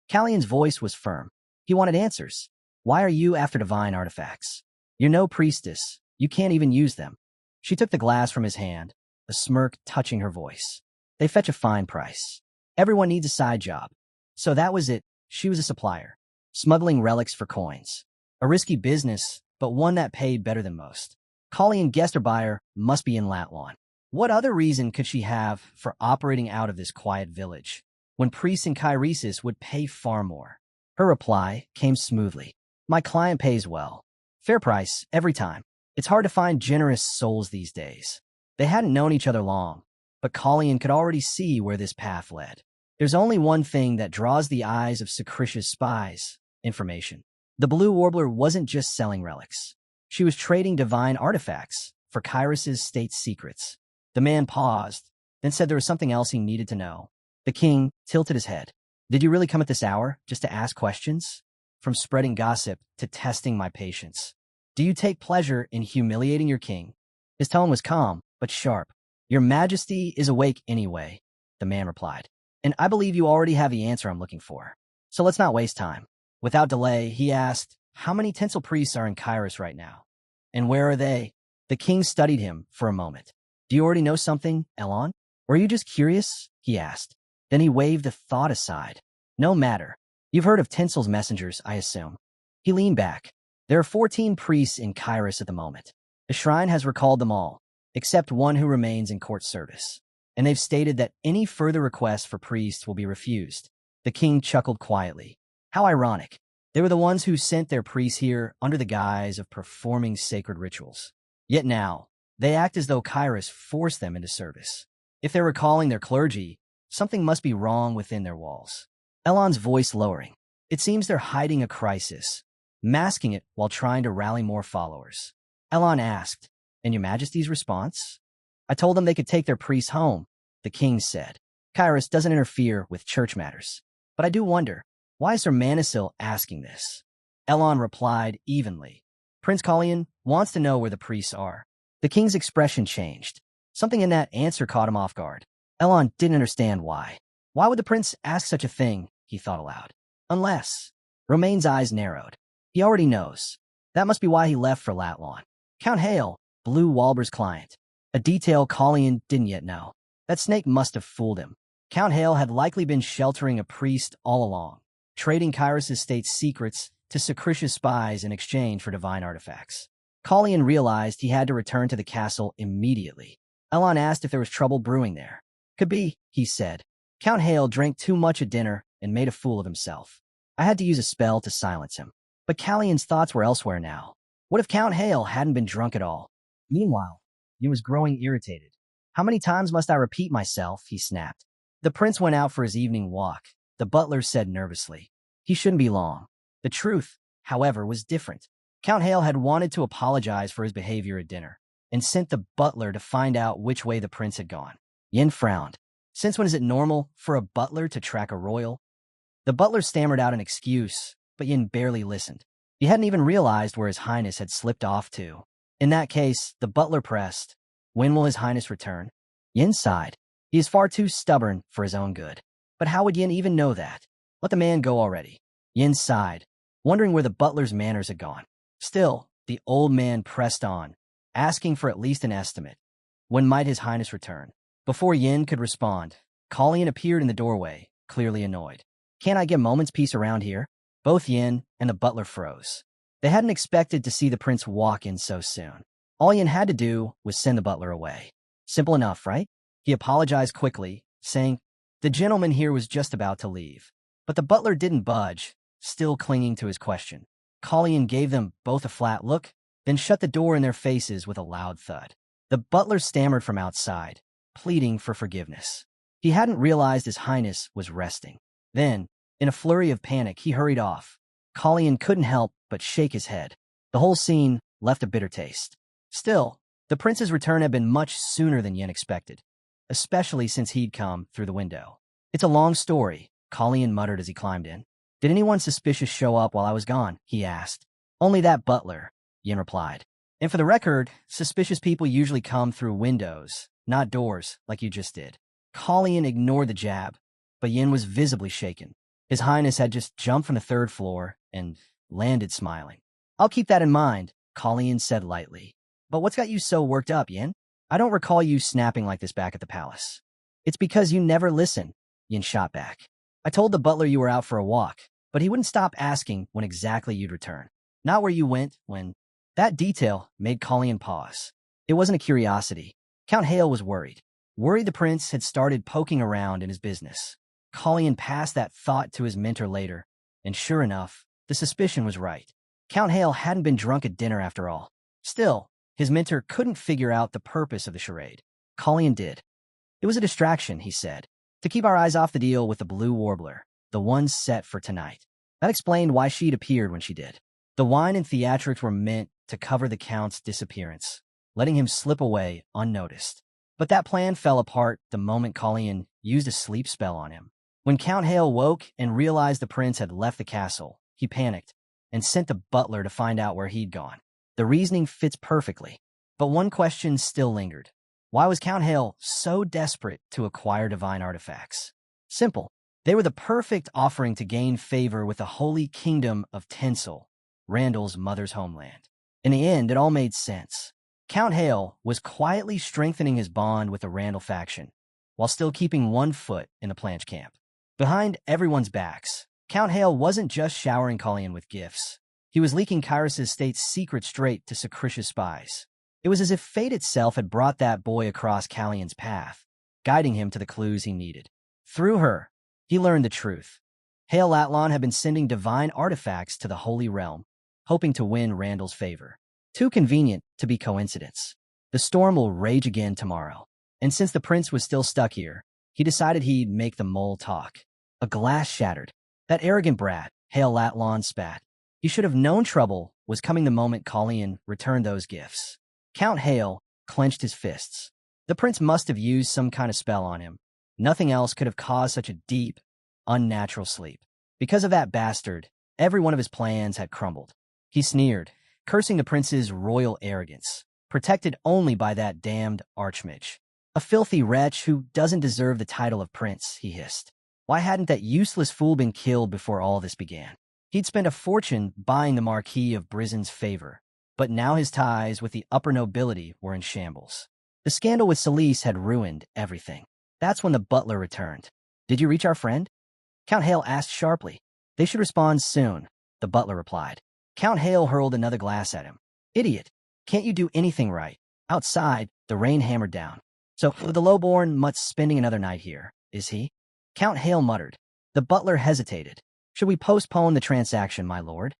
Callion's voice was firm. He wanted answers. Why are you after divine artifacts? You're no priestess. You can't even use them. She took the glass from his hand, a smirk touching her voice. They fetch a fine price. Everyone needs a side job. So that was it. She was a supplier, smuggling relics for coins. A risky business, but one that paid better than most. Callion guessed her buyer must be in Latlawn. What other reason could she have for operating out of this quiet village, when priests in Kairesis would pay far more? Her reply came smoothly. My client pays well. Fair price, every time. It's hard to find generous souls these days. They hadn't known each other long, but Callion could already see where this path led. There's only one thing that draws the eyes of Sacritia's spies: information. The blue warbler wasn't just selling relics. She was trading divine artifacts for Kairos' state secrets. The man paused, then said there was something else he needed to know. The king tilted his head. Did you really come at this hour just to ask questions? From spreading gossip to testing my patience. Do you take pleasure in humiliating your king? His tone was calm, but sharp. Your majesty is awake anyway, the man replied. And I believe you already have the answer I'm looking for. So let's not waste time. Without delay, he asked, how many tinsel priests are in Kairos right now? And where are they? The king studied him for a moment. Do you already know something, Elon? Or are you just curious? He asked. Then he waved the thought aside. No matter. You've heard of Tinsel's messengers, I assume. He leaned back. There are 14 priests in Kairos at the moment. The shrine has recalled them all, except one who remains in court service. and they've stated that any further requests for priests will be refused. The king chuckled quietly. How ironic. They were the ones who sent their priests here under the guise of performing sacred rituals. Yet now, they act as though Kairos forced them into service. If they're recalling their clergy, something must be wrong within their walls. Elon's voice lowering. It seems they're hiding a crisis, masking it while trying to rally more followers. Elon asked, and Your Majesty's response? I told them they could take their priests home, the king said. Kairos doesn't interfere with church matters. But I do wonder, why is Sir Manisil asking this? Elon replied evenly. Prince Kalian wants to know where the priests are. The king's expression changed. Something in that answer caught him off guard. Elon didn't understand why. Why would the prince ask such a thing, he thought aloud. Unless. Romaine's eyes narrowed. He already knows. That must be why he left for Latlawn. Count Hale, Blue Walber's client. A detail Kalian didn't yet know. That snake must have fooled him. Count Hale had likely been sheltering a priest all along, trading Kairos' state's secrets to Sacritia's spies in exchange for divine artifacts. Kalian realized he had to return to the castle immediately. Elon asked if there was trouble brewing there. Could be, he said. Count Hale drank too much at dinner and made a fool of himself. I had to use a spell to silence him. But Kalian's thoughts were elsewhere now. What if Count Hale hadn't been drunk at all? Meanwhile, he was growing irritated. How many times must I repeat myself? He snapped. The prince went out for his evening walk, the butler said nervously. He shouldn't be long. The truth, however, was different. Count Hale had wanted to apologize for his behavior at dinner and sent the butler to find out which way the prince had gone. Yin frowned. Since when is it normal for a butler to track a royal? The butler stammered out an excuse, but Yin barely listened. He hadn't even realized where His Highness had slipped off to. In that case, the butler pressed, when will His Highness return? Yin sighed. He is far too stubborn for his own good. But how would Yin even know that? Let the man go already. Yin sighed, wondering where the butler's manners had gone. Still, the old man pressed on, asking for at least an estimate. When might His Highness return? Before Yin could respond, Kalian appeared in the doorway, clearly annoyed. Can't I get moment's peace around here? Both Yin and the butler froze. They hadn't expected to see the prince walk in so soon. All Yin had to do was send the butler away. Simple enough, right? He apologized quickly, saying, the gentleman here was just about to leave. But the butler didn't budge, still clinging to his question. Kalian gave them both a flat look, then shut the door in their faces with a loud thud. The butler stammered from outside, pleading for forgiveness. He hadn't realized His Highness was resting. Then, in a flurry of panic, he hurried off. Kalian couldn't help but shake his head. The whole scene left a bitter taste. Still, the prince's return had been much sooner than Yin expected, especially since he'd come through the window. It's a long story, Kalian muttered as he climbed in. Did anyone suspicious show up while I was gone? He asked. Only that butler, Yin replied. And for the record, suspicious people usually come through windows, not doors, like you just did. Kalian ignored the jab, but Yin was visibly shaken. His Highness had just jumped from the third floor and landed smiling. I'll keep that in mind, Kalian said lightly. But what's got you so worked up, Yin? I don't recall you snapping like this back at the palace. It's because you never listen, Yin shot back. I told the butler you were out for a walk, but he wouldn't stop asking when exactly you'd return. Not where you went when... That detail made Kalian pause. It wasn't a curiosity. Count Hale was worried. Worried the prince had started poking around in his business. Kalian passed that thought to his mentor later, and sure enough, the suspicion was right. Count Hale hadn't been drunk at dinner after all. Still, his mentor couldn't figure out the purpose of the charade. Kalian did. It was a distraction, he said, to keep our eyes off the deal with the blue warbler, the one set for tonight. That explained why she'd appeared when she did. The wine and theatrics were meant to cover the Count's disappearance, letting him slip away unnoticed. But that plan fell apart the moment Kalian used a sleep spell on him. When Count Hale woke and realized the prince had left the castle, he panicked and sent the butler to find out where he'd gone. The reasoning fits perfectly, but one question still lingered. Why was Count Hale so desperate to acquire divine artifacts? Simple. They were the perfect offering to gain favor with the holy kingdom of Tinsel, Randall's mother's homeland. In the end, it all made sense. Count Hale was quietly strengthening his bond with the Randall faction, while still keeping one foot in the Planch camp. Behind everyone's backs, Count Hale wasn't just showering Kalian with gifts. He was leaking Kairos' state's secret straight to Sacritia's spies. It was as if fate itself had brought that boy across Kalian's path, guiding him to the clues he needed. Through her, he learned the truth. Hail Atlan had been sending divine artifacts to the Holy Realm, hoping to win Randall's favor. Too convenient to be coincidence. The storm will rage again tomorrow. And since the prince was still stuck here, he decided he'd make the mole talk. A glass shattered. That arrogant brat, Hail Atlan, spat. He should have known trouble was coming the moment Colleen returned those gifts. Count Hale clenched his fists. The prince must have used some kind of spell on him. Nothing else could have caused such a deep, unnatural sleep. Because of that bastard, every one of his plans had crumbled. He sneered, cursing the prince's royal arrogance, protected only by that damned archmage. A filthy wretch who doesn't deserve the title of prince, he hissed. Why hadn't that useless fool been killed before all this began? He'd spent a fortune buying the Marquis of Brisen's favor, but now his ties with the upper nobility were in shambles. The scandal with Celise had ruined everything. That's when the butler returned. Did you reach our friend? Count Hale asked sharply. They should respond soon, the butler replied. Count Hale hurled another glass at him. Idiot, can't you do anything right? Outside, the rain hammered down. So the lowborn mutt's spending another night here, is he? Count Hale muttered. The butler hesitated. Should we postpone the transaction, my lord?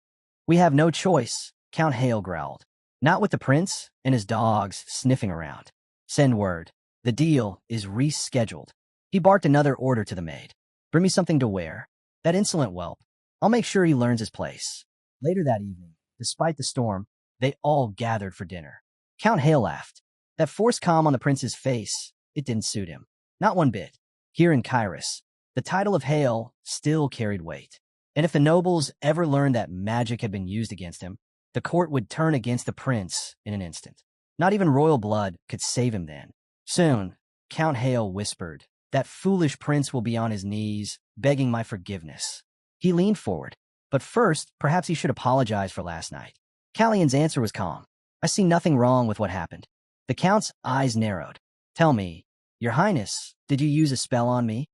We have no choice, Count Hale growled. Not with the prince and his dogs sniffing around. Send word. The deal is rescheduled. He barked another order to the maid. Bring me something to wear. That insolent whelp. I'll make sure he learns his place. Later that evening, despite the storm, they all gathered for dinner. Count Hale laughed. That forced calm on the prince's face, it didn't suit him. Not one bit. Here in Kyrus, the title of Hale still carried weight. And if the nobles ever learned that magic had been used against him, the court would turn against the prince in an instant. Not even royal blood could save him then. Soon, Count Hale whispered, that foolish prince will be on his knees, begging my forgiveness. He leaned forward. But first, perhaps he should apologize for last night. Callion's answer was calm. I see nothing wrong with what happened. The count's eyes narrowed. Tell me, your highness, did you use a spell on me?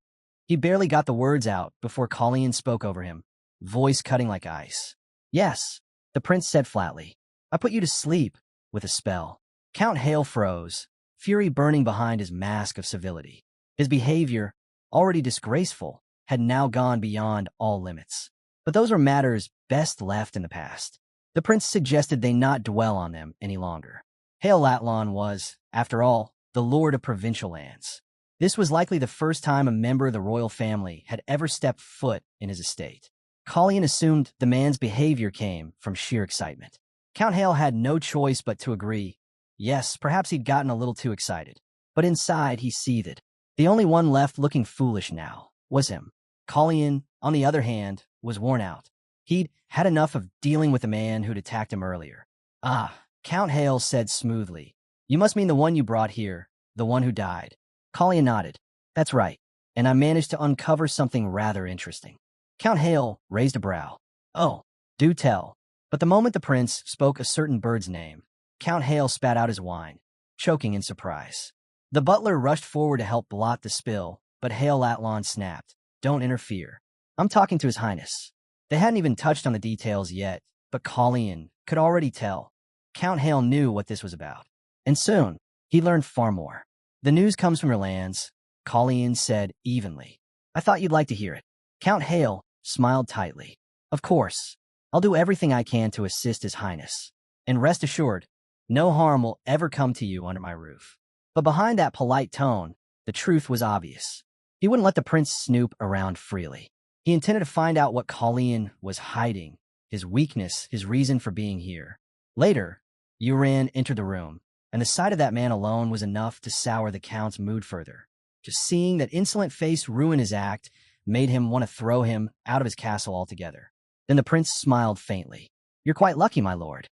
He barely got the words out before Callion spoke over him, voice cutting like ice. Yes, the prince said flatly. I put you to sleep with a spell. Count Hale froze, fury burning behind his mask of civility. His behavior, already disgraceful, had now gone beyond all limits. But those were matters best left in the past. The prince suggested they not dwell on them any longer. Hail Atlan was, after all, the lord of provincial lands. This was likely the first time a member of the royal family had ever stepped foot in his estate. Collion assumed the man's behavior came from sheer excitement. Count Hale had no choice but to agree. Yes, perhaps he'd gotten a little too excited. But inside, he seethed. The only one left looking foolish now was him. Collion, on the other hand, was worn out. He'd had enough of dealing with the man who'd attacked him earlier. Ah, Count Hale said smoothly. You must mean the one you brought here, the one who died. Collion nodded. That's right, and I managed to uncover something rather interesting. Count Hale raised a brow. Oh, do tell. But the moment the prince spoke a certain bird's name, Count Hale spat out his wine, choking in surprise. The butler rushed forward to help blot the spill, but Hail Atlan snapped. Don't interfere. I'm talking to his highness. They hadn't even touched on the details yet, but Collion could already tell. Count Hale knew what this was about. And soon, he learned far more. The news comes from your lands, Collion said evenly. I thought you'd like to hear it. Count Hale smiled tightly. Of course, I'll do everything I can to assist his highness. And rest assured, no harm will ever come to you under my roof. But behind that polite tone, the truth was obvious. He wouldn't let the prince snoop around freely. He intended to find out what Collion was hiding, his weakness, his reason for being here. Later, Uran entered the room, and the sight of that man alone was enough to sour the count's mood further. Just seeing that insolent face ruin his act made him want to throw him out of his castle altogether. Then the prince smiled faintly. You're quite lucky, my lord.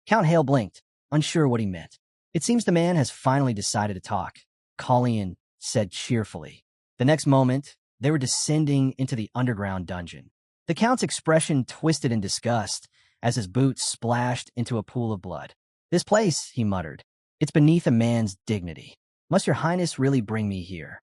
Count Hale blinked, unsure what he meant. It seems the man has finally decided to talk, Collion said cheerfully. The next moment, they were descending into the underground dungeon. The count's expression twisted in disgust as his boots splashed into a pool of blood. This place, he muttered, it's beneath a man's dignity. Must your highness really bring me here?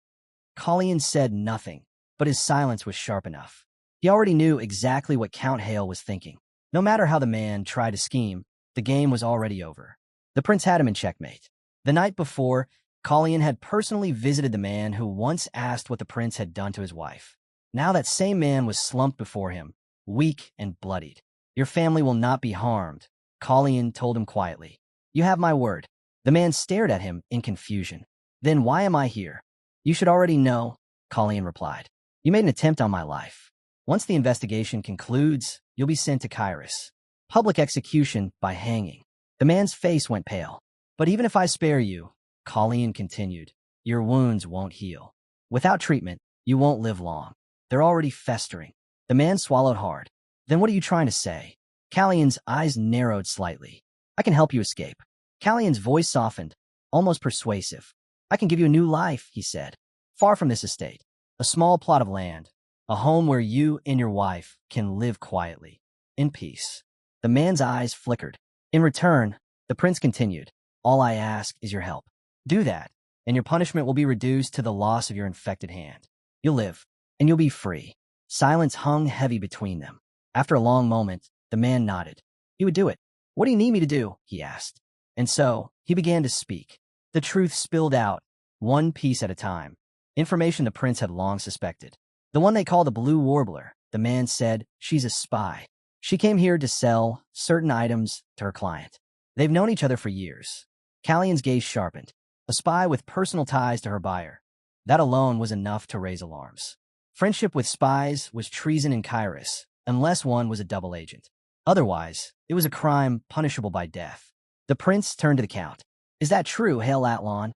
Collion said nothing, but his silence was sharp enough. He already knew exactly what Count Hale was thinking. No matter how the man tried to scheme, the game was already over. The prince had him in checkmate. The night before, Colleen had personally visited the man who once asked what the prince had done to his wife. Now that same man was slumped before him, weak and bloodied. Your family will not be harmed, Colleen told him quietly. You have my word. The man stared at him in confusion. Then why am I here? You should already know, Colleen replied. You made an attempt on my life. Once the investigation concludes, you'll be sent to Kairos. Public execution by hanging. The man's face went pale. But even if I spare you, Colleen continued, your wounds won't heal. Without treatment, you won't live long. They're already festering. The man swallowed hard. Then what are you trying to say? Callion's eyes narrowed slightly. I can help you escape. Callion's voice softened, almost persuasive. I can give you a new life, he said. Far from this estate. A small plot of land. A home where you and your wife can live quietly, in peace. The man's eyes flickered. In return, the prince continued, all I ask is your help. Do that, and your punishment will be reduced to the loss of your infected hand. You'll live, and you'll be free. Silence hung heavy between them. After a long moment, the man nodded. He would do it. What do you need me to do? He asked. And so, he began to speak. The truth spilled out, one piece at a time. Information the prince had long suspected. The one they call the Blue Warbler, the man said, she's a spy. She came here to sell certain items to her client. They've known each other for years. Callion's gaze sharpened. A spy with personal ties to her buyer. That alone was enough to raise alarms. Friendship with spies was treason in Kairos, unless one was a double agent. Otherwise, it was a crime punishable by death. The prince turned to the count. Is that true, Hale Atlan?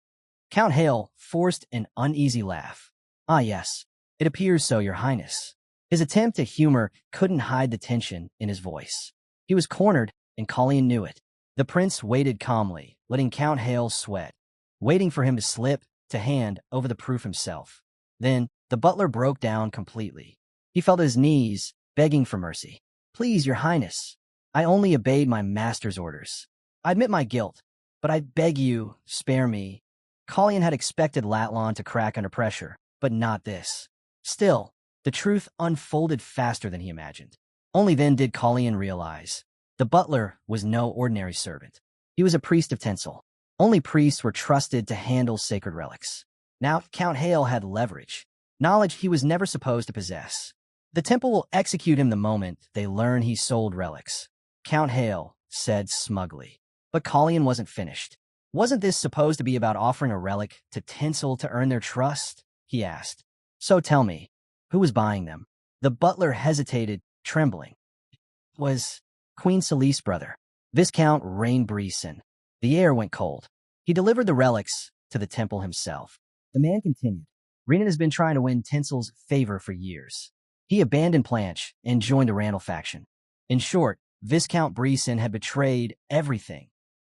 Count Hale forced an uneasy laugh. Ah, yes. It appears so, Your Highness. His attempt at humor couldn't hide the tension in his voice. He was cornered, and Colleen knew it. The prince waited calmly, letting Count Hale sweat, waiting for him to slip to hand over the proof himself. Then, the butler broke down completely. He fell to his knees, begging for mercy. Please, Your Highness. I only obeyed my master's orders. I admit my guilt, but I beg you, spare me. Colleen had expected Latlan to crack under pressure, but not this. Still, the truth unfolded faster than he imagined. Only then did Colleen realize. The butler was no ordinary servant. He was a priest of Tinsel. Only priests were trusted to handle sacred relics. Now, Count Hale had leverage, knowledge he was never supposed to possess. The temple will execute him the moment they learn he sold relics, Count Hale said smugly. But Colleen wasn't finished. Wasn't this supposed to be about offering a relic to Tinsel to earn their trust? He asked. So tell me, who was buying them? The butler hesitated, trembling. Was Queen Celise's brother, Viscount Rain Breeson. The air went cold. He delivered the relics to the temple himself. The man continued. Renan has been trying to win Tinsel's favor for years. He abandoned Planche and joined the Randall faction. In short, Viscount Breeson had betrayed everything.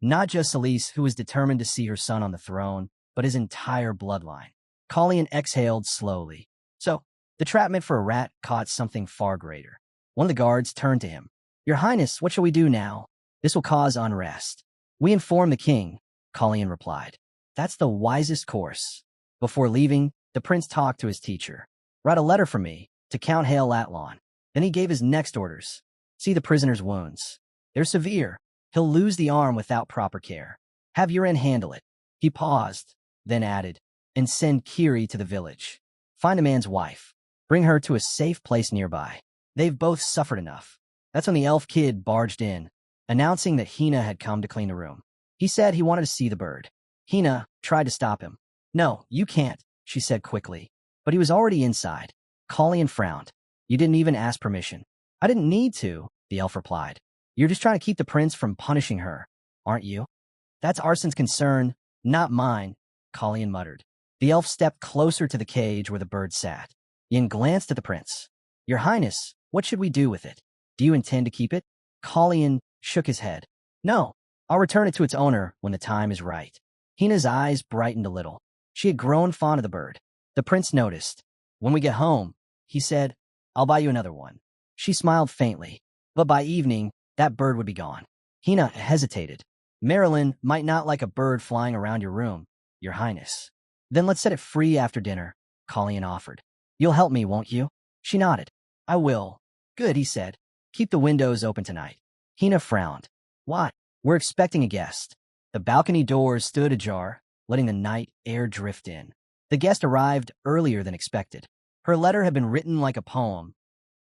Not just Celise, who was determined to see her son on the throne, but his entire bloodline. Colleen exhaled slowly. So, the trapment for a rat caught something far greater. One of the guards turned to him. Your Highness, what shall we do now? This will cause unrest. We inform the king, Colleen replied. That's the wisest course. Before leaving, the prince talked to his teacher. Write a letter for me, to Count Hale Atlan. Then he gave his next orders. See the prisoner's wounds. They're severe. He'll lose the arm without proper care. Have Uren handle it. He paused, then added, and send Kiri to the village. Find the man's wife. Bring her to a safe place nearby. They've both suffered enough. That's when the elf kid barged in, announcing that Hina had come to clean the room. He said he wanted to see the bird. Hina tried to stop him. No, you can't, she said quickly. But he was already inside. Colleen frowned. You didn't even ask permission. I didn't need to, the elf replied. You're just trying to keep the prince from punishing her, aren't you? That's Arson's concern, not mine, Colleen muttered. The elf stepped closer to the cage where the bird sat. Yin glanced at the prince. Your Highness, what should we do with it? Do you intend to keep it? Colleen shook his head. No, I'll return it to its owner when the time is right. Hina's eyes brightened a little. She had grown fond of the bird. The prince noticed. When we get home, he said, I'll buy you another one. She smiled faintly. But by evening, that bird would be gone. Hina hesitated. Marilyn might not like a bird flying around your room, Your Highness. Then let's set it free after dinner, Colleen offered. You'll help me, won't you? She nodded. I will. Good, he said. Keep the windows open tonight. Hina frowned. Why? We're expecting a guest. The balcony doors stood ajar, letting letting the night air drift in. The guest arrived earlier than expected. Her letter had been written like a poem,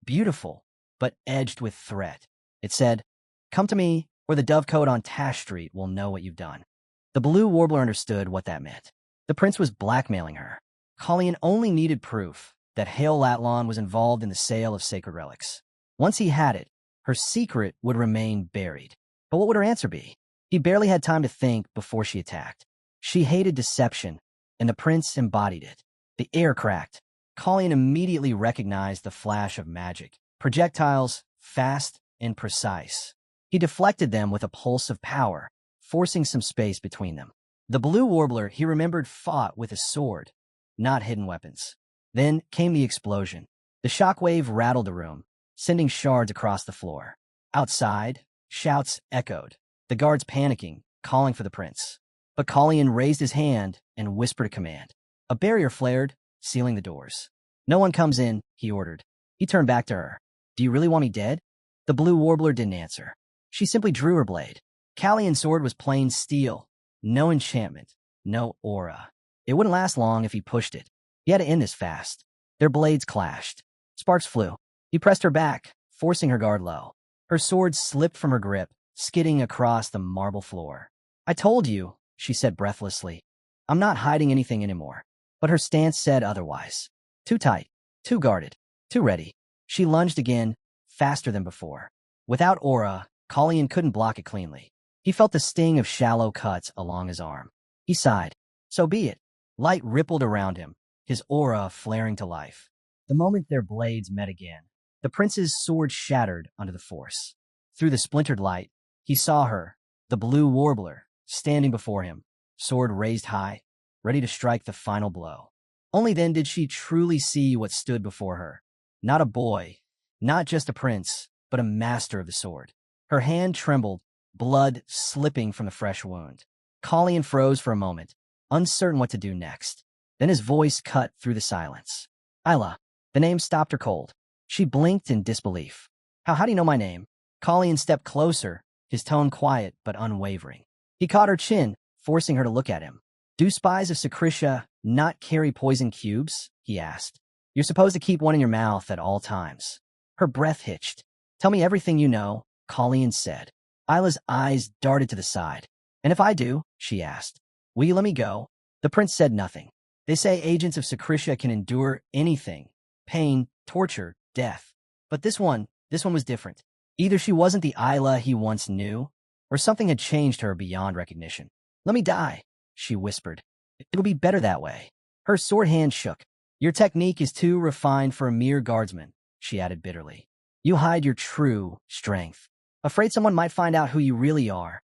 beautiful, but edged with threat. It said, "Come to me, or the dovecote on Tash Street will know what you've done." The blue warbler understood what that meant. The prince was blackmailing her. Colleen only needed proof that Hale Latlon was involved in the sale of sacred relics. Once he had it, her secret would remain buried. But what would her answer be? He barely had time to think before she attacked. She hated deception, and the prince embodied it. The air cracked. Colleen immediately recognized the flash of magic. Projectiles, fast and precise. He deflected them with a pulse of power, forcing some space between them. The blue warbler, he remembered, fought with a sword, not hidden weapons. Then came the explosion. The shockwave rattled the room, sending shards across the floor. Outside, shouts echoed, the guards panicking, calling for the prince. But Colleen raised his hand and whispered a command. A barrier flared, sealing the doors. "No one comes in," he ordered. He turned back to her. "Do you really want me dead?" The blue warbler didn't answer. She simply drew her blade. Callion's sword was plain steel. No enchantment, no aura. It wouldn't last long if he pushed it. He had to end this fast. Their blades clashed. Sparks flew. He pressed her back, forcing her guard low. Her sword slipped from her grip, skidding across the marble floor. "I told you," she said breathlessly. "I'm not hiding anything anymore." But her stance said otherwise. Too tight, too guarded, too ready. She lunged again, faster than before. Without aura, Colleen couldn't block it cleanly. He felt the sting of shallow cuts along his arm. He sighed. So be it. Light rippled around him, his aura flaring to life. The moment their blades met again, the prince's sword shattered under the force. Through the splintered light, he saw her, the blue warbler, standing before him, sword raised high, ready to strike the final blow. Only then did she truly see what stood before her. Not a boy, not just a prince, but a master of the sword. Her hand trembled, blood slipping from the fresh wound. Colleen froze for a moment, uncertain what to do next. Then his voice cut through the silence. "Isla." The name stopped her cold. She blinked in disbelief. How do you know my name?" Colleen stepped closer, his tone quiet but unwavering. He caught her chin, forcing her to look at him. "Do spies of Secretia not carry poison cubes?" he asked. "You're supposed to keep one in your mouth at all times." Her breath hitched. "Tell me everything you know," Colleen said. Isla's eyes darted to the side. "And if I do?" she asked. "Will you let me go?" The prince said nothing. They say agents of Secretia can endure anything. Pain, torture, death. But this one was different. Either she wasn't the Isla he once knew, or something had changed her beyond recognition. "Let me die," she whispered. "It'll be better that way." Her sword hand shook. "Your technique is too refined for a mere guardsman," she added bitterly. "You hide your true strength. Afraid someone might find out who you really are."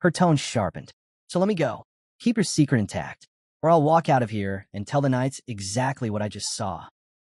Her tone sharpened. "So let me go. Keep your secret intact, or I'll walk out of here and tell the knights exactly what I just saw."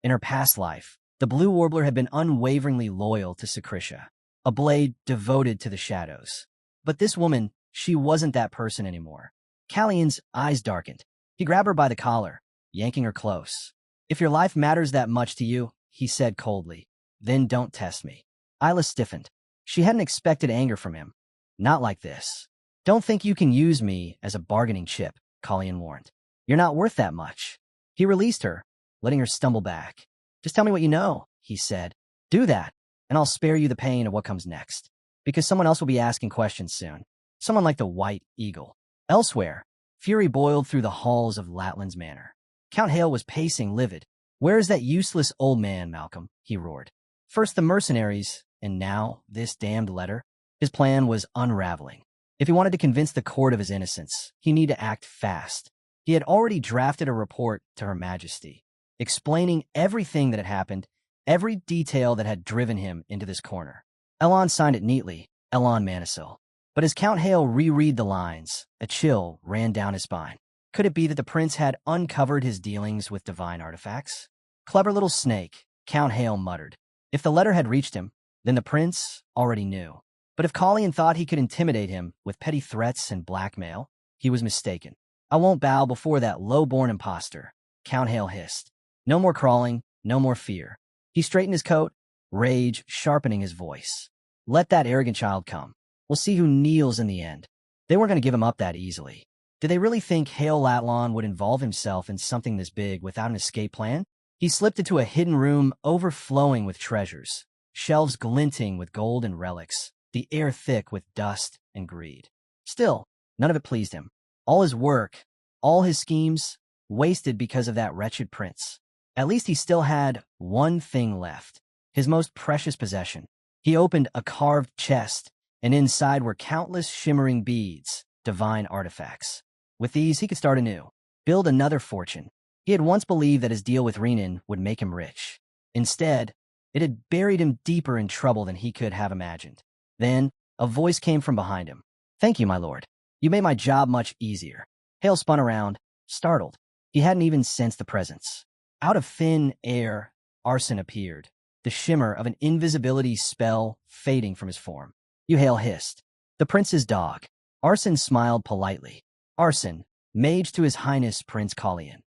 In her past life, the blue warbler had been unwaveringly loyal to Secretia, a blade devoted to the shadows. But this woman, she wasn't that person anymore. Callion's eyes darkened. He grabbed her by the collar, yanking her close. "If your life matters that much to you," he said coldly, "then don't test me." Isla stiffened. She hadn't expected anger from him. Not like this. "Don't think you can use me as a bargaining chip," Colleen warned. "You're not worth that much." He released her, letting her stumble back. "Just tell me what you know," he said. "Do that, and I'll spare you the pain of what comes next. Because someone else will be asking questions soon. Someone like the White Eagle." Elsewhere, fury boiled through the halls of Latland's manor. Count Hale was pacing, livid. "Where is that useless old man, Malcolm?" he roared. First the mercenaries, and now this damned letter. His plan was unraveling. If he wanted to convince the court of his innocence, he needed to act fast. He had already drafted a report to Her Majesty, explaining everything that had happened, every detail that had driven him into this corner. Elon signed it neatly, Elon Manisil. But as Count Hale reread the lines, a chill ran down his spine. Could it be that the prince had uncovered his dealings with divine artifacts? "Clever little snake," Count Hale muttered. If the letter had reached him, then the prince already knew. But if Colleen thought he could intimidate him with petty threats and blackmail, he was mistaken. "I won't bow before that low-born imposter," Count Hale hissed. No more crawling, no more fear. He straightened his coat, rage sharpening his voice. "Let that arrogant child come. We'll see who kneels in the end." They weren't going to give him up that easily. Did they really think Hale Latlon would involve himself in something this big without an escape plan? He slipped into a hidden room overflowing with treasures, shelves glinting with gold and relics, the air thick with dust and greed. Still, none of it pleased him. All his work, all his schemes, wasted because of that wretched prince. At least he still had one thing left, his most precious possession. He opened a carved chest, and inside were countless shimmering beads, divine artifacts. With these, he could start anew, build another fortune. He had once believed that his deal with Renan would make him rich. Instead, it had buried him deeper in trouble than he could have imagined. Then, a voice came from behind him. "Thank you, my lord. You made my job much easier." Hale spun around, startled. He hadn't even sensed the presence. Out of thin air, Arson appeared, the shimmer of an invisibility spell fading from his form. "You," Hale hissed. "The prince's dog." Arson smiled politely. "Arson, mage to His Highness Prince Collian."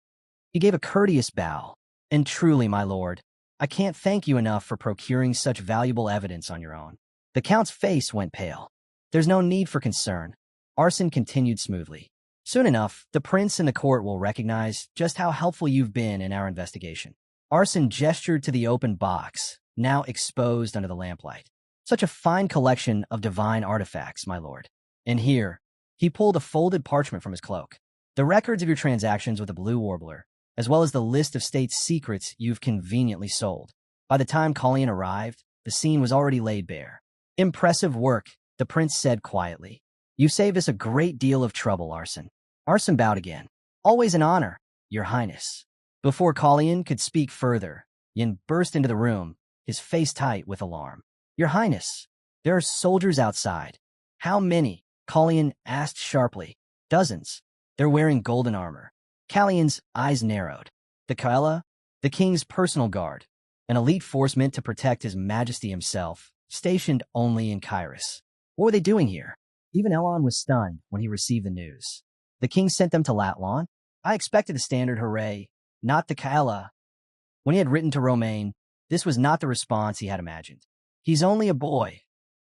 He gave a courteous bow. "And truly, my lord, I can't thank you enough for procuring such valuable evidence on your own." The count's face went pale. "There's no need for concern," Arson continued smoothly. "Soon enough, the prince and the court will recognize just how helpful you've been in our investigation." Arson gestured to the open box, now exposed under the lamplight. "Such a fine collection of divine artifacts, my lord. And here," he pulled a folded parchment from his cloak, "the records of your transactions with the Blue Warbler, as well as the list of state secrets you've conveniently sold." By the time Collian arrived, the scene was already laid bare. "Impressive work," the prince said quietly. "You saved us a great deal of trouble, Arson." Arson bowed again. "Always an honor, your highness." Before Collian could speak further, Yin burst into the room, his face tight with alarm. "Your highness, there are soldiers outside." "How many?" Collian asked sharply. "Dozens. They're wearing golden armor." Callian's eyes narrowed. "The Kaela, the king's personal guard, an elite force meant to protect His Majesty himself, stationed only in Kairos. What were they doing here?" Even Elon was stunned when he received the news. "The king sent them to Latlon?" I expected a standard hooray, not the Kaela. When he had written to Romaine, this was not the response he had imagined. "He's only a boy,"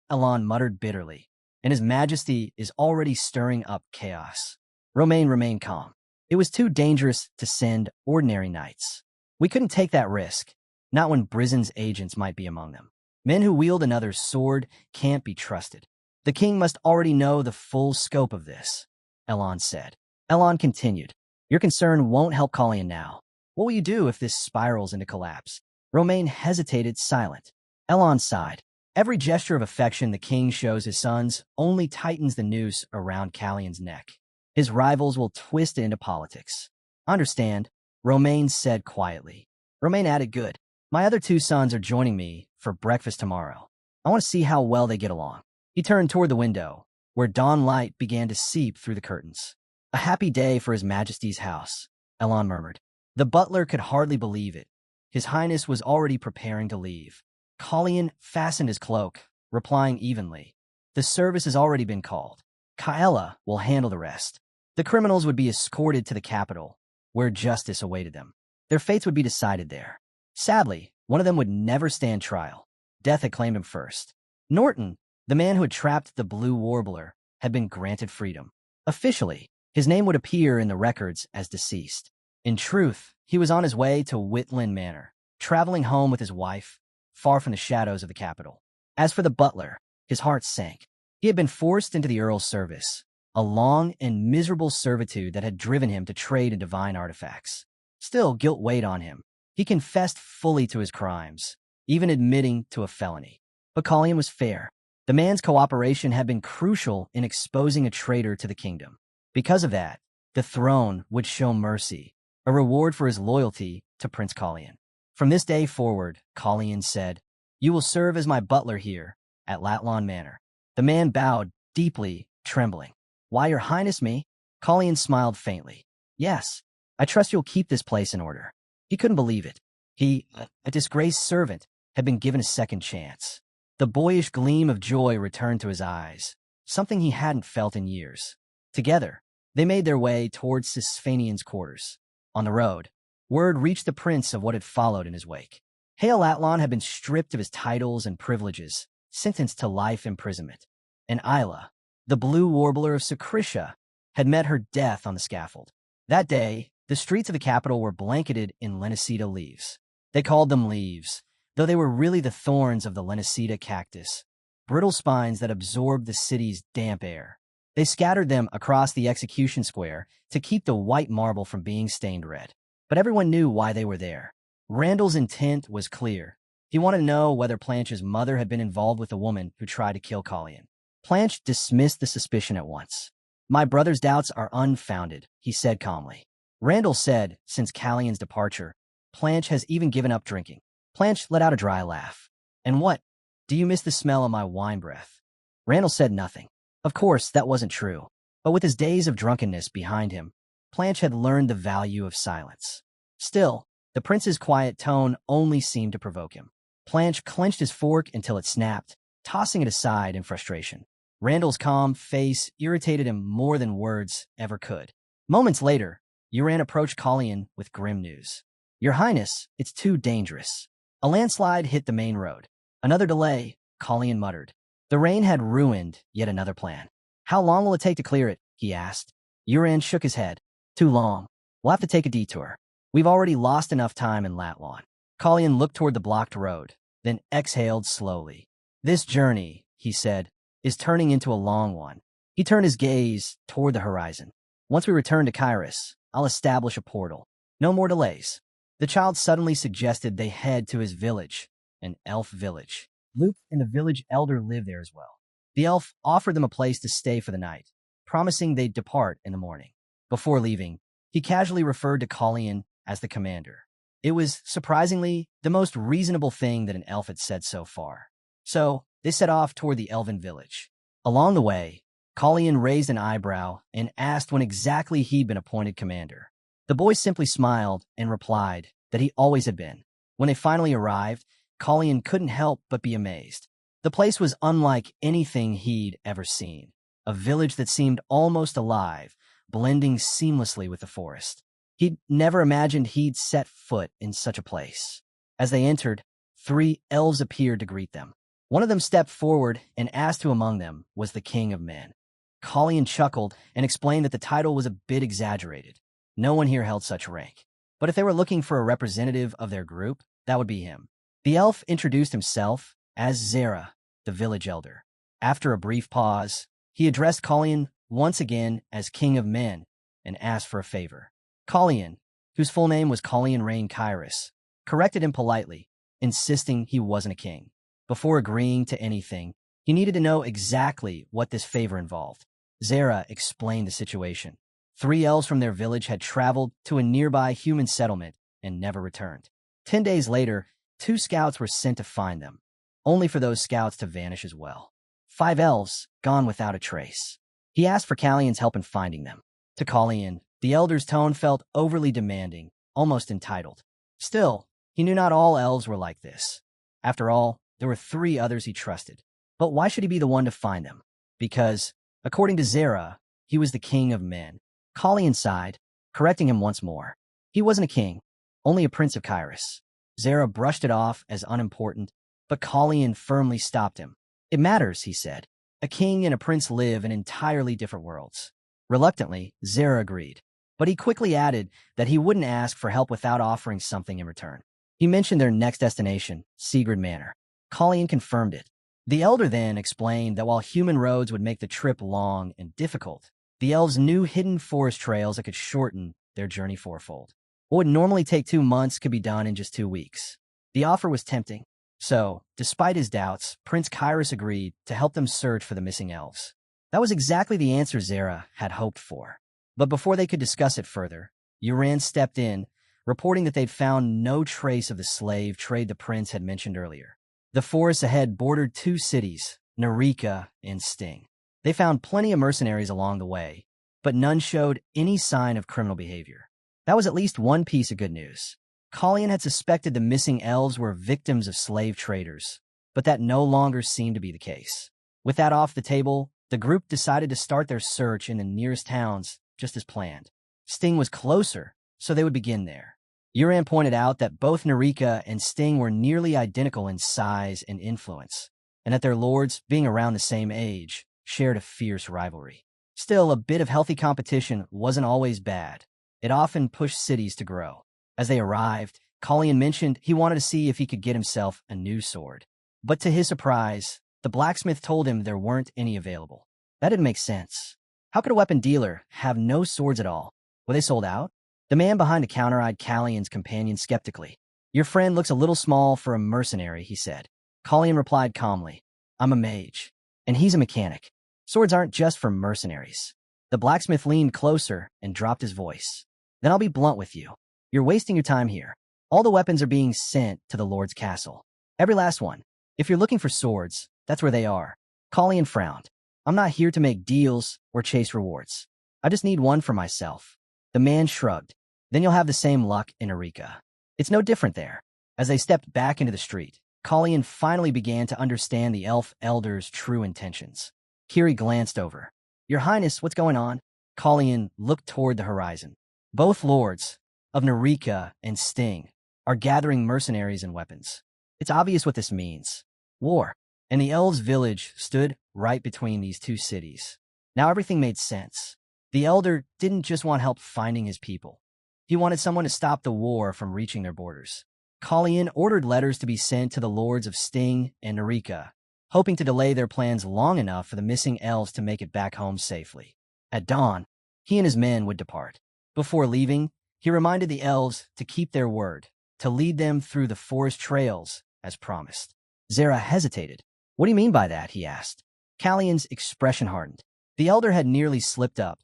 Elon muttered bitterly, "and His Majesty is already stirring up chaos." Romaine remained calm. "It was too dangerous to send ordinary knights. We couldn't take that risk, not when Brizen's agents might be among them. Men who wield another's sword can't be trusted. The king must already know the full scope of this," Elon said. Elon continued, "Your concern won't help Collian now. What will you do if this spirals into collapse?" Romaine hesitated, silent. Elon sighed. "Every gesture of affection the king shows his sons only tightens the noose around Callian's neck. His rivals will twist it into politics." "Understand," Romaine said quietly. Romaine added, "Good. My other two sons are joining me for breakfast tomorrow. I want to see how well they get along." He turned toward the window, where dawn light began to seep through the curtains. "A happy day for His Majesty's house," Elon murmured. The butler could hardly believe it. His Highness was already preparing to leave. Collian fastened his cloak, replying evenly, "The service has already been called. Kaela will handle the rest." The criminals would be escorted to the capital, where justice awaited them. Their fates would be decided there. Sadly, one of them would never stand trial. Death had claimed him first. Norton, the man who had trapped the Blue Warbler, had been granted freedom. Officially, his name would appear in the records as deceased. In truth, he was on his way to Whitland Manor, traveling home with his wife, far from the shadows of the capital. As for the butler, his heart sank. He had been forced into the Earl's service, a long and miserable servitude that had driven him to trade in divine artifacts. Still, guilt weighed on him. He confessed fully to his crimes, even admitting to a felony. But Collian was fair. The man's cooperation had been crucial in exposing a traitor to the kingdom. Because of that, the throne would show mercy, a reward for his loyalty to Prince Collian. "From this day forward," Collian said, "you will serve as my butler here at Latlon Manor." The man bowed, deeply, trembling. "Why, your highness, me?" Collian smiled faintly. "Yes, I trust you'll keep this place in order." He couldn't believe it. He, a disgraced servant, had been given a second chance. The boyish gleam of joy returned to his eyes, something he hadn't felt in years. Together, they made their way towards Sisfanian's quarters. On the road, word reached the prince of what had followed in his wake. Hale Atlon had been stripped of his titles and privileges, sentenced to life imprisonment. And Isla, the Blue Warbler of Secretia, had met her death on the scaffold. That day, the streets of the capital were blanketed in Lenacida leaves. They called them leaves, though they were really the thorns of the Lenacida cactus, brittle spines that absorbed the city's damp air. They scattered them across the execution square to keep the white marble from being stained red. But everyone knew why they were there. Randall's intent was clear. He wanted to know whether Blanche's mother had been involved with the woman who tried to kill Colleen. Blanche dismissed the suspicion at once. "My brother's doubts are unfounded," he said calmly. Randall said, since Callion's departure, Blanche has even given up drinking. Blanche let out a dry laugh. "And what? Do you miss the smell of my wine breath?" Randall said nothing. Of course, that wasn't true. But with his days of drunkenness behind him, Blanche had learned the value of silence. Still, the prince's quiet tone only seemed to provoke him. Blanche clenched his fork until it snapped, tossing it aside in frustration. Randall's calm face irritated him more than words ever could. Moments later, Uran approached Colleen with grim news. "Your Highness, it's too dangerous." A landslide hit the main road. "Another delay," Colleen muttered. The rain had ruined yet another plan. "How long will it take to clear it?" he asked. Uran shook his head. "Too long. We'll have to take a detour. We've already lost enough time in Latlawn." Colleen looked toward the blocked road, then exhaled slowly. "This journey," he said, "is turning into a long one." He turned his gaze toward the horizon. "Once we return to Kairos, I'll establish a portal. No more delays." The child suddenly suggested they head to his village, an elf village. Luke and the village elder lived there as well. The elf offered them a place to stay for the night, promising they'd depart in the morning. Before leaving, he casually referred to Colleen as the commander. It was, surprisingly, the most reasonable thing that an elf had said so far. So, they set off toward the elven village. Along the way, Colleen raised an eyebrow and asked when exactly he'd been appointed commander. The boy simply smiled and replied that he always had been. When they finally arrived, Colleen couldn't help but be amazed. The place was unlike anything he'd ever seen. A village that seemed almost alive, blending seamlessly with the forest. He'd never imagined he'd set foot in such a place. As they entered, 3 elves appeared to greet them. One of them stepped forward and asked who among them was the king of men. Colleen chuckled and explained that the title was a bit exaggerated. No one here held such rank. But if they were looking for a representative of their group, that would be him. The elf introduced himself as Zera, the village elder. After a brief pause, he addressed Colleen once again as King of Men and asked for a favor. Colleen, whose full name was Colleen Reincarted, corrected him politely, insisting he wasn't a king. Before agreeing to anything, he needed to know exactly what this favor involved. Zera explained the situation. 3 elves from their village had traveled to a nearby human settlement and never returned. 10 days later, 2 scouts were sent to find them, only for those scouts to vanish as well. 5 elves, gone without a trace. He asked for Callion's help in finding them. To Colleen, the elder's tone felt overly demanding, almost entitled. Still, he knew not all elves were like this. After all, there were 3 others he trusted. But why should he be the one to find them? Because, according to Zera, he was the king of men. Colleen sighed, correcting him once more. He wasn't a king, only a prince of Kairos. Zera brushed it off as unimportant, but Colleen firmly stopped him. "It matters," he said. "A king and a prince live in entirely different worlds." Reluctantly, Zera agreed, but he quickly added that he wouldn't ask for help without offering something in return. He mentioned their next destination, Sigrid Manor. Colleen confirmed it. The elder then explained that while human roads would make the trip long and difficult, the elves knew hidden forest trails that could shorten their journey fourfold. What would normally take 2 months could be done in just 2 weeks. The offer was tempting. So, despite his doubts, Prince Kairos agreed to help them search for the missing elves. That was exactly the answer Zera had hoped for. But before they could discuss it further, Uran stepped in, reporting that they'd found no trace of the slave trade the prince had mentioned earlier. The forest ahead bordered 2 cities, Narika and Sting. They found plenty of mercenaries along the way, but none showed any sign of criminal behavior. That was at least one piece of good news. Colleen had suspected the missing elves were victims of slave traders, but that no longer seemed to be the case. With that off the table, the group decided to start their search in the nearest towns, just as planned. Sting was closer, so they would begin there. Uran pointed out that both Narika and Sting were nearly identical in size and influence, and that their lords, being around the same age, shared a fierce rivalry. Still, a bit of healthy competition wasn't always bad. It often pushed cities to grow. As they arrived, Colleen mentioned he wanted to see if he could get himself a new sword. But to his surprise, the blacksmith told him there weren't any available. That didn't make sense. How could a weapon dealer have no swords at all? Were they sold out? The man behind the counter eyed Callion's companion skeptically. Your friend looks a little small for a mercenary, he said. Callion replied calmly. I'm a mage, and he's a mechanic. Swords aren't just for mercenaries. The blacksmith leaned closer and dropped his voice. Then I'll be blunt with you. You're wasting your time here. All the weapons are being sent to the Lord's castle. Every last one. If you're looking for swords, that's where they are. Colleen frowned. I'm not here to make deals or chase rewards. I just need one for myself. The man shrugged. Then you'll have the same luck in Eureka. It's no different there. As they stepped back into the street, Colleen finally began to understand the elf elder's true intentions. Kiri glanced over. Your Highness, what's going on? Colleen looked toward the horizon. Both lords of Eureka and Sting are gathering mercenaries and weapons. It's obvious what this means. War. And the elves' village stood right between these two cities. Now everything made sense. The elder didn't just want help finding his people. He wanted someone to stop the war from reaching their borders. Colleen ordered letters to be sent to the lords of Sting and Eureka, hoping to delay their plans long enough for the missing elves to make it back home safely. At dawn, he and his men would depart. Before leaving, he reminded the elves to keep their word, to lead them through the forest trails as promised. Zara hesitated. What do you mean by that? He asked. Callion's expression hardened. The elder had nearly slipped up,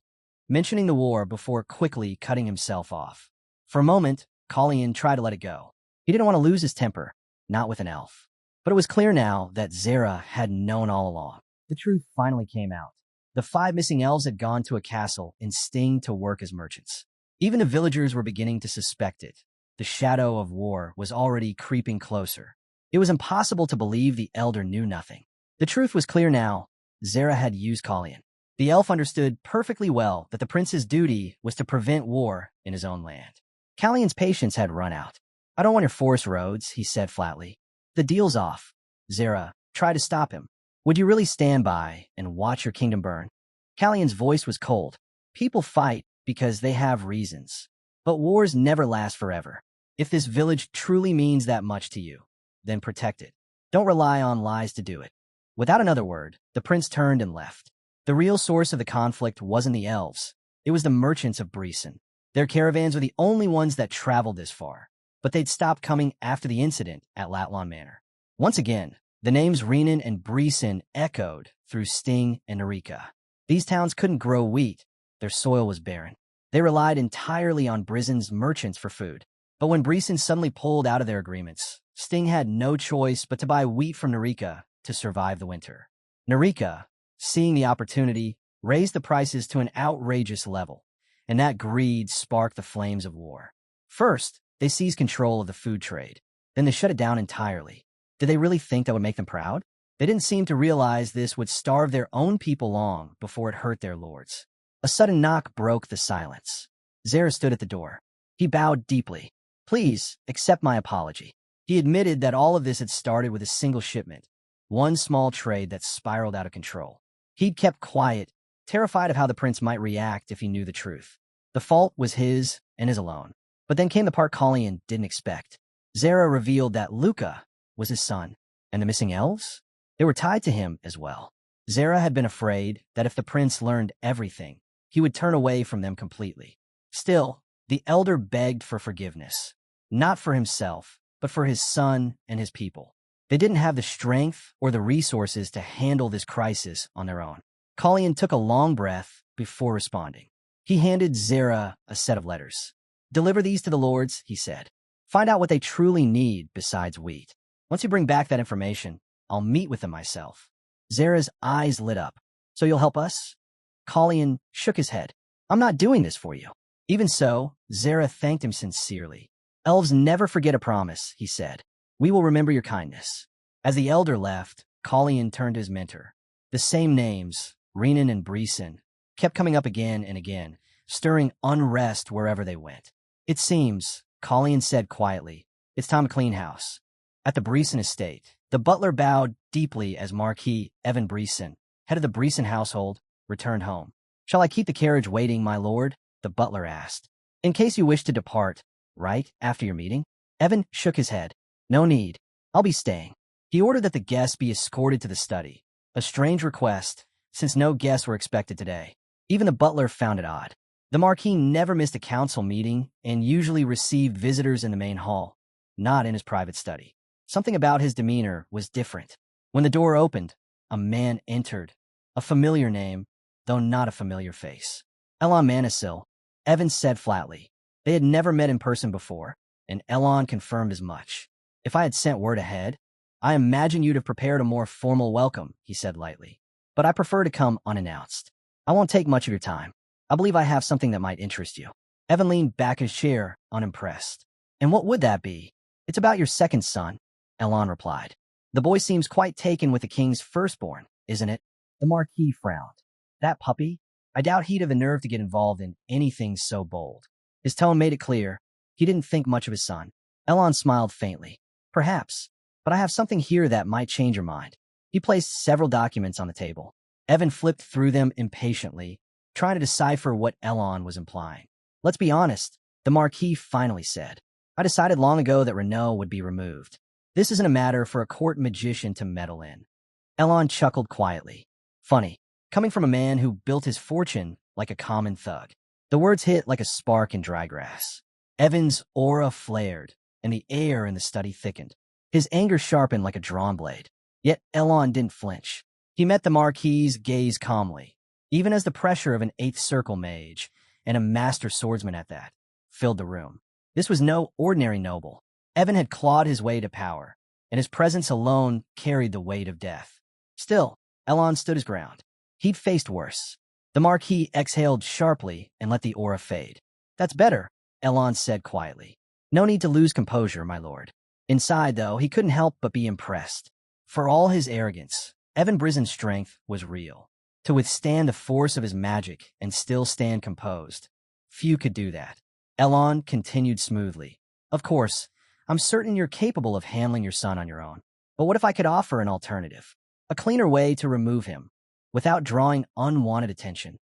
mentioning the war before quickly cutting himself off. For a moment, Colleen tried to let it go. He didn't want to lose his temper, not with an elf. But it was clear now that Zara had known all along. The truth finally came out. The 5 missing elves had gone to a castle in Sting to work as merchants. Even the villagers were beginning to suspect it. The shadow of war was already creeping closer. It was impossible to believe the elder knew nothing. The truth was clear now. Zara had used Colleen. The elf understood perfectly well that the prince's duty was to prevent war in his own land. Callion's patience had run out. I don't want your forest roads, he said flatly. The deal's off. Zara, try to stop him. Would you really stand by and watch your kingdom burn? Callion's voice was cold. People fight because they have reasons. But wars never last forever. If this village truly means that much to you, then protect it. Don't rely on lies to do it. Without another word, the prince turned and left. The real source of the conflict wasn't the elves. It was the merchants of Breeson. Their caravans were the only ones that traveled this far, but they'd stopped coming after the incident at Latlawn Manor. Once again, the names Renan and Breeson echoed through Sting and Eureka. These towns couldn't grow wheat. Their soil was barren. They relied entirely on Brison's merchants for food. But when Breeson suddenly pulled out of their agreements, Sting had no choice but to buy wheat from Eureka to survive the winter. Eureka, seeing the opportunity, raised the prices to an outrageous level, and that greed sparked the flames of war. First, they seized control of the food trade. Then they shut it down entirely. Did they really think that would make them proud? They didn't seem to realize this would starve their own people long before it hurt their lords. A sudden knock broke the silence. Zara stood at the door. He bowed deeply. Please, accept my apology. He admitted that all of this had started with a single shipment, one small trade that spiraled out of control. He'd kept quiet, terrified of how the prince might react if he knew the truth. The fault was his and his alone. But then came the part Colleen didn't expect. Zara revealed that Luca was his son, and the missing elves? They were tied to him as well. Zara had been afraid that if the prince learned everything, he would turn away from them completely. Still, the elder begged for forgiveness, not for himself, but for his son and his people. They didn't have the strength or the resources to handle this crisis on their own. Colleen took a long breath before responding. He handed Zara a set of letters. Deliver these to the lords, he said. Find out what they truly need besides wheat. Once you bring back that information, I'll meet with them myself. Zara's eyes lit up. So you'll help us? Colleen shook his head. I'm not doing this for you. Even so, Zara thanked him sincerely. Elves never forget a promise, he said. We will remember your kindness. As the elder left, Colleen turned to his mentor. The same names, Renan and Breeson, kept coming up again and again, stirring unrest wherever they went. It seems, Colleen said quietly, it's time to clean house. At the Breeson estate, the butler bowed deeply as Marquis Evan Breeson, head of the Breeson household, returned home. Shall I keep the carriage waiting, my lord? The butler asked. In case you wish to depart, right after your meeting? Evan shook his head. No need. I'll be staying. He ordered that the guests be escorted to the study. A strange request, since no guests were expected today. Even the butler found it odd. The Marquis never missed a council meeting and usually received visitors in the main hall, not in his private study. Something about his demeanor was different. When the door opened, a man entered. A familiar name, though not a familiar face. Elon Manisil, Evans said flatly. They had never met in person before, and Elon confirmed as much. If I had sent word ahead, I imagine you'd have prepared a more formal welcome, he said lightly. But I prefer to come unannounced. I won't take much of your time. I believe I have something that might interest you. Evan leaned back in his chair, unimpressed. And what would that be? It's about your second son, Elon replied. The boy seems quite taken with the king's firstborn, isn't it? The Marquis frowned. That puppy? I doubt he'd have the nerve to get involved in anything so bold. His tone made it clear. He didn't think much of his son. Elon smiled faintly. Perhaps, but I have something here that might change your mind. He placed several documents on the table. Evan flipped through them impatiently, trying to decipher what Elon was implying. Let's be honest, the Marquis finally said. I decided long ago that Renault would be removed. This isn't a matter for a court magician to meddle in. Elon chuckled quietly. Funny, coming from a man who built his fortune like a common thug. The words hit like a spark in dry grass. Evan's aura flared, and the air in the study thickened. His anger sharpened like a drawn blade. Yet Elon didn't flinch. He met the Marquis's gaze calmly, even as the pressure of an eighth circle mage, and a master swordsman at that, filled the room. This was no ordinary noble. Evan had clawed his way to power, and his presence alone carried the weight of death. Still, Elon stood his ground. He'd faced worse. The Marquis exhaled sharply and let the aura fade. That's better, Elon said quietly. No need to lose composure, my lord. Inside, though, he couldn't help but be impressed. For all his arrogance, Evan Brisen's strength was real. To withstand the force of his magic and still stand composed. Few could do that. Elon continued smoothly. Of course, I'm certain you're capable of handling your son on your own. But what if I could offer an alternative? A cleaner way to remove him, without drawing unwanted attention.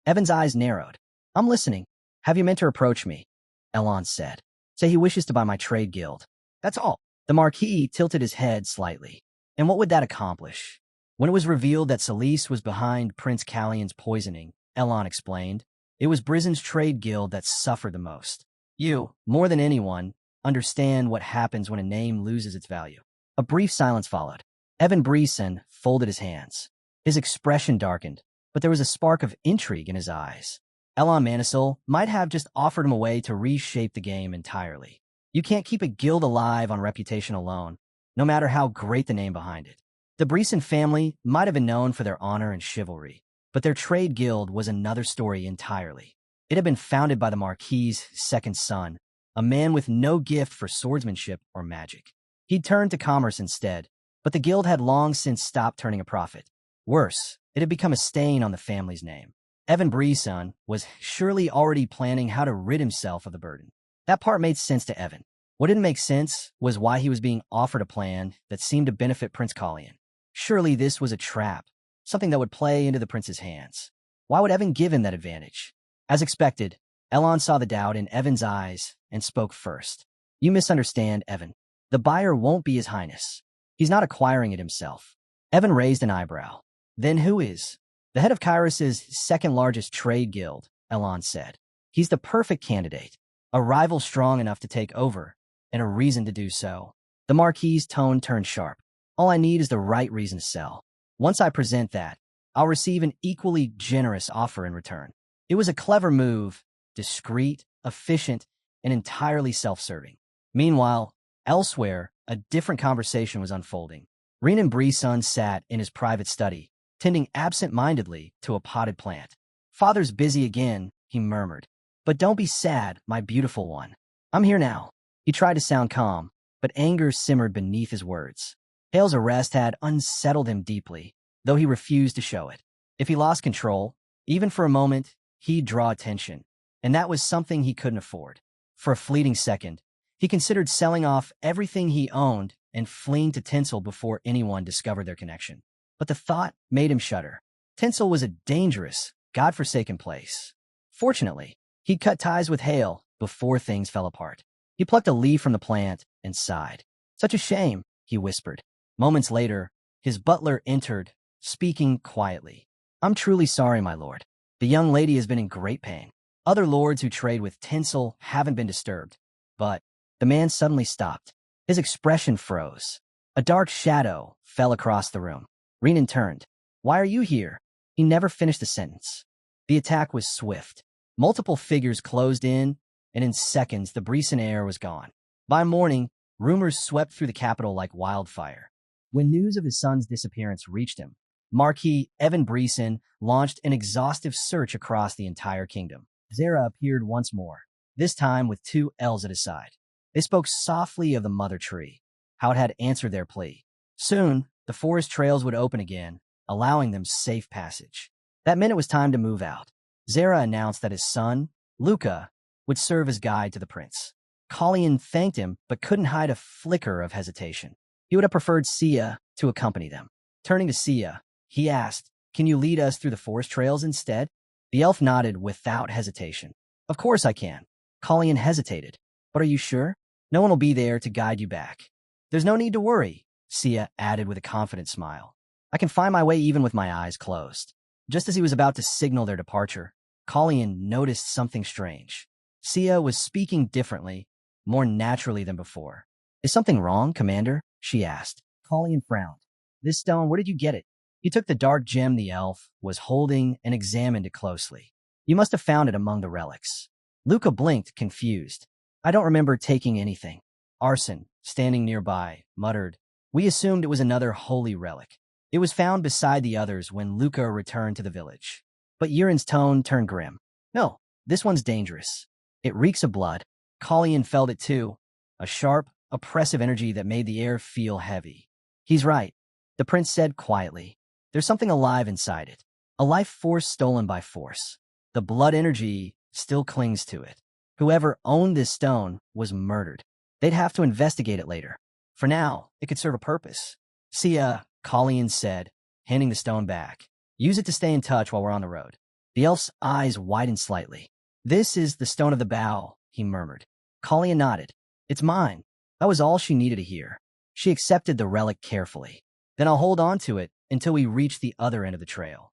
Evan's eyes narrowed. I'm listening. Have you meant to approach me? Elon said. Say he wishes to buy my trade guild. That's all. The Marquis tilted his head slightly. And what would that accomplish? When it was revealed that Celise was behind Prince Callion's poisoning, Elon explained, it was Brisen's trade guild that suffered the most. You, more than anyone, understand what happens when a name loses its value. A brief silence followed. Evan Brisen folded his hands. His expression darkened, but there was a spark of intrigue in his eyes. Elon Manisil might have just offered him a way to reshape the game entirely. You can't keep a guild alive on reputation alone, no matter how great the name behind it. The Brisen family might have been known for their honor and chivalry, but their trade guild was another story entirely. It had been founded by the Marquis's second son, a man with no gift for swordsmanship or magic. He'd turned to commerce instead, but the guild had long since stopped turning a profit. Worse, it had become a stain on the family's name. Evan Brisen was surely already planning how to rid himself of the burden. That part made sense to Evan. What didn't make sense was why he was being offered a plan that seemed to benefit Prince Callion. Surely this was a trap, something that would play into the prince's hands. Why would Evan give him that advantage? As expected, Elon saw the doubt in Evan's eyes and spoke first. You misunderstand, Evan. The buyer won't be His Highness. He's not acquiring it himself. Evan raised an eyebrow. Then who is? The head of Kyros's second-largest trade guild, Elon said. He's the perfect candidate, a rival strong enough to take over, and a reason to do so. The Marquis's tone turned sharp. All I need is the right reason to sell. Once I present that, I'll receive an equally generous offer in return. It was a clever move, discreet, efficient, and entirely self-serving. Meanwhile, elsewhere, a different conversation was unfolding. Renan Brisen sat in his private study, tending absent-mindedly to a potted plant. Father's busy again, he murmured. But don't be sad, my beautiful one. I'm here now. He tried to sound calm, but anger simmered beneath his words. Hale's arrest had unsettled him deeply, though he refused to show it. If he lost control, even for a moment, he'd draw attention, and that was something he couldn't afford. For a fleeting second, he considered selling off everything he owned and fleeing to Tinsel before anyone discovered their connection. But the thought made him shudder. Tinsel was a dangerous, godforsaken place. Fortunately, he'd cut ties with Hale before things fell apart. He plucked a leaf from the plant and sighed. Such a shame, he whispered. Moments later, his butler entered, speaking quietly. I'm truly sorry, my lord. The young lady has been in great pain. Other lords who trade with tinsel haven't been disturbed. But the man suddenly stopped. His expression froze. A dark shadow fell across the room. Renan turned. Why are you here? He never finished the sentence. The attack was swift. Multiple figures closed in, and in seconds the Breeson heir was gone. By morning, rumors swept through the capital like wildfire. When news of his son's disappearance reached him, Marquis Evan Breeson launched an exhaustive search across the entire kingdom. Zara appeared once more, this time with two elves at his side. They spoke softly of the mother tree, how it had answered their plea. Soon, the forest trails would open again, allowing them safe passage. That meant it was time to move out. Zara announced that his son, Luca, would serve as guide to the prince. Colleen thanked him, but couldn't hide a flicker of hesitation. He would have preferred Sia to accompany them. Turning to Sia, he asked, Can you lead us through the forest trails instead? The elf nodded without hesitation. Of course I can. Colleen hesitated. But are you sure? No one will be there to guide you back. There's no need to worry, Sia added with a confident smile. I can find my way even with my eyes closed. Just as he was about to signal their departure, Colleen noticed something strange. Sia was speaking differently, more naturally than before. Is something wrong, Commander? She asked. Colleen frowned. This stone, where did you get it? He took the dark gem the elf was holding and examined it closely. You must have found it among the relics. Luca blinked, confused. I don't remember taking anything. Arson, standing nearby, muttered. We assumed it was another holy relic. It was found beside the others when Luca returned to the village. But Urin's tone turned grim. No, this one's dangerous. It reeks of blood. Colleen felt it too. A sharp, oppressive energy that made the air feel heavy. He's right, the prince said quietly. There's something alive inside it. A life force stolen by force. The blood energy still clings to it. Whoever owned this stone was murdered. They'd have to investigate it later. For now, it could serve a purpose. Sia, Colleen said, handing the stone back. Use it to stay in touch while we're on the road. The elf's eyes widened slightly. This is the stone of the bow, he murmured. Colleen nodded. It's mine. That was all she needed to hear. She accepted the relic carefully. Then I'll hold on to it until we reach the other end of the trail.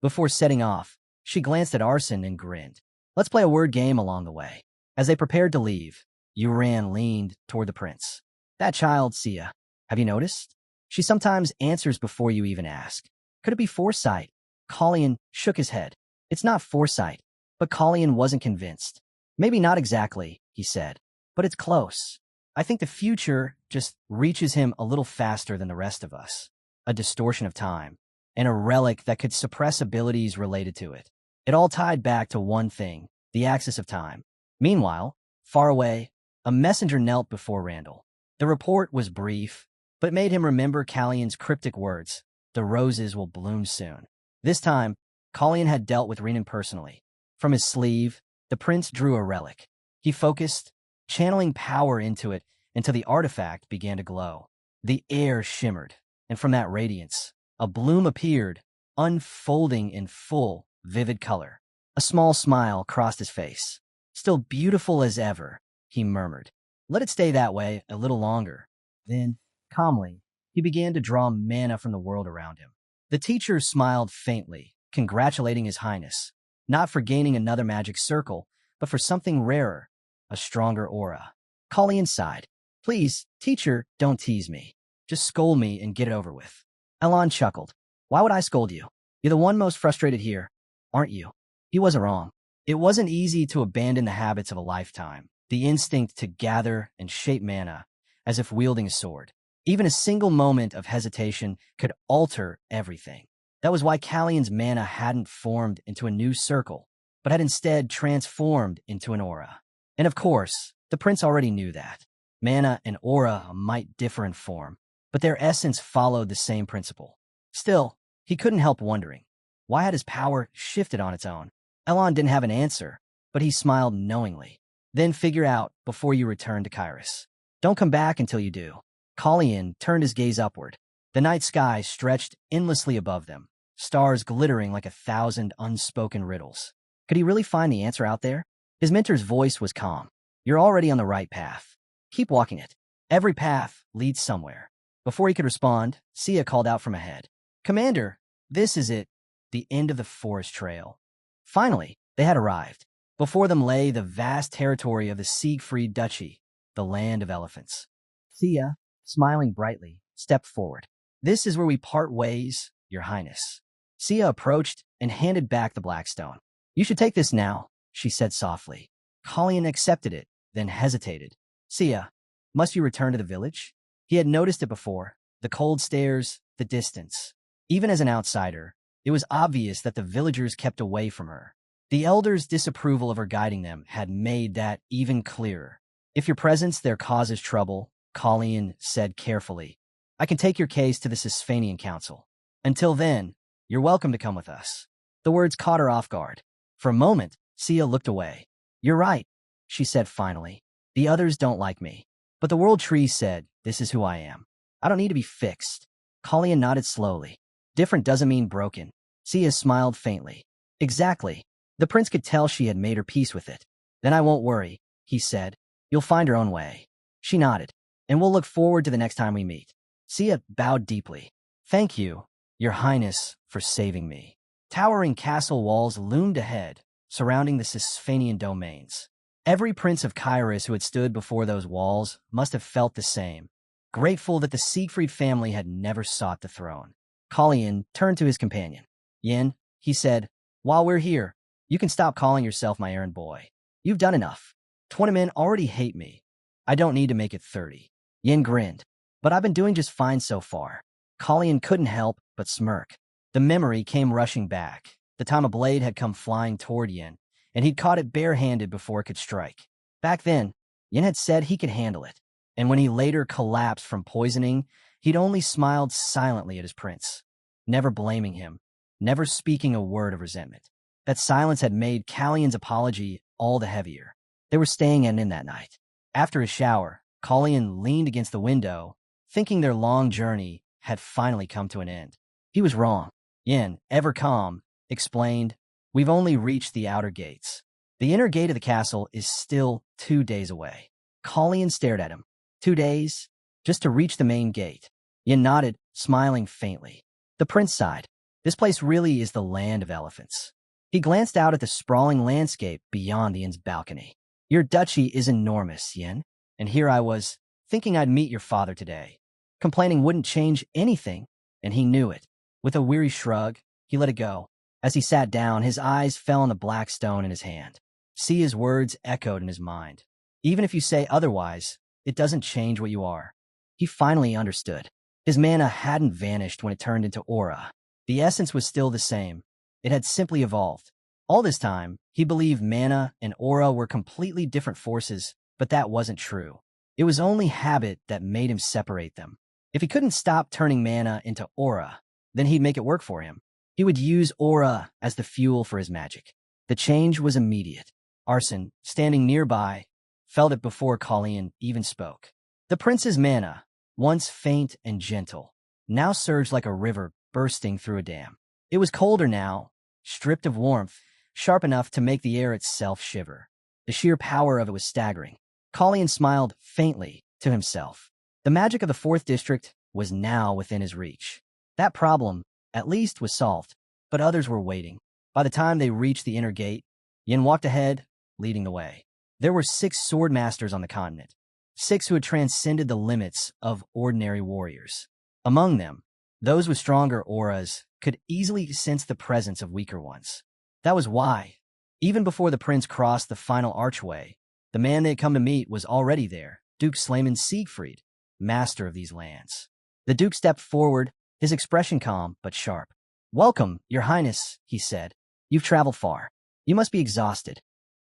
Before setting off, she glanced at Arson and grinned. Let's play a word game along the way. As they prepared to leave, Uran leaned toward the prince. That child, Sia, have you noticed? She sometimes answers before you even ask. Could it be foresight? Colleen shook his head. It's not foresight, but Colleen wasn't convinced. Maybe not exactly, he said, but it's close. I think the future just reaches him a little faster than the rest of us. A distortion of time, and a relic that could suppress abilities related to it. It all tied back to one thing, the axis of time. Meanwhile, far away, a messenger knelt before Randall. The report was brief, but made him remember Callion's cryptic words, the roses will bloom soon. This time, Callion had dealt with Renan personally. From his sleeve, the prince drew a relic. He focused, channeling power into it until the artifact began to glow. The air shimmered, and from that radiance, a bloom appeared, unfolding in full, vivid color. A small smile crossed his face. Still beautiful as ever, he murmured. Let it stay that way a little longer. Then, calmly, he began to draw mana from the world around him. The teacher smiled faintly, congratulating His Highness, not for gaining another magic circle, but for something rarer, a stronger aura. Colleen sighed. Please, teacher, don't tease me. Just scold me and get it over with. Elon chuckled. Why would I scold you? You're the one most frustrated here, aren't you? He wasn't wrong. It wasn't easy to abandon the habits of a lifetime, the instinct to gather and shape mana, as if wielding a sword. Even a single moment of hesitation could alter everything. That was why Callion's mana hadn't formed into a new circle, but had instead transformed into an aura. And of course, the prince already knew that. Mana and aura might differ in form, but their essence followed the same principle. Still, he couldn't help wondering, why had his power shifted on its own? Elon didn't have an answer, but he smiled knowingly. Then figure out before you return to Kyrus. Don't come back until you do. Colleen turned his gaze upward. The night sky stretched endlessly above them, stars glittering like 1,000 unspoken riddles. Could he really find the answer out there? His mentor's voice was calm. You're already on the right path. Keep walking it. Every path leads somewhere. Before he could respond, Sia called out from ahead. Commander, this is it, the end of the forest trail. Finally, they had arrived. Before them lay the vast territory of the Siegfried Duchy, the land of elephants. Sia, smiling brightly, stepped forward. This is where we part ways, Your Highness. Sia approached and handed back the Blackstone. You should take this now, she said softly. Colleen accepted it, then hesitated. Sia, must you return to the village? He had noticed it before, the cold stares, the distance. Even as an outsider, it was obvious that the villagers kept away from her. The elders' disapproval of her guiding them had made that even clearer. If your presence there causes trouble, Colleen said carefully, I can take your case to the Sisphanian Council. Until then, you're welcome to come with us. The words caught her off guard. For a moment, Sia looked away. You're right, she said finally. The others don't like me. But the World Tree said, this is who I am. I don't need to be fixed. Colleen nodded slowly. Different doesn't mean broken. Sia smiled faintly. Exactly. The prince could tell she had made her peace with it. Then I won't worry, he said. You'll find your own way. She nodded. And we'll look forward to the next time we meet. Sia bowed deeply. Thank you, Your Highness, for saving me. Towering castle walls loomed ahead, surrounding the Sisphanian domains. Every prince of Kairos who had stood before those walls must have felt the same, grateful that the Siegfried family had never sought the throne. Colleen turned to his companion. Yin, he said, while we're here, you can stop calling yourself my errand boy. You've done enough. 20 men already hate me. I don't need to make it 30. Yin grinned. But I've been doing just fine so far. Colleen couldn't help but smirk. The memory came rushing back. The time a blade had come flying toward Yin, and he'd caught it barehanded before it could strike. Back then, Yin had said he could handle it, and when he later collapsed from poisoning, he'd only smiled silently at his prince, never blaming him, never speaking a word of resentment. That silence had made Callion's apology all the heavier. They were staying at an inn that night. After his shower, Colleen leaned against the window, thinking their long journey had finally come to an end. He was wrong. Yin, ever calm, explained, we've only reached the outer gates. The inner gate of the castle is still 2 days away. Colleen stared at him. 2 days? Just to reach the main gate. Yin nodded, smiling faintly. The prince sighed. This place really is the land of elephants. He glanced out at the sprawling landscape beyond the inn's balcony. Your duchy is enormous, Yin. And here I was, thinking I'd meet your father today. Complaining wouldn't change anything, and he knew it. With a weary shrug, he let it go. As he sat down, his eyes fell on the black stone in his hand. Sia's words echoed in his mind. Even if you say otherwise, it doesn't change what you are. He finally understood. His mana hadn't vanished when it turned into aura. The essence was still the same. It had simply evolved. All this time, he believed mana and aura were completely different forces, but that wasn't true. It was only habit that made him separate them. If he couldn't stop turning mana into aura, then he'd make it work for him. He would use aura as the fuel for his magic. The change was immediate. Arson, standing nearby, felt it before Colleen even spoke. The prince's mana, once faint and gentle, now surged like a river bursting through a dam. It was colder now, stripped of warmth, sharp enough to make the air itself shiver. The sheer power of it was staggering. Colleen smiled faintly to himself. The magic of the 4th district was now within his reach. That problem, at least, was solved, but others were waiting. By the time they reached the inner gate, Yin walked ahead, leading the way. There were 6 sword masters on the continent, 6 who had transcended the limits of ordinary warriors. Among them, those with stronger auras could easily sense the presence of weaker ones. That was why, even before the prince crossed the final archway, the man they had come to meet was already there, Duke Slayman Siegfried, master of these lands. The Duke stepped forward, his expression calm but sharp. Welcome, Your Highness, he said. You've traveled far. You must be exhausted.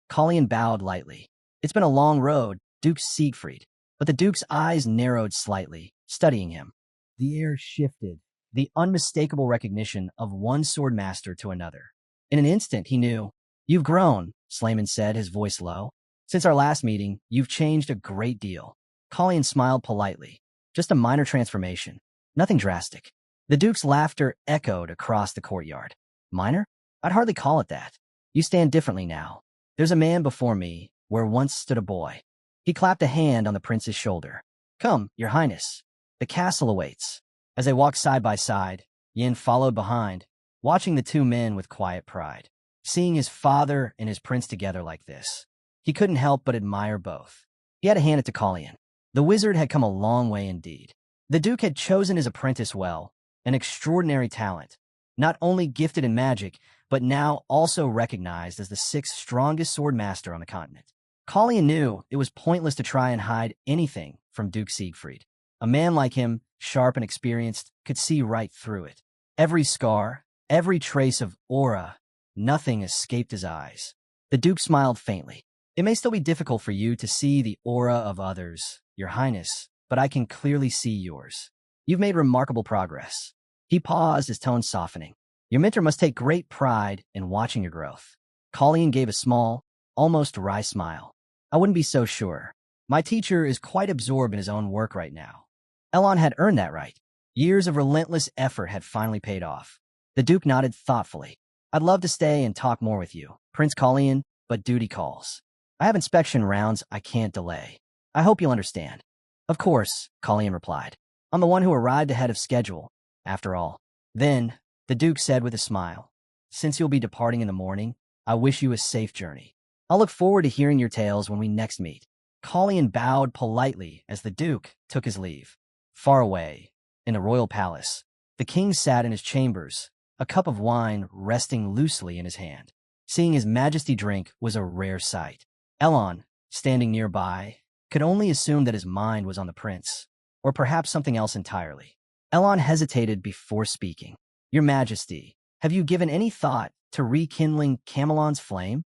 Colleen bowed lightly. It's been a long road, Duke Siegfried. But the Duke's eyes narrowed slightly, studying him. The air shifted, the unmistakable recognition of one sword master to another. In an instant, he knew. You've grown, Slayman said, his voice low. Since our last meeting, you've changed a great deal. Colleen smiled politely. Just a minor transformation. Nothing drastic. The Duke's laughter echoed across the courtyard. Minor? I'd hardly call it that. You stand differently now. There's a man before me where once stood a boy. He clapped a hand on the prince's shoulder. Come, your highness. The castle awaits. As they walked side by side, Yin followed behind, watching the two men with quiet pride. Seeing his father and his prince together like this, he couldn't help but admire both. He had to hand it to Colleen. The wizard had come a long way indeed. The Duke had chosen his apprentice well, an extraordinary talent, not only gifted in magic, but now also recognized as the sixth strongest sword master on the continent. Colleen knew it was pointless to try and hide anything from Duke Siegfried. A man like him, sharp and experienced, could see right through it. Every scar, every trace of aura, nothing escaped his eyes. The Duke smiled faintly. It may still be difficult for you to see the aura of others, your highness, but I can clearly see yours. You've made remarkable progress. He paused, his tone softening. Your mentor must take great pride in watching your growth. Colleen gave a small, almost wry smile. I wouldn't be so sure. My teacher is quite absorbed in his own work right now. Elon had earned that right. Years of relentless effort had finally paid off. The Duke nodded thoughtfully. I'd love to stay and talk more with you, Prince Colleen, but duty calls. I have inspection rounds I can't delay. I hope you'll understand. Of course, Colleen replied. I'm the one who arrived ahead of schedule, after all. Then, the Duke said with a smile, since you'll be departing in the morning, I wish you a safe journey. I'll look forward to hearing your tales when we next meet. Colleen bowed politely as the Duke took his leave. Far away, in the royal palace, the king sat in his chambers, a cup of wine resting loosely in his hand. Seeing his majesty drink was a rare sight. Elon, standing nearby, could only assume that his mind was on the prince, or perhaps something else entirely. Elon hesitated before speaking. Your Majesty, have you given any thought to rekindling Camelon's flame?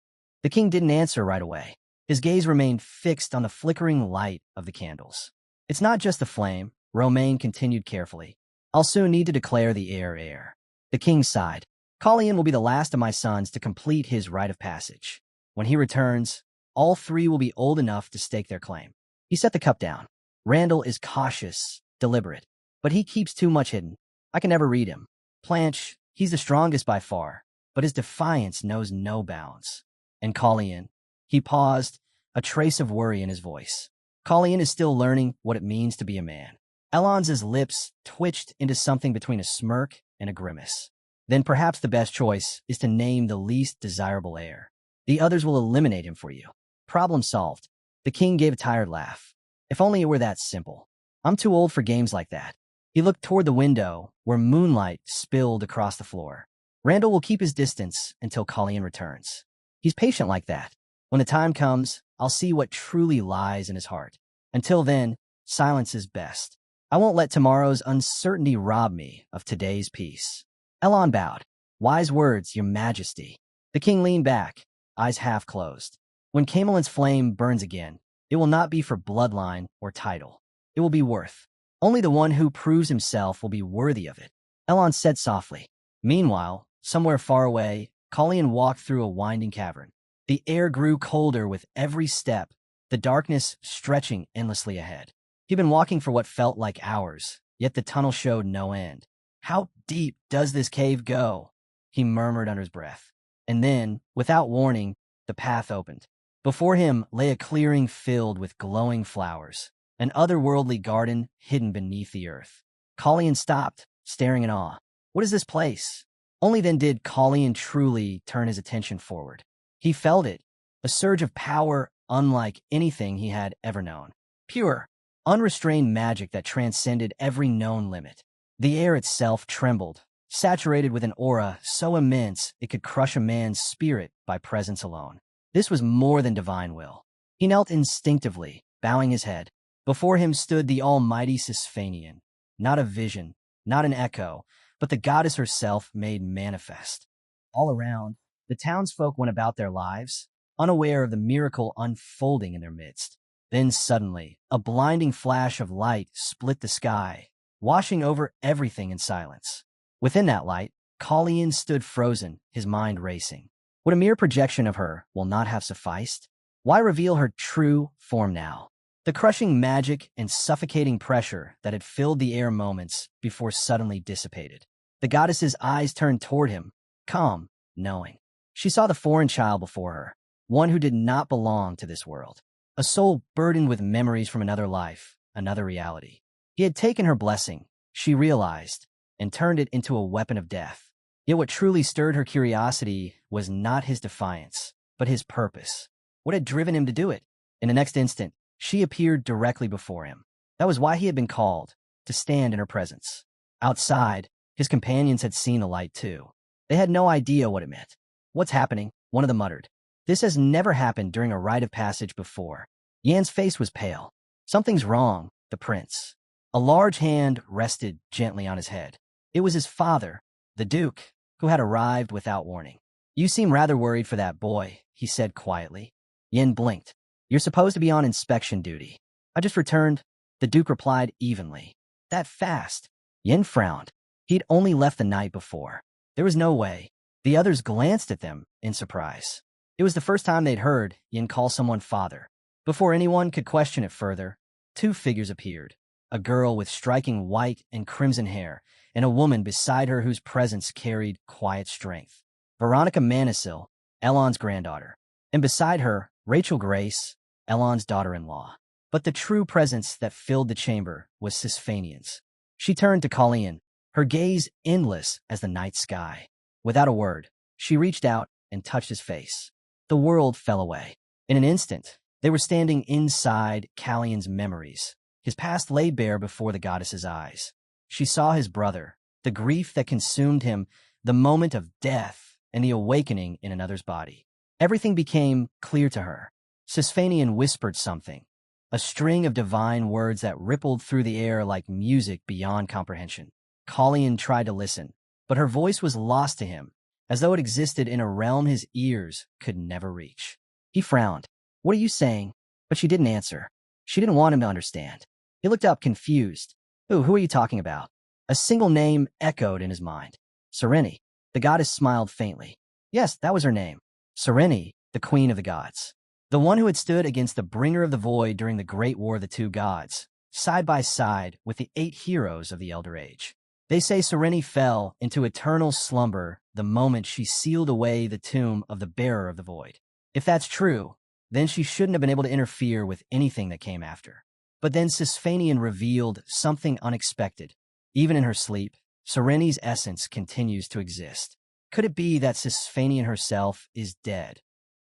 The king didn't answer right away. His gaze remained fixed on the flickering light of the candles. It's not just the flame, Romain continued carefully. I'll soon need to declare the heir. The king sighed. Colleen will be the last of my sons to complete his rite of passage. When he returns, all three will be old enough to stake their claim. He set the cup down. Randall is cautious, deliberate, but he keeps too much hidden. I can never read him. Planche, he's the strongest by far, but his defiance knows no bounds. And Colleen, he paused, a trace of worry in his voice. Colleen is still learning what it means to be a man. Elon's lips twitched into something between a smirk and a grimace. Then perhaps the best choice is to name the least desirable heir. The others will eliminate him for you. Problem solved. The king gave a tired laugh. If only it were that simple. I'm too old for games like that. He looked toward the window, where moonlight spilled across the floor. Randall will keep his distance until Colleen returns. He's patient like that. When the time comes, I'll see what truly lies in his heart. Until then, silence is best. I won't let tomorrow's uncertainty rob me of today's peace. Elon bowed. Wise words, your majesty. The king leaned back, eyes half closed. When Camelon's flame burns again, it will not be for bloodline or title. It will be worth. Only the one who proves himself will be worthy of it. Elon said softly. Meanwhile, somewhere far away, Colleen walked through a winding cavern. The air grew colder with every step, the darkness stretching endlessly ahead. He'd been walking for what felt like hours, yet the tunnel showed no end. How deep does this cave go? He murmured under his breath. And then, without warning, the path opened. Before him lay a clearing filled with glowing flowers, an otherworldly garden hidden beneath the earth. Colleen stopped, staring in awe. What is this place? Only then did Colleen truly turn his attention forward. He felt it, a surge of power unlike anything he had ever known. Pure, unrestrained magic that transcended every known limit. The air itself trembled, saturated with an aura so immense it could crush a man's spirit by presence alone. This was more than divine will. He knelt instinctively, bowing his head. Before him stood the almighty Sisphanian, not a vision, not an echo, but the goddess herself made manifest. All around, the townsfolk went about their lives, unaware of the miracle unfolding in their midst. Then suddenly, a blinding flash of light split the sky, washing over everything in silence. Within that light, Colleen stood frozen, his mind racing. Would a mere projection of her will not have sufficed? Why reveal her true form now? The crushing magic and suffocating pressure that had filled the air moments before suddenly dissipated. The goddess's eyes turned toward him, calm, knowing. She saw the foreign child before her, one who did not belong to this world. A soul burdened with memories from another life, another reality. He had taken her blessing, she realized, and turned it into a weapon of death. Yet what truly stirred her curiosity was not his defiance, but his purpose. What had driven him to do it? In the next instant, she appeared directly before him. That was why he had been called, to stand in her presence. Outside, his companions had seen the light too. They had no idea what it meant. "What's happening?" one of them muttered. "This has never happened during a rite of passage before." Yan's face was pale. "Something's wrong," the prince. A large hand rested gently on his head. It was his father, the duke, who had arrived without warning. "You seem rather worried for that boy," he said quietly. Yen blinked. "You're supposed to be on inspection duty." "I just returned," the duke replied evenly. "That fast?" Yen frowned. He'd only left the night before. There was no way. The others glanced at them in surprise. It was the first time they'd heard Yen call someone father. Before anyone could question it further, two figures appeared. A girl with striking white and crimson hair, and a woman beside her whose presence carried quiet strength. Veronica Manisil, Elon's granddaughter. And beside her, Rachel Grace, Elon's daughter-in-law. But the true presence that filled the chamber was Sisfanian's. She turned to Colleen, her gaze endless as the night sky. Without a word, she reached out and touched his face. The world fell away. In an instant, they were standing inside Callion's memories, his past laid bare before the goddess's eyes. She saw his brother, the grief that consumed him, the moment of death, and the awakening in another's body. Everything became clear to her. Sisfanian whispered something, a string of divine words that rippled through the air like music beyond comprehension. Colleen tried to listen, but her voice was lost to him, as though it existed in a realm his ears could never reach. He frowned. "What are you saying?" But she didn't answer. She didn't want him to understand. He looked up, confused. Who are you talking about?" A single name echoed in his mind. Sereni. The goddess smiled faintly. Yes, that was her name. Sereni, the queen of the gods. The one who had stood against the bringer of the void during the great war of the two gods, side by side with the 8 heroes of the Elder Age. They say Sereni fell into eternal slumber the moment she sealed away the tomb of the bearer of the void. If that's true, then she shouldn't have been able to interfere with anything that came after. But then Sisfanian revealed something unexpected. Even in her sleep, Sereni's essence continues to exist. Could it be that Sisfanian herself is dead,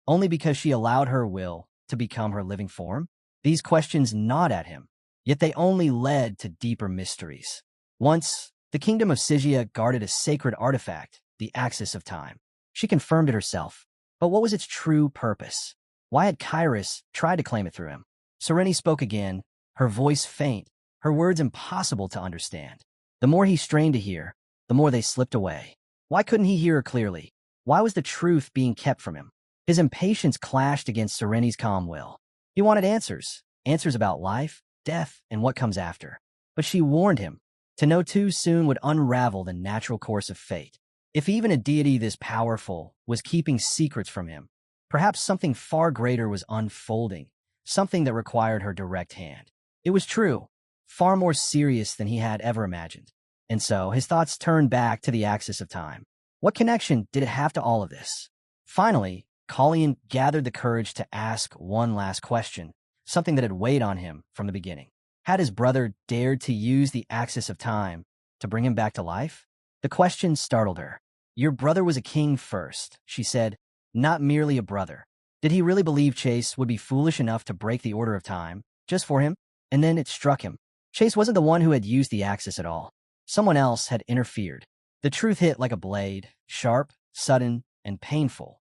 only because she allowed her will to become her living form? These questions gnawed at him, yet they only led to deeper mysteries. Once, the kingdom of Sigia guarded a sacred artifact, the Axis of Time. She confirmed it herself. But what was its true purpose? Why had Kairos tried to claim it through him? Sereni spoke again, her voice faint, her words impossible to understand. The more he strained to hear, the more they slipped away. Why couldn't he hear her clearly? Why was the truth being kept from him? His impatience clashed against Sereni's calm will. He wanted answers, answers about life, death, and what comes after. But she warned him. To know too soon would unravel the natural course of fate. If even a deity this powerful was keeping secrets from him, perhaps something far greater was unfolding, something that required her direct hand. It was true, far more serious than he had ever imagined. And so his thoughts turned back to the Axis of Time. What connection did it have to all of this? Finally, Colleen gathered the courage to ask one last question, something that had weighed on him from the beginning. Had his brother dared to use the Axis of Time to bring him back to life? The question startled her. Your brother was a king first, she said, not merely a brother. Did he really believe Chase would be foolish enough to break the order of time, just for him? And then it struck him. Chase wasn't the one who had used the Axis at all. Someone else had interfered. The truth hit like a blade, sharp, sudden, and painful.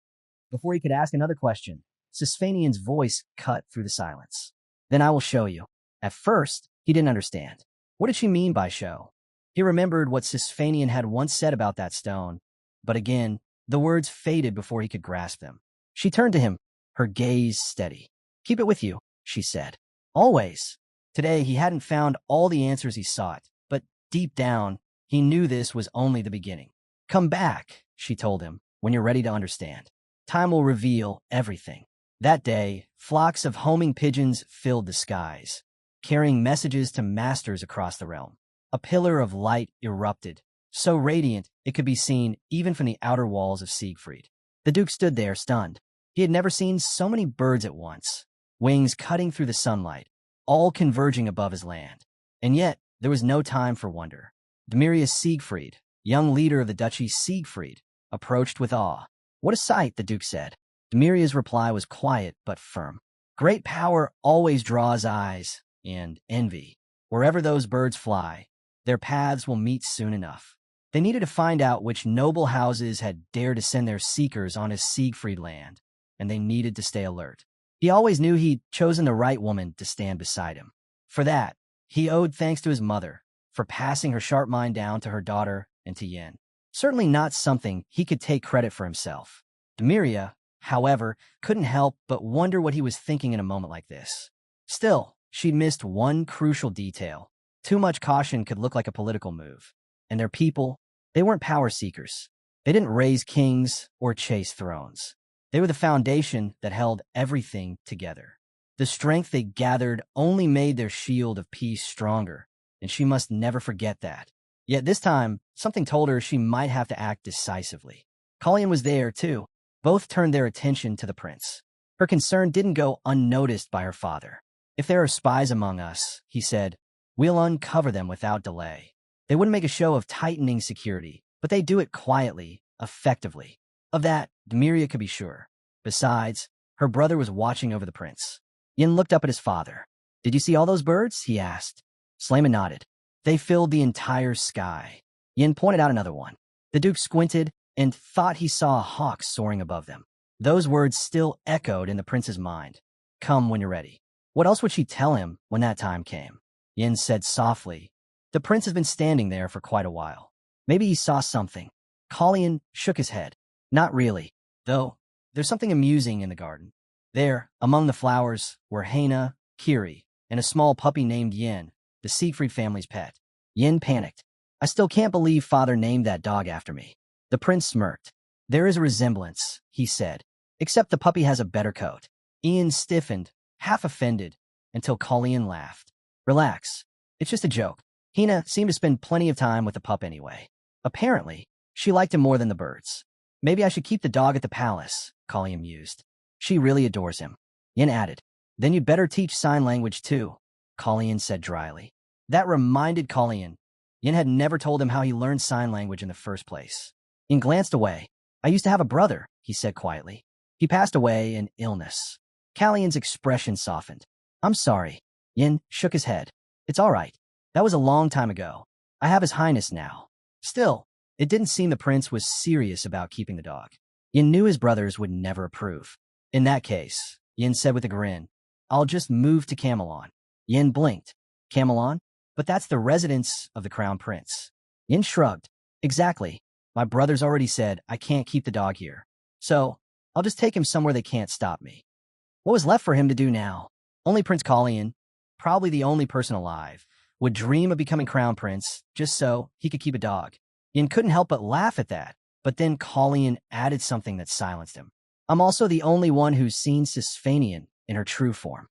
Before he could ask another question, Sisfanian's voice cut through the silence. Then I will show you. At first, he didn't understand. What did she mean by show? He remembered what Sisfanian had once said about that stone, but again, the words faded before he could grasp them. She turned to him, her gaze steady. Keep it with you, she said. Always. Today, he hadn't found all the answers he sought, but deep down, he knew this was only the beginning. Come back, she told him, when you're ready to understand. Time will reveal everything. That day, flocks of homing pigeons filled the skies, carrying messages to masters across the realm. A pillar of light erupted, so radiant it could be seen even from the outer walls of Siegfried. The Duke stood there, stunned. He had never seen so many birds at once, wings cutting through the sunlight, all converging above his land. And yet, there was no time for wonder. Demirius Siegfried, young leader of the Duchy Siegfried, approached with awe. "What a sight," the Duke said. Demiria's reply was quiet but firm. "Great power always draws eyes and envy. Wherever those birds fly, their paths will meet soon enough." They needed to find out which noble houses had dared to send their seekers on his Siegfried land, and they needed to stay alert. He always knew he'd chosen the right woman to stand beside him. For that, he owed thanks to his mother, for passing her sharp mind down to her daughter and to Yin. Certainly not something he could take credit for himself. Demiria, however, couldn't help but wonder what he was thinking in a moment like this. Still, she'd missed one crucial detail. Too much caution could look like a political move. And their people, they weren't power seekers. They didn't raise kings or chase thrones. They were the foundation that held everything together. The strength they gathered only made their shield of peace stronger, and she must never forget that. Yet this time, something told her she might have to act decisively. Colleen was there, too. Both turned their attention to the prince. Her concern didn't go unnoticed by her father. "If there are spies among us," he said, "we'll uncover them without delay." They wouldn't make a show of tightening security, but they'd do it quietly, effectively. Of that, Demiria could be sure. Besides, her brother was watching over the prince. Yin looked up at his father. "Did you see all those birds?" he asked. Slayman nodded. They filled the entire sky. Yin pointed out another one. The Duke squinted and thought he saw a hawk soaring above them. Those words still echoed in the prince's mind. "Come when you're ready." What else would she tell him when that time came? Yin said softly. The prince has been standing there for quite a while. Maybe he saw something. Colleen shook his head. "Not really, though there's something amusing in the garden." There, among the flowers, were Haina, Kiri, and a small puppy named Yin, the Siegfried family's pet. Yin panicked. "I still can't believe father named that dog after me." The prince smirked. "There is a resemblance," he said, "except the puppy has a better coat." Ian stiffened, half offended, until Colleen laughed. "Relax. It's just a joke." Hina seemed to spend plenty of time with the pup anyway. Apparently, she liked him more than the birds. "Maybe I should keep the dog at the palace," Colleen mused. "She really adores him." Yin added, "Then you'd better teach sign language too," Colleen said dryly. That reminded Colleen. Yin had never told him how he learned sign language in the first place. Yin glanced away. "I used to have a brother," he said quietly. "He passed away in illness." Callion's expression softened. "I'm sorry." Yin shook his head. "It's all right. That was a long time ago. I have His Highness now." Still, it didn't seem the prince was serious about keeping the dog. Yin knew his brothers would never approve. "In that case," Yin said with a grin, "I'll just move to Camelon." Yin blinked. "Camelon? But that's the residence of the crown prince." Yin shrugged. "Exactly. My brothers already said I can't keep the dog here. So, I'll just take him somewhere they can't stop me." What was left for him to do now? Only Prince Colleen, probably the only person alive, would dream of becoming crown prince just so he could keep a dog. Yin couldn't help but laugh at that, but then Colleen added something that silenced him. "I'm also the only one who's seen Sisfanian in her true form."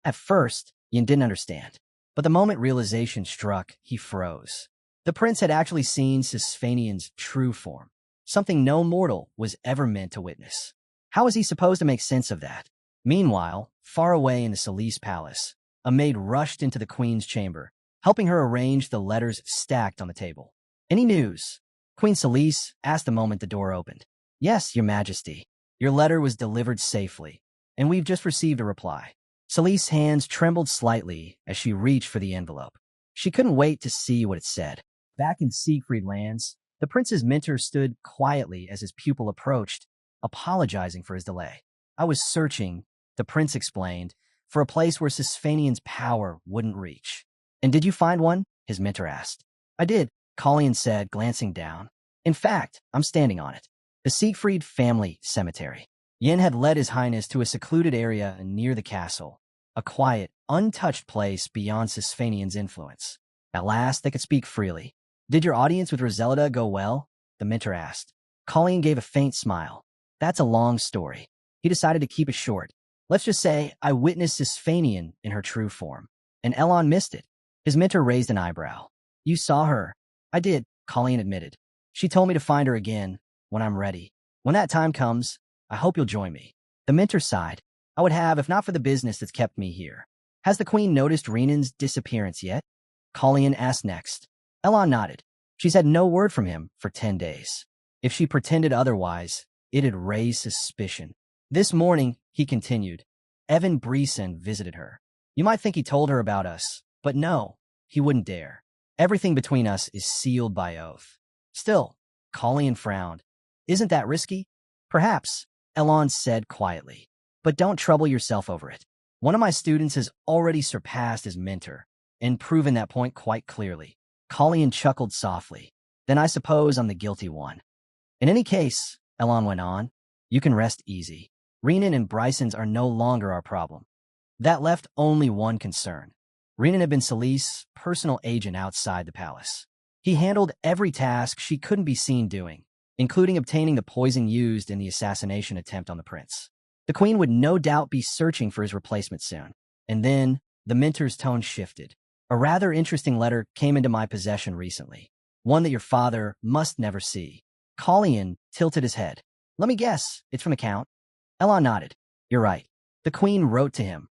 At first, Yin didn't understand, but the moment realization struck, he froze. The prince had actually seen Sisfanian's true form, something no mortal was ever meant to witness. How was he supposed to make sense of that? Meanwhile, far away in the Solis palace, a maid rushed into the queen's chamber, helping her arrange the letters stacked on the table. "Any news?" Queen Solis asked the moment the door opened. "Yes, your majesty. Your letter was delivered safely, and we've just received a reply." Solis' hands trembled slightly as she reached for the envelope. She couldn't wait to see what it said. Back in Siegfried lands, the prince's mentor stood quietly as his pupil approached, apologizing for his delay. "I was searching," the prince explained, "for a place where Sisfanian's power wouldn't reach." "And did you find one?" his mentor asked. "I did," Colleen said, glancing down. "In fact, I'm standing on it." The Siegfried family cemetery. Yin had led His Highness to a secluded area near the castle, a quiet, untouched place beyond Sisfanian's influence. At last, they could speak freely. "Did your audience with Roselda go well?" the mentor asked. Colleen gave a faint smile. "That's a long story." He decided to keep it short. Let's just say I witnessed Sisfanian in her true form, and Elon missed it. His mentor raised an eyebrow. You saw her? I did, Colleen admitted. She told me to find her again when I'm ready. When that time comes, I hope you'll join me. The mentor sighed. I would have if not for the business that's kept me here. Has the queen noticed Renan's disappearance yet? Colleen asked next. Elon nodded. She's had no word from him for 10 days. If she pretended otherwise, it'd raise suspicion. This morning, he continued, Evan Breeson visited her. You might think he told her about us, but no, he wouldn't dare. Everything between us is sealed by oath. Still, Colleen frowned. Isn't that risky? Perhaps, Elon said quietly. But don't trouble yourself over it. One of my students has already surpassed his mentor and proven that point quite clearly. Colleen chuckled softly. Then I suppose I'm the guilty one. In any case, Elon went on, you can rest easy. Renan and Bryson's are no longer our problem. That left only one concern. Renan had been Salise's personal agent outside the palace. He handled every task she couldn't be seen doing, including obtaining the poison used in the assassination attempt on the prince. The queen would no doubt be searching for his replacement soon. And then, the mentor's tone shifted. A rather interesting letter came into my possession recently. One that your father must never see. Colleen tilted his head. Let me guess, it's from the Count? Elon nodded. You're right. The queen wrote to him.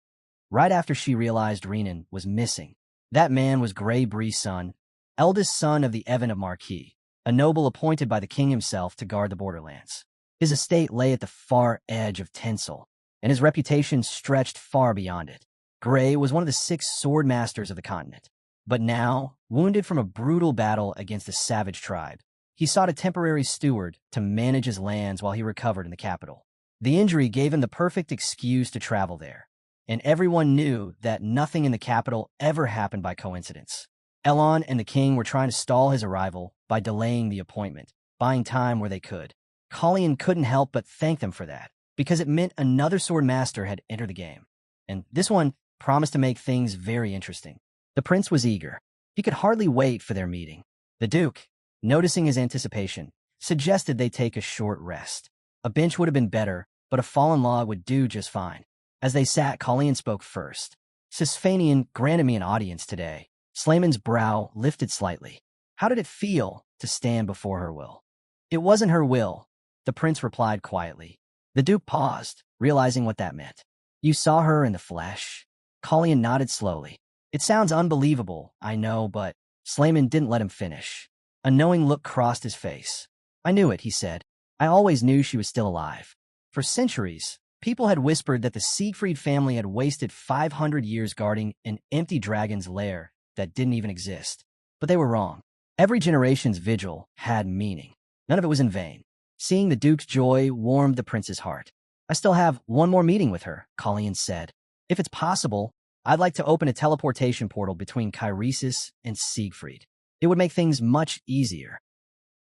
Right after she realized Renan was missing. That man was Grey Bree's son, eldest son of the Evan of Marquis, a noble appointed by the king himself to guard the borderlands. His estate lay at the far edge of Tinsel, and his reputation stretched far beyond it. Grey was one of the 6 sword masters of the continent. But now, wounded from a brutal battle against a savage tribe, he sought a temporary steward to manage his lands while he recovered in the capital. The injury gave him the perfect excuse to travel there, and everyone knew that nothing in the capital ever happened by coincidence. Elon and the king were trying to stall his arrival by delaying the appointment, buying time where they could. Colleen couldn't help but thank them for that, because it meant another sword master had entered the game. And this one promised to make things very interesting. The prince was eager. He could hardly wait for their meeting. The duke, noticing his anticipation, suggested they take a short rest. A bench would have been better, but a fallen log would do just fine. As they sat, Colleen spoke first. Sisfanian granted me an audience today. Slayman's brow lifted slightly. How did it feel to stand before her will? It wasn't her will, the prince replied quietly. The duke paused, realizing what that meant. You saw her in the flesh? Colleen nodded slowly. It sounds unbelievable, I know, but Slayman didn't let him finish. A knowing look crossed his face. I knew it, he said. I always knew she was still alive. For centuries, people had whispered that the Siegfried family had wasted 500 years guarding an empty dragon's lair that didn't even exist. But they were wrong. Every generation's vigil had meaning. None of it was in vain. Seeing the duke's joy warmed the prince's heart. I still have one more meeting with her, Colleen said. If it's possible, I'd like to open a teleportation portal between Kairesis and Siegfried. It would make things much easier.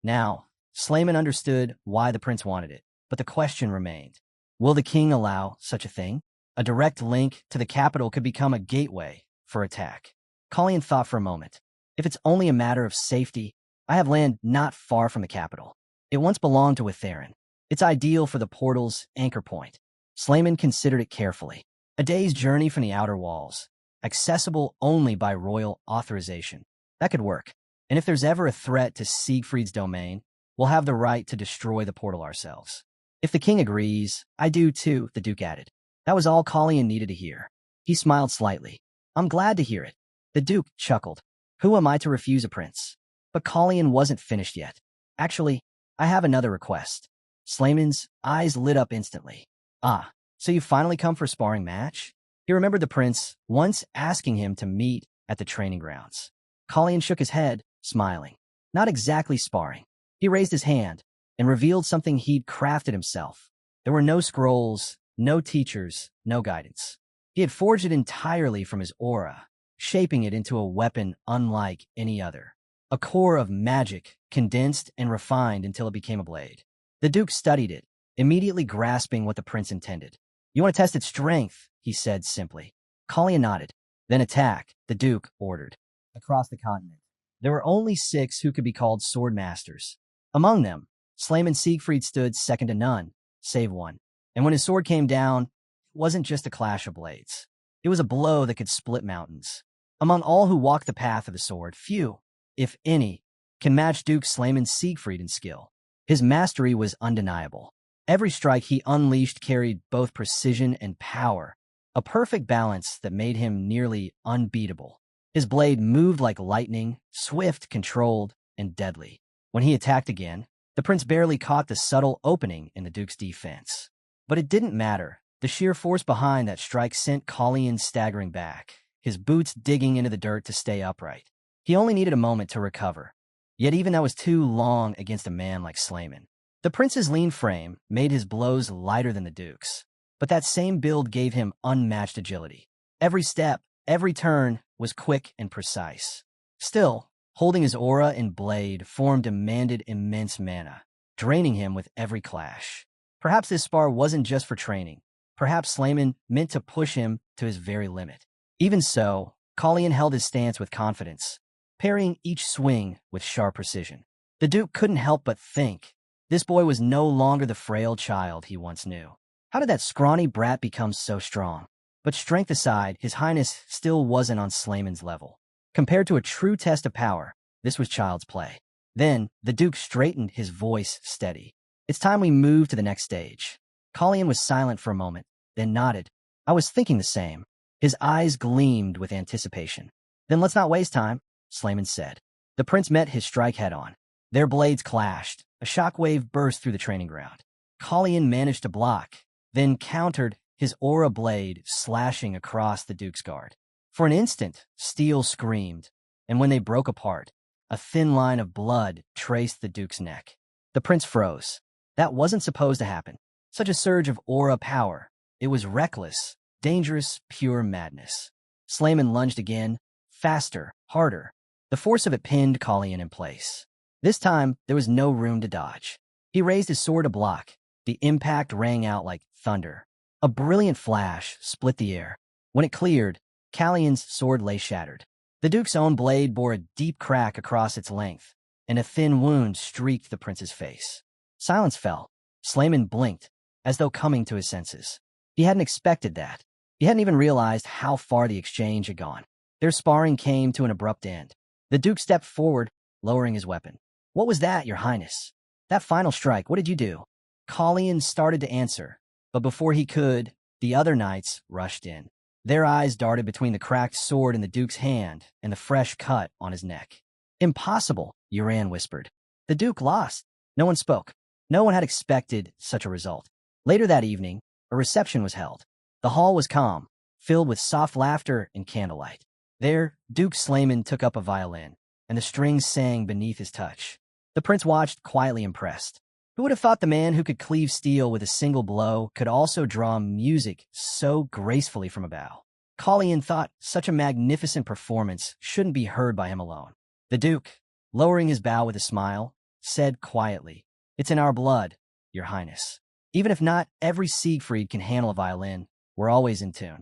Now, Slayman understood why the prince wanted it, but the question remained. Will the king allow such a thing? A direct link to the capital could become a gateway for attack. Colleen thought for a moment. If it's only a matter of safety, I have land not far from the capital. It once belonged to Witherin. It's ideal for the portal's anchor point. Slayman considered it carefully. A day's journey from the outer walls, accessible only by royal authorization. That could work. And if there's ever a threat to Siegfried's domain, we'll have the right to destroy the portal ourselves. If the king agrees, I do too, the duke added. That was all Colleen needed to hear. He smiled slightly. I'm glad to hear it. The duke chuckled. Who am I to refuse a prince? But Colleen wasn't finished yet. Actually, I have another request. Slayman's eyes lit up instantly. Ah, so you finally come for a sparring match? He remembered the prince once asking him to meet at the training grounds. Colleen shook his head, smiling. Not exactly sparring. He raised his hand and revealed something he'd crafted himself. There were no scrolls, no teachers, no guidance. He had forged it entirely from his aura, shaping it into a weapon unlike any other. A core of magic, condensed and refined until it became a blade. The duke studied it, immediately grasping what the prince intended. You want to test its strength, he said simply. Colleen nodded. Then attack, the duke ordered. Across the continent, there were only 6 who could be called sword masters. Among them, Slayman Siegfried stood second to none, save one. And when his sword came down, it wasn't just a clash of blades. It was a blow that could split mountains. Among all who walked the path of the sword, few, if any, can match Duke Slayman Siegfried in skill. His mastery was undeniable. Every strike he unleashed carried both precision and power, a perfect balance that made him nearly unbeatable. His blade moved like lightning, swift, controlled, and deadly. When he attacked again, the prince barely caught the subtle opening in the Duke's defense. But it didn't matter. The sheer force behind that strike sent Colleen staggering back, his boots digging into the dirt to stay upright. He only needed a moment to recover. Yet even that was too long against a man like Slayman. The prince's lean frame made his blows lighter than the Duke's, but that same build gave him unmatched agility. Every step, every turn was quick and precise. Still, holding his aura and blade, form demanded immense mana, draining him with every clash. Perhaps this spar wasn't just for training. Perhaps Slayman meant to push him to his very limit. Even so, Colleen held his stance with confidence, parrying each swing with sharp precision. The Duke couldn't help but think, this boy was no longer the frail child he once knew. How did that scrawny brat become so strong? But strength aside, His Highness still wasn't on Slayman's level. Compared to a true test of power, this was child's play. Then, the Duke straightened, his voice steady. It's time we move to the next stage. Colleen was silent for a moment, then nodded. I was thinking the same. His eyes gleamed with anticipation. Then let's not waste time, Slayman said. The prince met his strike head-on. Their blades clashed. A shockwave burst through the training ground. Colleen managed to block, then countered, his aura blade slashing across the Duke's guard. For an instant, steel screamed, and when they broke apart, a thin line of blood traced the Duke's neck. The prince froze. That wasn't supposed to happen. Such a surge of aura power. It was reckless, dangerous, pure madness. Slayman lunged again, faster, harder. The force of it pinned Colleen in place. This time, there was no room to dodge. He raised his sword to block. The impact rang out like thunder. A brilliant flash split the air. When it cleared, Colleen's sword lay shattered. The Duke's own blade bore a deep crack across its length, and a thin wound streaked the prince's face. Silence fell. Slayman blinked, as though coming to his senses. He hadn't expected that. He hadn't even realized how far the exchange had gone. Their sparring came to an abrupt end. The Duke stepped forward, lowering his weapon. What was that, Your Highness? That final strike, what did you do? Colleen started to answer, but before he could, the other knights rushed in. Their eyes darted between the cracked sword in the Duke's hand and the fresh cut on his neck. Impossible, Uran whispered. The Duke lost. No one spoke. No one had expected such a result. Later that evening, a reception was held. The hall was calm, filled with soft laughter and candlelight. There, Duke Slayman took up a violin, and the strings sang beneath his touch. The prince watched, quietly impressed. Who would have thought the man who could cleave steel with a single blow could also draw music so gracefully from a bow? Colleen thought such a magnificent performance shouldn't be heard by him alone. The Duke, lowering his bow with a smile, said quietly, It's in our blood, Your Highness. Even if not every Siegfried can handle a violin, we're always in tune.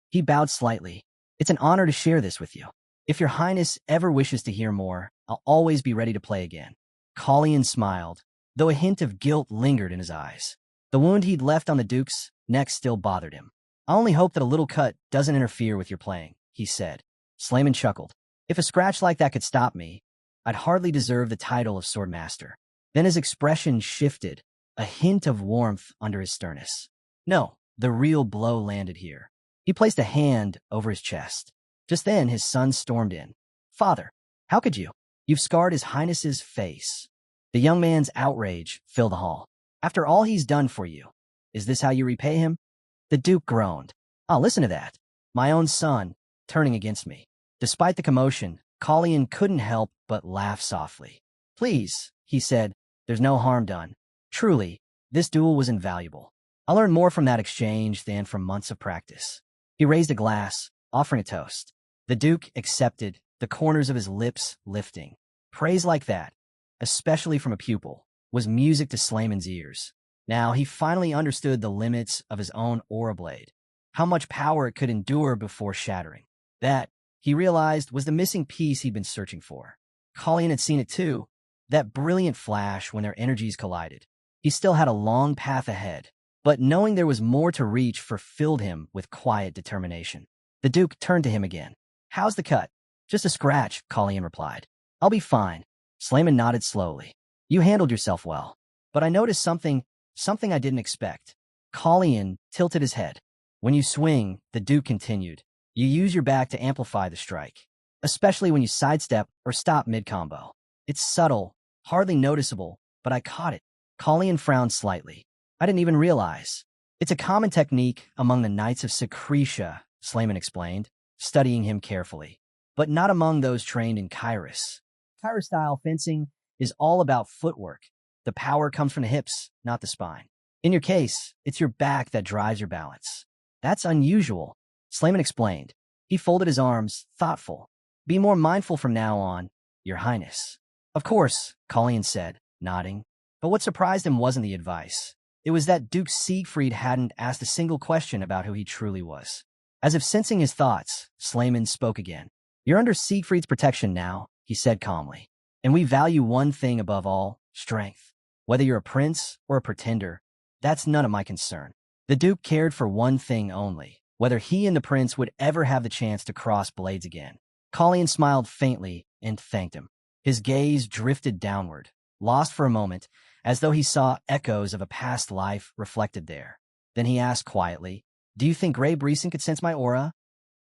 He bowed slightly. It's an honor to share this with you. If Your Highness ever wishes to hear more, I'll always be ready to play again. Colleen smiled, though a hint of guilt lingered in his eyes. The wound he'd left on the Duke's neck still bothered him. I only hope that a little cut doesn't interfere with your playing, he said. Slayman chuckled. If a scratch like that could stop me, I'd hardly deserve the title of Sword Master. Then his expression shifted, a hint of warmth under his sternness. No, the real blow landed here. He placed a hand over his chest. Just then, his son stormed in. Father, how could you? You've scarred His Highness's face. The young man's outrage filled the hall. After all he's done for you, is this how you repay him? The Duke groaned. Oh, listen to that. My own son, turning against me. Despite the commotion, Colleen couldn't help but laugh softly. Please, he said, there's no harm done. Truly, this duel was invaluable. I learned more from that exchange than from months of practice. He raised a glass, offering a toast. The Duke accepted, the corners of his lips lifting. Praise like that, especially from a pupil, was music to Slayman's ears. Now he finally understood the limits of his own aura blade, how much power it could endure before shattering. That, he realized, was the missing piece he'd been searching for. Colleen had seen it too, that brilliant flash when their energies collided. He still had a long path ahead, but knowing there was more to reach fulfilled him with quiet determination. The Duke turned to him again. "How's the cut?" "Just a scratch," Colleen replied. "I'll be fine." Slayman nodded slowly. "You handled yourself well. But I noticed something I didn't expect." Colleen tilted his head. "When you swing," the Duke continued, "you use your back to amplify the strike, especially when you sidestep or stop mid-combo. It's subtle, hardly noticeable, but I caught it." Colleen frowned slightly. "I didn't even realize." "It's a common technique among the Knights of Secretia," Slayman explained, studying him carefully, "but not among those trained in Kairos. Kairos-style fencing is all about footwork. The power comes from the hips, not the spine. In your case, it's your back that drives your balance." "That's unusual," Slayman explained. He folded his arms, thoughtful. "Be more mindful from now on, Your Highness." "Of course," Colleen said, nodding. But what surprised him wasn't the advice. It was that Duke Siegfried hadn't asked a single question about who he truly was. As if sensing his thoughts, Slayman spoke again. "You're under Siegfried's protection now," he said calmly. "And we value one thing above all, strength. Whether you're a prince or a pretender, that's none of my concern." The Duke cared for one thing only, whether he and the prince would ever have the chance to cross blades again. Colleen smiled faintly and thanked him. His gaze drifted downward, lost for a moment, as though he saw echoes of a past life reflected there. Then he asked quietly, "Do you think Grey Brisson could sense my aura?"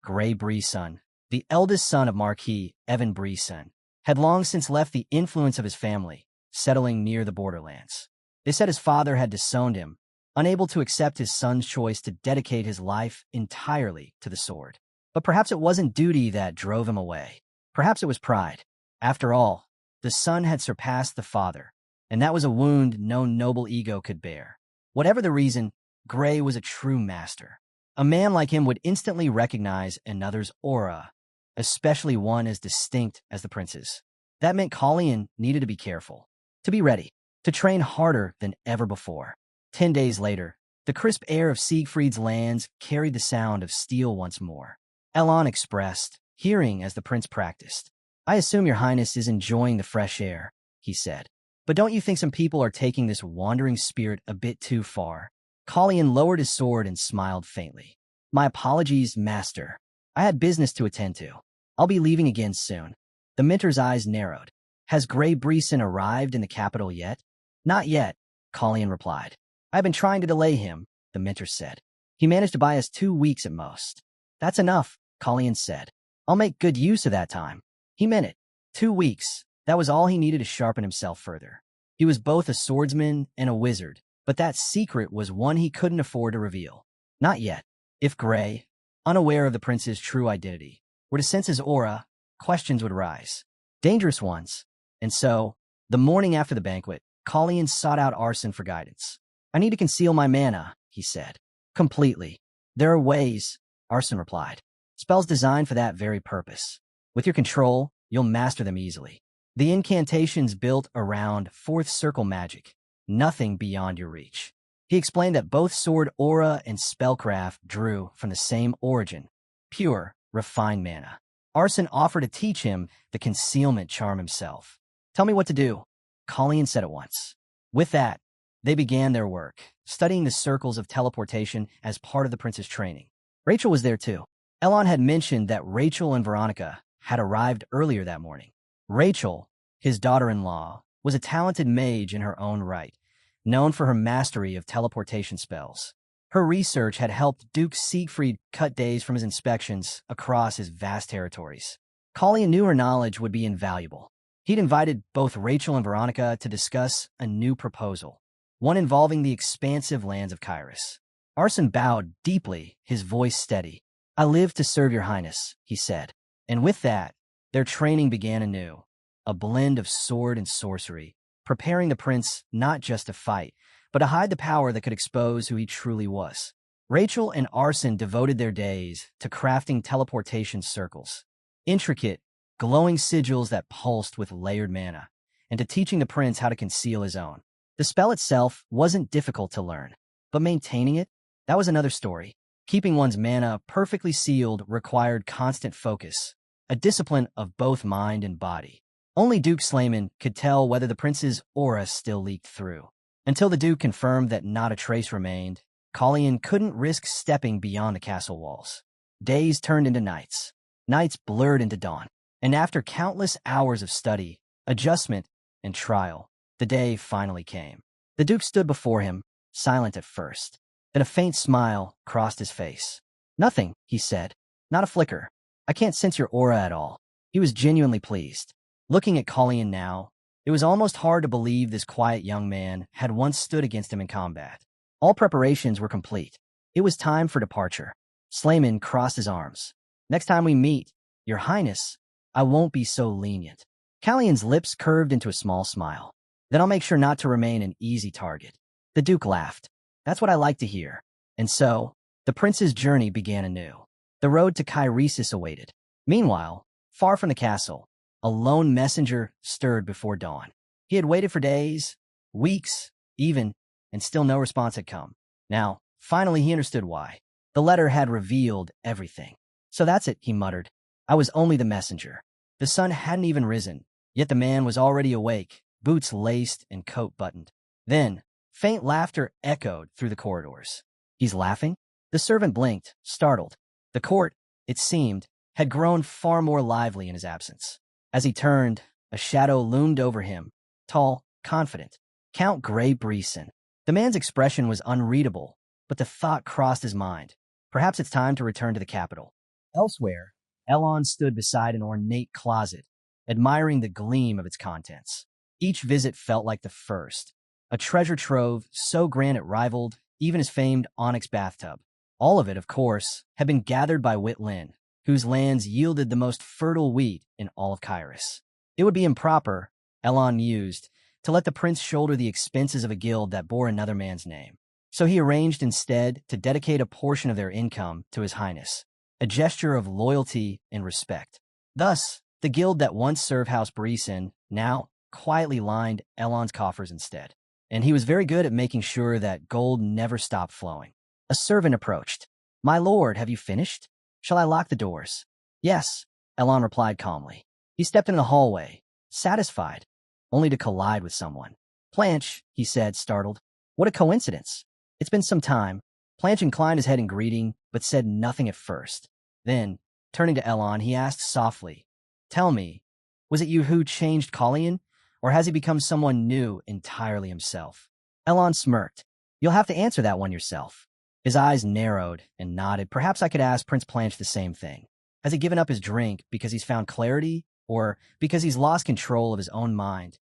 Grey Brisson, the eldest son of Marquis Evan Brisson, had long since left the influence of his family, settling near the borderlands. They said his father had disowned him, unable to accept his son's choice to dedicate his life entirely to the sword. But perhaps it wasn't duty that drove him away. Perhaps it was pride. After all, the son had surpassed the father, and that was a wound no noble ego could bear. Whatever the reason, Grey was a true master. A man like him would instantly recognize another's aura, especially one as distinct as the prince's. That meant Colleen needed to be careful, to be ready, to train harder than ever before. 10 days later, the crisp air of Siegfried's lands carried the sound of steel once more. Elon expressed, hearing as the prince practiced. "I assume your highness is enjoying the fresh air," he said. "But don't you think some people are taking this wandering spirit a bit too far?" Colleen lowered his sword and smiled faintly. "My apologies, master. I had business to attend to. I'll be leaving again soon." The mentor's eyes narrowed. "Has Grey Brisson arrived in the capital yet?" "Not yet," Colleen replied. "I've been trying to delay him," the mentor said. "He managed to buy us 2 weeks at most." "That's enough," Colleen said. "I'll make good use of that time." He meant it. 2 weeks. That was all he needed to sharpen himself further. He was both a swordsman and a wizard, but that secret was one he couldn't afford to reveal. Not yet. If Grey, unaware of the prince's true identity, were to sense his aura, questions would rise. Dangerous ones. And so, the morning after the banquet, Colleen sought out Arson for guidance. "I need to conceal my mana," he said. "Completely." "There are ways," Arson replied. "Spells designed for that very purpose. With your control, you'll master them easily. The incantations built around fourth circle magic, nothing beyond your reach." He explained that both sword aura and spellcraft drew from the same origin, pure, refined mana. Arson offered to teach him the concealment charm himself. "Tell me what to do," Colleen said at once. With that, they began their work, studying the circles of teleportation as part of the prince's training. Rachel was there too. Elon had mentioned that Rachel and Veronica had arrived earlier that morning. Rachel, his daughter-in-law, was a talented mage in her own right, known for her mastery of teleportation spells. Her research had helped Duke Siegfried cut days from his inspections across his vast territories. Colleen knew her knowledge would be invaluable. He'd invited both Rachel and Veronica to discuss a new proposal, one involving the expansive lands of Kairos. Arson bowed deeply, his voice steady. "I live to serve your highness," he said. And with that, their training began anew, a blend of sword and sorcery, preparing the prince not just to fight, but to hide the power that could expose who he truly was. Rachel and Arson devoted their days to crafting teleportation circles, intricate, glowing sigils that pulsed with layered mana, and to teaching the prince how to conceal his own. The spell itself wasn't difficult to learn, but maintaining it, that was another story. Keeping one's mana perfectly sealed required constant focus, a discipline of both mind and body. Only Duke Slayman could tell whether the prince's aura still leaked through. Until the Duke confirmed that not a trace remained, Colleen couldn't risk stepping beyond the castle walls. Days turned into nights. Nights blurred into dawn. And after countless hours of study, adjustment, and trial, the day finally came. The Duke stood before him, silent at first. Then a faint smile crossed his face. "Nothing," he said. "Not a flicker. I can't sense your aura at all." He was genuinely pleased. Looking at Colleen now, it was almost hard to believe this quiet young man had once stood against him in combat. All preparations were complete. It was time for departure. Slayman crossed his arms. "Next time we meet, Your Highness, I won't be so lenient." Callion's lips curved into a small smile. "Then I'll make sure not to remain an easy target." The Duke laughed. "That's what I like to hear." And so, the prince's journey began anew. The road to Kairesis awaited. Meanwhile, far from the castle, a lone messenger stirred before dawn. He had waited for days, weeks, even, and still no response had come. Now, finally he understood why. The letter had revealed everything. "So that's it," he muttered. "I was only the messenger." The sun hadn't even risen, yet the man was already awake, boots laced and coat buttoned. Then, faint laughter echoed through the corridors. "He's laughing?" The servant blinked, startled. The court, it seemed, had grown far more lively in his absence. As he turned, a shadow loomed over him, tall, confident. Count Grey Breeson. The man's expression was unreadable, but the thought crossed his mind. Perhaps it's time to return to the capital. Elsewhere, Elon stood beside an ornate closet, admiring the gleam of its contents. Each visit felt like the first. A treasure trove so grand it rivaled even his famed onyx bathtub. All of it, of course, had been gathered by Wit Lin, whose lands yielded the most fertile wheat in all of Kairos. It would be improper, Elon mused, to let the prince shoulder the expenses of a guild that bore another man's name. So he arranged instead to dedicate a portion of their income to His Highness, a gesture of loyalty and respect. Thus, the guild that once served House Breeson now quietly lined Elon's coffers instead. And he was very good at making sure that gold never stopped flowing. A servant approached. "My lord, have you finished? Shall I lock the doors?" "Yes," Elon replied calmly. He stepped into the hallway, satisfied, only to collide with someone. "Planche," he said, startled. "What a coincidence." "It's been some time." Planche inclined his head in greeting, but said nothing at first. Then, turning to Elon, he asked softly, "Tell me, was it you who changed Colleen, or has he become someone new entirely himself?" Elon smirked. "You'll have to answer that one yourself." His eyes narrowed and nodded. "Perhaps I could ask Prince Planche the same thing. Has he given up his drink because he's found clarity, or because he's lost control of his own mind?"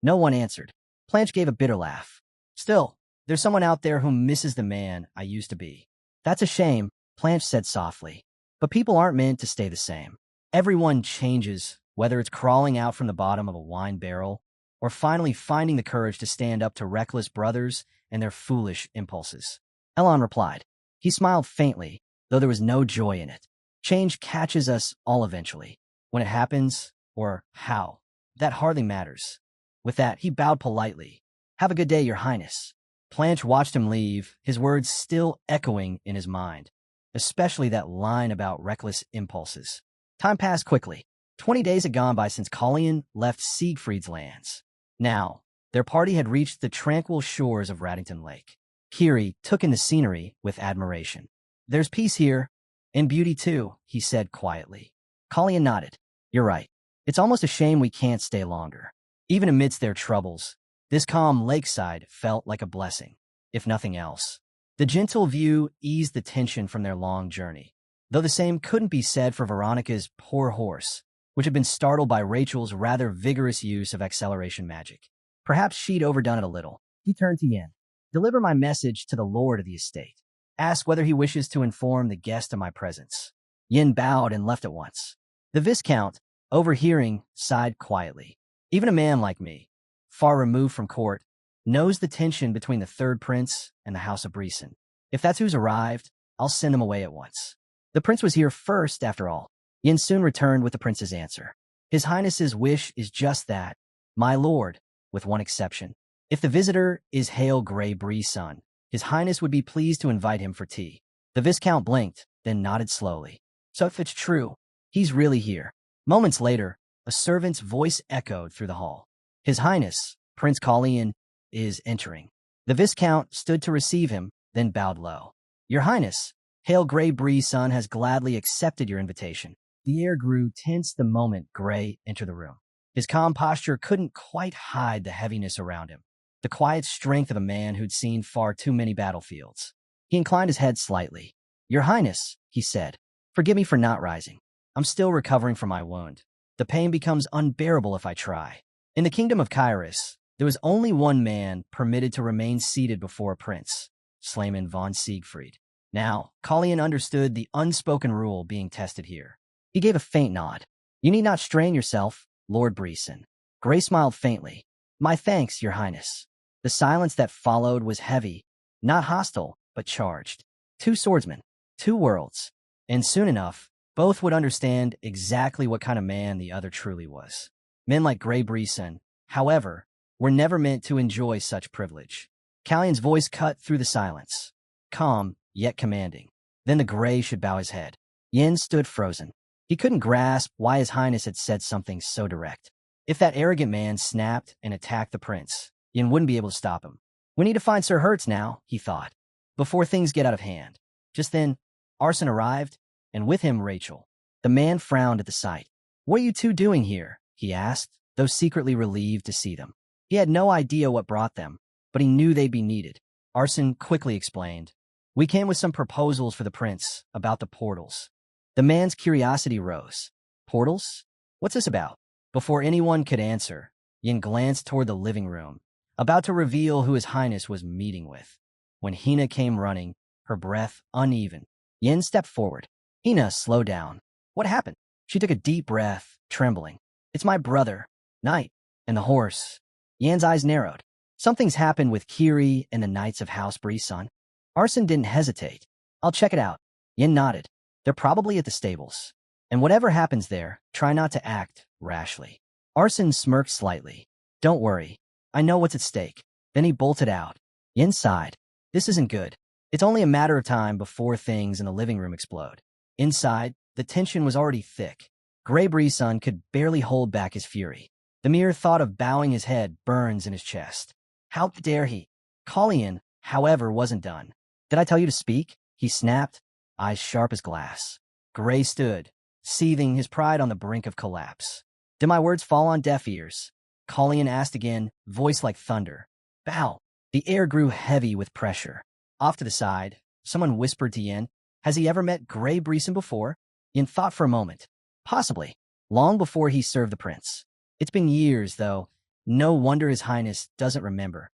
No one answered. Planche gave a bitter laugh. "Still, there's someone out there who misses the man I used to be." "That's a shame," Planche said softly. "But people aren't meant to stay the same. Everyone changes, whether it's crawling out from the bottom of a wine barrel, or finally finding the courage to stand up to reckless brothers and their foolish impulses." Elon replied. He smiled faintly, though there was no joy in it. Change catches us all eventually. When it happens, or how, that hardly matters. With that, he bowed politely. "Have a good day, Your Highness." Planche watched him leave, his words still echoing in his mind, especially that line about reckless impulses. Time passed quickly. 20 days had gone by since Colleen left Siegfried's lands. Now, their party had reached the tranquil shores of Raddington Lake. Kiri took in the scenery with admiration. "There's peace here, and beauty too," he said quietly. Colleen nodded. "You're right. It's almost a shame we can't stay longer." Even amidst their troubles, this calm lakeside felt like a blessing, if nothing else. The gentle view eased the tension from their long journey, though the same couldn't be said for Veronica's poor horse, which had been startled by Rachel's rather vigorous use of acceleration magic. Perhaps she'd overdone it a little. He turned to Yin. "Deliver my message to the lord of the estate. Ask whether he wishes to inform the guest of my presence." Yin bowed and left at once. The Viscount, overhearing, sighed quietly. Even a man like me, far removed from court, knows the tension between the third prince and the House of Breeson. If that's who's arrived, I'll send them away at once. The prince was here first, after all. Yin soon returned with the prince's answer. "His Highness's wish is just that, my lord, with one exception. If the visitor is Hail Grey Breeson, His Highness would be pleased to invite him for tea." The Viscount blinked, then nodded slowly. "So if it's true, he's really here." Moments later, a servant's voice echoed through the hall. "His Highness, Prince Colleen, is entering." The Viscount stood to receive him, then bowed low. Your Highness, Hail Grey Bree's son has gladly accepted your invitation. The air grew tense the moment Grey entered the room. His calm posture couldn't quite hide the heaviness around him, the quiet strength of a man who'd seen far too many battlefields. He inclined his head slightly. Your Highness, he said, forgive me for not rising. I'm still recovering from my wound. The pain becomes unbearable if I try. In the kingdom of Kyrus, there was only one man permitted to remain seated before a prince, Slayman von Siegfried. Now, Colleen understood the unspoken rule being tested here. He gave a faint nod. You need not strain yourself, Lord Breeson. Grey smiled faintly. My thanks, Your Highness. The silence that followed was heavy, not hostile, but charged. Two swordsmen, two worlds. And soon enough, both would understand exactly what kind of man the other truly was. Men like Grey Breeson, however, were never meant to enjoy such privilege. Callion's voice cut through the silence, calm yet commanding. Then the Grey should bow his head. Yin stood frozen. He couldn't grasp why His Highness had said something so direct. If that arrogant man snapped and attacked the prince, Yin wouldn't be able to stop him. We need to find Sir Hertz now, he thought, before things get out of hand. Just then, Arson arrived, and with him Rachel. The man frowned at the sight. What are you two doing here? He asked, though secretly relieved to see them. He had no idea what brought them, but he knew they'd be needed. Arson quickly explained. We came with some proposals for the prince about the portals. The man's curiosity rose. Portals? What's this about? Before anyone could answer, Yin glanced toward the living room, about to reveal who His Highness was meeting with. When Hina came running, her breath uneven, Yin stepped forward. Hina, slow down. What happened? She took a deep breath, trembling. It's my brother, Knight, and the horse. Yin's eyes narrowed. Something's happened with Kiri and the Knights of House Brisson. Arson didn't hesitate. I'll check it out. Yin nodded. They're probably at the stables. And whatever happens there, try not to act rashly. Arson smirked slightly. Don't worry. I know what's at stake. Then he bolted out. Yin sighed. This isn't good. It's only a matter of time before things in the living room explode. Inside, the tension was already thick. Grey Brisson could barely hold back his fury. The mere thought of bowing his head burns in his chest. How dare he? Colleen, however, wasn't done. Did I tell you to speak? He snapped, eyes sharp as glass. Grey stood, seething, his pride on the brink of collapse. Did my words fall on deaf ears? Colleen asked again, voice like thunder. Bow. The air grew heavy with pressure. Off to the side, someone whispered to Yin, has he ever met Grey Brisson before? Yin thought for a moment. Possibly. Long before he served the prince. It's been years, though. No wonder His Highness doesn't remember.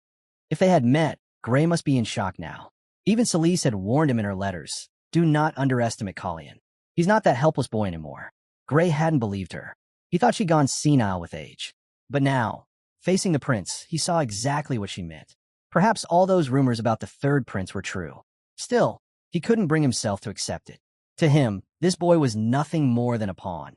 If they had met, Grey must be in shock now. Even Celise had warned him in her letters. Do not underestimate Colleen. He's not that helpless boy anymore. Grey hadn't believed her. He thought she'd gone senile with age. But now, facing the prince, he saw exactly what she meant. Perhaps all those rumors about the third prince were true. Still, he couldn't bring himself to accept it. To him, this boy was nothing more than a pawn,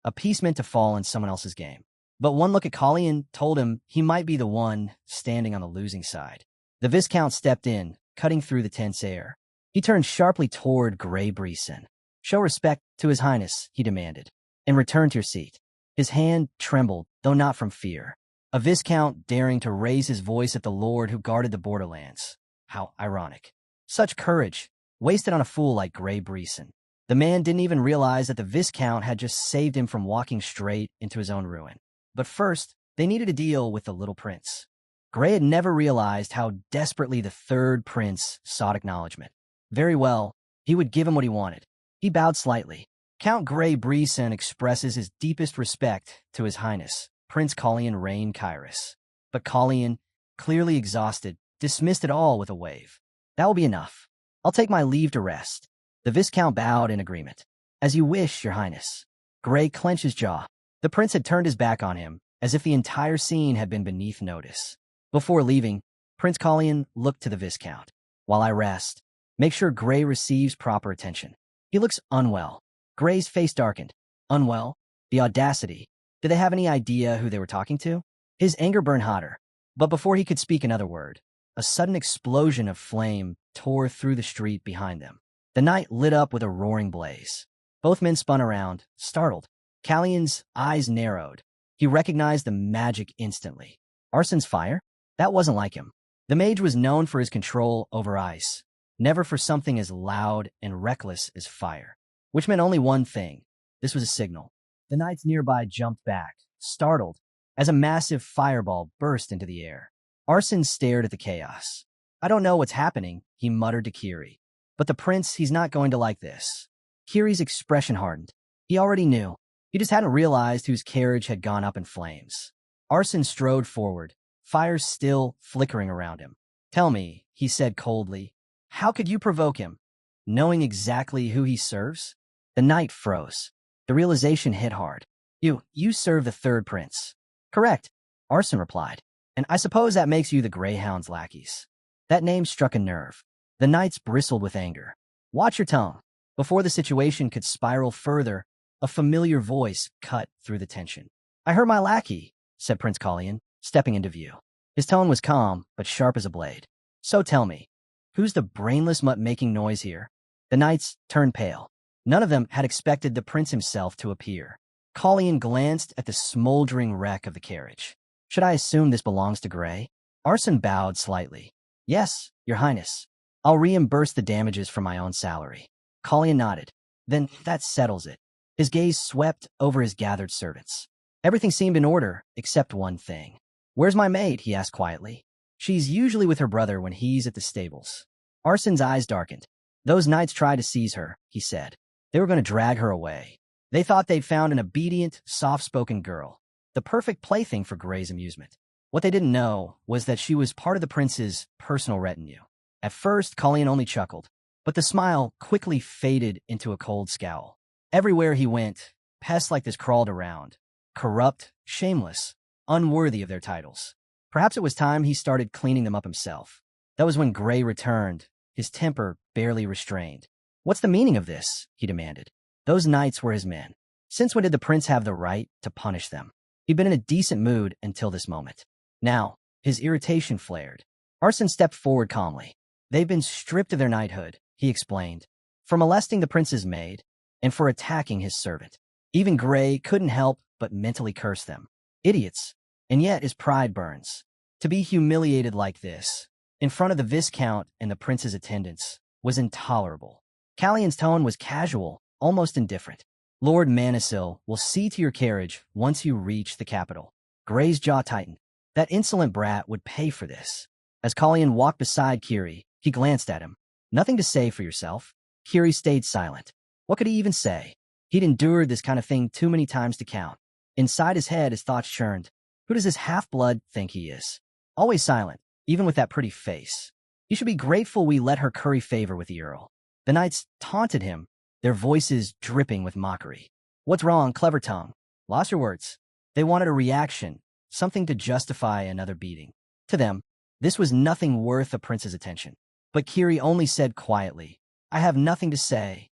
a piece meant to fall in someone else's game. But one look at Colleen told him he might be the one standing on the losing side. The Viscount stepped in, cutting through the tense air. He turned sharply toward Grey Brisson. Show respect to His Highness, he demanded, and return to your seat. His hand trembled, though not from fear. A Viscount daring to raise his voice at the lord who guarded the borderlands. How ironic. Such courage, wasted on a fool like Grey Brisson. The man didn't even realize that the Viscount had just saved him from walking straight into his own ruin. But first, they needed to deal with the little prince. Grey had never realized how desperately the third prince sought acknowledgement. Very well, he would give him what he wanted. He bowed slightly. Count Grey Brisson expresses his deepest respect to His Highness, Prince Colleen Rain Kyrus. But Colleen, clearly exhausted, dismissed it all with a wave. That will be enough. I'll take my leave to rest. The Viscount bowed in agreement. As you wish, Your Highness. Grey clenched his jaw. The prince had turned his back on him, as if the entire scene had been beneath notice. Before leaving, Prince Colleen looked to the Viscount. While I rest, make sure Grey receives proper attention. He looks unwell. Grey's face darkened. Unwell? The audacity. Did they have any idea who they were talking to? His anger burned hotter. But before he could speak another word, a sudden explosion of flame tore through the street behind them. The night lit up with a roaring blaze. Both men spun around, startled. Callion's eyes narrowed. He recognized the magic instantly. Arson's fire? That wasn't like him. The mage was known for his control over ice, never for something as loud and reckless as fire, which meant only one thing. This was a signal. The knights nearby jumped back, startled, as a massive fireball burst into the air. Arson stared at the chaos. I don't know what's happening, he muttered to Kiri. But the prince, he's not going to like this. Kiri's expression hardened. He already knew. He just hadn't realized whose carriage had gone up in flames. Arson strode forward, fire still flickering around him. Tell me, he said coldly, how could you provoke him? Knowing exactly who he serves? The knight froze. The realization hit hard. You serve the third prince. Correct, Arson replied. And I suppose that makes you the Greyhound's lackeys. That name struck a nerve. The knights bristled with anger. Watch your tone. Before the situation could spiral further, a familiar voice cut through the tension. I heard my lackey, said Prince Collian, stepping into view. His tone was calm, but sharp as a blade. So tell me, who's the brainless mutt making noise here? The knights turned pale. None of them had expected the prince himself to appear. Collian glanced at the smoldering wreck of the carriage. Should I assume this belongs to Grey? Arson bowed slightly. Yes, your highness. I'll reimburse the damages from my own salary. Collian nodded. Then that settles it. His gaze swept over his gathered servants. Everything seemed in order, except one thing. Where's my maid? He asked quietly. She's usually with her brother when he's at the stables. Arson's eyes darkened. Those knights tried to seize her, he said. They were going to drag her away. They thought they'd found an obedient, soft-spoken girl, the perfect plaything for Grey's amusement. What they didn't know was that she was part of the prince's personal retinue. At first, Collian only chuckled, but the smile quickly faded into a cold scowl. Everywhere he went, pests like this crawled around, corrupt, shameless, unworthy of their titles. Perhaps it was time he started cleaning them up himself. That was when Grey returned, his temper barely restrained. What's the meaning of this? He demanded. Those knights were his men. Since when did the prince have the right to punish them? He'd been in a decent mood until this moment. Now, his irritation flared. Arson stepped forward calmly. They've been stripped of their knighthood, he explained, for molesting the prince's maid and for attacking his servant. Even Grey couldn't help but mentally curse them. Idiots. And yet his pride burns. To be humiliated like this, in front of the Viscount and the prince's attendants, was intolerable. Callian's tone was casual, almost indifferent. Lord Manisil will see to your carriage once you reach the capital. Grey's jaw tightened. That insolent brat would pay for this. As Collian walked beside Kiri, he glanced at him. Nothing to say for yourself. Kiri stayed silent. What could he even say? He'd endured this kind of thing too many times to count. Inside his head, his thoughts churned. Who does this half-blood think he is? Always silent, even with that pretty face. You should be grateful we let her curry favor with the Earl. The knights taunted him, their voices dripping with mockery. What's wrong, clever tongue? Lost your words. They wanted a reaction, something to justify another beating. To them, this was nothing worth a prince's attention. But Kiri only said quietly, I have nothing to say.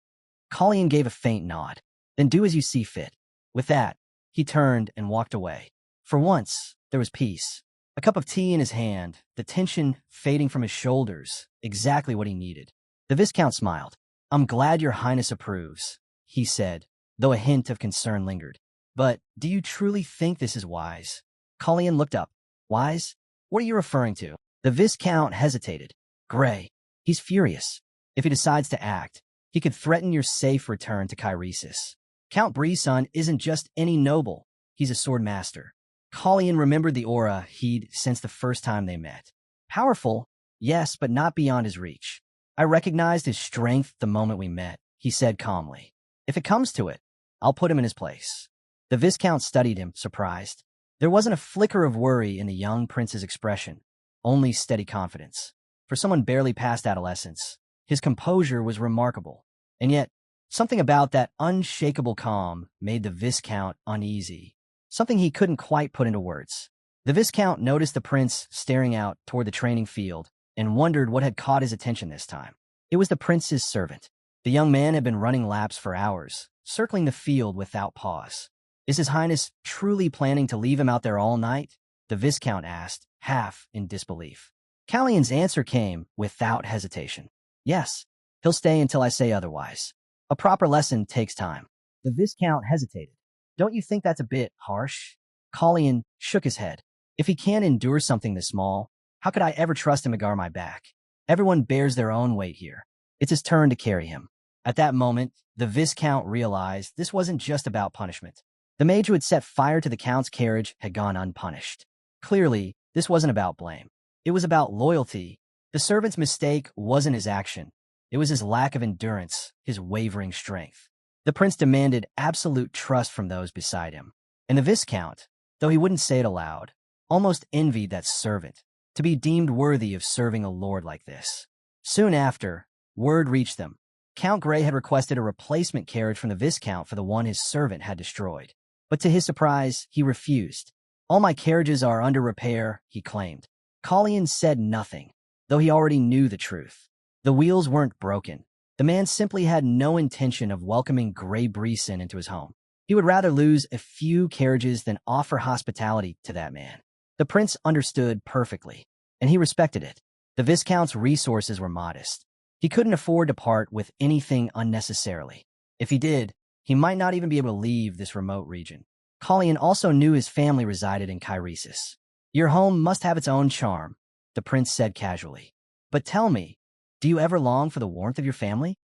Collian gave a faint nod. Then do as you see fit. With that, he turned and walked away. For once, there was peace. A cup of tea in his hand, the tension fading from his shoulders, exactly what he needed. The Viscount smiled. I'm glad your highness approves, he said, though a hint of concern lingered. But do you truly think this is wise? Collian looked up. Wise? What are you referring to? The Viscount hesitated. Grey. He's furious. If he decides to act, he could threaten your safe return to Kairesis. Count Brisson isn't just any noble. He's a sword master. Collian remembered the aura he'd sensed the first time they met. Powerful, yes, but not beyond his reach. I recognized his strength the moment we met, he said calmly. If it comes to it, I'll put him in his place. The Viscount studied him, surprised. There wasn't a flicker of worry in the young prince's expression, only steady confidence. For someone barely past adolescence, his composure was remarkable. And yet, something about that unshakable calm made the Viscount uneasy, something he couldn't quite put into words. The Viscount noticed the prince staring out toward the training field and wondered what had caught his attention this time. It was the prince's servant. The young man had been running laps for hours, circling the field without pause. Is his highness truly planning to leave him out there all night? The Viscount asked, half in disbelief. Callian's answer came without hesitation. Yes, he'll stay until I say otherwise. A proper lesson takes time. The Viscount hesitated. Don't you think that's a bit harsh? Collian shook his head. If he can't endure something this small, How could I ever trust him to guard my back? Everyone bears their own weight here. It's his turn to carry him. At that moment, the Viscount realized this wasn't just about punishment. The mage who had set fire to the Count's carriage had gone unpunished. Clearly, this wasn't about blame. It was about loyalty. The servant's mistake wasn't his action. It was his lack of endurance, his wavering strength. The prince demanded absolute trust from those beside him. And the Viscount, though he wouldn't say it aloud, almost envied that servant, to be deemed worthy of serving a lord like this. Soon after, word reached them. Count Grey had requested a replacement carriage from the Viscount for the one his servant had destroyed. But to his surprise, he refused. All my carriages are under repair, he claimed. Colleen said nothing, though he already knew the truth. The wheels weren't broken. The man simply had no intention of welcoming Grey Breeson into his home. He would rather lose a few carriages than offer hospitality to that man. The prince understood perfectly, and he respected it. The Viscount's resources were modest. He couldn't afford to part with anything unnecessarily. If he did, he might not even be able to leave this remote region. Colleen also knew his family resided in Kairesis. Your home must have its own charm, the prince said casually. But tell me, do you ever long for the warmth of your family?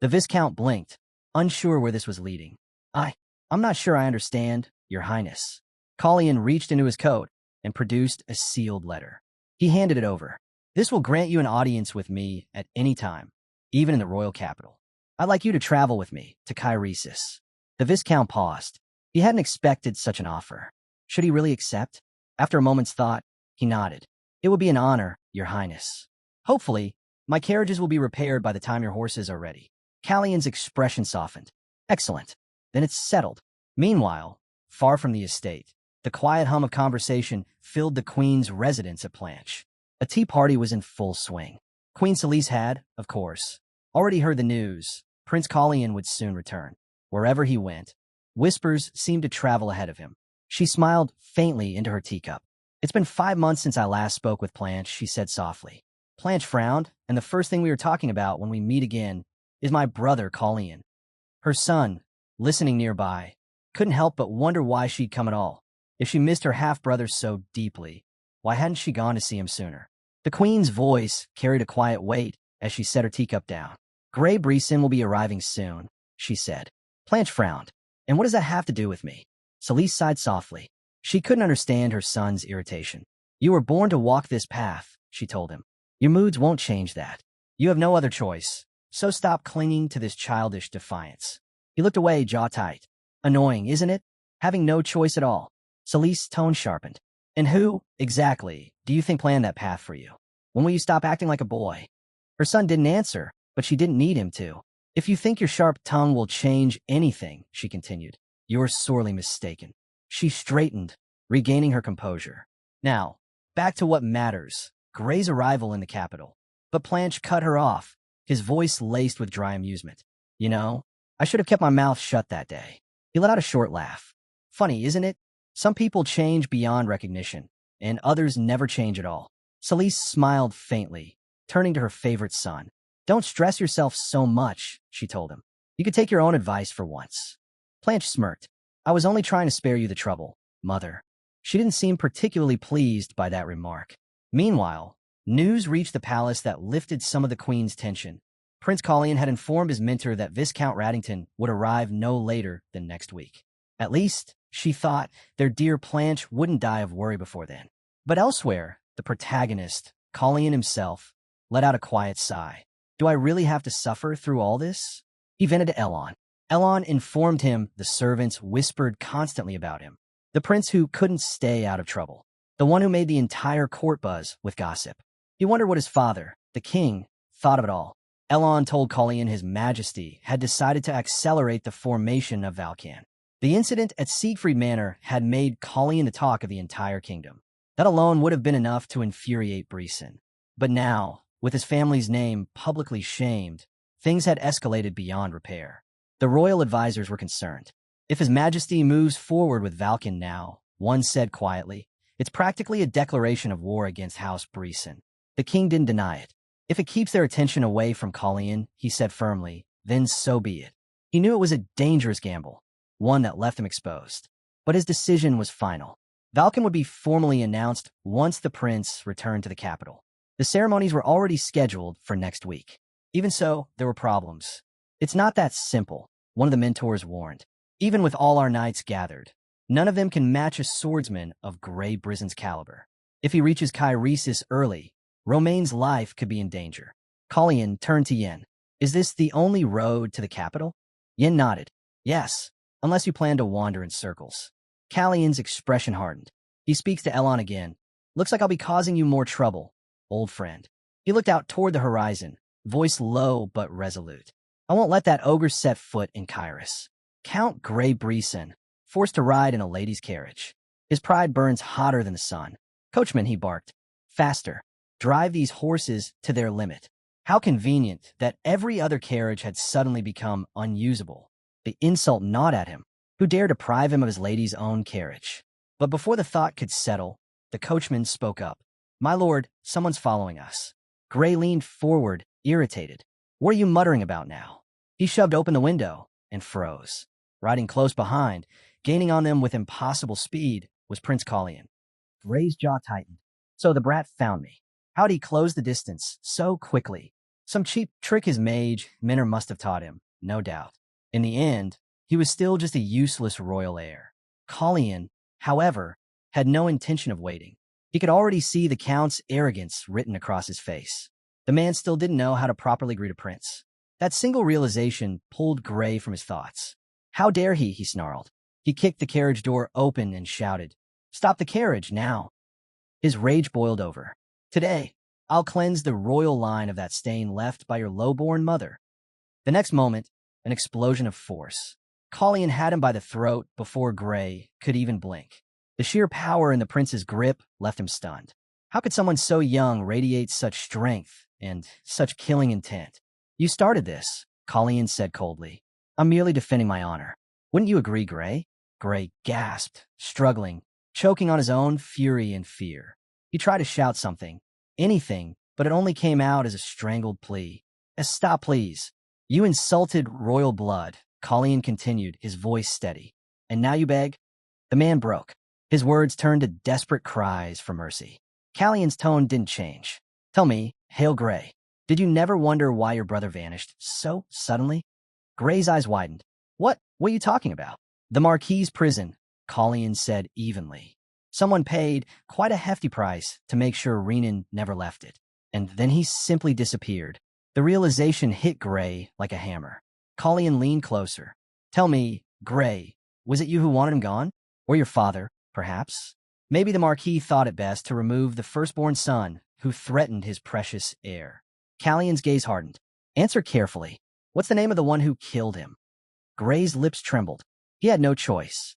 The Viscount blinked, unsure where this was leading. I'm not sure I understand, Your Highness. Colleen reached into his coat and produced a sealed letter. He handed it over. This will grant you an audience with me at any time, even in the royal capital. I'd like you to travel with me to Kairesis. The Viscount paused. He hadn't expected such an offer. Should he really accept? After a moment's thought, he nodded. It would be an honor, Your Highness. Hopefully, my carriages will be repaired by the time your horses are ready. Callion's expression softened. Excellent. Then it's settled. Meanwhile, far from the estate, the quiet hum of conversation filled the Queen's residence at Planche. A tea party was in full swing. Queen Celise had, of course, already heard the news. Prince Colleen would soon return. Wherever he went, whispers seemed to travel ahead of him. She smiled faintly into her teacup. It's been 5 months since I last spoke with Planche, she said softly. Planche frowned, and the first thing we were talking about when we meet again is my brother Colleen. Her son, listening nearby, couldn't help but wonder why she'd come at all. If she missed her half-brother so deeply, why hadn't she gone to see him sooner? The Queen's voice carried a quiet weight as she set her teacup down. Grey Breeson will be arriving soon, she said. Planche frowned. And what does that have to do with me? Celise sighed softly. She couldn't understand her son's irritation. You were born to walk this path, she told him. Your moods won't change that. You have no other choice, so stop clinging to this childish defiance. He looked away, jaw tight. Annoying, isn't it? Having no choice at all. Celise's tone sharpened. And who, exactly, do you think planned that path for you? When will you stop acting like a boy? Her son didn't answer, but she didn't need him to. If you think your sharp tongue will change anything, she continued, you're sorely mistaken. She straightened, regaining her composure. Now, back to what matters, Grey's arrival in the capital. But Planche cut her off, his voice laced with dry amusement. You know, I should have kept my mouth shut that day. He let out a short laugh. Funny, isn't it? Some people change beyond recognition, and others never change at all. Celise smiled faintly, turning to her favorite son. Don't stress yourself so much, she told him. You could take your own advice for once. Planche smirked. I was only trying to spare you the trouble, mother. She didn't seem particularly pleased by that remark. Meanwhile, news reached the palace that lifted some of the Queen's tension. Prince Colleen had informed his mentor that Viscount Raddington would arrive no later than next week. At least, she thought, their dear Planche wouldn't die of worry before then. But elsewhere, the protagonist, Colleen himself, let out a quiet sigh. Do I really have to suffer through all this? He vented to Elon. Elon informed him the servants whispered constantly about him. The prince who couldn't stay out of trouble. The one who made the entire court buzz with gossip. He wondered what his father, the king, thought of it all. Elon told Colleen his majesty had decided to accelerate the formation of Valkan. The incident at Siegfried Manor had made Colleen the talk of the entire kingdom. That alone would have been enough to infuriate Breeson. But now, with his family's name publicly shamed, things had escalated beyond repair. The royal advisors were concerned. If His Majesty moves forward with Valkan now, one said quietly, it's practically a declaration of war against House Breeson. The king didn't deny it. If it keeps their attention away from Colleen, he said firmly, then so be it. He knew it was a dangerous gamble, one that left him exposed. But his decision was final. Valken would be formally announced once the prince returned to the capital. The ceremonies were already scheduled for next week. Even so, there were problems. It's not that simple, one of the mentors warned. Even with all our knights gathered, none of them can match a swordsman of Grey Brisen's caliber. If he reaches Kairesis early, Romaine's life could be in danger. Colleen turned to Yen. Is this the only road to the capital? Yen nodded. Yes, unless you plan to wander in circles. Callion's expression hardened. He speaks to Elon again. Looks like I'll be causing you more trouble, old friend. He looked out toward the horizon, voice low but resolute. I won't let that ogre set foot in Kairos. Count Grey Brisen, forced to ride in a lady's carriage. His pride burns hotter than the sun. Coachman, he barked. Faster. Drive these horses to their limit. How convenient that every other carriage had suddenly become unusable. The insult gnawed at him. Who dared deprive him of his lady's own carriage? But before the thought could settle, the coachman spoke up. My lord, someone's following us. Grey leaned forward, irritated. What are you muttering about now? He shoved open the window and froze. Riding close behind, gaining on them with impossible speed, was Prince Colleen. Grey's jaw tightened. So the brat found me. How'd he close the distance so quickly? Some cheap trick his mage Minner must have taught him, no doubt. In the end, he was still just a useless royal heir. Colleen, however, had no intention of waiting. He could already see the Count's arrogance written across his face. The man still didn't know how to properly greet a prince. That single realization pulled Grey from his thoughts. How dare he snarled. He kicked the carriage door open and shouted, Stop the carriage, now! His rage boiled over. Today, I'll cleanse the royal line of that stain left by your low-born mother. The next moment, an explosion of force. Colleen had him by the throat before Grey could even blink. The sheer power in the prince's grip left him stunned. How could someone so young radiate such strength and such killing intent? You started this, Colleen said coldly. I'm merely defending my honor. Wouldn't you agree, Grey? Grey gasped, struggling, choking on his own fury and fear. He tried to shout something, anything, but it only came out as a strangled plea. Stop, please. You insulted royal blood, Colleen continued, his voice steady. And now you beg? The man broke. His words turned to desperate cries for mercy. Callion's tone didn't change. Tell me, Hale Grey, did you never wonder why your brother vanished so suddenly? Grey's eyes widened. What are you talking about? The Marquis's prison, Colleen said evenly. Someone paid quite a hefty price to make sure Renan never left it. And then he simply disappeared. The realization hit Grey like a hammer. Colleen leaned closer. Tell me, Grey, was it you who wanted him gone? Or your father, perhaps? Maybe the Marquis thought it best to remove the firstborn son who threatened his precious heir. Callion's gaze hardened. Answer carefully. What's the name of the one who killed him? Grey's lips trembled. He had no choice.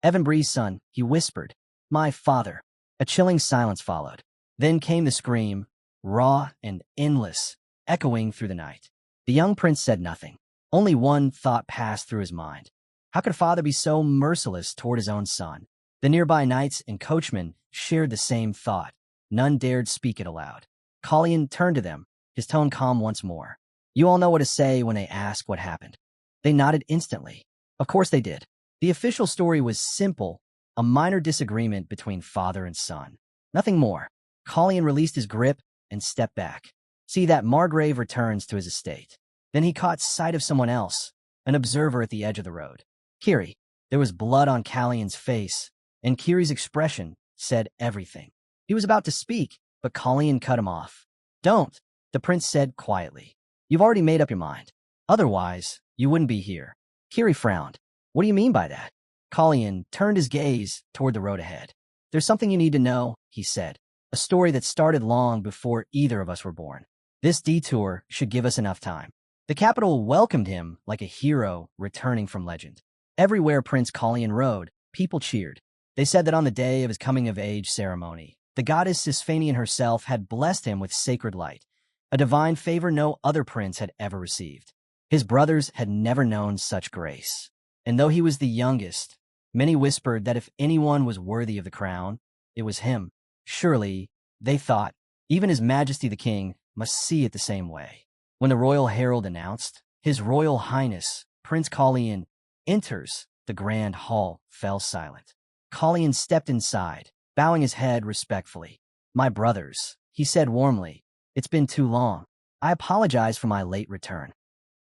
Evan Bree's son, he whispered. My father. A chilling silence followed. Then came the scream, raw and endless, echoing through the night. The young prince said nothing. Only one thought passed through his mind. How could a father be so merciless toward his own son? The nearby knights and coachmen shared the same thought. None dared speak it aloud. Colleen turned to them, his tone calm once more. You all know what to say when they ask what happened. They nodded instantly. Of course they did. The official story was simple, a minor disagreement between father and son. Nothing more. Colleen released his grip and stepped back. See that Margrave returns to his estate. Then he caught sight of someone else, an observer at the edge of the road. Kiri. There was blood on Callion's face, and Kiri's expression said everything. He was about to speak, but Colleen cut him off. Don't, the prince said quietly. You've already made up your mind. Otherwise, you wouldn't be here. Kiri frowned. What do you mean by that? Colleen turned his gaze toward the road ahead. There's something you need to know, he said. A story that started long before either of us were born. This detour should give us enough time. The capital welcomed him like a hero returning from legend. Everywhere Prince Colleen rode, people cheered. They said that on the day of his coming-of-age ceremony, the goddess Sisphanian herself had blessed him with sacred light, a divine favor no other prince had ever received. His brothers had never known such grace. And though he was the youngest, many whispered that if anyone was worthy of the crown, it was him. Surely, they thought, even His Majesty the King must see it the same way. When the royal herald announced, His Royal Highness, Prince Colleen, enters, the grand hall fell silent. Colleen stepped inside, bowing his head respectfully. My brothers, he said warmly. It's been too long. I apologize for my late return.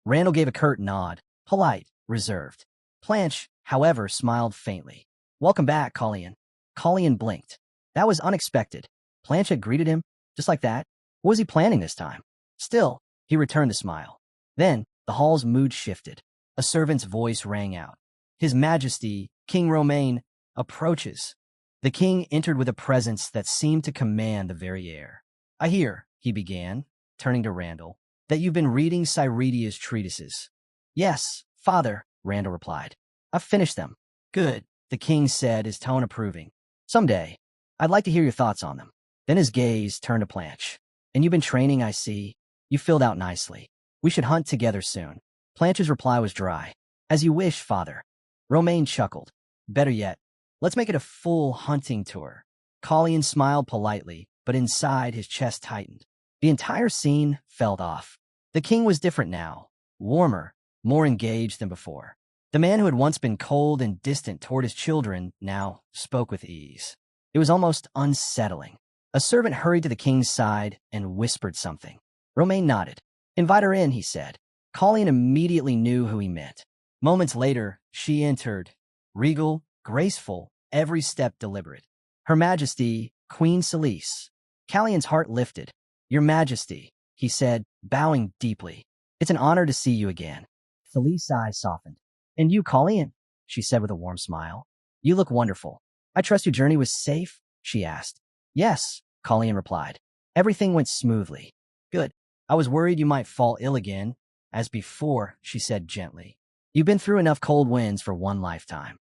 Randall gave a curt nod, polite, reserved. Blanche, however, smiled faintly. Welcome back, Colleen. Colleen blinked. That was unexpected. Blanche had greeted him, just like that. What was he planning this time? Still, he returned the smile. Then, the hall's mood shifted. A servant's voice rang out. His Majesty, King Romain, approaches. The king entered with a presence that seemed to command the very air. I hear, he began, turning to Randall, that you've been reading Cyredia's treatises. Yes, father, Randall replied. I've finished them. Good, the king said, his tone approving. Someday, I'd like to hear your thoughts on them. Then his gaze turned to Blanche. And you've been training, I see. You filled out nicely. We should hunt together soon. Blanche's reply was dry. As you wish, father. Romain chuckled. Better yet, let's make it a full hunting tour. Colleen smiled politely, but inside his chest tightened. The entire scene felt off. The king was different now, warmer, more engaged than before. The man who had once been cold and distant toward his children now spoke with ease. It was almost unsettling. A servant hurried to the king's side and whispered something. Romain nodded. Invite her in, he said. Colleen immediately knew who he meant. Moments later, she entered, regal, graceful, every step deliberate. Her Majesty, Queen Celise. Callion's heart lifted. Your Majesty, he said, bowing deeply. It's an honor to see you again. Celise's eyes softened. And you, Colleen, she said with a warm smile. You look wonderful. I trust your journey was safe, she asked. Yes, Colleen replied. Everything went smoothly. Good. I was worried you might fall ill again. As before, she said gently. You've been through enough cold winds for one lifetime.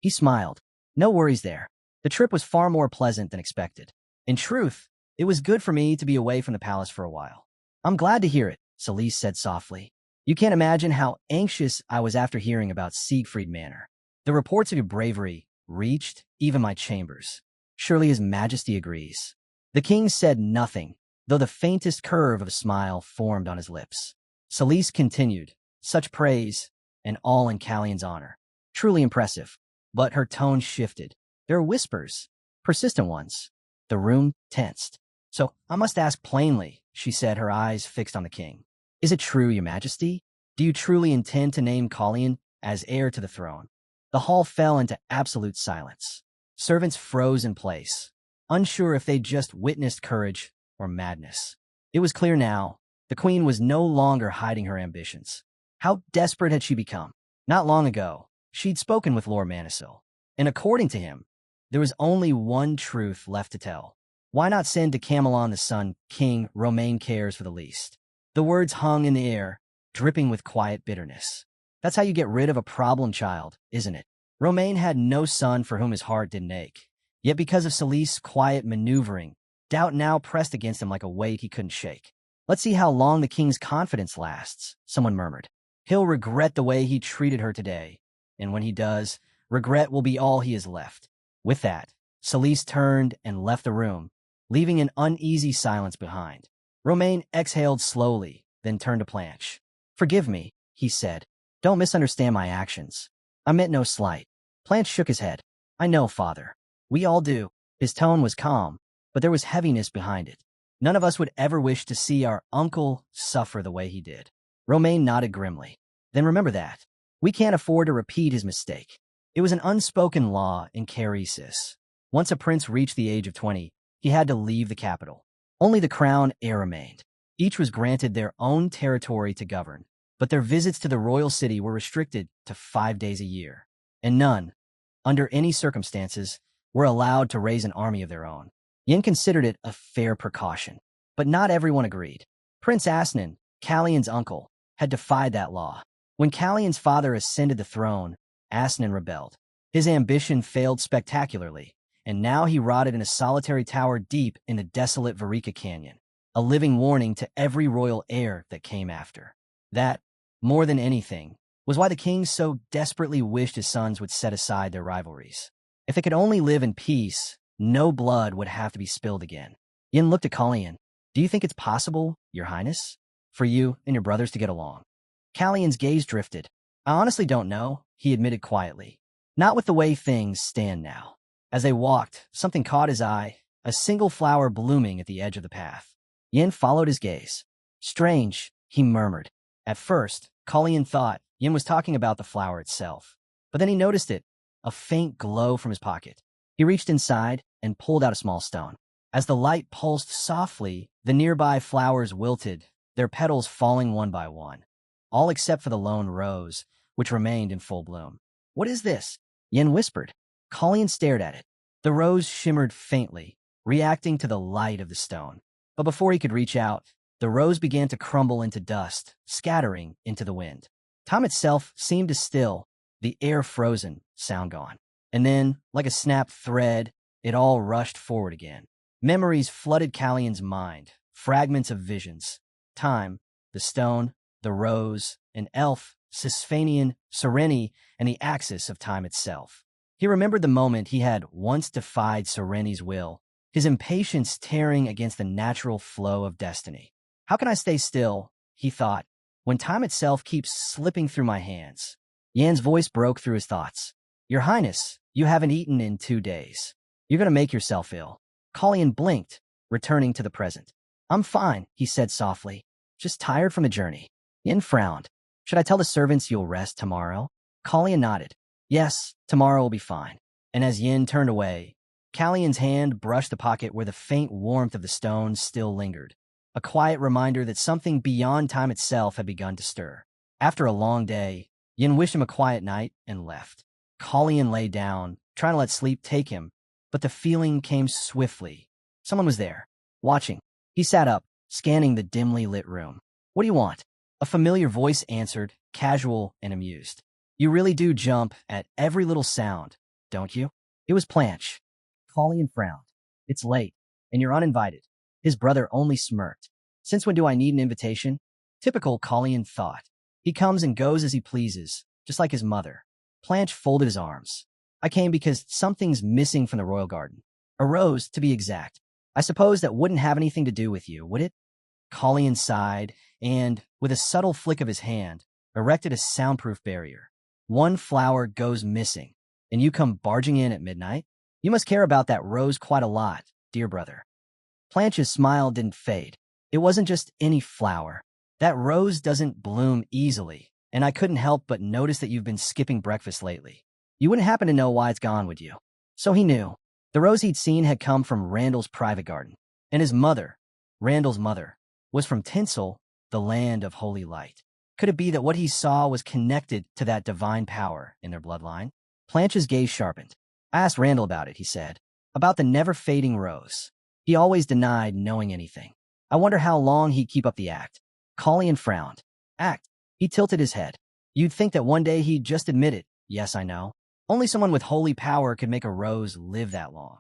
He smiled. No worries there. The trip was far more pleasant than expected. In truth, it was good for me to be away from the palace for a while. I'm glad to hear it, Celise said softly. You can't imagine how anxious I was after hearing about Siegfried Manor. The reports of your bravery reached even my chambers. Surely His Majesty agrees. The king said nothing, though the faintest curve of a smile formed on his lips. Celise continued, such praise, and all in Callion's honor. Truly impressive. But her tone shifted. There were whispers, persistent ones. The room tensed. So I must ask plainly, she said, her eyes fixed on the king. Is it true, Your Majesty? Do you truly intend to name Colleen as heir to the throne? The hall fell into absolute silence. Servants froze in place, unsure if they'd just witnessed courage or madness. It was clear now, the queen was no longer hiding her ambitions. How desperate had she become? Not long ago, she'd spoken with Lord Manisil, and according to him, there was only one truth left to tell. Why not send to Camelon the son King Romain cares for the least? The words hung in the air, dripping with quiet bitterness. That's how you get rid of a problem child, isn't it? Romain had no son for whom his heart didn't ache. Yet because of Celise's quiet maneuvering, doubt now pressed against him like a weight he couldn't shake. Let's see how long the king's confidence lasts, someone murmured. He'll regret the way he treated her today. And when he does, regret will be all he has left. With that, Celise turned and left the room, leaving an uneasy silence behind. Romain exhaled slowly, then turned to Blanche. Forgive me, he said. Don't misunderstand my actions. I meant no slight. Blanche shook his head. I know, father. We all do. His tone was calm, but there was heaviness behind it. None of us would ever wish to see our uncle suffer the way he did. Romain nodded grimly. Then remember that. We can't afford to repeat his mistake. It was an unspoken law in Caresis. Once a prince reached the age of 20, he had to leave the capital. Only the crown heir remained. Each was granted their own territory to govern, but their visits to the royal city were restricted to 5 days a year, and none, under any circumstances, were allowed to raise an army of their own. Yin considered it a fair precaution, but not everyone agreed. Prince Asnan, Callion's uncle, had defied that law. When Callion's father ascended the throne, Asnan rebelled. His ambition failed spectacularly, and now he rotted in a solitary tower deep in the desolate Varika Canyon, a living warning to every royal heir that came after. That, more than anything, was why the king so desperately wished his sons would set aside their rivalries. If they could only live in peace, no blood would have to be spilled again. Yin looked at Callion. Do you think it's possible, Your Highness, for you and your brothers to get along? Callion's gaze drifted. I honestly don't know, he admitted quietly. Not with the way things stand now. As they walked, something caught his eye, a single flower blooming at the edge of the path. Yin followed his gaze. Strange, he murmured. At first, Kalian thought Yin was talking about the flower itself. But then he noticed it, a faint glow from his pocket. He reached inside and pulled out a small stone. As the light pulsed softly, the nearby flowers wilted, their petals falling one by one, all except for the lone rose, which remained in full bloom. "What is this?" Yin whispered. Kalian stared at it. The rose shimmered faintly, reacting to the light of the stone. But before he could reach out, the rose began to crumble into dust, scattering into the wind. Time itself seemed to still, the air frozen, sound gone. And then, like a snapped thread, it all rushed forward again. Memories flooded Callian's mind, fragments of visions. Time, the stone, the rose, an elf, Sisphanian, Sereni, and the axis of time itself. He remembered the moment he had once defied Sereni's will, his impatience tearing against the natural flow of destiny. How can I stay still, he thought, when time itself keeps slipping through my hands? Yan's voice broke through his thoughts. Your Highness, you haven't eaten in 2 days. You're going to make yourself ill. Kalian blinked, returning to the present. I'm fine, he said softly. Just tired from the journey. Yin frowned. Should I tell the servants you'll rest tomorrow? Kalian nodded. Yes, tomorrow will be fine. And as Yin turned away, Kalian's hand brushed the pocket where the faint warmth of the stone still lingered, a quiet reminder that something beyond time itself had begun to stir. After a long day, Yin wished him a quiet night and left. Kalian lay down, trying to let sleep take him, but the feeling came swiftly. Someone was there, watching. He sat up, scanning the dimly lit room. What do you want? A familiar voice answered, casual and amused. You really do jump at every little sound, don't you? It was Planche. Kalian frowned. It's late, and you're uninvited. His brother only smirked. Since when do I need an invitation? Typical Kalian thought. He comes and goes as he pleases, just like his mother. Planche folded his arms. I came because something's missing from the royal garden. A rose, to be exact. I suppose that wouldn't have anything to do with you, would it? Kalian sighed and, with a subtle flick of his hand, erected a soundproof barrier. One flower goes missing, and you come barging in at midnight? You must care about that rose quite a lot, dear brother. Planche's smile didn't fade. It wasn't just any flower. That rose doesn't bloom easily, and I couldn't help but notice that you've been skipping breakfast lately. You wouldn't happen to know why it's gone, would you? So he knew. The rose he'd seen had come from Randall's private garden, and his mother, Randall's mother, was from Tinsel, the land of holy light. Could it be that what he saw was connected to that divine power in their bloodline? Planche's gaze sharpened. I asked Randall about it, he said. About the never-fading rose. He always denied knowing anything. I wonder how long he'd keep up the act. Kalian frowned. Act? He tilted his head. You'd think that one day he'd just admit it. Yes, I know. Only someone with holy power could make a rose live that long.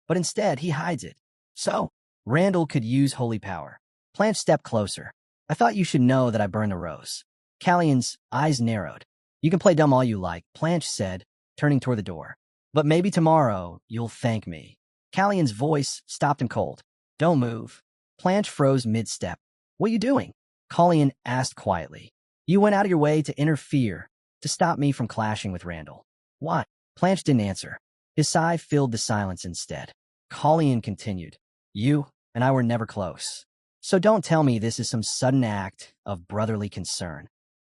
But instead, he hides it. So, Randall could use holy power. Planche stepped closer. I thought you should know that I burned the rose. Kalian's eyes narrowed. You can play dumb all you like, Planche said, turning toward the door. But maybe tomorrow you'll thank me. Kalian's voice stopped him cold. Don't move. Planche froze mid-step. What are you doing? Kalian asked quietly. You went out of your way to interfere, to stop me from clashing with Randall. What? Planche didn't answer. His sigh filled the silence instead. Kalian continued. You and I were never close. So don't tell me this is some sudden act of brotherly concern.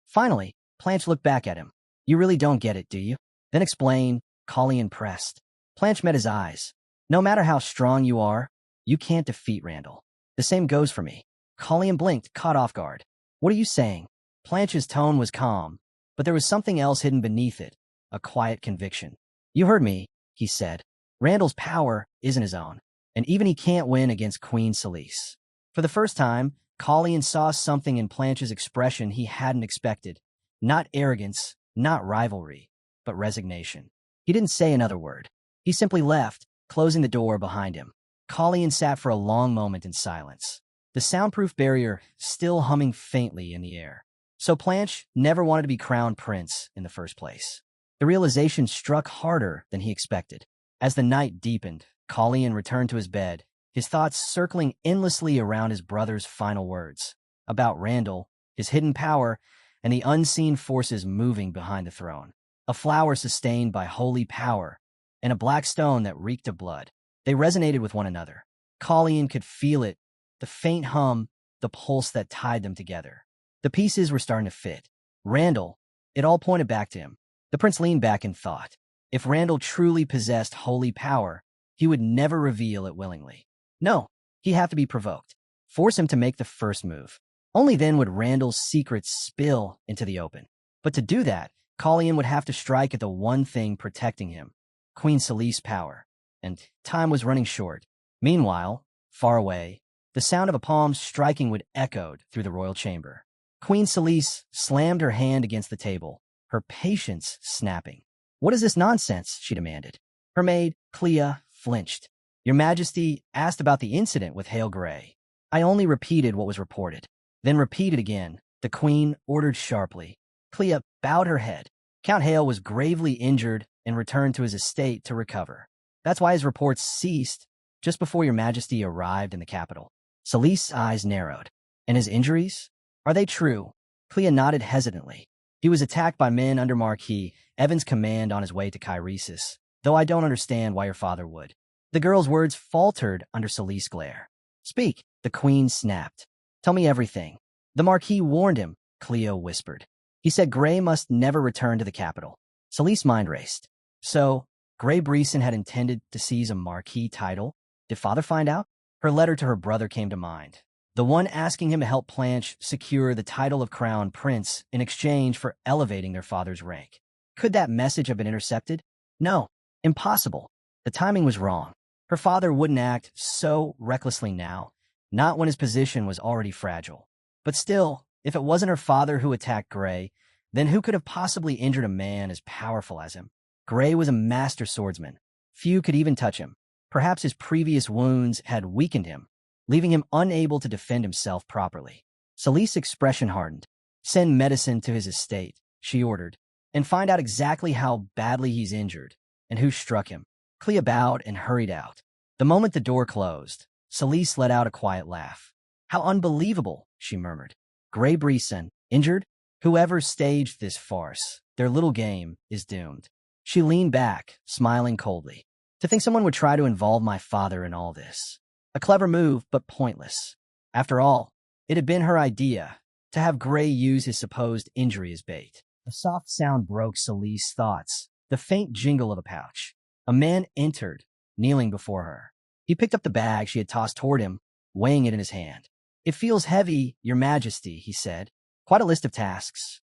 Finally, Planche looked back at him. You really don't get it, do you? Then explain, Kalian pressed. Planche met his eyes. No matter how strong you are, you can't defeat Randall. The same goes for me. Kalian blinked, caught off guard. What are you saying? Planche's tone was calm, but there was something else hidden beneath it, a quiet conviction. You heard me, he said. Randall's power isn't his own, and even he can't win against Queen Celise. For the first time, Kalian saw something in Planche's expression he hadn't expected. Not arrogance, not rivalry, but resignation. He didn't say another word. He simply left, closing the door behind him. Kalian sat for a long moment in silence, the soundproof barrier still humming faintly in the air. So Planche never wanted to be crowned prince in the first place. The realization struck harder than he expected. As the night deepened, Kalian returned to his bed, his thoughts circling endlessly around his brother's final words, about Randall, his hidden power, and the unseen forces moving behind the throne. A flower sustained by holy power, and a black stone that reeked of blood. They resonated with one another. Colleen could feel it, the faint hum, the pulse that tied them together. The pieces were starting to fit. Randall, it all pointed back to him. The prince leaned back in thought. If Randall truly possessed holy power, he would never reveal it willingly. No, he'd have to be provoked. Force him to make the first move. Only then would Randall's secrets spill into the open. But to do that, Colleen would have to strike at the one thing protecting him, Queen Selyse's power. And time was running short. Meanwhile, far away, the sound of a palm striking would echoed through the royal chamber. Queen Selyse slammed her hand against the table, her patience snapping. "What is this nonsense?" she demanded. Her maid, Clea, flinched. "Your Majesty asked about the incident with Hale Gray. I only repeated what was reported." "Then repeat it again," the queen ordered sharply. Clea bowed her head. Count Hale was gravely injured and returned to his estate to recover. That's why his reports ceased just before your Majesty arrived in the capital. Selyse's eyes narrowed. "And his injuries? Are they true?" Clea nodded hesitantly. "He was attacked by men under Marquis Evan's command on his way to Kairesis, though I don't understand why your father would." The girl's words faltered under Selyse's glare. "Speak," the queen snapped. "Tell me everything." "The Marquis warned him," Cleo whispered. "He said Gray must never return to the capital." Selyse's mind raced. So, Gray Breeson had intended to seize a Marquis title? Did father find out? Her letter to her brother came to mind. The one asking him to help Blanche secure the title of crown prince in exchange for elevating their father's rank. Could that message have been intercepted? No, impossible. The timing was wrong. Her father wouldn't act so recklessly now, not when his position was already fragile. But still, if it wasn't her father who attacked Gray, then who could have possibly injured a man as powerful as him? Gray was a master swordsman. Few could even touch him. Perhaps his previous wounds had weakened him, leaving him unable to defend himself properly. Selyse's expression hardened. "Send medicine to his estate," she ordered, "and find out exactly how badly he's injured and who struck him." Clea bowed and hurried out. The moment the door closed, Selyse let out a quiet laugh. "How unbelievable," she murmured. "Gray Breeson, injured? Whoever staged this farce, their little game is doomed." She leaned back, smiling coldly. To think someone would try to involve my father in all this. A clever move, but pointless. After all, it had been her idea to have Gray use his supposed injury as bait. A soft sound broke Selyse's thoughts, the faint jingle of a pouch. A man entered, kneeling before her. He picked up the bag she had tossed toward him, weighing it in his hand. "It feels heavy, Your Majesty," he said. "Quite a list of tasks."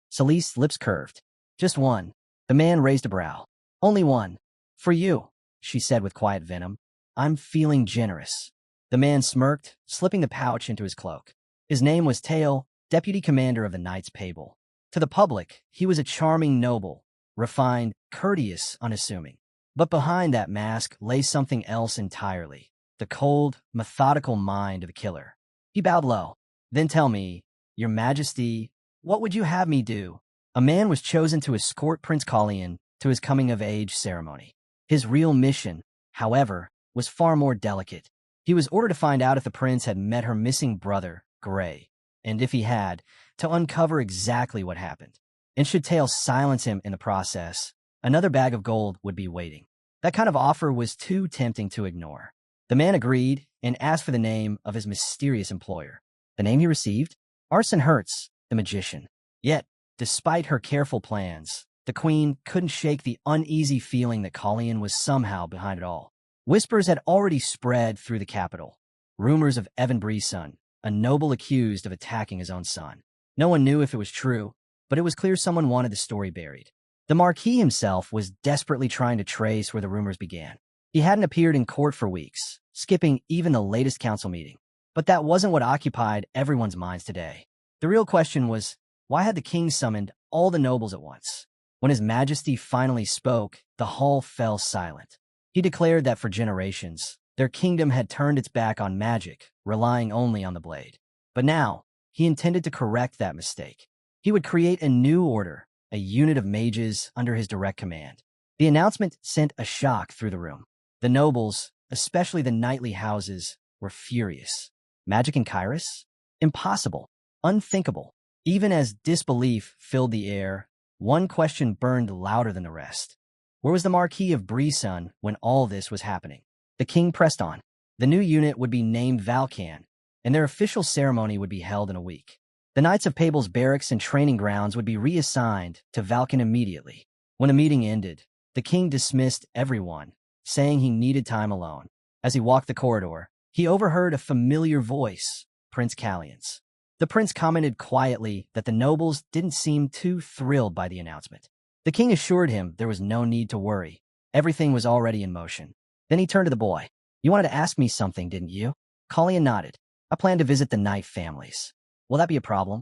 Selyse's lips curved. "Just one." The man raised a brow. "Only one. For you," she said with quiet venom. "I'm feeling generous." The man smirked, slipping the pouch into his cloak. His name was Tail, deputy commander of the Knights Pable. To the public, he was a charming noble, refined, courteous, unassuming. But behind that mask lay something else entirely, the cold, methodical mind of a killer. He bowed low. "Then tell me, Your Majesty, what would you have me do?" A man was chosen to escort Prince Colleen to his coming-of-age ceremony. His real mission, however, was far more delicate. He was ordered to find out if the prince had met her missing brother, Gray, and if he had, to uncover exactly what happened. And should Tail silence him in the process, another bag of gold would be waiting. That kind of offer was too tempting to ignore. The man agreed and asked for the name of his mysterious employer. The name he received? Arson Hertz, the magician. Yet, despite her careful plans, the queen couldn't shake the uneasy feeling that Colleen was somehow behind it all. Whispers had already spread through the capital. Rumors of Evan Breeson, a noble accused of attacking his own son. No one knew if it was true, but it was clear someone wanted the story buried. The Marquis himself was desperately trying to trace where the rumors began. He hadn't appeared in court for weeks, skipping even the latest council meeting. But that wasn't what occupied everyone's minds today. The real question was, why had the king summoned all the nobles at once? When His Majesty finally spoke, the hall fell silent. He declared that for generations, their kingdom had turned its back on magic, relying only on the blade. But now, he intended to correct that mistake. He would create a new order, a unit of mages under his direct command. The announcement sent a shock through the room. The nobles, especially the knightly houses, were furious. Magic in Kairos? Impossible. Unthinkable. Even as disbelief filled the air, one question burned louder than the rest. Where was the Marquis of Brisson when all this was happening? The king pressed on. The new unit would be named Valkan, and their official ceremony would be held in a week. The Knights of Pable's barracks and training grounds would be reassigned to Valkan immediately. When the meeting ended, the king dismissed everyone, saying he needed time alone. As he walked the corridor, he overheard a familiar voice, Prince Callian's. The prince commented quietly that the nobles didn't seem too thrilled by the announcement. The king assured him there was no need to worry. Everything was already in motion. Then he turned to the boy. You wanted to ask me something, didn't you? Callian nodded. I plan to visit the Knight families. Will that be a problem?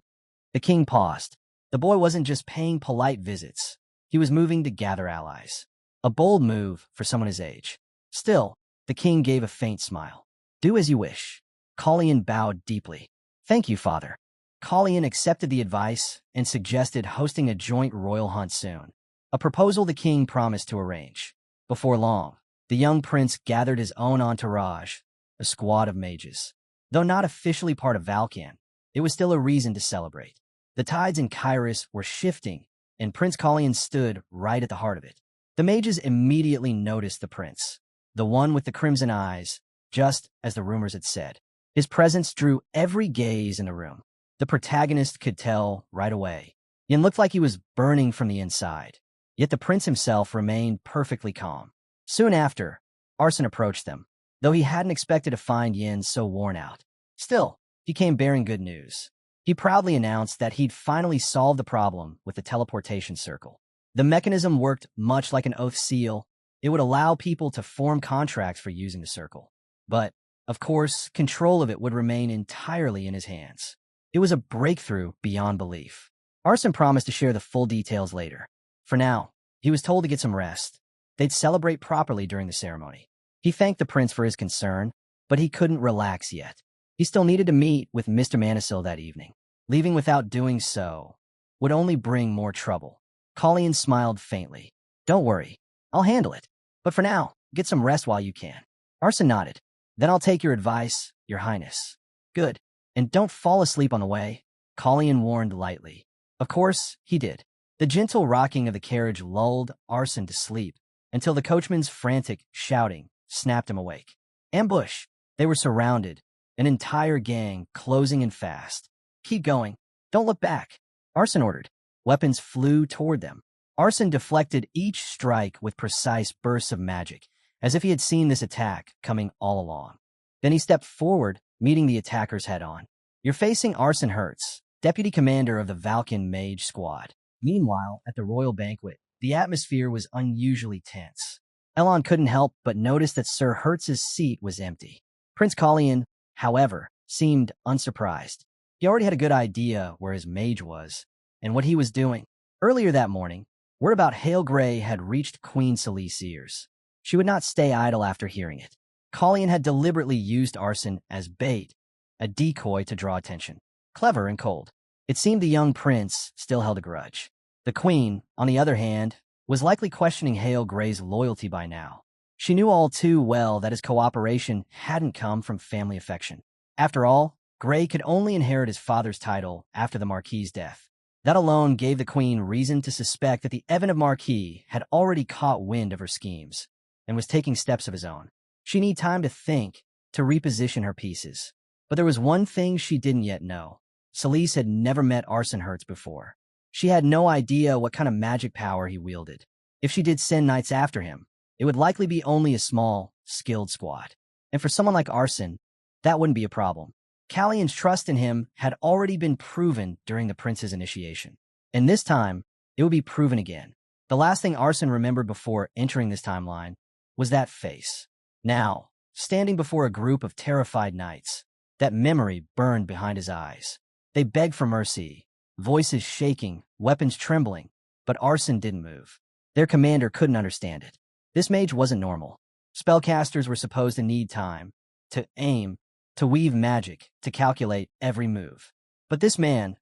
The king paused. The boy wasn't just paying polite visits. He was moving to gather allies. A bold move for someone his age. Still, the king gave a faint smile. Do as you wish. Callian bowed deeply. Thank you, father. Callian accepted the advice and suggested hosting a joint royal hunt soon, a proposal the king promised to arrange. Before long, the young prince gathered his own entourage, a squad of mages. Though not officially part of Valkan, it was still a reason to celebrate. The tides in Kairos were shifting, and Prince Callian stood right at the heart of it. The mages immediately noticed the prince, the one with the crimson eyes, just as the rumors had said. His presence drew every gaze in the room. The protagonist could tell right away. Yin looked like he was burning from the inside, yet the prince himself remained perfectly calm. Soon after, Arson approached them, though he hadn't expected to find Yin so worn out. Still, he came bearing good news. He proudly announced that he'd finally solved the problem with the teleportation circle. The mechanism worked much like an oath seal. It would allow people to form contracts for using the circle. But, of course, control of it would remain entirely in his hands. It was a breakthrough beyond belief. Arson promised to share the full details later. For now, he was told to get some rest. They'd celebrate properly during the ceremony. He thanked the prince for his concern, but he couldn't relax yet. He still needed to meet with Mr. Manisil that evening. Leaving without doing so would only bring more trouble. Callian smiled faintly. Don't worry, I'll handle it. But for now, get some rest while you can. Arson nodded. Then I'll take your advice, your highness. Good. And don't fall asleep on the way, Callian warned lightly. Of course, he did. The gentle rocking of the carriage lulled Arson to sleep until the coachman's frantic shouting snapped him awake. Ambush! They were surrounded, an entire gang closing in fast. Keep going. Don't look back, Arson ordered. Weapons flew toward them. Arson deflected each strike with precise bursts of magic, as if he had seen this attack coming all along. Then he stepped forward, meeting the attackers head-on. You're facing Arson Hertz, deputy commander of the Valkan Mage Squad. Meanwhile, at the royal banquet, the atmosphere was unusually tense. Elon couldn't help but notice that Sir Hertz's seat was empty. Prince Callian, however, seemed unsurprised. He already had a good idea where his mage was and what he was doing. Earlier that morning, word about Hail Grey had reached Queen Celise's ears. She would not stay idle after hearing it. Callian had deliberately used Arson as bait, a decoy to draw attention. Clever and cold. It seemed the young prince still held a grudge. The queen, on the other hand, was likely questioning Hail Grey's loyalty by now. She knew all too well that his cooperation hadn't come from family affection. After all, Grey could only inherit his father's title after the Marquis's death. That alone gave the queen reason to suspect that the Evan of Marquis had already caught wind of her schemes and was taking steps of his own. She needed time to think, to reposition her pieces. But there was one thing she didn't yet know. Celise had never met Arson Hertz before. She had no idea what kind of magic power he wielded. If she did send knights after him, it would likely be only a small, skilled squad. And for someone like Arson, that wouldn't be a problem. Callian's trust in him had already been proven during the prince's initiation. And this time, it would be proven again. The last thing Arson remembered before entering this timeline was that face. Now, standing before a group of terrified knights, that memory burned behind his eyes. They begged for mercy, voices shaking, weapons trembling, but Arson didn't move. Their commander couldn't understand it. This mage wasn't normal. Spellcasters were supposed to need time, to aim, to weave magic, to calculate every move. But this man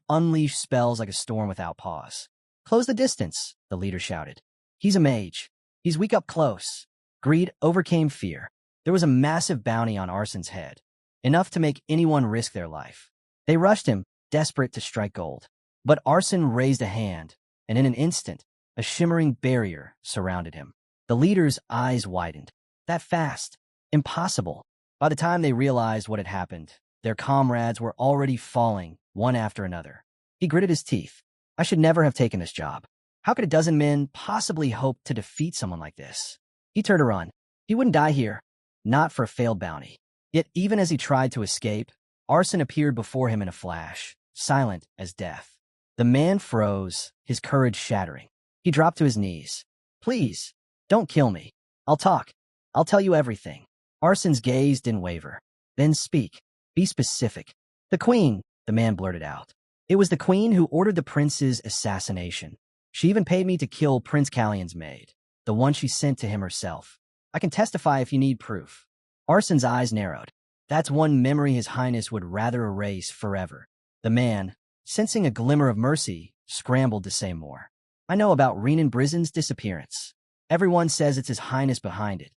unleashed spells like a storm without pause. Close the distance, the leader shouted. He's a mage. He's weak up close. Greed overcame fear. There was a massive bounty on Arson's head, enough to make anyone risk their life. They rushed him, desperate to strike gold. But Arson raised a hand, and in an instant, A shimmering barrier surrounded him. The leader's eyes widened. That fast? Impossible. By the time they realized what had happened, their comrades were already falling, one after another. He gritted his teeth. I should never have taken this job. How could a dozen men possibly hope to defeat someone like this? He turned to run. He wouldn't die here. Not for a failed bounty. Yet even as he tried to escape, arson appeared before him in a flash, silent as death. The man froze, his courage shattering. He dropped to his knees. Please, don't kill me. I'll talk. I'll tell you everything. Arson's gaze didn't waver. Then speak. Be specific. The queen, the man blurted out. It was the queen who ordered the prince's assassination. She even paid me to kill Prince Callion's maid, the one she sent to him herself. I can testify if you need proof. Arson's eyes narrowed. That's one memory His Highness would rather erase forever. The man, sensing a glimmer of mercy, scrambled to say more. I know about Renan Brizen's disappearance. Everyone says it's His Highness behind it.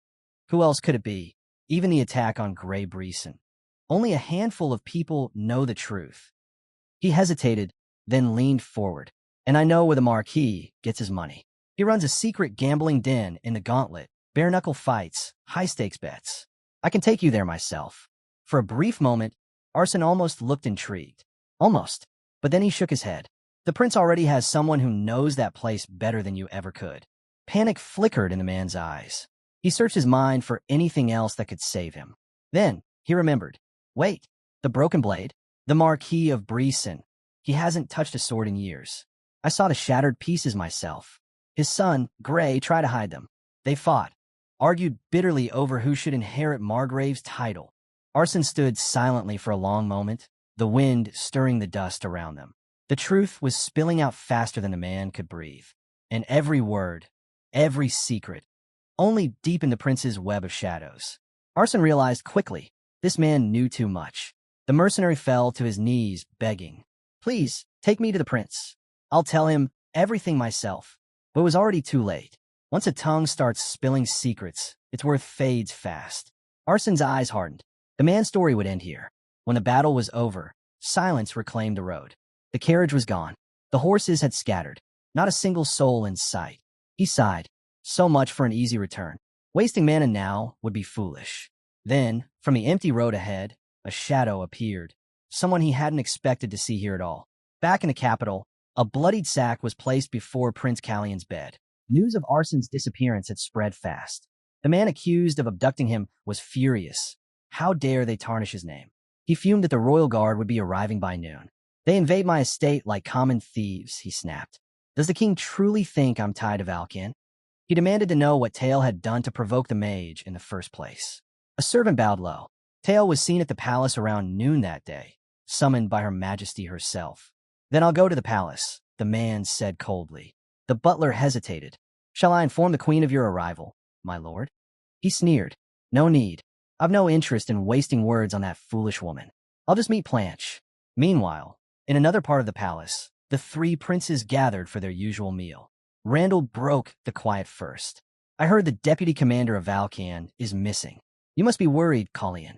Who else could it be? Even the attack on Grey Brisen. Only a handful of people know the truth. He hesitated, then leaned forward. And I know where the Marquis gets his money. He runs a secret gambling den in the Gauntlet, bare-knuckle fights, high-stakes bets. I can take you there myself. For a brief moment, Arson almost looked intrigued. Almost. But then he shook his head. The prince already has someone who knows that place better than you ever could. Panic flickered in the man's eyes. He searched his mind for anything else that could save him. Then, he remembered. Wait, the broken blade? The Marquis of Brisen. He hasn't touched a sword in years. I saw the shattered pieces myself. His son, Grey, tried to hide them. They fought, argued bitterly over who should inherit Margrave's title. Arson stood silently for a long moment, the wind stirring the dust around them. The truth was spilling out faster than the man could breathe. And every word, every secret, only deepened the prince's web of shadows. Arson realized quickly, this man knew too much. The mercenary fell to his knees, begging, Please, take me to the prince. I'll tell him everything myself. But it was already too late. Once a tongue starts spilling secrets, its worth fades fast. Arson's eyes hardened. The man's story would end here. When the battle was over, silence reclaimed the road. The carriage was gone. The horses had scattered. Not a single soul in sight. He sighed. So much for an easy return. Wasting mana now would be foolish. Then, from the empty road ahead, a shadow appeared. Someone he hadn't expected to see here at all. Back in the capital, a bloodied sack was placed before Prince Callion's bed. News of Arson's disappearance had spread fast. The man accused of abducting him was furious. How dare they tarnish his name? He fumed that the royal guard would be arriving by noon. They invade my estate like common thieves, he snapped. Does the king truly think I'm tied to Valken? He demanded to know what Tael had done to provoke the mage in the first place. A servant bowed low. Tael was seen at the palace around noon that day, summoned by Her Majesty herself. Then I'll go to the palace, the man said coldly. The butler hesitated. Shall I inform the queen of your arrival, my lord? He sneered. No need. I've no interest in wasting words on that foolish woman. I'll just meet Planche. Meanwhile, in another part of the palace, the three princes gathered for their usual meal. Randall broke the quiet first. I heard the deputy commander of Valkan is missing. You must be worried, Collian.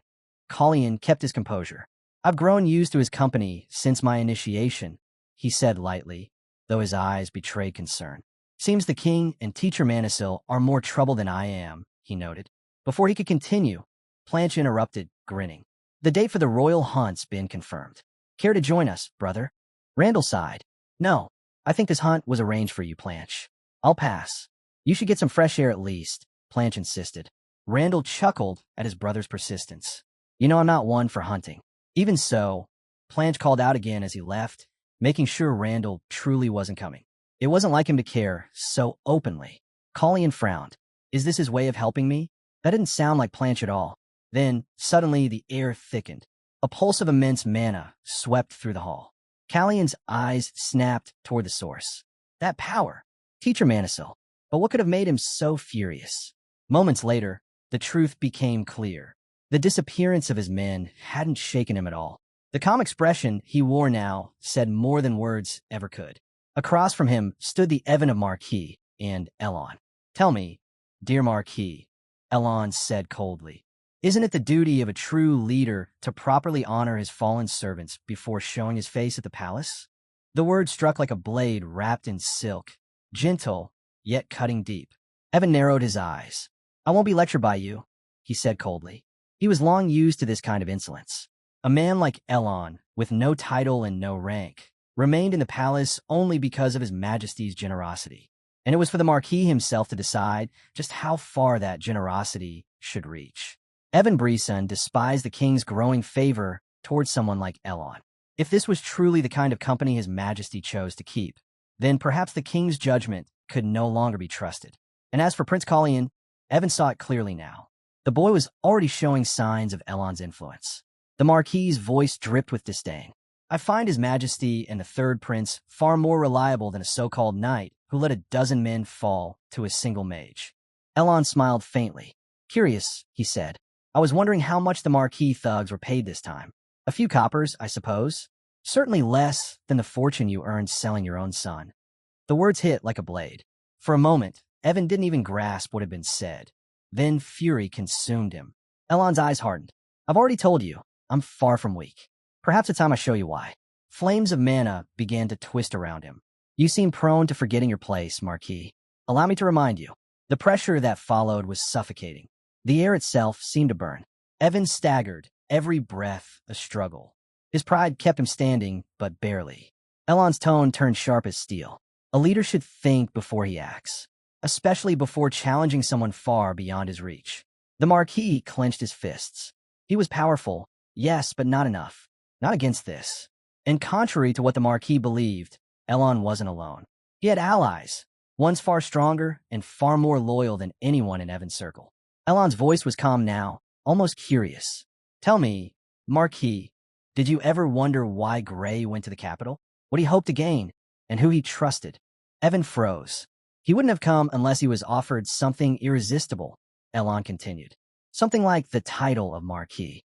Collian kept his composure. I've grown used to his company since my initiation, he said lightly, though his eyes betrayed concern. Seems the king and Teacher Manisil are more trouble than I am, he noted. Before he could continue, Planche interrupted, grinning. The date for the royal hunt's been confirmed. Care to join us, brother? Randall sighed. No, I think this hunt was arranged for you, Planche. I'll pass. You should get some fresh air at least, Planche insisted. Randall chuckled at his brother's persistence. You know I'm not one for hunting. Even so, Planche called out again as he left, making sure Randall truly wasn't coming. It wasn't like him to care so openly. Collian frowned. Is this his way of helping me? That didn't sound like Planche at all. Then, suddenly, the air thickened. A pulse of immense mana swept through the hall. Callion's eyes snapped toward the source. That power! Teacher Manisil. But what could have made him so furious? Moments later, the truth became clear. The disappearance of his men hadn't shaken him at all. The calm expression he wore now said more than words ever could. Across from him stood the Evan of Marquis and Elon. Tell me, dear Marquis, Elon said coldly, isn't it the duty of a true leader to properly honor his fallen servants before showing his face at the palace? The word struck like a blade wrapped in silk, gentle yet cutting deep. Evan narrowed his eyes. I won't be lectured by you, he said coldly. He was long used to this kind of insolence. A man like Elon, with no title and no rank, remained in the palace only because of his majesty's generosity. And it was for the Marquis himself to decide just how far that generosity should reach. Evan Brisson despised the king's growing favor towards someone like Elon. If this was truly the kind of company his majesty chose to keep, then perhaps the king's judgment could no longer be trusted. And as for Prince Collian, Evan saw it clearly now. The boy was already showing signs of Elon's influence. The Marquis's voice dripped with disdain. I find His Majesty and the third prince far more reliable than a so-called knight who let a dozen men fall to a single mage. Elon smiled faintly. Curious, he said. I was wondering how much the Marquis thugs were paid this time. A few coppers, I suppose. Certainly less than the fortune you earned selling your own son. The words hit like a blade. For a moment, Evan didn't even grasp what had been said. Then fury consumed him. Elon's eyes hardened. I've already told you, I'm far from weak. Perhaps it's time I show you why. Flames of mana began to twist around him. You seem prone to forgetting your place, Marquis. Allow me to remind you. The pressure that followed was suffocating. The air itself seemed to burn. Evan staggered, every breath a struggle. His pride kept him standing, but barely. Elon's tone turned sharp as steel. A leader should think before he acts, especially before challenging someone far beyond his reach. The Marquis clenched his fists. He was powerful, yes, but not enough. Not against this. And contrary to what the Marquis believed, Elon wasn't alone. He had allies, ones far stronger and far more loyal than anyone in Evan's circle. Elon's voice was calm now, almost curious. Tell me, Marquis, did you ever wonder why Gray went to the capital? What he hoped to gain, and who he trusted? Evan froze. He wouldn't have come unless he was offered something irresistible, Elon continued. Something like the title of Marquis.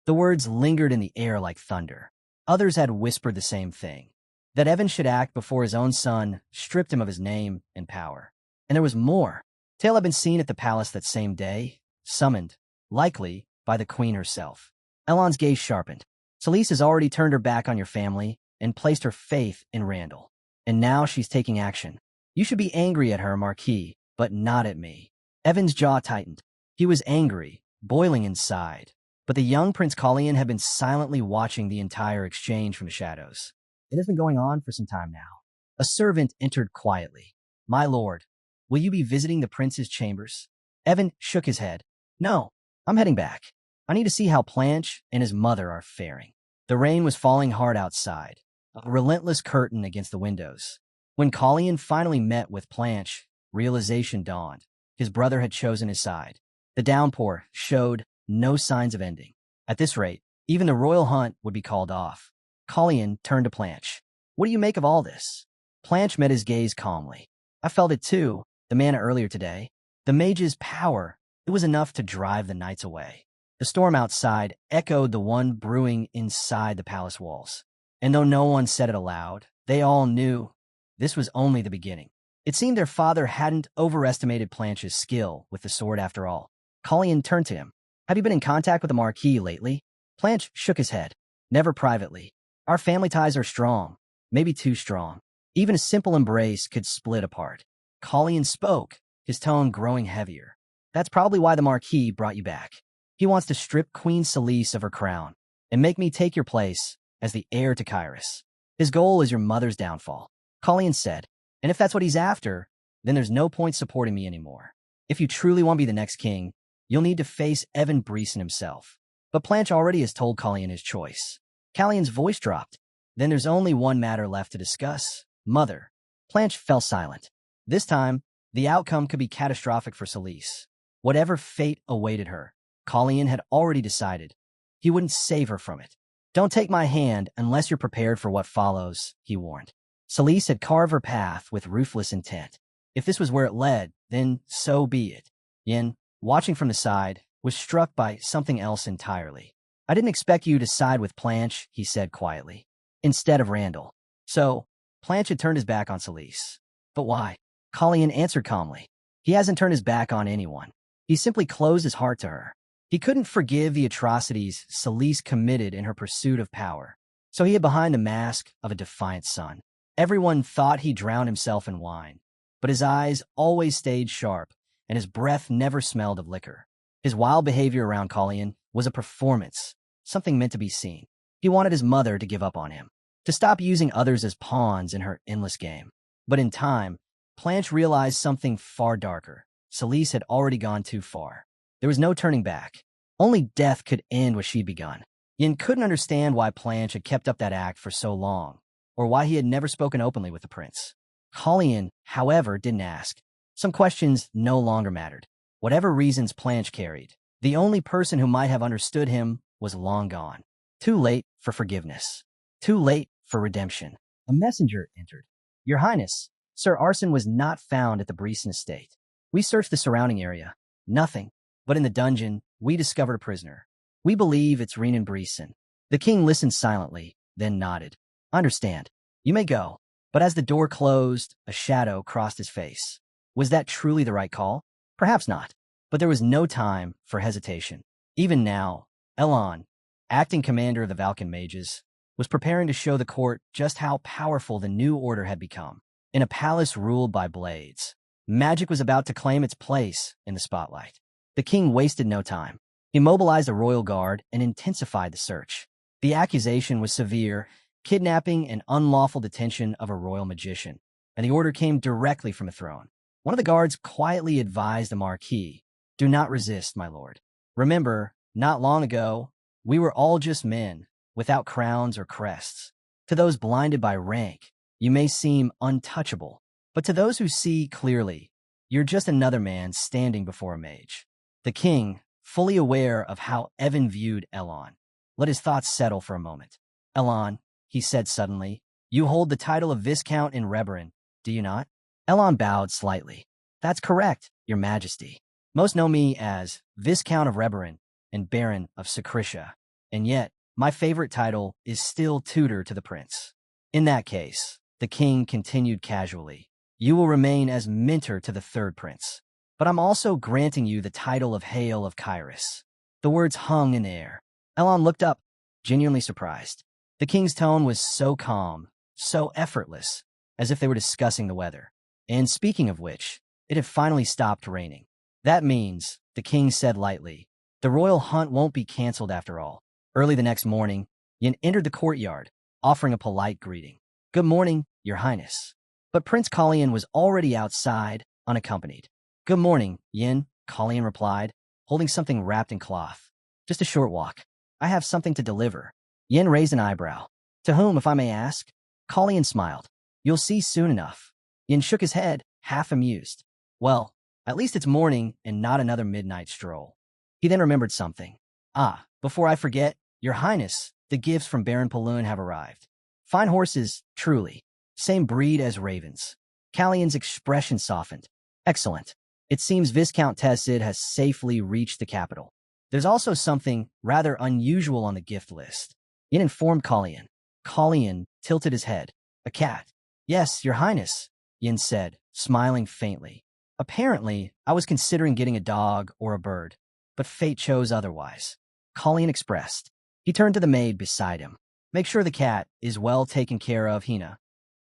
The words lingered in the air like thunder. Others had whispered the same thing. That Evan should act before his own son stripped him of his name and power. And there was more. Tale had been seen at the palace that same day, summoned, likely, by the queen herself. Elon's gaze sharpened. Celise has already turned her back on your family and placed her faith in Randall. And now she's taking action. You should be angry at her, Marquis, but not at me. Evan's jaw tightened. He was angry, boiling inside. But the young Prince Collian had been silently watching the entire exchange from the shadows. It has been going on for some time now. A servant entered quietly. My lord, will you be visiting the prince's chambers? Evan shook his head. No, I'm heading back. I need to see how Planche and his mother are faring. The rain was falling hard outside, a relentless curtain against the windows. When Collian finally met with Planche, realization dawned. His brother had chosen his side. The downpour showed no signs of ending. At this rate, even the royal hunt would be called off. Collian turned to Planche. What do you make of all this? Planche met his gaze calmly. I felt it too, the manna earlier today. The mage's power, it was enough to drive the knights away. The storm outside echoed the one brewing inside the palace walls. And though no one said it aloud, they all knew this was only the beginning. It seemed their father hadn't overestimated Planche's skill with the sword after all. Collian turned to him. Have you been in contact with the Marquis lately? Planche shook his head. Never privately. Our family ties are strong, maybe too strong. Even a simple embrace could split apart. Collian spoke, his tone growing heavier. That's probably why the Marquis brought you back. He wants to strip Queen Celise of her crown and make me take your place as the heir to Kyrus. His goal is your mother's downfall. Collian said, and if that's what he's after, then there's no point supporting me anymore. If you truly want to be the next king, you'll need to face Evan Brisson himself. But Planche already has told Collian his choice. Collian's voice dropped. Then there's only one matter left to discuss. Mother. Planche fell silent. This time, the outcome could be catastrophic for Celise. Whatever fate awaited her, Collian had already decided. He wouldn't save her from it. Don't take my hand unless you're prepared for what follows, he warned. Celise had carved her path with ruthless intent. If this was where it led, then so be it. Yin, watching from the side, was struck by something else entirely. I didn't expect you to side with Planche, he said quietly, instead of Randall. So, Planche had turned his back on Celise. But why? Collian answered calmly. He hasn't turned his back on anyone. He simply closed his heart to her. He couldn't forgive the atrocities Celise committed in her pursuit of power. So he hid behind the mask of a defiant son. Everyone thought he drowned himself in wine. but his eyes always stayed sharp, and his breath never smelled of liquor. His wild behavior around Colleen was a performance, something meant to be seen. He wanted his mother to give up on him, to stop using others as pawns in her endless game. But in time, Planche realized something far darker. Celise had already gone too far. There was no turning back. Only death could end what she'd begun. Yin couldn't understand why Planche had kept up that act for so long, or why he had never spoken openly with the prince. Colleen, however, didn't ask. Some questions no longer mattered. Whatever reasons Planche carried, the only person who might have understood him was long gone. Too late for forgiveness. Too late for redemption. A messenger entered. Your Highness, Sir Arson was not found at the Breeson estate. We searched the surrounding area. Nothing. But in the dungeon, we discovered a prisoner. We believe it's Renan Breeson. The king listened silently, then nodded. Understand. You may go. But as the door closed, a shadow crossed his face. Was that truly the right call? Perhaps not. But there was no time for hesitation. Even now, Elon, acting commander of the Valkan mages, was preparing to show the court just how powerful the new order had become. In a palace ruled by blades, magic was about to claim its place in the spotlight. The king wasted no time. He mobilized a royal guard and intensified the search. The accusation was severe: kidnapping and unlawful detention of a royal magician, and the order came directly from a throne. One of the guards quietly advised the Marquis, "Do not resist, my lord. Remember, not long ago, we were all just men, without crowns or crests. To those blinded by rank, you may seem untouchable, but to those who see clearly, you're just another man standing before a mage." The king, fully aware of how Evan viewed Elon, let his thoughts settle for a moment. "Elon," he said suddenly, "you hold the title of Viscount in Reberin, do you not?" Elon bowed slightly. "That's correct, your majesty. Most know me as Viscount of Reberin and Baron of Secretia, and yet my favorite title is still Tutor to the Prince." "In that case," the king continued casually, "you will remain as mentor to the third prince. But I'm also granting you the title of Hail of Kairos." The words hung in the air. Elon looked up, genuinely surprised. The king's tone was so calm, so effortless, as if they were discussing the weather. And speaking of which, it had finally stopped raining. "That means," the king said lightly, "the royal hunt won't be canceled after all." Early the next morning, Yin entered the courtyard, offering a polite greeting. "Good morning, your highness." But Prince Colleen was already outside, unaccompanied. "Good morning, Yin," Colleen replied, holding something wrapped in cloth. "Just a short walk. I have something to deliver." Yin raised an eyebrow. "To whom, if I may ask?" Colleen smiled. "You'll see soon enough." Yin shook his head, half amused. "Well, at least it's morning and not another midnight stroll." He then remembered something. "Ah, before I forget, your highness, the gifts from Baron Paloon have arrived. Fine horses, truly. Same breed as ravens." Callion's expression softened. "Excellent. It seems Viscount Tessid has safely reached the capital. There's also something rather unusual on the gift list." Yin informed Colleen. Colleen tilted his head. "A cat." "Yes, your highness," Yin said, smiling faintly. "Apparently, I was considering getting a dog or a bird, but fate chose otherwise." Colleen expressed. He turned to the maid beside him. "Make sure the cat is well taken care of, Hina."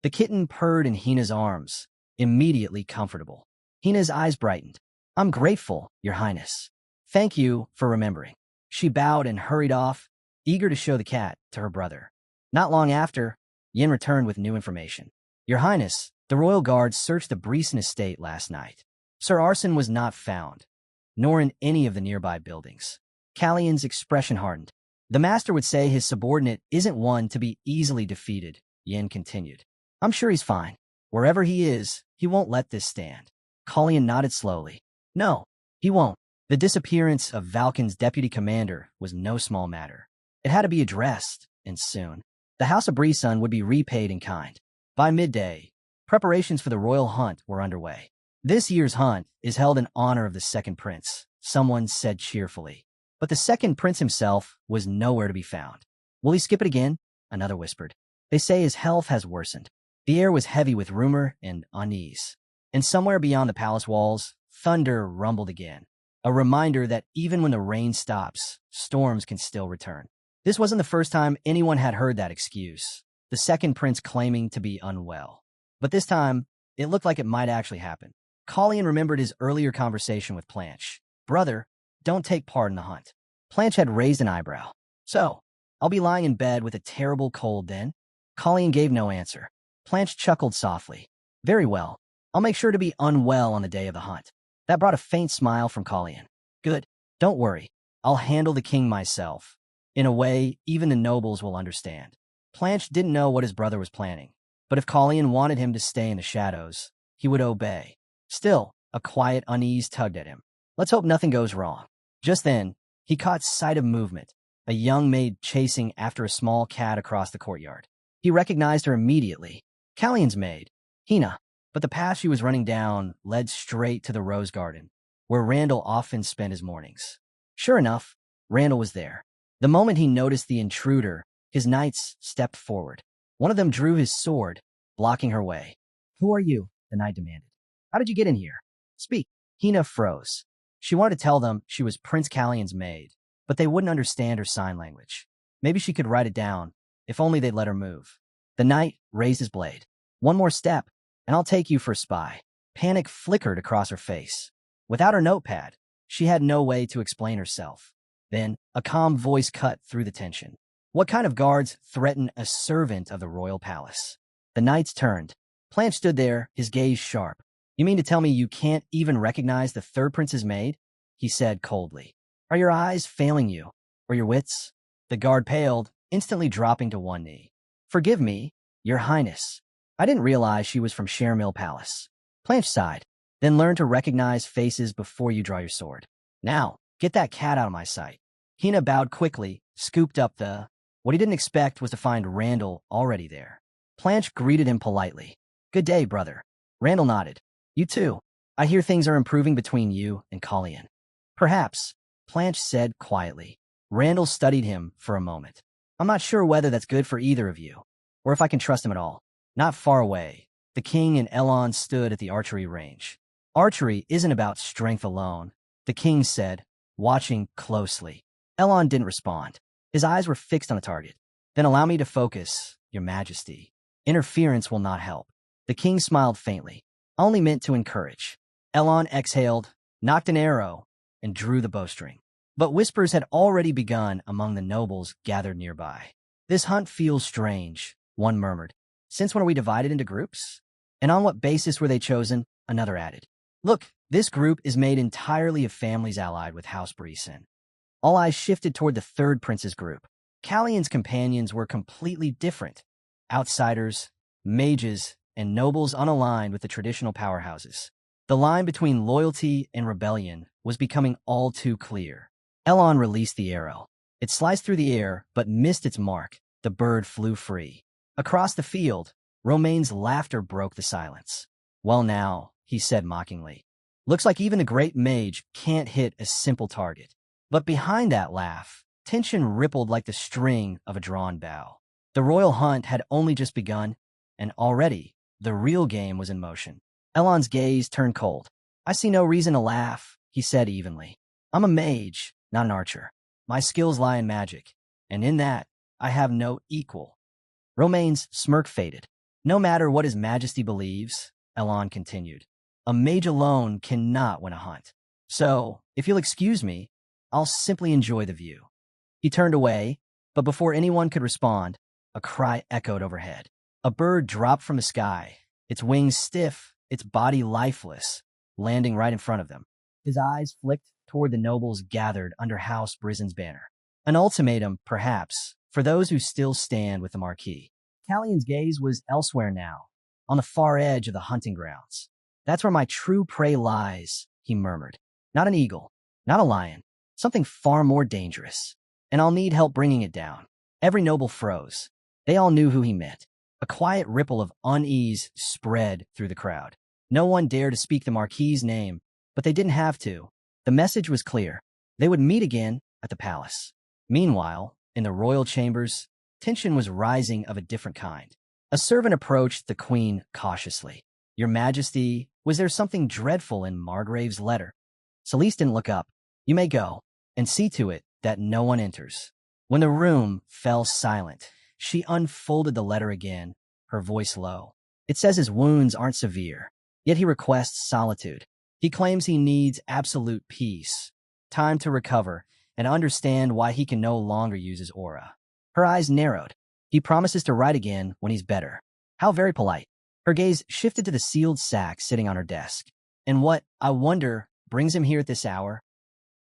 The kitten purred in Hina's arms, immediately comfortable. Hina's eyes brightened. "I'm grateful, your highness. Thank you for remembering." She bowed and hurried off, eager to show the cat to her brother. Not long after, Yin returned with new information. "Your highness, the royal guards searched the Breeson estate last night. Sir Arson was not found, nor in any of the nearby buildings." Callion's expression hardened. "The master would say his subordinate isn't one to be easily defeated," Yin continued. "I'm sure he's fine. Wherever he is, he won't let this stand." Colleen nodded slowly. "No, he won't." The disappearance of Valken's deputy commander was no small matter. It had to be addressed, and soon. The House of Breeson would be repaid in kind. By midday, preparations for the royal hunt were underway. "This year's hunt is held in honor of the second prince," someone said cheerfully. But the second prince himself was nowhere to be found. "Will he skip it again?" another whispered. "They say his health has worsened." The air was heavy with rumor and unease. And somewhere beyond the palace walls, thunder rumbled again. A reminder that even when the rain stops, storms can still return. This wasn't the first time anyone had heard that excuse, the second prince claiming to be unwell. But this time, It looked like it might actually happen. Colleen remembered his earlier conversation with Planche. Brother, don't take part in the hunt. Planche had raised an eyebrow. So, I'll be lying in bed with a terrible cold then? Colleen gave no answer. Planche chuckled softly. Very well. I'll make sure to be unwell on the day of the hunt. That brought a faint smile from Colleen. Good. Don't worry. I'll handle the king myself. In a way, even the nobles will understand. Planche didn't know what his brother was planning, but if Colleen wanted him to stay in the shadows, he would obey. Still, a quiet unease tugged at him. Let's hope nothing goes wrong. Just then, he caught sight of movement, a young maid chasing after a small cat across the courtyard. He recognized her immediately. Callion's maid, Hina, but the path she was running down led straight to the rose garden, where Randall often spent his mornings. Sure enough, Randall was there. The moment he noticed the intruder, his knights stepped forward. One of them drew his sword, blocking her way. Who are you? The knight demanded. How did you get in here? Speak. Hina froze. She wanted to tell them she was Prince Callion's maid, but they wouldn't understand her sign language. Maybe she could write it down, if only they'd let her move. The knight raised his blade. One more step, and I'll take you for a spy. Panic flickered across her face. Without her notepad, she had no way to explain herself. Then, a calm voice cut through the tension. What kind of guards threaten a servant of the royal palace? The knights turned. Planche stood there, his gaze sharp. You mean to tell me you can't even recognize the third prince's maid? He said coldly. Are your eyes failing you, or your wits? The guard paled, instantly dropping to one knee. Forgive me, your highness. I didn't realize she was from Sharemill Palace. Planche sighed. Then learn to recognize faces before you draw your sword. Now, get that cat out of my sight. Hina bowed quickly, scooped up the... What he didn't expect was to find Randall already there. Planche greeted him politely. Good day, brother. Randall nodded. You too. I hear things are improving between you and Colleen. Perhaps, Planche said quietly. Randall studied him for a moment. I'm not sure whether that's good for either of you, or if I can trust him at all. Not far away, the king and Elon stood at the archery range. Archery isn't about strength alone, the king said, watching closely. Elon didn't respond. His eyes were fixed on the target. Then allow me to focus, your majesty. Interference will not help. The king smiled faintly. I only meant to encourage. Elon exhaled, knocked an arrow, and drew the bowstring. But whispers had already begun among the nobles gathered nearby. This hunt feels strange, one murmured. Since when are we divided into groups? And on what basis were they chosen? Another added. Look, this group is made entirely of families allied with House Breeson. All eyes shifted toward the third prince's group. Callion's companions were completely different. Outsiders, mages, and nobles unaligned with the traditional powerhouses. The line between loyalty and rebellion was becoming all too clear. Elon released the arrow. It sliced through the air, but missed its mark. The bird flew free. Across the field, Romaine's laughter broke the silence. Well now, he said mockingly. Looks like even a great mage can't hit a simple target. But behind that laugh, tension rippled like the string of a drawn bow. The royal hunt had only just begun, and already, the real game was in motion. Elon's gaze turned cold. I see no reason to laugh, he said evenly. I'm a mage, not an archer. My skills lie in magic, and in that, I have no equal. Romaine's smirk faded. No matter what his majesty believes, Elon continued, a mage alone cannot win a hunt. So, if you'll excuse me, I'll simply enjoy the view. He turned away, but before anyone could respond, a cry echoed overhead. A bird dropped from the sky, its wings stiff, its body lifeless, landing right in front of them. His eyes flicked toward the nobles gathered under House Brison's banner. An ultimatum, perhaps, for those who still stand with the Marquis. Callion's gaze was elsewhere now, on the far edge of the hunting grounds. That's where my true prey lies, he murmured. Not an eagle, not a lion, something far more dangerous. And I'll need help bringing it down. Every noble froze. They all knew who he meant. A quiet ripple of unease spread through the crowd. No one dared to speak the Marquis's name, but they didn't have to. The message was clear. They would meet again at the palace. Meanwhile, in the royal chambers, tension was rising of a different kind. A servant approached the queen cautiously. Your Majesty, was there something dreadful in Margrave's letter? Celeste didn't look up. You may go, and see to it that no one enters. When the room fell silent, she unfolded the letter again, her voice low. It says his wounds aren't severe, yet he requests solitude. He claims he needs absolute peace, time to recover, and understand why he can no longer use his aura. Her eyes narrowed. He promises to write again when he's better. How very polite. Her gaze shifted to the sealed sack sitting on her desk. And what, I wonder, brings him here at this hour?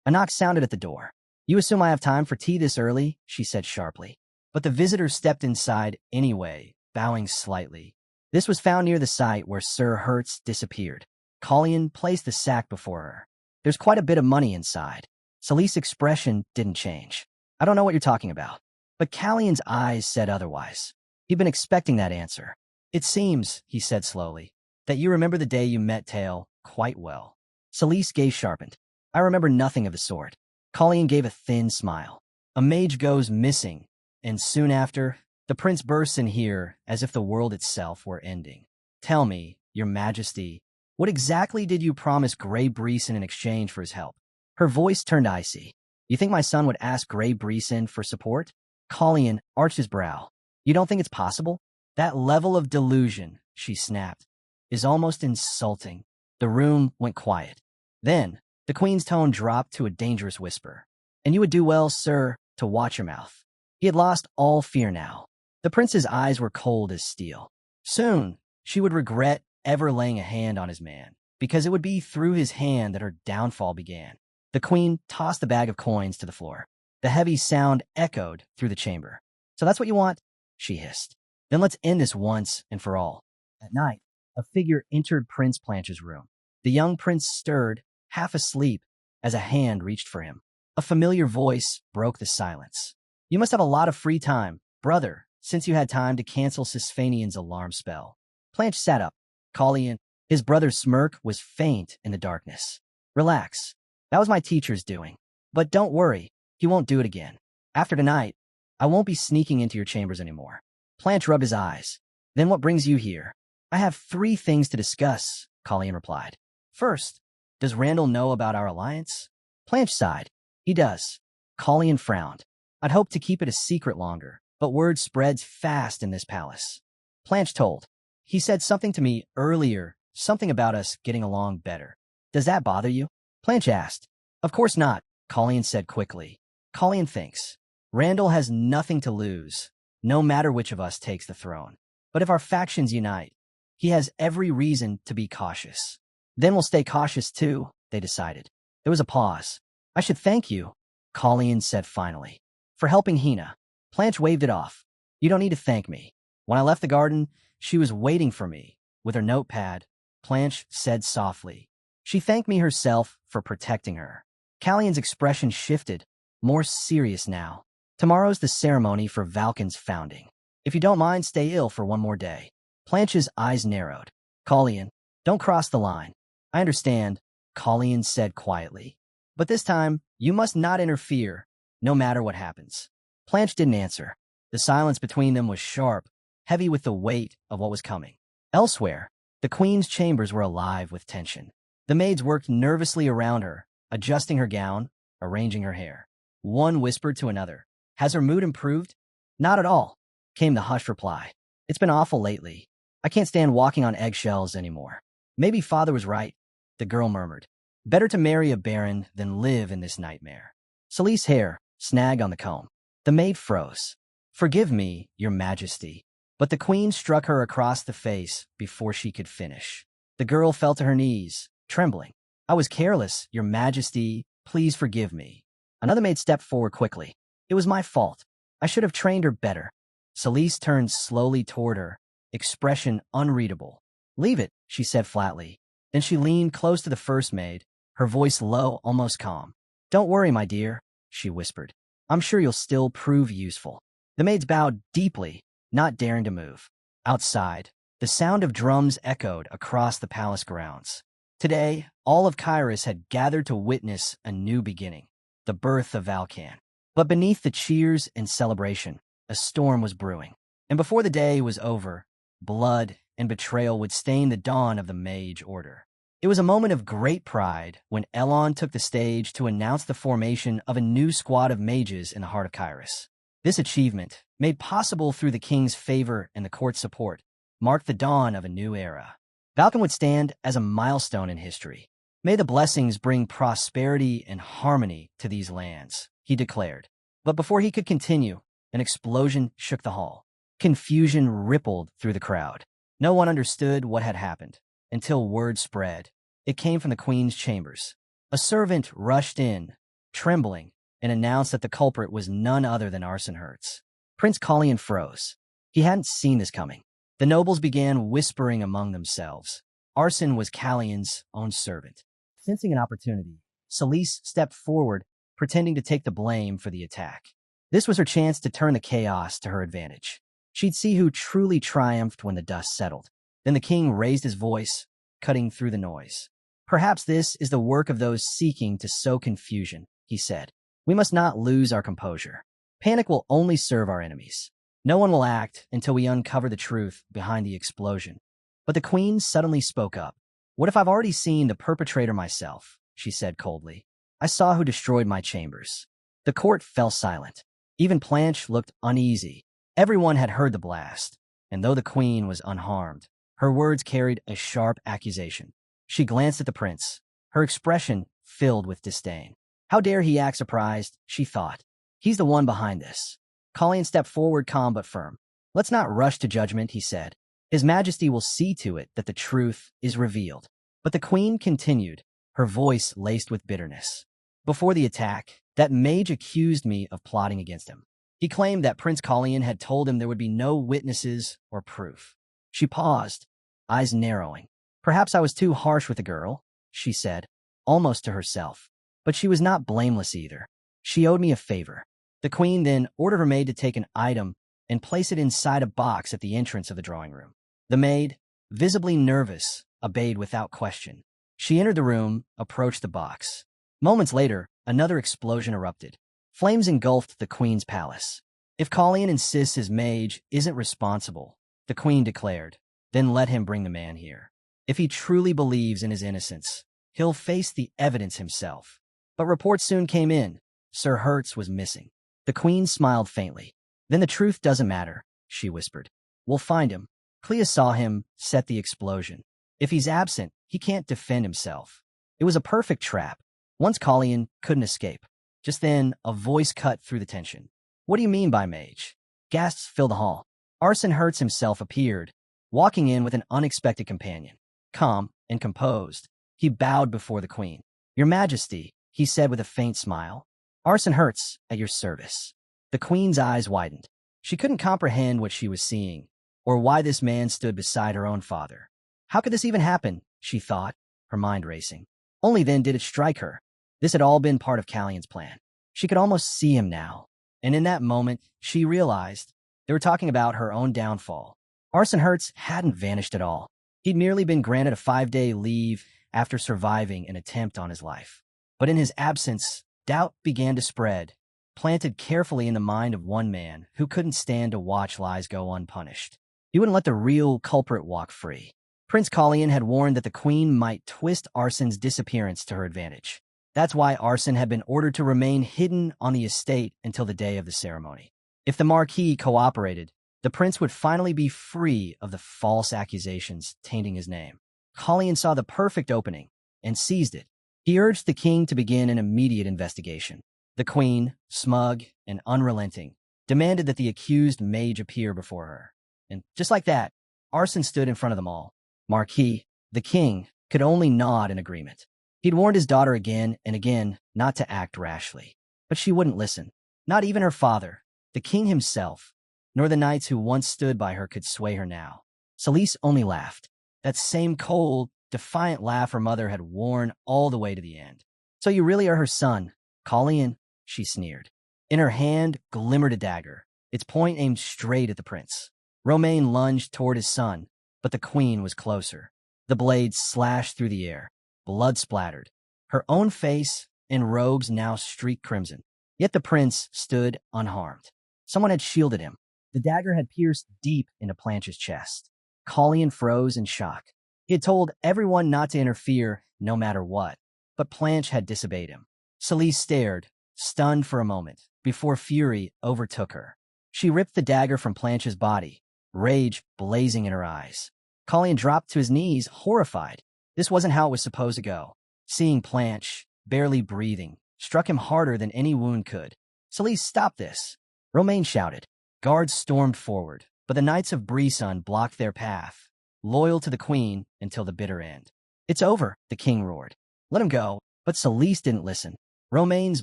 A knock sounded at the door. You assume I have time for tea this early? She said sharply. But the visitor stepped inside anyway, bowing slightly. This was found near the site where Sir Hertz disappeared. Colleen placed the sack before her. There's quite a bit of money inside. Salise's expression didn't change. I don't know what you're talking about. But Callion's eyes said otherwise. He'd been expecting that answer. It seems, he said slowly, that you remember the day you met Tail quite well. Salise's gaze sharpened. I remember nothing of the sort. Colleen gave a thin smile. A mage goes missing, and soon after, the prince bursts in here as if the world itself were ending. Tell me, your majesty, what exactly did you promise Grey Breeson in exchange for his help? Her voice turned icy. You think my son would ask Grey Breeson for support? Colleen arched his brow. You don't think it's possible? That level of delusion, she snapped, is almost insulting. The room went quiet. Then, the queen's tone dropped to a dangerous whisper. And you would do well, sir, to watch your mouth. He had lost all fear now. The prince's eyes were cold as steel. Soon, she would regret ever laying a hand on his man, because it would be through his hand that her downfall began. The queen tossed the bag of coins to the floor. The heavy sound echoed through the chamber. So that's what you want? She hissed. Then let's end this once and for all. At night, a figure entered Prince Planche's room. The young prince stirred, half asleep, as a hand reached for him. A familiar voice broke the silence. You must have a lot of free time, brother, since you had time to cancel Sisfanian's alarm spell. Planche sat up. Colleen, his brother's smirk was faint in the darkness. Relax. That was my teacher's doing. But don't worry, he won't do it again. After tonight, I won't be sneaking into your chambers anymore. Planche rubbed his eyes. Then what brings you here? I have 3 things to discuss, Colleen replied. First, does Randall know about our alliance? Planche sighed. He does. Colleen frowned. I'd hoped to keep it a secret longer, but word spreads fast in this palace. Planche told. He said something to me earlier, something about us getting along better. Does that bother you? Planche asked. Of course not, Colleen said quickly. Colleen thinks. Randall has nothing to lose, no matter which of us takes the throne. But if our factions unite, he has every reason to be cautious. Then we'll stay cautious too, they decided. There was a pause. I should thank you, Colleen said finally, for helping Hina. Planche waved it off. You don't need to thank me. When I left the garden, she was waiting for me, with her notepad, Planche said softly. She thanked me herself for protecting her. Callion's expression shifted, more serious now. Tomorrow's the ceremony for Valken's founding. If you don't mind, stay ill for one more day. Planche's eyes narrowed. Colleen, don't cross the line. I understand, Colleen said quietly. But this time, you must not interfere, no matter what happens. Planche didn't answer. The silence between them was sharp, heavy with the weight of what was coming. Elsewhere, the queen's chambers were alive with tension. The maids worked nervously around her, adjusting her gown, arranging her hair. One whispered to another. Has her mood improved? Not at all, came the hushed reply. It's been awful lately. I can't stand walking on eggshells anymore. Maybe father was right, the girl murmured. Better to marry a baron than live in this nightmare. Salise's hair snagged on the comb. The maid froze. Forgive me, your majesty. But the queen struck her across the face before she could finish. The girl fell to her knees, trembling. I was careless, your majesty. Please forgive me. Another maid stepped forward quickly. It was my fault. I should have trained her better. Salise turned slowly toward her, expression unreadable. Leave it, she said flatly. Then she leaned close to the first maid, her voice low, almost calm. Don't worry, my dear, she whispered. I'm sure you'll still prove useful. The maids bowed deeply, not daring to move. Outside, the sound of drums echoed across the palace grounds. Today, all of Kairos had gathered to witness a new beginning, the birth of Valkan. But beneath the cheers and celebration, a storm was brewing. And before the day was over, blood and betrayal would stain the dawn of the Mage Order. It was a moment of great pride when Elon took the stage to announce the formation of a new squad of mages in the heart of Kairos. This achievement, made possible through the king's favor and the court's support, marked the dawn of a new era. Balkan would stand as a milestone in history. May the blessings bring prosperity and harmony to these lands, he declared. But before he could continue, an explosion shook the hall. Confusion rippled through the crowd. No one understood what had happened until word spread. It came from the queen's chambers. A servant rushed in, trembling, and announced that the culprit was none other than Arsenherz. Prince Colleen froze. He hadn't seen this coming. The nobles began whispering among themselves. Arsen was Callion's own servant. Sensing an opportunity, Celise stepped forward, pretending to take the blame for the attack. This was her chance to turn the chaos to her advantage. She'd see who truly triumphed when the dust settled. Then the king raised his voice, cutting through the noise. Perhaps this is the work of those seeking to sow confusion, he said. We must not lose our composure. Panic will only serve our enemies. No one will act until we uncover the truth behind the explosion. But the queen suddenly spoke up. What if I've already seen the perpetrator myself? She said coldly. I saw who destroyed my chambers. The court fell silent. Even Blanche looked uneasy. Everyone had heard the blast, and though the queen was unharmed, her words carried a sharp accusation. She glanced at the prince, her expression filled with disdain. How dare he act surprised, she thought. He's the one behind this. Colleen stepped forward, calm but firm. Let's not rush to judgment, he said. His Majesty will see to it that the truth is revealed. But the queen continued, her voice laced with bitterness. Before the attack, that mage accused me of plotting against him. He claimed that Prince Colleen had told him there would be no witnesses or proof. She paused, eyes narrowing. Perhaps I was too harsh with the girl, she said, almost to herself. But she was not blameless either. She owed me a favor. The queen then ordered her maid to take an item and place it inside a box at the entrance of the drawing room. The maid, visibly nervous, obeyed without question. She entered the room, approached the box. Moments later, another explosion erupted. Flames engulfed the queen's palace. If Colleen insists his mage isn't responsible, the queen declared, then let him bring the man here. If he truly believes in his innocence, he'll face the evidence himself. But reports soon came in. Sir Hertz was missing. The queen smiled faintly. Then the truth doesn't matter, she whispered. We'll find him. Clea saw him set the explosion. If he's absent, he can't defend himself. It was a perfect trap. Once Colleen couldn't escape. Just then, a voice cut through the tension. What do you mean by mage? Gasps filled the hall. Arsenherz himself appeared, walking in with an unexpected companion. Calm and composed, he bowed before the queen. Your Majesty, he said with a faint smile. Arsenherz, at your service. The queen's eyes widened. She couldn't comprehend what she was seeing, or why this man stood beside her own father. How could this even happen, she thought, her mind racing. Only then did it strike her. This had all been part of Callion's plan. She could almost see him now, and in that moment, she realized they were talking about her own downfall. Arsenherz hadn't vanished at all. He'd merely been granted a 5-day leave after surviving an attempt on his life. But in his absence, doubt began to spread, planted carefully in the mind of one man who couldn't stand to watch lies go unpunished. He wouldn't let the real culprit walk free. Prince Colleen had warned that the queen might twist Arsen's disappearance to her advantage. That's why Arsen had been ordered to remain hidden on the estate until the day of the ceremony. If the Marquis cooperated, the prince would finally be free of the false accusations tainting his name. Colleen saw the perfect opening and seized it. He urged the king to begin an immediate investigation. The queen, smug and unrelenting, demanded that the accused mage appear before her. And just like that, Arsen stood in front of them all. Marquis, the king, could only nod in agreement. He'd warned his daughter again and again not to act rashly. But she wouldn't listen. Not even her father, the king himself, nor the knights who once stood by her could sway her now. Celise only laughed. That same cold, defiant laugh her mother had worn all the way to the end. So you really are her son, Colleen, she sneered. In her hand glimmered a dagger, its point aimed straight at the prince. Romain lunged toward his son, but the queen was closer. The blade slashed through the air. Blood splattered. Her own face and robes now streaked crimson. Yet the prince stood unharmed. Someone had shielded him. The dagger had pierced deep into Blanche's chest. Colleen froze in shock. He had told everyone not to interfere, no matter what. But Blanche had disobeyed him. Celise stared, stunned for a moment, before fury overtook her. She ripped the dagger from Blanche's body, rage blazing in her eyes. Colleen dropped to his knees, horrified. This wasn't how it was supposed to go. Seeing Planche, barely breathing, struck him harder than any wound could. "Celise, stop this!" Romain shouted. Guards stormed forward, but the Knights of Brisson blocked their path, loyal to the queen until the bitter end. "It's over," the king roared. "Let him go." But Celise didn't listen. Romain's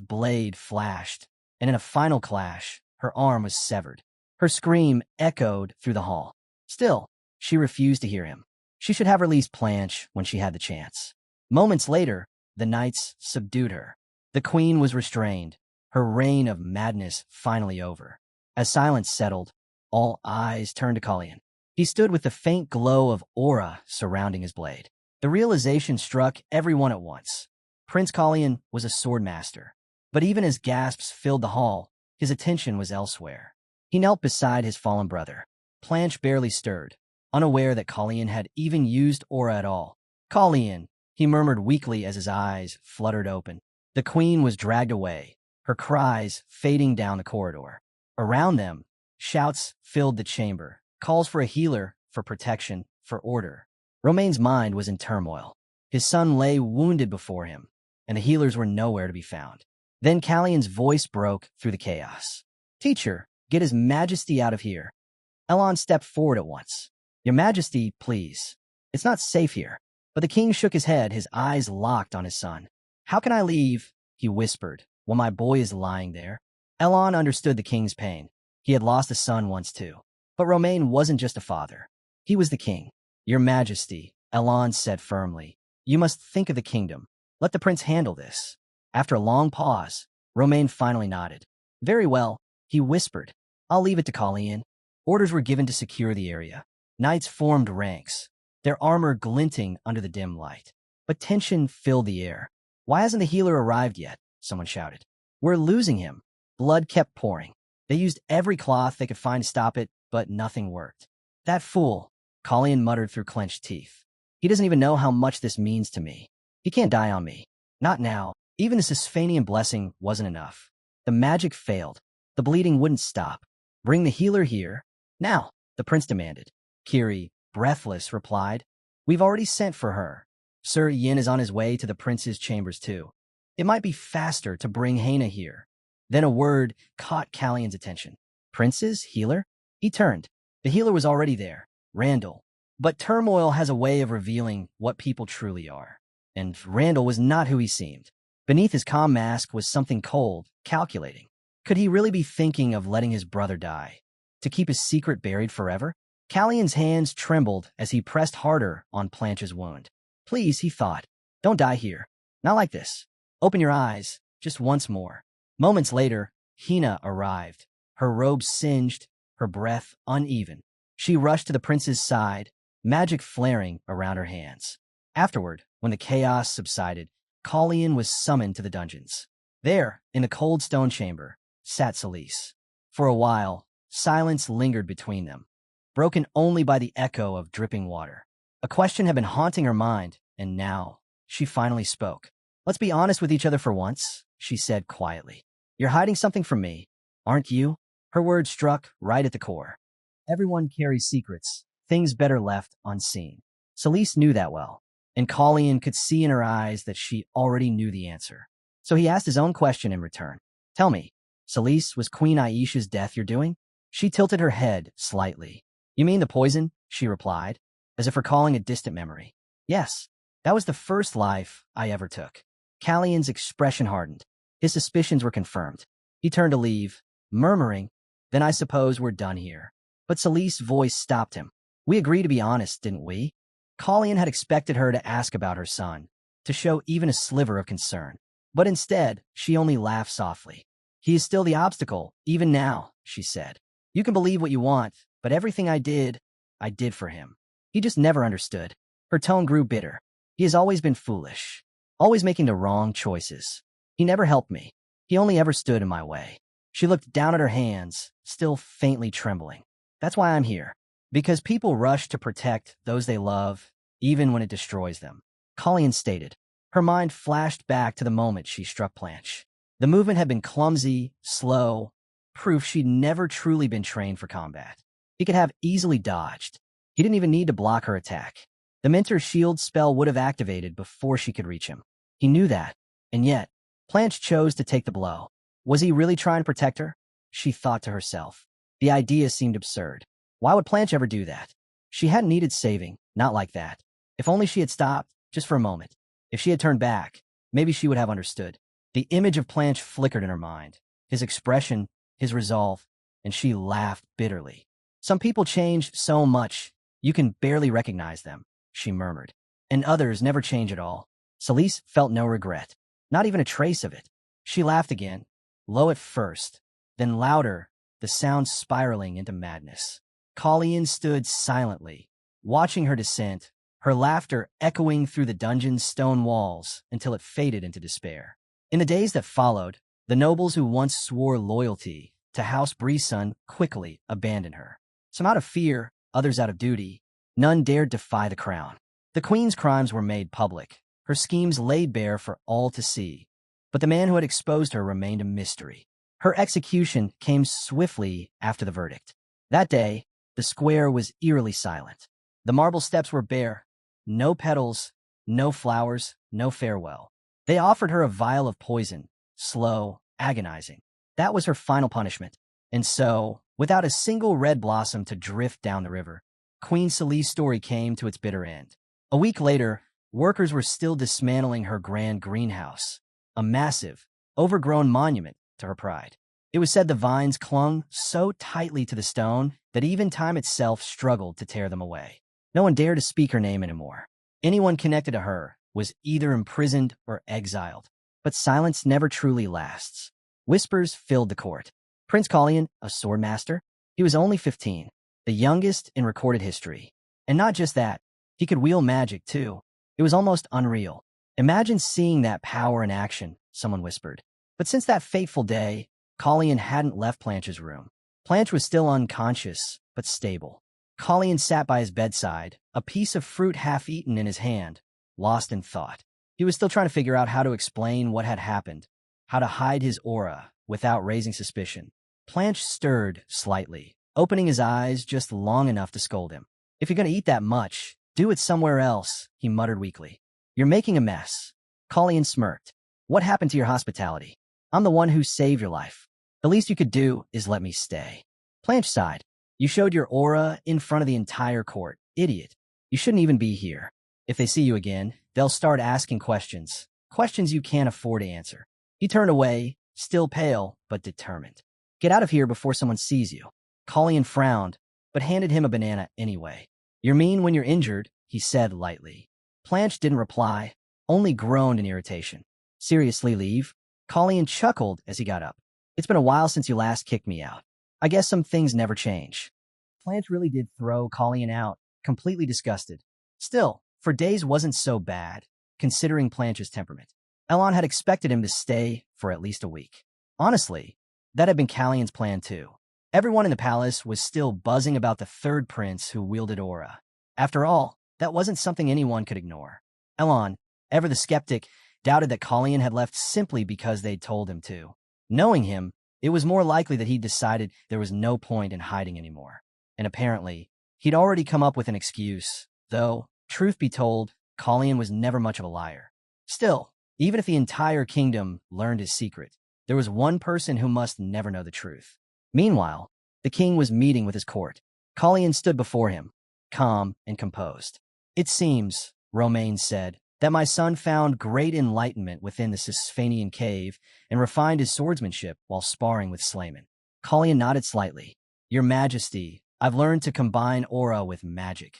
blade flashed, and in a final clash, her arm was severed. Her scream echoed through the hall. Still, she refused to hear him. She should have released Planche when she had the chance. Moments later, the knights subdued her. The queen was restrained, her reign of madness finally over. As silence settled, all eyes turned to Colleen. He stood with the faint glow of aura surrounding his blade. The realization struck everyone at once. Prince Colleen was a sword master, but even as gasps filled the hall, his attention was elsewhere. He knelt beside his fallen brother. Planche barely stirred, unaware that Colleen had even used aura at all. "Colleen," he murmured weakly as his eyes fluttered open. The queen was dragged away, her cries fading down the corridor. Around them, shouts filled the chamber, calls for a healer, for protection, for order. Romain's mind was in turmoil. His son lay wounded before him, and the healers were nowhere to be found. Then Callion's voice broke through the chaos. "Teacher, get His Majesty out of here." Elon stepped forward at once. "Your Majesty, please. It's not safe here." But the king shook his head, his eyes locked on his son. "How can I leave?" he whispered, "while my boy is lying there?" Elon understood the king's pain. He had lost a son once too. But Romain wasn't just a father. He was the king. "Your Majesty," Elon said firmly, "you must think of the kingdom. Let the prince handle this." After a long pause, Romain finally nodded. "Very well," he whispered. "I'll leave it to Colleen." Orders were given to secure the area. Knights formed ranks, their armor glinting under the dim light. But tension filled the air. "Why hasn't the healer arrived yet?" someone shouted. "We're losing him." Blood kept pouring. They used every cloth they could find to stop it, but nothing worked. "That fool," Colleen muttered through clenched teeth. "He doesn't even know how much this means to me. He can't die on me. Not now." Even the Sisphanian blessing wasn't enough. The magic failed. The bleeding wouldn't stop. "Bring the healer here. Now," the prince demanded. Kiri, breathless, replied, "We've already sent for her. Sir Yin is on his way to the prince's chambers too. It might be faster to bring Haina here." Then a word caught Callion's attention. "Prince's healer?" He turned. The healer was already there, Randall. But turmoil has a way of revealing what people truly are. And Randall was not who he seemed. Beneath his calm mask was something cold, calculating. Could he really be thinking of letting his brother die? To keep his secret buried forever? Callion's hands trembled as he pressed harder on Planche's wound. "Please," he thought, "don't die here. Not like this. Open your eyes, just once more." Moments later, Hina arrived, her robe singed, her breath uneven. She rushed to the prince's side, magic flaring around her hands. Afterward, when the chaos subsided, Colleen was summoned to the dungeons. There, in the cold stone chamber, sat Celise. For a while, silence lingered between them, broken only by the echo of dripping water. A question had been haunting her mind, and now she finally spoke. "Let's be honest with each other for once," she said quietly. "You're hiding something from me, aren't you?" Her words struck right at the core. Everyone carries secrets, things better left unseen. Celise knew that well, and Colleen could see in her eyes that she already knew the answer. So he asked his own question in return. "Tell me, Celise, was Queen Aisha's death your doing?" She tilted her head slightly. "You mean the poison?" she replied, as if recalling a distant memory. "Yes, that was the first life I ever took." Callion's expression hardened. His suspicions were confirmed. He turned to leave, murmuring, "Then I suppose we're done here." But Celise's voice stopped him. "We agreed to be honest, didn't we?" Colleen had expected her to ask about her son, to show even a sliver of concern. But instead, she only laughed softly. "He is still the obstacle, even now," she said. "You can believe what you want, but everything I did for him. He just never understood." Her tone grew bitter. "He has always been foolish, always making the wrong choices. He never helped me. He only ever stood in my way." She looked down at her hands, still faintly trembling. "That's why I'm here. Because people rush to protect those they love, even when it destroys them," Colleen stated. Her mind flashed back to the moment she struck Planche. The movement had been clumsy, slow, proof she'd never truly been trained for combat. he could have easily dodged. He didn't even need to block her attack. The Mentor's shield spell would have activated before she could reach him. He knew that, and yet, Blanche chose to take the blow. Was he really trying to protect her? She thought to herself. The idea seemed absurd. Why would Blanche ever do that? She hadn't needed saving, not like that. If only she had stopped, just for a moment. If she had turned back, maybe she would have understood. The image of Blanche flickered in her mind. His expression, his resolve, and she laughed bitterly. Some people change so much, you can barely recognize them, she murmured. And others never change at all. Celise felt no regret, not even a trace of it. She laughed again, low at first, then louder, the sound spiraling into madness. Colleen stood silently, watching her descent, her laughter echoing through the dungeon's stone walls until it faded into despair. In the days that followed, the nobles who once swore loyalty to House Brisson quickly abandoned her. Some out of fear, others out of duty. None dared defy the crown. The queen's crimes were made public, her schemes laid bare for all to see. But the man who had exposed her remained a mystery. Her execution came swiftly after the verdict. That day, the square was eerily silent. The marble steps were bare. No petals, no flowers, no farewell. They offered her a vial of poison, slow, agonizing. That was her final punishment. And so, without a single red blossom to drift down the river, Queen Celise's story came to its bitter end. A week later, workers were still dismantling her grand greenhouse, a massive, overgrown monument to her pride. It was said the vines clung so tightly to the stone that even time itself struggled to tear them away. No one dared to speak her name anymore. Anyone connected to her was either imprisoned or exiled. But silence never truly lasts. Whispers filled the court. Prince Colleen, a sword master? He was only 15, the youngest in recorded history. And not just that, he could wield magic too. It was almost unreal. Imagine seeing that power in action, someone whispered. But since that fateful day, Colleen hadn't left Blanche's room. Blanche was still unconscious, but stable. Colleen sat by his bedside, a piece of fruit half-eaten in his hand, lost in thought. He was still trying to figure out how to explain what had happened, how to hide his aura without raising suspicion. Blanche stirred slightly, opening his eyes just long enough to scold him. If you're going to eat that much, do it somewhere else, he muttered weakly. You're making a mess. Colleen smirked. What happened to your hospitality? I'm the one who saved your life. The least you could do is let me stay. Blanche sighed. You showed your aura in front of the entire court. Idiot. You shouldn't even be here. If they see you again, they'll start asking questions. Questions you can't afford to answer. He turned away, still pale, but determined. Get out of here before someone sees you. Colleen frowned, but handed him a banana anyway. You're mean when you're injured, he said lightly. Blanche didn't reply, only groaned in irritation. Seriously, leave? Colleen chuckled as he got up. It's been a while since you last kicked me out. I guess some things never change. Blanche really did throw Colleen out, completely disgusted. Still, for days wasn't so bad, considering Blanche's temperament. Elon had expected him to stay for at least a week. Honestly, that had been Callion's plan too. Everyone in the palace was still buzzing about the third prince who wielded aura. After all, that wasn't something anyone could ignore. Elon, ever the skeptic, doubted that Colleen had left simply because they'd told him to. Knowing him, it was more likely that he'd decided there was no point in hiding anymore. And apparently, he'd already come up with an excuse, though, truth be told, Colleen was never much of a liar. Still, even if the entire kingdom learned his secret, there was one person who must never know the truth. Meanwhile, the king was meeting with his court. Colleen stood before him, calm and composed. It seems, Romain said, that my son found great enlightenment within the Sisphanian cave and refined his swordsmanship while sparring with Slayman. Colleen nodded slightly. Your Majesty, I've learned to combine aura with magic,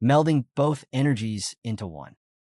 melding both energies into one.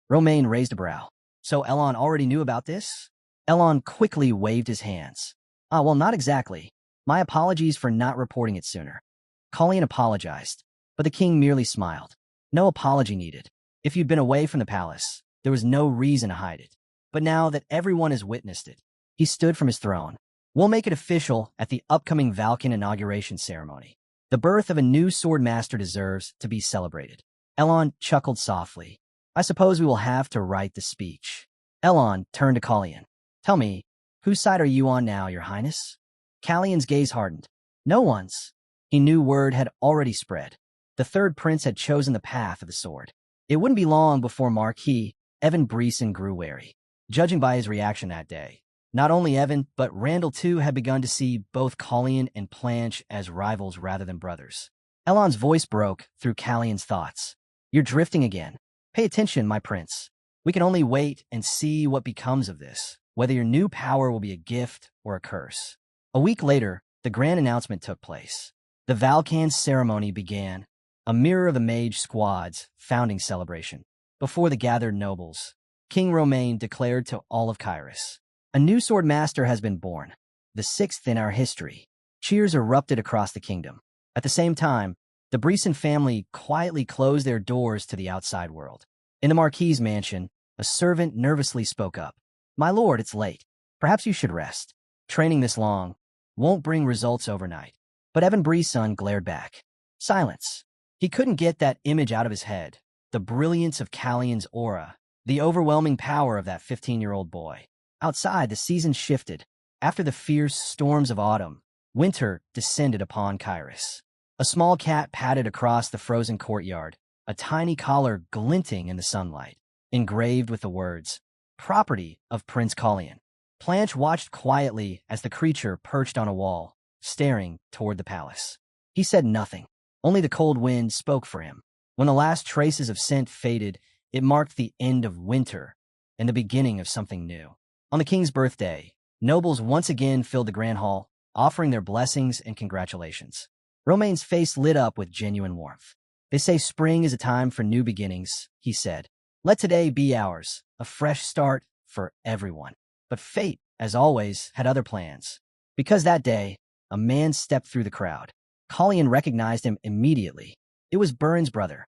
Romain raised a brow. So Elon already knew about this? Elon quickly waved his hands. Well, not exactly. My apologies for not reporting it sooner. Colleen apologized, but the king merely smiled. No apology needed. If you'd been away from the palace, there was no reason to hide it. But now that everyone has witnessed it, he stood from his throne. We'll make it official at the upcoming Valken inauguration ceremony. The birth of a new sword master deserves to be celebrated. Elon chuckled softly. I suppose we will have to write the speech. Elon turned to Colleen. Tell me, whose side are you on now, Your Highness? Callion's gaze hardened. No one's. He He knew word had already spread. The third prince had chosen the path of the sword. It wouldn't be long before Marquis Evan Breeson grew wary. Judging by his reaction that day, not only Evan, but Randall too had begun to see both Colleen and Planche as rivals rather than brothers. Elon's voice broke through Callion's thoughts. You're drifting again. Pay attention, my prince. We can only wait and see what becomes of this, whether your new power will be a gift or a curse. A week later, the grand announcement took place. The Valkan ceremony began, a mirror of the mage squad's founding celebration. Before the gathered nobles, King Romain declared to all of Kyrus, a new sword master has been born, the sixth in our history. Cheers erupted across the kingdom. At the same time, the Breeson family quietly closed their doors to the outside world. In the Marquis's mansion, a servant nervously spoke up. My lord, it's late. Perhaps you should rest. Training this long won't bring results overnight. But Evan Breeson glared back. Silence. He couldn't get that image out of his head. The brilliance of Callion's aura, the overwhelming power of that 15-year-old boy. Outside, the season shifted. After the fierce storms of autumn, winter descended upon Kyrus. A small cat padded across the frozen courtyard, a tiny collar glinting in the sunlight, engraved with the words, Property of Prince Callion. Planche watched quietly as the creature perched on a wall, staring toward the palace. He said nothing. Only the cold wind spoke for him. When the last traces of scent faded, it marked the end of winter and the beginning of something new. On the king's birthday, nobles once again filled the grand hall, offering their blessings and congratulations. Romain's face lit up with genuine warmth. They say spring is a time for new beginnings, he said. Let today be ours, a fresh start for everyone. But fate, as always, had other plans. Because that day, a man stepped through the crowd. Callion recognized him immediately. It was Burns' brother.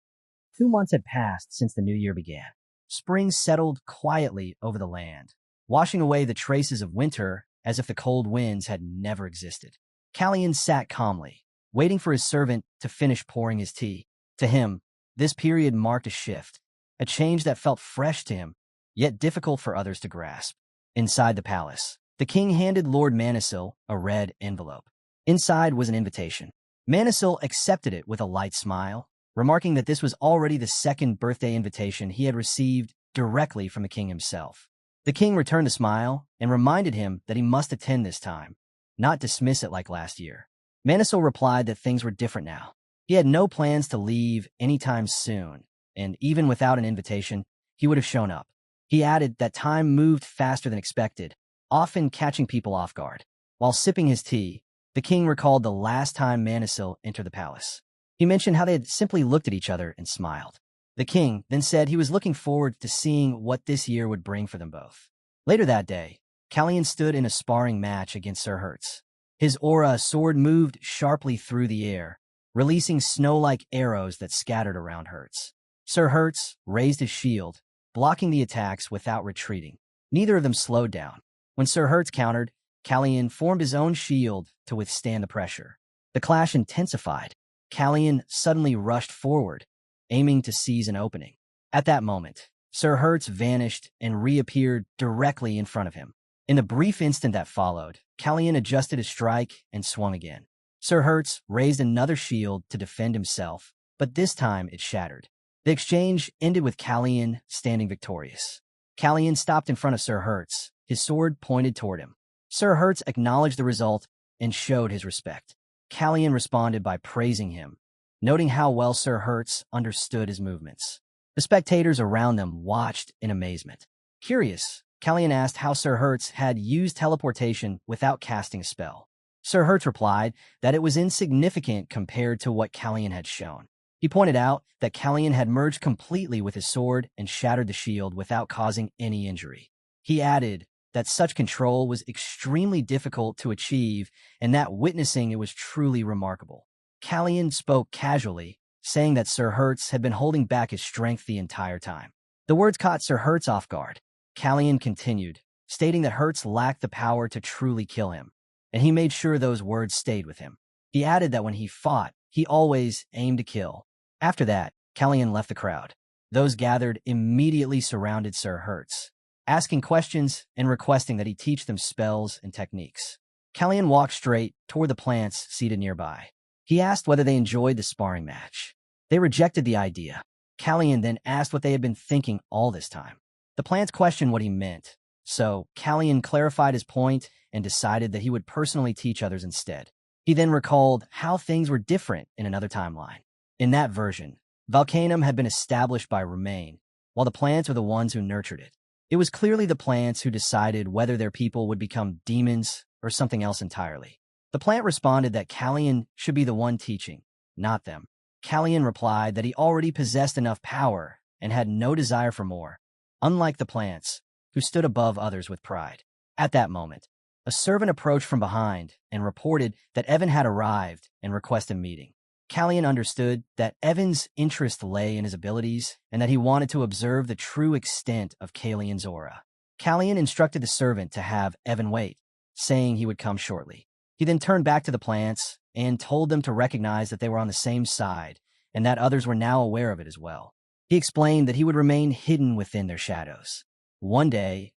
2 months had passed since the new year began. Spring settled quietly over the land, washing away the traces of winter as if the cold winds had never existed. Callion sat calmly, waiting for his servant to finish pouring his tea. To him, this period marked a shift, a change that felt fresh to him, yet difficult for others to grasp. Inside the palace, the king handed Lord Manisil a red envelope. Inside was an invitation. Manisil accepted it with a light smile, remarking that this was already the second birthday invitation he had received directly from the king himself. The king returned the smile and reminded him that he must attend this time, not dismiss it like last year. Manisil replied that things were different now. He had no plans to leave anytime soon, and even without an invitation, he would have shown up. He added that time moved faster than expected, often catching people off guard. While sipping his tea, the king recalled the last time Manisil entered the palace. He mentioned how they had simply looked at each other and smiled. The king then said he was looking forward to seeing what this year would bring for them both. Later that day, Callion stood in a sparring match against Sir Hertz. His aura sword moved sharply through the air, releasing snow-like arrows that scattered around Hertz. Sir Hertz raised his shield, blocking the attacks without retreating. Neither of them slowed down. When Sir Hertz countered, Callion formed his own shield to withstand the pressure. The clash intensified. Callion suddenly rushed forward, aiming to seize an opening. At that moment, Sir Hertz vanished and reappeared directly in front of him. In the brief instant that followed, Callion adjusted his strike and swung again. Sir Hertz raised another shield to defend himself, but this time it shattered. The exchange ended with Callion standing victorious. Callion stopped in front of Sir Hertz, his sword pointed toward him. Sir Hertz acknowledged the result and showed his respect. Callion responded by praising him, noting how well Sir Hertz understood his movements. The spectators around them watched in amazement. Curious, Callion asked how Sir Hertz had used teleportation without casting a spell. Sir Hertz replied that it was insignificant compared to what Callion had shown. He pointed out that Callion had merged completely with his sword and shattered the shield without causing any injury. He added that such control was extremely difficult to achieve and that witnessing it was truly remarkable. Callion spoke casually, saying that Sir Hertz had been holding back his strength the entire time. The words caught Sir Hertz off guard. Callion continued, stating that Hertz lacked the power to truly kill him, and he made sure those words stayed with him. He added that when he fought, he always aimed to kill. After that, Callion left the crowd. Those gathered immediately surrounded Sir Hertz, asking questions and requesting that he teach them spells and techniques. Callion walked straight toward the plants seated nearby. He asked whether they enjoyed the sparring match. They rejected the idea. Callian then asked what they had been thinking all this time. The plants questioned what he meant, so Callian clarified his point and decided that he would personally teach others instead. He then recalled how things were different in another timeline. In that version, Volcanum had been established by Remain, while the plants were the ones who nurtured it. It was clearly the plants who decided whether their people would become demons or something else entirely. The plant responded that Callian should be the one teaching, not them. Callian replied that he already possessed enough power and had no desire for more, unlike the plants, who stood above others with pride. At that moment, a servant approached from behind and reported that Evan had arrived and requested a meeting. Callian understood that Evan's interest lay in his abilities and that he wanted to observe the true extent of Callian's aura. Callian instructed the servant to have Evan wait, saying he would come shortly. He then turned back to the plants and told them to recognize that they were on the same side and that others were now aware of it as well. He explained that he would remain hidden within their shadows. One day,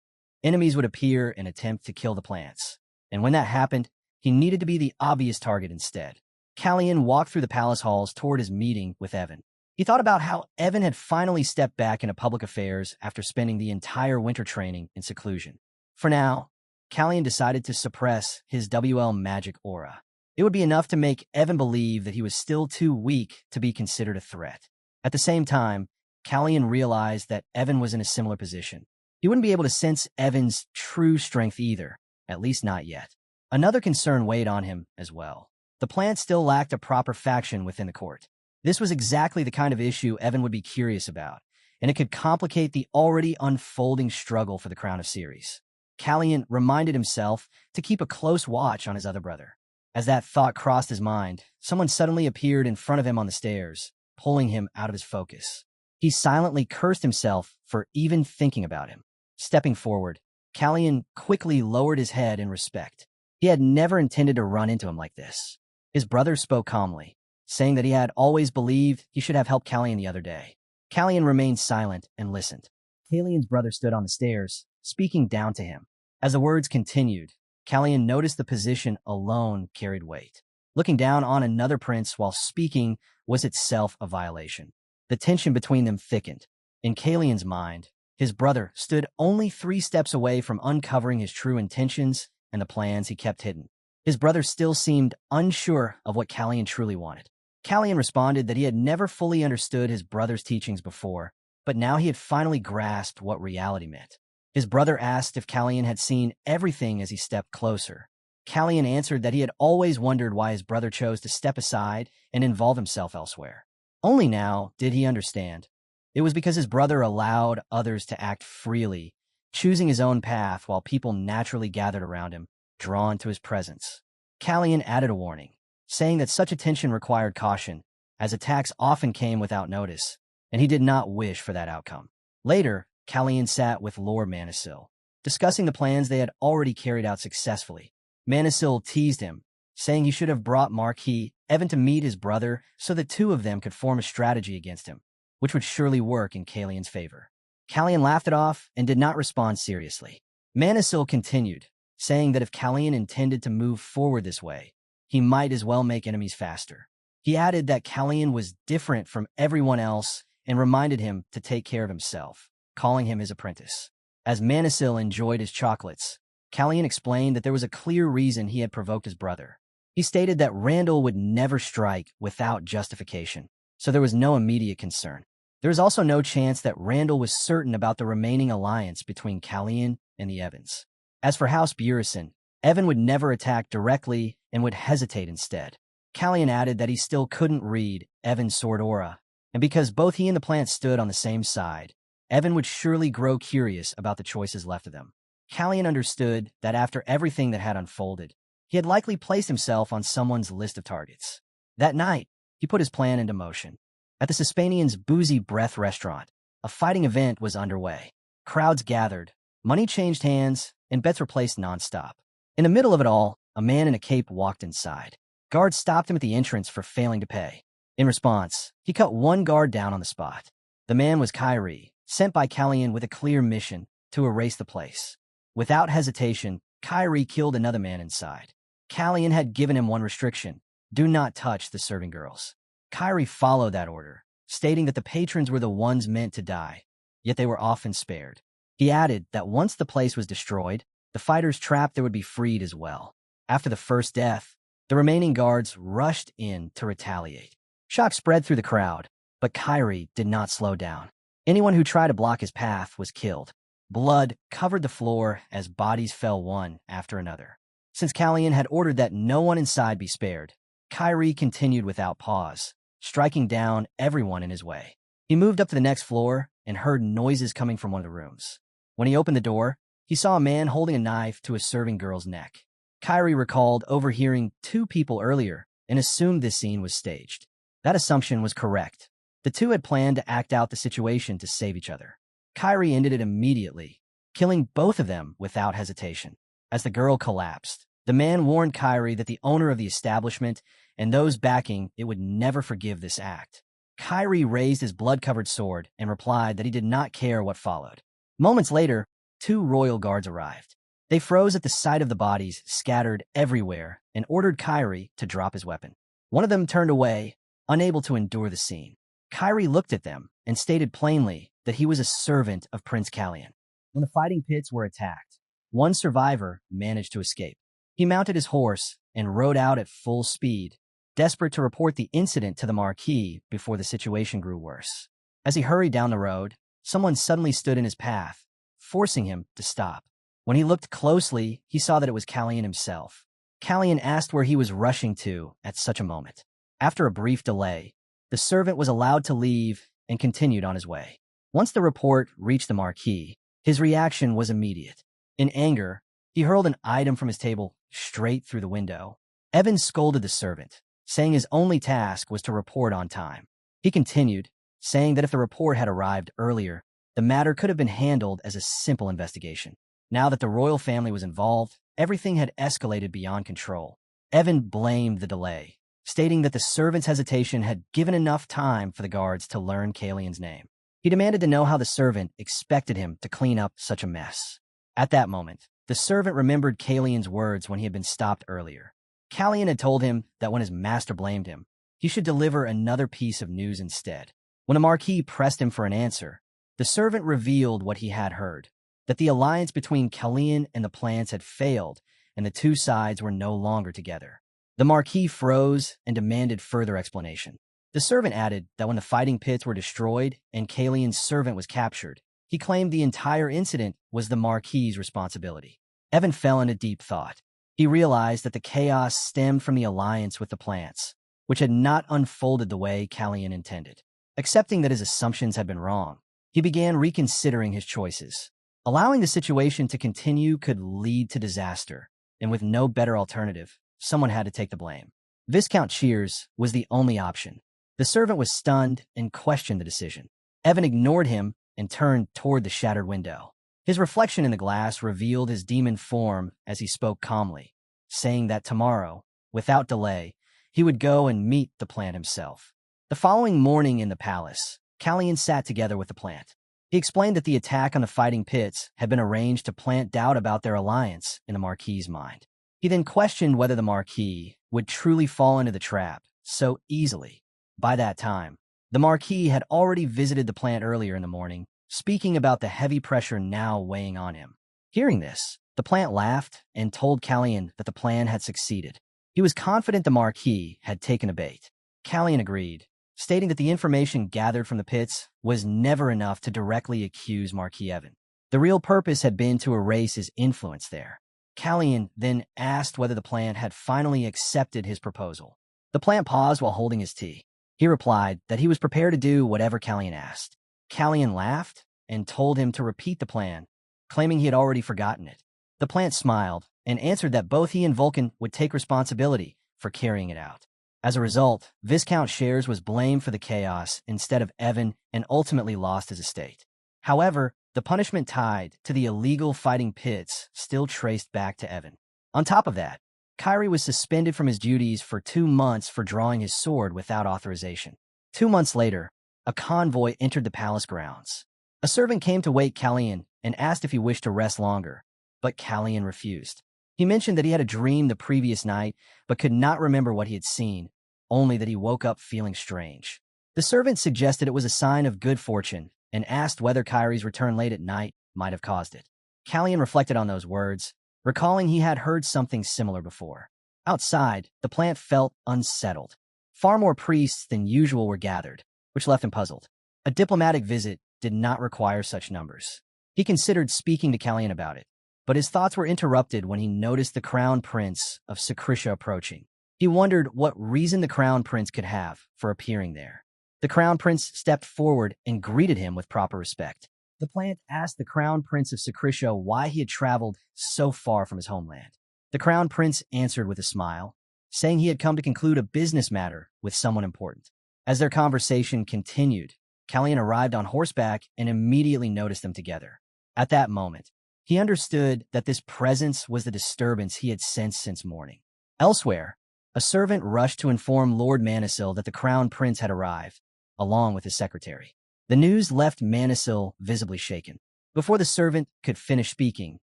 enemies would appear and attempt to kill the plants, and when that happened, he needed to be the obvious target instead. Callian walked through the palace halls toward his meeting with Evan. He thought about how Evan had finally stepped back into public affairs after spending the entire winter training in seclusion. For now, Callian decided to suppress his WL magic aura. It would be enough to make Evan believe that he was still too weak to be considered a threat. At the same time, Callian realized that Evan was in a similar position. He wouldn't be able to sense Evan's true strength either, at least not yet. Another concern weighed on him as well. The plant still lacked a proper faction within the court. This was exactly the kind of issue Evan would be curious about, and it could complicate the already unfolding struggle for the crown of Ceres. Callian reminded himself to keep a close watch on his other brother. As that thought crossed his mind, someone suddenly appeared in front of him on the stairs, pulling him out of his focus. He silently cursed himself for even thinking about him. Stepping forward, Callian quickly lowered his head in respect. He had never intended to run into him like this. His brother spoke calmly, saying that he had always believed he should have helped Callian the other day. Callian remained silent and listened. Callian's brother stood on the stairs, speaking down to him. As the words continued, Callian noticed the position alone carried weight. Looking down on another prince while speaking was itself a violation. The tension between them thickened. In Callian's mind, his brother stood only 3 steps away from uncovering his true intentions and the plans he kept hidden. His brother still seemed unsure of what Callian truly wanted. Callian responded that he had never fully understood his brother's teachings before, but now he had finally grasped what reality meant. His brother asked if Callian had seen everything as he stepped closer. Callian answered that he had always wondered why his brother chose to step aside and involve himself elsewhere. Only now did he understand. It was because his brother allowed others to act freely, choosing his own path while people naturally gathered around him, drawn to his presence. Callian added a warning, saying that such attention required caution, as attacks often came without notice, and he did not wish for that outcome. Later, Callian sat with Lord Manisil, discussing the plans they had already carried out successfully. Manisil teased him, saying he should have brought Marquis Evan to meet his brother so the two of them could form a strategy against him, which would surely work in Callian's favor. Callian laughed it off and did not respond seriously. Manisil continued, saying that if Callian intended to move forward this way, he might as well make enemies faster. He added that Callian was different from everyone else and reminded him to take care of himself, calling him his apprentice. As Manisil enjoyed his chocolates, Callian explained that there was a clear reason he had provoked his brother. He stated that Randall would never strike without justification, so there was no immediate concern. There was also no chance that Randall was certain about the remaining alliance between Callian and the Evans. As for House Burison, Evan would never attack directly and would hesitate instead. Callian added that he still couldn't read Evan's sword aura, and because both he and the plant stood on the same side, Evan would surely grow curious about the choices left of them. Callian understood that after everything that had unfolded, he had likely placed himself on someone's list of targets. That night, he put his plan into motion. At the Suspanian's Boozy Breath restaurant, a fighting event was underway. Crowds gathered, money changed hands, and bets were placed nonstop. In the middle of it all, a man in a cape walked inside. Guards stopped him at the entrance for failing to pay. In response, he cut one guard down on the spot. The man was Kyrie, sent by Callian with a clear mission to erase the place. Without hesitation, Kyrie killed another man inside. Callian had given him one restriction, "Do not touch the serving girls." Kyrie followed that order, stating that the patrons were the ones meant to die, yet they were often spared. He added that once the place was destroyed, the fighters trapped there would be freed as well. After the first death, the remaining guards rushed in to retaliate. Shock spread through the crowd, but Kyrie did not slow down. Anyone who tried to block his path was killed. Blood covered the floor as bodies fell one after another. Since Kalyan had ordered that no one inside be spared, Kyrie continued without pause, striking down everyone in his way. He moved up to the next floor and heard noises coming from one of the rooms. When he opened the door, he saw a man holding a knife to a serving girl's neck. Kyrie recalled overhearing 2 people earlier and assumed this scene was staged. That assumption was correct. The 2 had planned to act out the situation to save each other. Kyrie ended it immediately, killing both of them without hesitation. As the girl collapsed, the man warned Kyrie that the owner of the establishment and those backing it would never forgive this act. Kyrie raised his blood-covered sword and replied that he did not care what followed. Moments later, 2 royal guards arrived. They froze at the sight of the bodies scattered everywhere and ordered Kyrie to drop his weapon. One of them turned away, unable to endure the scene. Kyrie looked at them and stated plainly that he was a servant of Prince Kalyan. When the fighting pits were attacked, one survivor managed to escape. He mounted his horse and rode out at full speed, desperate to report the incident to the Marquis before the situation grew worse. As he hurried down the road, someone suddenly stood in his path, forcing him to stop. When he looked closely, he saw that it was Kalyan himself. Kalyan asked where he was rushing to at such a moment. After a brief delay, the servant was allowed to leave and continued on his way. Once the report reached the Marquis, his reaction was immediate. In anger, he hurled an item from his table straight through the window. Evan scolded the servant, saying his only task was to report on time. He continued, saying that if the report had arrived earlier, the matter could have been handled as a simple investigation. Now that the royal family was involved, everything had escalated beyond control. Evan blamed the delay, stating that the servant's hesitation had given enough time for the guards to learn Kalyan's name. He demanded to know how the servant expected him to clean up such a mess. At that moment, the servant remembered Kalyan's words when he had been stopped earlier. Kalyan had told him that when his master blamed him, he should deliver another piece of news instead. When the Marquis pressed him for an answer, the servant revealed what he had heard, that the alliance between Kalyan and the plants had failed and the 2 sides were no longer together. The Marquis froze and demanded further explanation. The servant added that when the fighting pits were destroyed and Kalyan's servant was captured, he claimed the entire incident was the Marquis's responsibility. Evan fell into deep thought. He realized that the chaos stemmed from the alliance with the plants, which had not unfolded the way Kalyan intended. Accepting that his assumptions had been wrong, he began reconsidering his choices. Allowing the situation to continue could lead to disaster, and with no better alternative, someone had to take the blame. Viscount Cheers was the only option. The servant was stunned and questioned the decision. Evan ignored him and turned toward the shattered window. His reflection in the glass revealed his demon form as he spoke calmly, saying that tomorrow, without delay, he would go and meet the plant himself. The following morning in the palace, Kalyan sat together with the plant. He explained that the attack on the fighting pits had been arranged to plant doubt about their alliance in the Marquis's mind. He then questioned whether the Marquis would truly fall into the trap so easily. By that time, the Marquis had already visited the plant earlier in the morning, speaking about the heavy pressure now weighing on him. Hearing this, the plant laughed and told Kalyan that the plan had succeeded. He was confident the Marquis had taken a bait. Kalyan agreed, stating that the information gathered from the pits was never enough to directly accuse Marquis Evan. The real purpose had been to erase his influence there. Kalyan then asked whether the plant had finally accepted his proposal. The plant paused while holding his tea. He replied that he was prepared to do whatever Kalyan asked. Kalyan laughed and told him to repeat the plan, claiming he had already forgotten it. The plant smiled and answered that both he and Vulcan would take responsibility for carrying it out. As a result, Viscount Shares was blamed for the chaos instead of Evan and ultimately lost his estate. However, the punishment tied to the illegal fighting pits still traced back to Evan. On top of that, Kyrie was suspended from his duties for 2 months for drawing his sword without authorization. 2 months later, a convoy entered the palace grounds. A servant came to wake Kalyan and asked if he wished to rest longer, but Kalyan refused. He mentioned that he had a dream the previous night, but could not remember what he had seen, only that he woke up feeling strange. The servant suggested it was a sign of good fortune and asked whether Kyrie's return late at night might have caused it. Callian reflected on those words, recalling he had heard something similar before. Outside, the plant felt unsettled. Far more priests than usual were gathered, which left him puzzled. A diplomatic visit did not require such numbers. He considered speaking to Callian about it, but his thoughts were interrupted when he noticed the crown prince of Secretia approaching. He wondered what reason the crown prince could have for appearing there. The crown prince stepped forward and greeted him with proper respect. The plant asked the crown prince of Secretia why he had traveled so far from his homeland. The crown prince answered with a smile, saying he had come to conclude a business matter with someone important. As their conversation continued, Callian arrived on horseback and immediately noticed them together. At that moment, he understood that this presence was the disturbance he had sensed since morning. Elsewhere, a servant rushed to inform Lord Manisil that the crown prince had arrived, along with his secretary. The news left Manisil visibly shaken. Before the servant could finish speaking,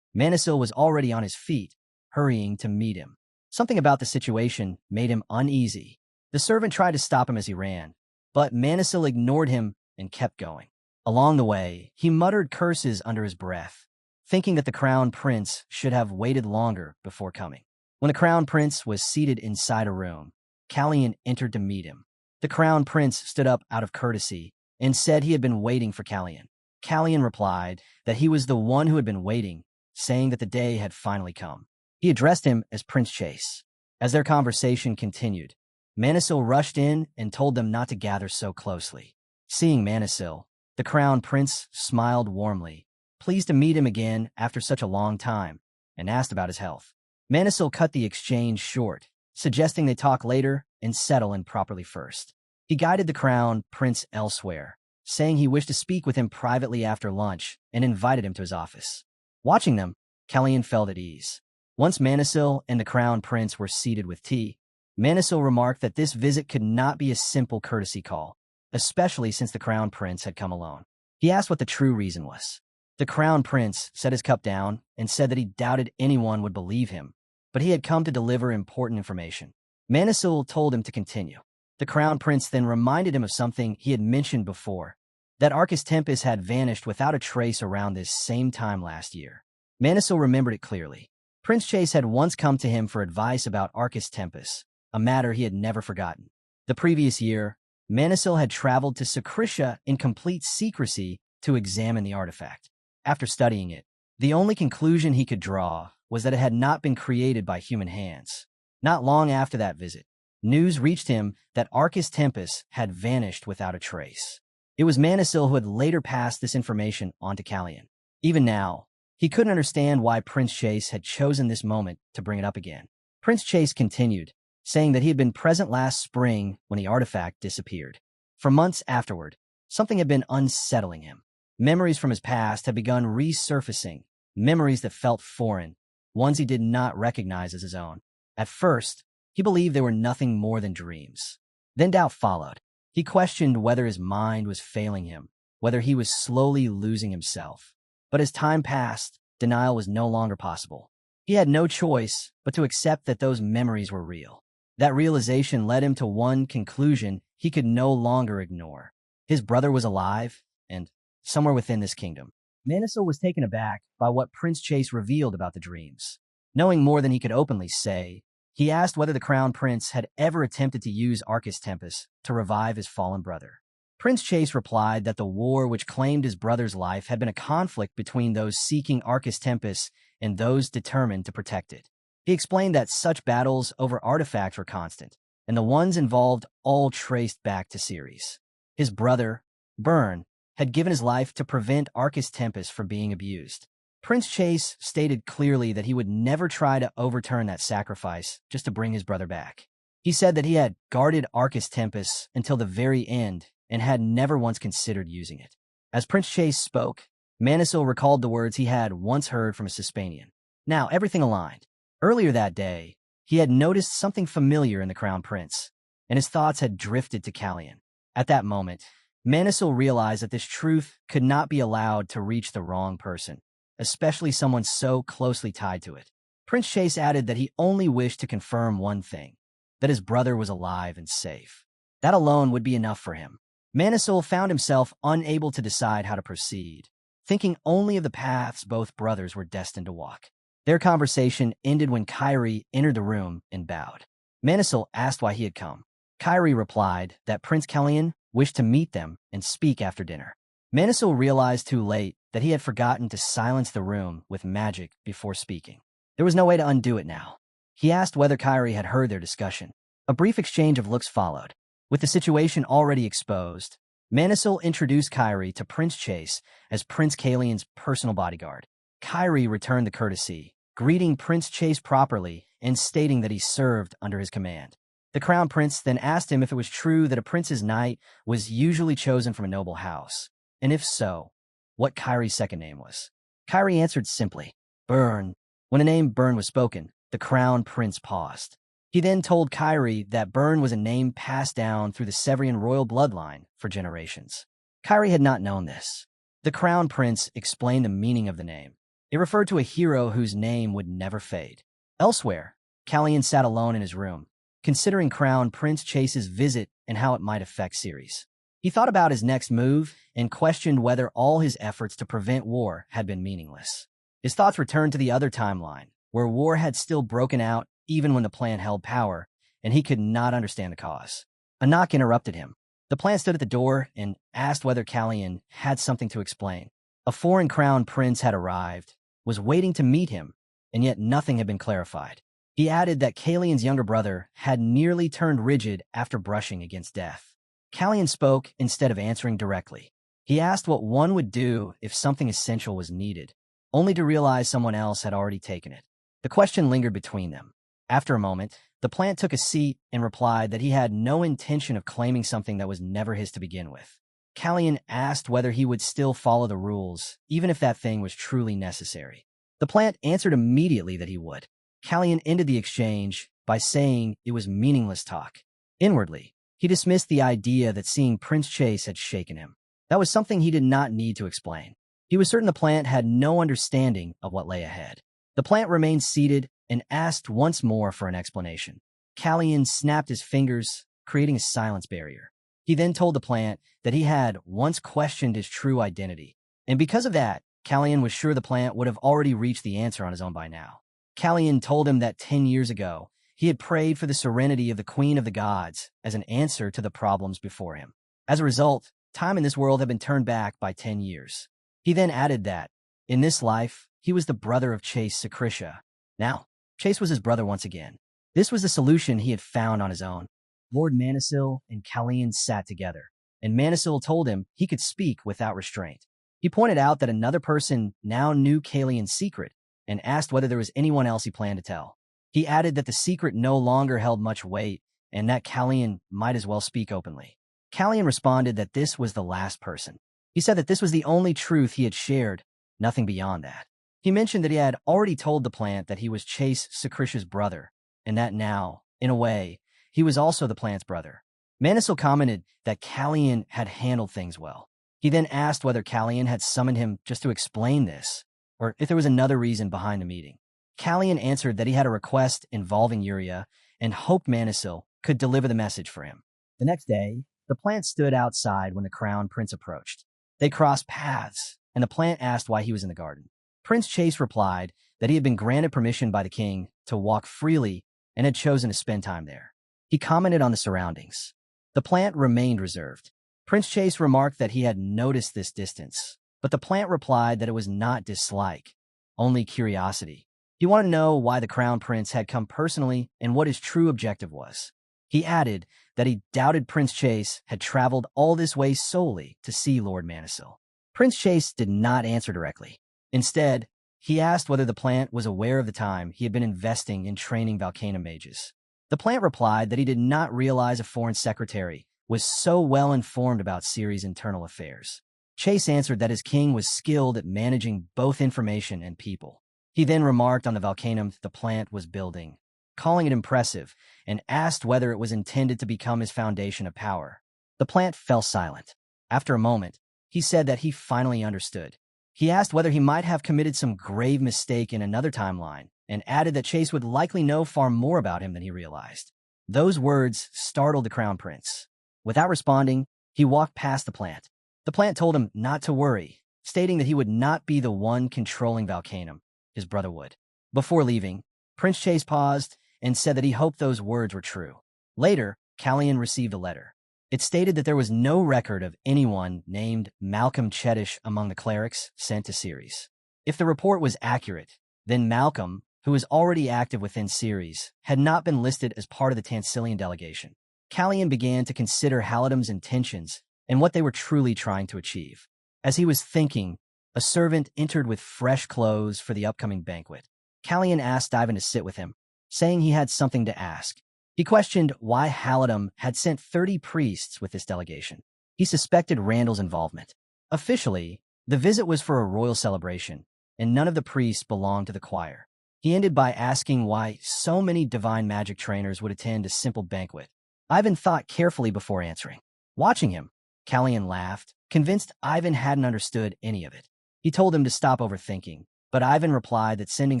Manisil was already on his feet, hurrying to meet him. Something about the situation made him uneasy. The servant tried to stop him as he ran, but Manisil ignored him and kept going. Along the way, he muttered curses under his breath, thinking that the crown prince should have waited longer before coming. When the crown prince was seated inside a room, Callian entered to meet him. The crown prince stood up out of courtesy and said he had been waiting for Callian. Callian replied that he was the one who had been waiting, saying that the day had finally come. He addressed him as Prince Chase. As their conversation continued, Manisil rushed in and told them not to gather so closely. Seeing Manisil, the crown prince smiled warmly, pleased to meet him again after such a long time, and asked about his health. Manisil cut the exchange short, suggesting they talk later and settle in properly first. He guided the crown prince elsewhere, saying he wished to speak with him privately after lunch and invited him to his office. Watching them, Callian felt at ease. Once Manisil and the crown prince were seated with tea, Manisil remarked that this visit could not be a simple courtesy call, especially since the crown prince had come alone. He asked what the true reason was. The crown prince set his cup down and said that he doubted anyone would believe him, but he had come to deliver important information. Manisil told him to continue. The crown prince then reminded him of something he had mentioned before, that Arcus Tempus had vanished without a trace around this same time last year. Manisil remembered it clearly. Prince Chase had once come to him for advice about Arcus Tempus, a matter he had never forgotten. The previous year, Manisil had traveled to Secretia in complete secrecy to examine the artifact. After studying it, the only conclusion he could draw was that it had not been created by human hands. Not long after that visit, news reached him that Arcus Tempus had vanished without a trace. It was Manisil who had later passed this information on to Callian. Even now, he couldn't understand why Prince Chase had chosen this moment to bring it up again. Prince Chase continued, saying that he had been present last spring when the artifact disappeared. For months afterward, something had been unsettling him. Memories from his past had begun resurfacing, memories that felt foreign, ones he did not recognize as his own. At first, he believed they were nothing more than dreams. Then doubt followed. He questioned whether his mind was failing him, whether he was slowly losing himself. But as time passed, denial was no longer possible. He had no choice but to accept that those memories were real. That realization led him to one conclusion he could no longer ignore. His brother was alive, and somewhere within this kingdom. Manisil was taken aback by what Prince Chase revealed about the dreams. Knowing more than he could openly say, he asked whether the crown prince had ever attempted to use Arcus Tempus to revive his fallen brother. Prince Chase replied that the war which claimed his brother's life had been a conflict between those seeking Arcus Tempus and those determined to protect it. He explained that such battles over artifacts were constant, and the ones involved all traced back to Ceres. His brother, Byrne, had given his life to prevent Arcus Tempus from being abused. Prince Chase stated clearly that he would never try to overturn that sacrifice just to bring his brother back. He said that he had guarded Arcus Tempus until the very end and had never once considered using it. As Prince Chase spoke, Manisil recalled the words he had once heard from a Suspanian. Now, everything aligned. Earlier that day, he had noticed something familiar in the Crown Prince, and his thoughts had drifted to Callian. At that moment, Manisil realized that this truth could not be allowed to reach the wrong person, especially someone so closely tied to it. Prince Chase added that he only wished to confirm one thing, that his brother was alive and safe. That alone would be enough for him. Manisul found himself unable to decide how to proceed, thinking only of the paths both brothers were destined to walk. Their conversation ended when Kyrie entered the room and bowed. Manisul asked why he had come. Kyrie replied that Prince Kellyan wished to meet them and speak after dinner. Manisul realized too late that he had forgotten to silence the room with magic before speaking. There was no way to undo it now. He asked whether Kyrie had heard their discussion. A brief exchange of looks followed. With the situation already exposed, Manisul introduced Kyrie to Prince Chase as Prince Kellyan's personal bodyguard. Kyrie returned the courtesy, greeting Prince Chase properly and stating that he served under his command. The crown prince then asked him if it was true that a prince's knight was usually chosen from a noble house, and if so, what Kyrie's second name was. Kyrie answered simply, Burn. When the name Burn was spoken, the crown prince paused. He then told Kyrie that Burn was a name passed down through the Severian royal bloodline for generations. Kyrie had not known this. The crown prince explained the meaning of the name. It referred to a hero whose name would never fade. Elsewhere, Kellyan sat alone in his room, considering Crown Prince Chase's visit and how it might affect Ceres. He thought about his next move and questioned whether all his efforts to prevent war had been meaningless. His thoughts returned to the other timeline, where war had still broken out even when the plant held power, and he could not understand the cause. A knock interrupted him. The plant stood at the door and asked whether Kellyan had something to explain. A foreign crown prince had arrived, was waiting to meet him, and yet nothing had been clarified. He added that Kellyan's younger brother had nearly turned rigid after brushing against death. Kellyan spoke instead of answering directly. He asked what one would do if something essential was needed, only to realize someone else had already taken it. The question lingered between them. After a moment, the plant took a seat and replied that he had no intention of claiming something that was never his to begin with. Kellyan asked whether he would still follow the rules, even if that thing was truly necessary. The plant answered immediately that he would. Kellyan ended the exchange by saying it was meaningless talk. Inwardly, he dismissed the idea that seeing Prince Chase had shaken him. That was something he did not need to explain. He was certain the plant had no understanding of what lay ahead. The plant remained seated and asked once more for an explanation. Kellyan snapped his fingers, creating a silence barrier. He then told the plant that he had once questioned his true identity, and because of that, Kellyan was sure the plant would have already reached the answer on his own by now. Kellyan told him that 10 years ago, he had prayed for the serenity of the Queen of the Gods as an answer to the problems before him. As a result, time in this world had been turned back by 10 years. He then added that, in this life, he was the brother of Chase Secretia. Now, Chase was his brother once again. This was the solution he had found on his own. Lord Manisul and Kellyan sat together, and Manisul told him he could speak without restraint. He pointed out that another person now knew Kellyan's secret and asked whether there was anyone else he planned to tell. He added that the secret no longer held much weight and that Kellyan might as well speak openly. Kellyan responded that this was the last person. He said that this was the only truth he had shared, nothing beyond that. He mentioned that he had already told the plant that he was Chase Secretia's brother, and that now, in a way, he was also the plant's brother. Manisul commented that Kellyan had handled things well. He then asked whether Kellyan had summoned him just to explain this, or if there was another reason behind the meeting. Kellyan answered that he had a request involving Uria and hoped Manisul could deliver the message for him. The next day, the plant stood outside when the crown prince approached. They crossed paths, and the plant asked why he was in the garden. Prince Chase replied that he had been granted permission by the king to walk freely and had chosen to spend time there. He commented on the surroundings. The plant remained reserved. Prince Chase remarked that he had noticed this distance, but the plant replied that it was not dislike, only curiosity. He wanted to know why the crown prince had come personally and what his true objective was. He added that he doubted Prince Chase had traveled all this way solely to see Lord Manisul. Prince Chase did not answer directly. Instead, he asked whether the plant was aware of the time he had been investing in training Volcana mages. The plant replied that he did not realize a foreign secretary was so well informed about Ceres' internal affairs. Chase answered that his king was skilled at managing both information and people. He then remarked on the volcanum the plant was building, calling it impressive, and asked whether it was intended to become his foundation of power. The plant fell silent. After a moment, he said that he finally understood. He asked whether he might have committed some grave mistake in another timeline and added that Chase would likely know far more about him than he realized. Those words startled the crown prince. Without responding, he walked past the plant. The plant told him not to worry, stating that he would not be the one controlling Valcanum. His brother would. Before leaving, Prince Chase paused and said that he hoped those words were true. Later, Callian received a letter. It stated that there was no record of anyone named Malcolm Chetish among the clerics sent to Ceres. If the report was accurate, then Malcolm, who was already active within Ceres, had not been listed as part of the Tansilian delegation. Callian began to consider Haladam's intentions and what they were truly trying to achieve. As he was thinking, a servant entered with fresh clothes for the upcoming banquet. Callian asked Ivan to sit with him, saying he had something to ask. He questioned why Haladam had sent 30 priests with this delegation. He suspected Randall's involvement. Officially, the visit was for a royal celebration, and none of the priests belonged to the choir. He ended by asking why so many divine magic trainers would attend a simple banquet. Ivan thought carefully before answering. Watching him, Callian laughed, convinced Ivan hadn't understood any of it. He told him to stop overthinking, but Ivan replied that sending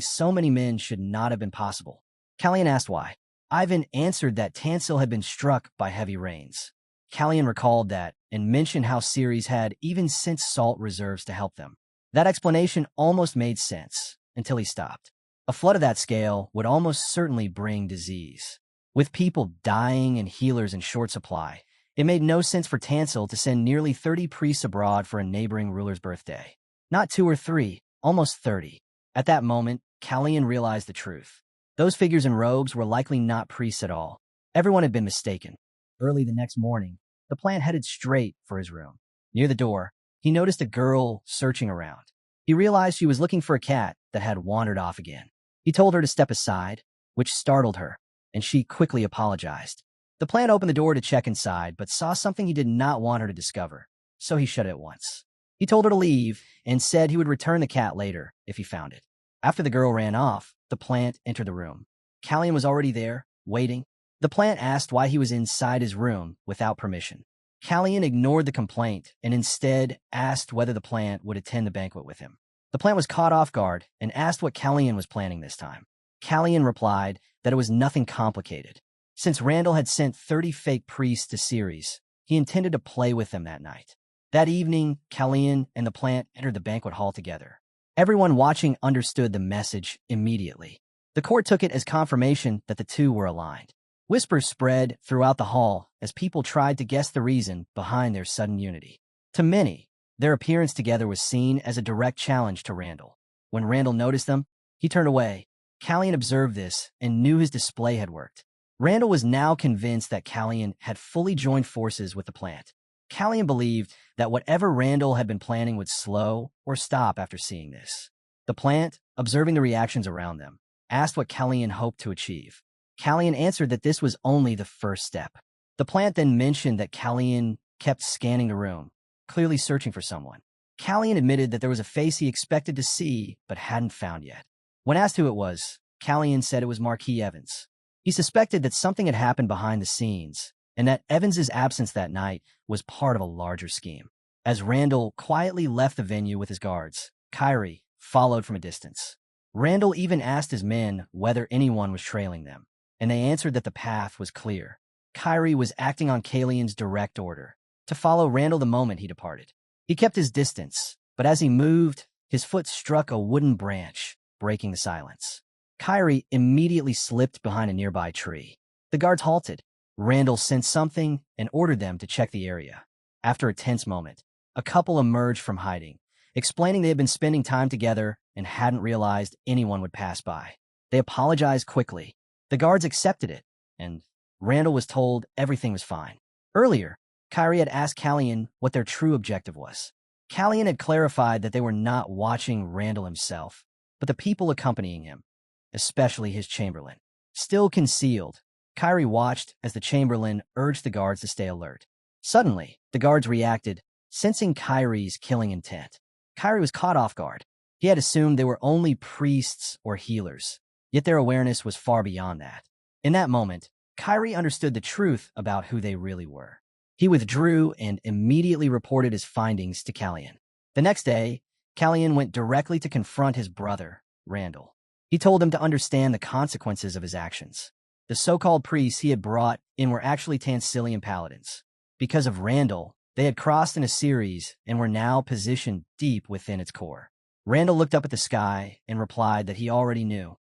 so many men should not have been possible. Callian asked why. Ivan answered that Tansil had been struck by heavy rains. Callian recalled that and mentioned how Ceres had even sent salt reserves to help them. That explanation almost made sense until he stopped. A flood of that scale would almost certainly bring disease. With people dying and healers in short supply, it made no sense for Tansil to send nearly 30 priests abroad for a neighboring ruler's birthday. Not 2 or 3, almost 30. At that moment, Callian realized the truth. Those figures in robes were likely not priests at all. Everyone had been mistaken. Early the next morning, the plant headed straight for his room. Near the door, he noticed a girl searching around. He realized she was looking for a cat that had wandered off again. He told her to step aside, which startled her, and she quickly apologized. The plant opened the door to check inside, but saw something he did not want her to discover, so he shut it at once. He told her to leave and said he would return the cat later if he found it. After the girl ran off, the plant entered the room. Callian was already there, waiting. The plant asked why he was inside his room without permission. Callian ignored the complaint and instead asked whether the plant would attend the banquet with him. The plant was caught off guard and asked what Callian was planning this time. Callian replied that it was nothing complicated. Since Randall had sent 30 fake priests to Ceres, he intended to play with them that night. That evening, Callian and the plant entered the banquet hall together. Everyone watching understood the message immediately. The court took it as confirmation that the two were aligned. Whispers spread throughout the hall as people tried to guess the reason behind their sudden unity. To many, their appearance together was seen as a direct challenge to Randall. When Randall noticed them, he turned away. Callian observed this and knew his display had worked. Randall was now convinced that Callian had fully joined forces with the plant. Callian believed that whatever Randall had been planning would slow or stop after seeing this. The plant, observing the reactions around them, asked what Callian hoped to achieve. Callian answered that this was only the first step. The plant then mentioned that Callian kept scanning the room, clearly searching for someone. Callian admitted that there was a face he expected to see but hadn't found yet. When asked who it was, Callian said it was Marquis Evans. He suspected that something had happened behind the scenes, and that Evans's absence that night was part of a larger scheme. As Randall quietly left the venue with his guards, Kyrie followed from a distance. Randall even asked his men whether anyone was trailing them, and they answered that the path was clear. Kyrie was acting on Callian's direct order, to follow Randall the moment he departed. He kept his distance, but as he moved, his foot struck a wooden branch, breaking the silence. Kyrie immediately slipped behind a nearby tree. The guards halted. Randall sensed something and ordered them to check the area. After a tense moment, a couple emerged from hiding, explaining they had been spending time together and hadn't realized anyone would pass by. They apologized quickly. The guards accepted it, and Randall was told everything was fine. Earlier, Kyrie had asked Callian what their true objective was. Callian had clarified that they were not watching Randall himself, but the people accompanying him, especially his chamberlain. Still concealed, Kyrie watched as the chamberlain urged the guards to stay alert. Suddenly, the guards reacted, sensing Kyrie's killing intent. Kyrie was caught off guard. He had assumed they were only priests or healers, yet their awareness was far beyond that. In that moment, Kyrie understood the truth about who they really were. He withdrew and immediately reported his findings to Callian. The next day, Callian went directly to confront his brother, Randall. He told them to understand the consequences of his actions. The so-called priests he had brought in were actually Tansilian paladins. Because of Randall, they had crossed in a series and were now positioned deep within its core. Randall looked up at the sky and replied that he already knew.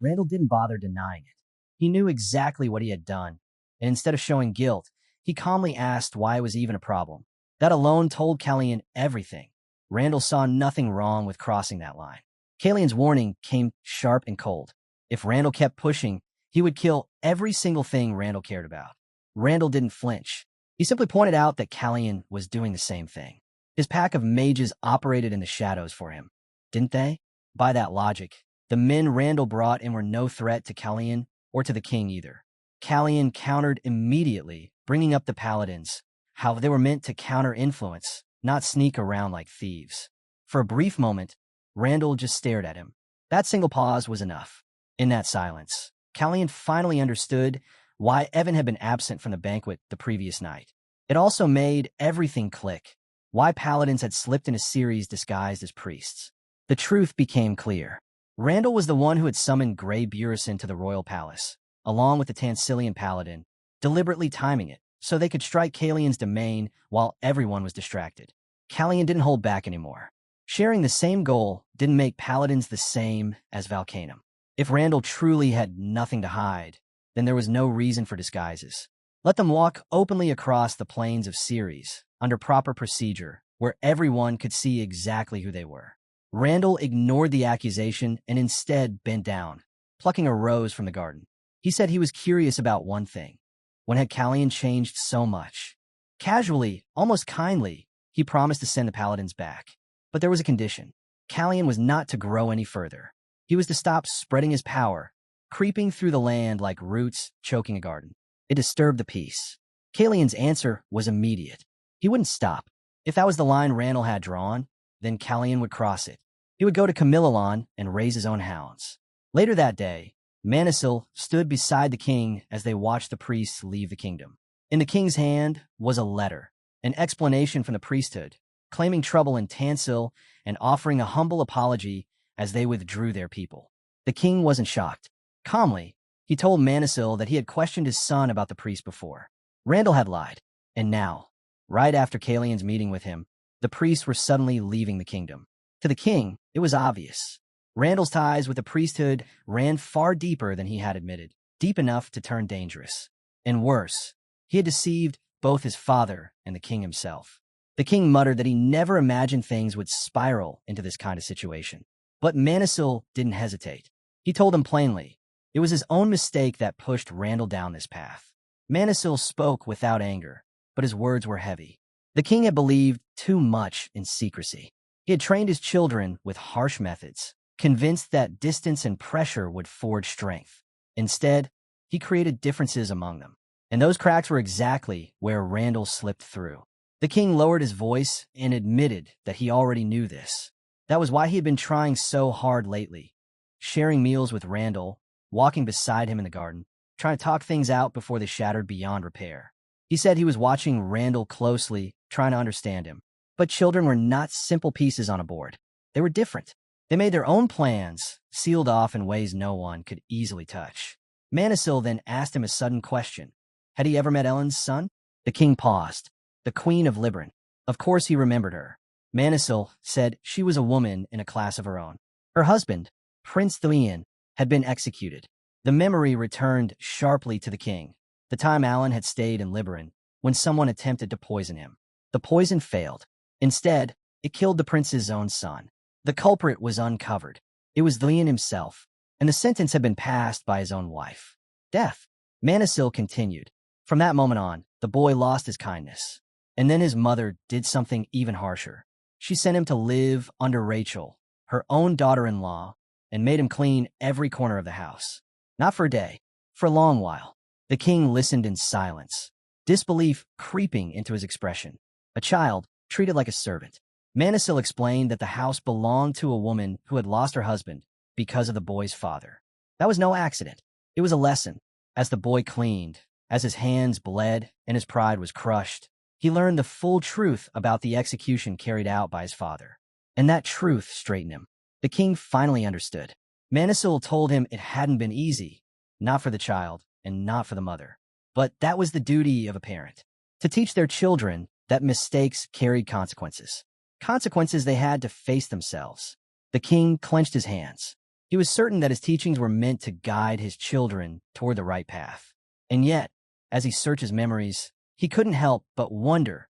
Randall didn't bother denying it. He knew exactly what he had done, and instead of showing guilt, he calmly asked why it was even a problem. That alone told Kallian everything. Randall saw nothing wrong with crossing that line. Kallian's warning came sharp and cold. If Randall kept pushing, he would kill every single thing Randall cared about. Randall didn't flinch. He simply pointed out that Kallian was doing the same thing. His pack of mages operated in the shadows for him, didn't they? By that logic, the men Randall brought in were no threat to Kallian or to the king either. Kallian countered immediately, bringing up the paladins, how they were meant to counter-influence, not sneak around like thieves. For a brief moment, Randall just stared at him. That single pause was enough. In that silence, Kallian finally understood why Evan had been absent from the banquet the previous night. It also made everything click. Why paladins had slipped in a series disguised as priests. The truth became clear. Randall was the one who had summoned Grey Burison to the royal palace, along with the Tansilian paladin, deliberately timing it so they could strike Kallian's domain while everyone was distracted. Kallian didn't hold back anymore. Sharing the same goal didn't make paladins the same as Valcanum. If Randall truly had nothing to hide, then there was no reason for disguises. Let them walk openly across the plains of Ceres, under proper procedure, where everyone could see exactly who they were. Randall ignored the accusation and instead bent down, plucking a rose from the garden. He said he was curious about one thing. When had Kallian changed so much? Casually, almost kindly, he promised to send the paladins back. But there was a condition. Kallian was not to grow any further. He was to stop spreading his power, creeping through the land like roots choking a garden. It disturbed the peace. Kallian's answer was immediate. He wouldn't stop. If that was the line Randall had drawn, then Kallian would cross it. He would go to Camillilon and raise his own hounds. Later that day, Manisil stood beside the king as they watched the priests leave the kingdom. In the king's hand was a letter, an explanation from the priesthood, claiming trouble in Tansil and offering a humble apology as they withdrew their people. The king wasn't shocked. Calmly, he told Manisil that he had questioned his son about the priest before. Randall had lied, and now, right after Kallian's meeting with him, the priests were suddenly leaving the kingdom. To the king, it was obvious. Randall's ties with the priesthood ran far deeper than he had admitted, deep enough to turn dangerous. And worse, he had deceived both his father and the king himself. The king muttered that he never imagined things would spiral into this kind of situation. But Manisil didn't hesitate. He told him plainly, it was his own mistake that pushed Randall down this path. Manisil spoke without anger, but his words were heavy. The king had believed too much in secrecy. He had trained his children with harsh methods, convinced that distance and pressure would forge strength. Instead, he created differences among them. And those cracks were exactly where Randall slipped through. The king lowered his voice and admitted that he already knew this. That was why he had been trying so hard lately, sharing meals with Randall, walking beside him in the garden, trying to talk things out before they shattered beyond repair. He said he was watching Randall closely, trying to understand him. But children were not simple pieces on a board. They were different. They made their own plans, sealed off in ways no one could easily touch. Manisil then asked him a sudden question. Had he ever met Ellen's son? The king paused. The Queen of Libran. Of course he remembered her. Manisil said she was a woman in a class of her own. Her husband, Prince Thlian, had been executed. The memory returned sharply to the king. The time Alan had stayed in Libran, when someone attempted to poison him. The poison failed. Instead, it killed the prince's own son. The culprit was uncovered. It was Thlian himself, and the sentence had been passed by his own wife. Death. Manisil continued. From that moment on, the boy lost his kindness. And then his mother did something even harsher. She sent him to live under Rachel, her own daughter-in-law, and made him clean every corner of the house. Not for a day, for a long while. The king listened in silence, disbelief creeping into his expression. A child, treated like a servant. Manisil explained that the house belonged to a woman who had lost her husband because of the boy's father. That was no accident. It was a lesson. As the boy cleaned, as his hands bled and his pride was crushed, he learned the full truth about the execution carried out by his father. And that truth straightened him. The king finally understood. Manisil told him it hadn't been easy, not for the child and not for the mother. But that was the duty of a parent, to teach their children that mistakes carried consequences. Consequences they had to face themselves. The king clenched his hands. He was certain that his teachings were meant to guide his children toward the right path. And yet, as he searched his memories, he couldn't help but wonder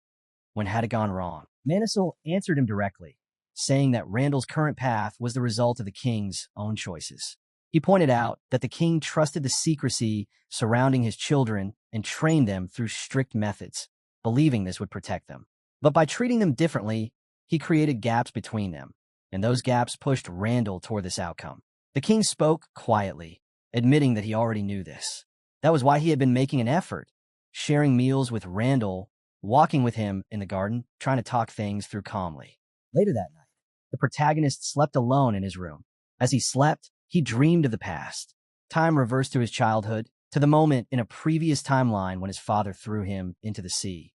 when had it gone wrong. Manisil answered him directly, saying that Randall's current path was the result of the king's own choices. He pointed out that the king trusted the secrecy surrounding his children and trained them through strict methods, believing this would protect them. But by treating them differently, he created gaps between them, and those gaps pushed Randall toward this outcome. The king spoke quietly, admitting that he already knew this. That was why he had been making an effort, sharing meals with Randall, walking with him in the garden, trying to talk things through calmly. Later that night, the protagonist slept alone in his room. As he slept, he dreamed of the past. Time reversed to his childhood, to the moment in a previous timeline when his father threw him into the sea.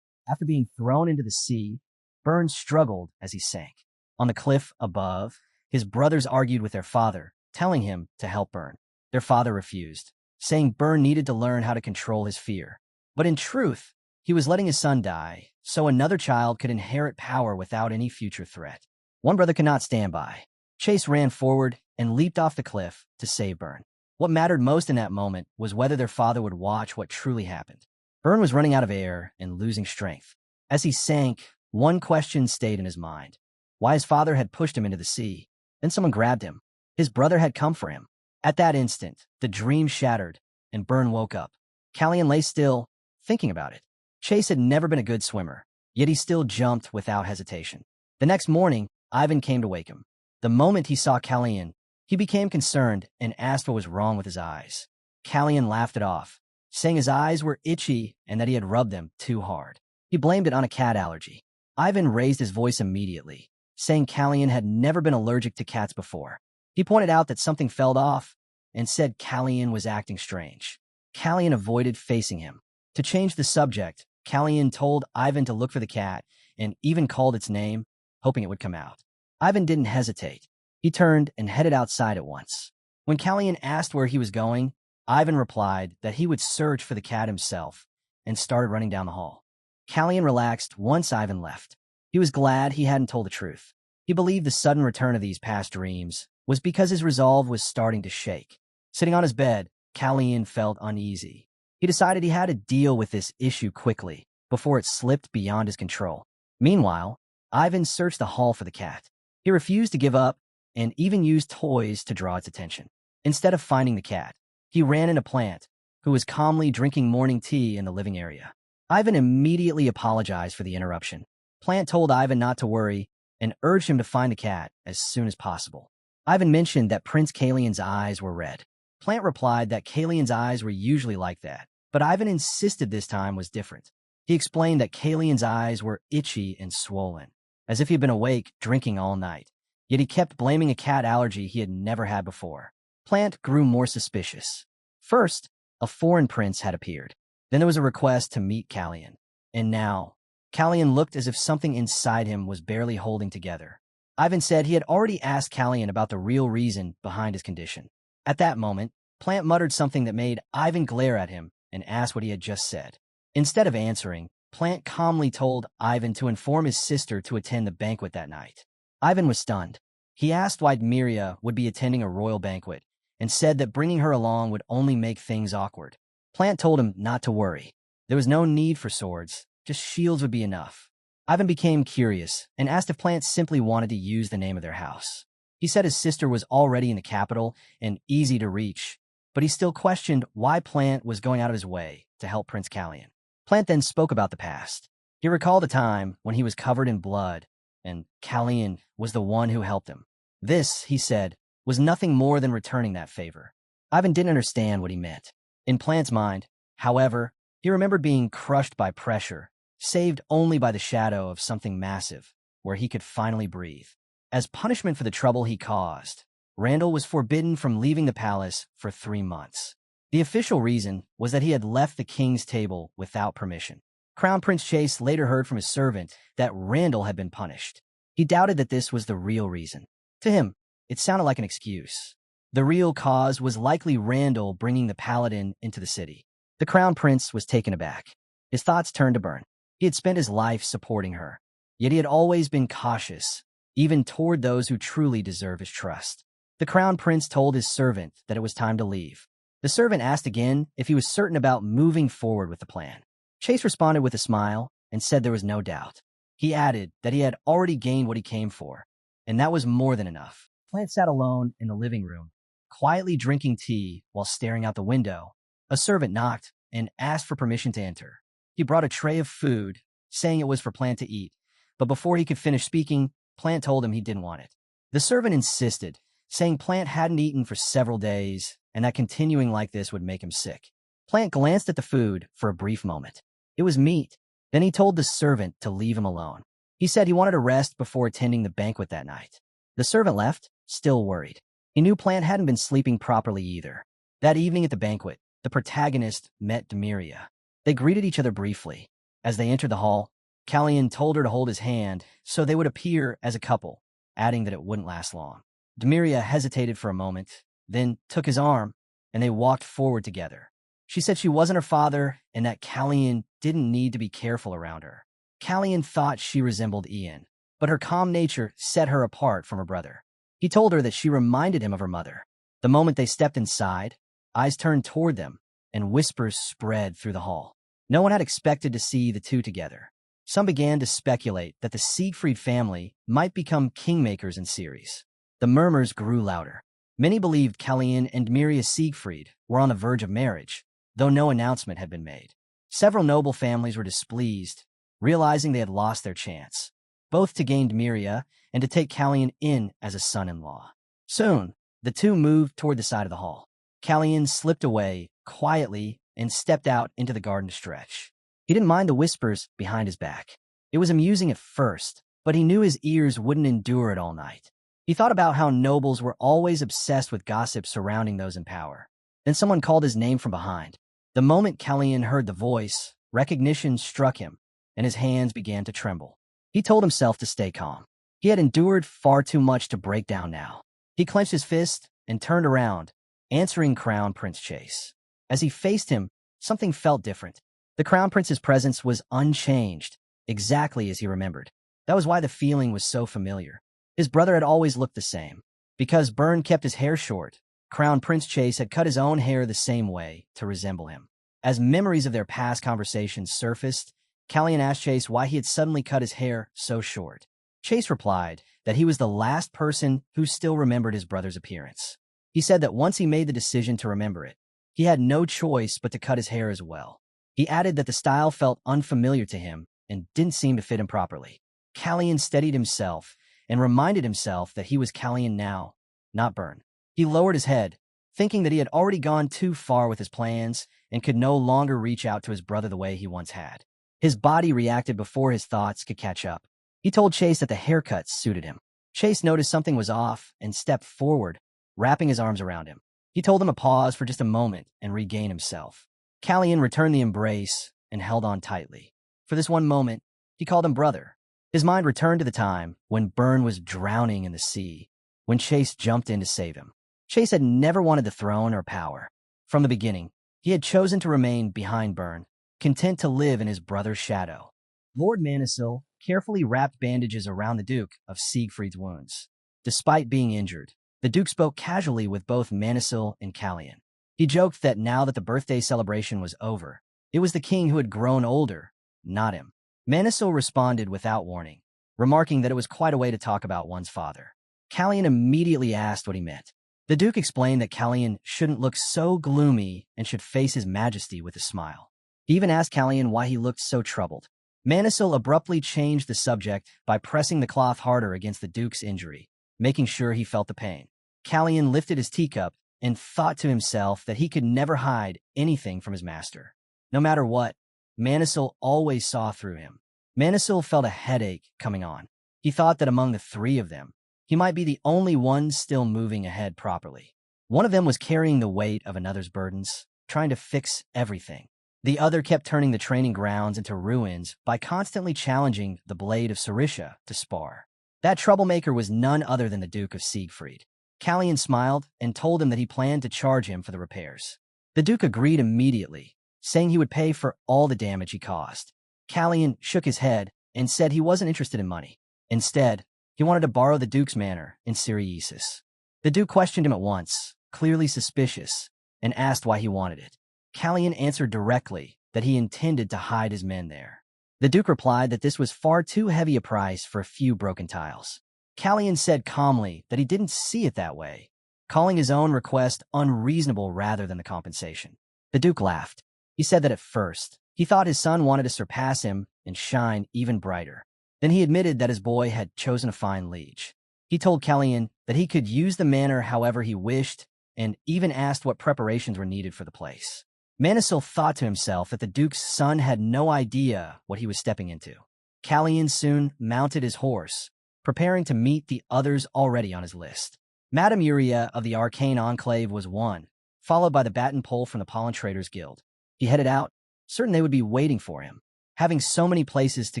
After being thrown into the sea, Byrne struggled as he sank. On the cliff above, his brothers argued with their father, telling him to help Byrne. Their father refused, saying Byrne needed to learn how to control his fear. But in truth, he was letting his son die, so another child could inherit power without any future threat. One brother could not stand by. Chase ran forward and leaped off the cliff to save Byrne. What mattered most in that moment was whether their father would watch what truly happened. Byrne was running out of air and losing strength. As he sank, one question stayed in his mind: why his father had pushed him into the sea. Then someone grabbed him. His brother had come for him. At that instant, the dream shattered, and Byrne woke up. Callian lay still, thinking about it. Chase had never been a good swimmer, yet he still jumped without hesitation. The next morning, Ivan came to wake him. The moment he saw Callian, he became concerned and asked what was wrong with his eyes. Callian laughed it off, saying his eyes were itchy and that he had rubbed them too hard. He blamed it on a cat allergy. Ivan raised his voice immediately, saying Callian had never been allergic to cats before. He pointed out that something fell off and said Callian was acting strange. Callian avoided facing him. To change the subject, Callian told Ivan to look for the cat and even called its name, hoping it would come out. Ivan didn't hesitate. He turned and headed outside at once. When Callian asked where he was going, Ivan replied that he would search for the cat himself and started running down the hall. Callian relaxed once Ivan left. He was glad he hadn't told the truth. He believed the sudden return of these past dreams was because his resolve was starting to shake. Sitting on his bed, Callian felt uneasy. He decided he had to deal with this issue quickly before it slipped beyond his control. Meanwhile, Ivan searched the hall for the cat. He refused to give up and even used toys to draw its attention. Instead of finding the cat, he ran into Plant, who was calmly drinking morning tea in the living area. Ivan immediately apologized for the interruption. Plant told Ivan not to worry and urged him to find the cat as soon as possible. Ivan mentioned that Prince Kalian's eyes were red. Plant replied that Kalian's eyes were usually like that, but Ivan insisted this time was different. He explained that Kalian's eyes were itchy and swollen, as if he'd been awake drinking all night. Yet he kept blaming a cat allergy he had never had before. Plant grew more suspicious. First, a foreign prince had appeared. Then there was a request to meet Callian. And now, Callian looked as if something inside him was barely holding together. Ivan said he had already asked Callian about the real reason behind his condition. At that moment, Plant muttered something that made Ivan glare at him and ask what he had just said. Instead of answering, Plant calmly told Ivan to inform his sister to attend the banquet that night. Ivan was stunned. He asked why Miria would be attending a royal banquet and said that bringing her along would only make things awkward. Plant told him not to worry. There was no need for swords, just shields would be enough. Ivan became curious and asked if Plant simply wanted to use the name of their house. He said his sister was already in the capital and easy to reach, but he still questioned why Plant was going out of his way to help Prince Callian. Plant then spoke about the past. He recalled a time when he was covered in blood, and Callian was the one who helped him. This, he said, was nothing more than returning that favor. Ivan didn't understand what he meant. In Plant's mind, however, he remembered being crushed by pressure, saved only by the shadow of something massive, where he could finally breathe. As punishment for the trouble he caused, Randall was forbidden from leaving the palace for 3 months. The official reason was that he had left the king's table without permission. Crown Prince Chase later heard from his servant that Randall had been punished. He doubted that this was the real reason. To him, it sounded like an excuse. The real cause was likely Randall bringing the paladin into the city. The crown prince was taken aback. His thoughts turned to Byrne. He had spent his life supporting her, yet he had always been cautious, even toward those who truly deserve his trust. The crown prince told his servant that it was time to leave. The servant asked again if he was certain about moving forward with the plan. Chase responded with a smile and said there was no doubt. He added that he had already gained what he came for, and that was more than enough. Plant sat alone in the living room, quietly drinking tea while staring out the window. A servant knocked and asked for permission to enter. He brought a tray of food, saying it was for Plant to eat, but before he could finish speaking, Plant told him he didn't want it. The servant insisted, saying Plant hadn't eaten for several days and that continuing like this would make him sick. Plant glanced at the food for a brief moment. It was meat. Then he told the servant to leave him alone. He said he wanted to rest before attending the banquet that night. The servant left, still worried. He knew Plant hadn't been sleeping properly either. That evening at the banquet, the protagonist met Demiria. They greeted each other briefly. As they entered the hall, Callian told her to hold his hand so they would appear as a couple, adding that it wouldn't last long. Demiria hesitated for a moment, then took his arm, and they walked forward together. She said she wasn't her father and that Callian didn't need to be careful around her. Callian thought she resembled Ian, but her calm nature set her apart from her brother. He told her that she reminded him of her mother. The moment they stepped inside, eyes turned toward them, and whispers spread through the hall. No one had expected to see the two together. Some began to speculate that the Siegfried family might become kingmakers in Ceres. The murmurs grew louder. Many believed Callian and Demiria Siegfried were on the verge of marriage, though no announcement had been made. Several noble families were displeased, realizing they had lost their chance, both to gain Demiria and to take Callian in as a son-in-law. Soon, the two moved toward the side of the hall. Callian slipped away quietly and stepped out into the garden to stretch. He didn't mind the whispers behind his back. It was amusing at first, but he knew his ears wouldn't endure it all night. He thought about how nobles were always obsessed with gossip surrounding those in power. Then someone called his name from behind. The moment Callian heard the voice, recognition struck him, and his hands began to tremble. He told himself to stay calm. He had endured far too much to break down now. He clenched his fist and turned around, answering Crown Prince Chase. As he faced him, something felt different. The Crown Prince's presence was unchanged, exactly as he remembered. That was why the feeling was so familiar. His brother had always looked the same. Because Byrne kept his hair short, Crown Prince Chase had cut his own hair the same way to resemble him. As memories of their past conversations surfaced, Callian asked Chase why he had suddenly cut his hair so short. Chase replied that he was the last person who still remembered his brother's appearance. He said that once he made the decision to remember it, he had no choice but to cut his hair as well. He added that the style felt unfamiliar to him and didn't seem to fit him properly. Callian steadied himself and reminded himself that he was Callian now, not Byrne. He lowered his head, thinking that he had already gone too far with his plans and could no longer reach out to his brother the way he once had. His body reacted before his thoughts could catch up. He told Chase that the haircut suited him. Chase noticed something was off and stepped forward, wrapping his arms around him. He told him to pause for just a moment and regain himself. Callian returned the embrace and held on tightly. For this one moment, he called him brother. His mind returned to the time when Byrne was drowning in the sea, when Chase jumped in to save him. Chase had never wanted the throne or power. From the beginning, he had chosen to remain behind Byrne, content to live in his brother's shadow. Lord Manisil carefully wrapped bandages around the Duke of Siegfried's wounds. Despite being injured, the Duke spoke casually with both Manisil and Callian. He joked that now that the birthday celebration was over, it was the king who had grown older, not him. Manisil responded without warning, remarking that it was quite a way to talk about one's father. Callian immediately asked what he meant. The Duke explained that Callian shouldn't look so gloomy and should face his majesty with a smile. He even asked Callian why he looked so troubled. Manisil abruptly changed the subject by pressing the cloth harder against the Duke's injury, making sure he felt the pain. Callian lifted his teacup and thought to himself that he could never hide anything from his master. No matter what, Manisil always saw through him. Manisil felt a headache coming on. He thought that among the three of them, he might be the only one still moving ahead properly. One of them was carrying the weight of another's burdens, trying to fix everything. The other kept turning the training grounds into ruins by constantly challenging the Blade of Sarisha to spar. That troublemaker was none other than the Duke of Siegfried. Callian smiled and told him that he planned to charge him for the repairs. The Duke agreed immediately, saying he would pay for all the damage he caused. Callian shook his head and said he wasn't interested in money. Instead, he wanted to borrow the Duke's manor in Syriesis. The Duke questioned him at once, clearly suspicious, and asked why he wanted it. Callian answered directly that he intended to hide his men there. The Duke replied that this was far too heavy a price for a few broken tiles. Callian said calmly that he didn't see it that way, calling his own request unreasonable rather than the compensation. The Duke laughed. He said that at first, he thought his son wanted to surpass him and shine even brighter. Then he admitted that his boy had chosen a fine liege. He told Callian that he could use the manor however he wished and even asked what preparations were needed for the place. Manisil thought to himself that the Duke's son had no idea what he was stepping into. Callian soon mounted his horse, preparing to meet the others already on his list. Madame Uria of the Arcane Enclave was one, followed by the Bat and Pole from the Pollen Traders Guild. He headed out, certain they would be waiting for him. Having so many places to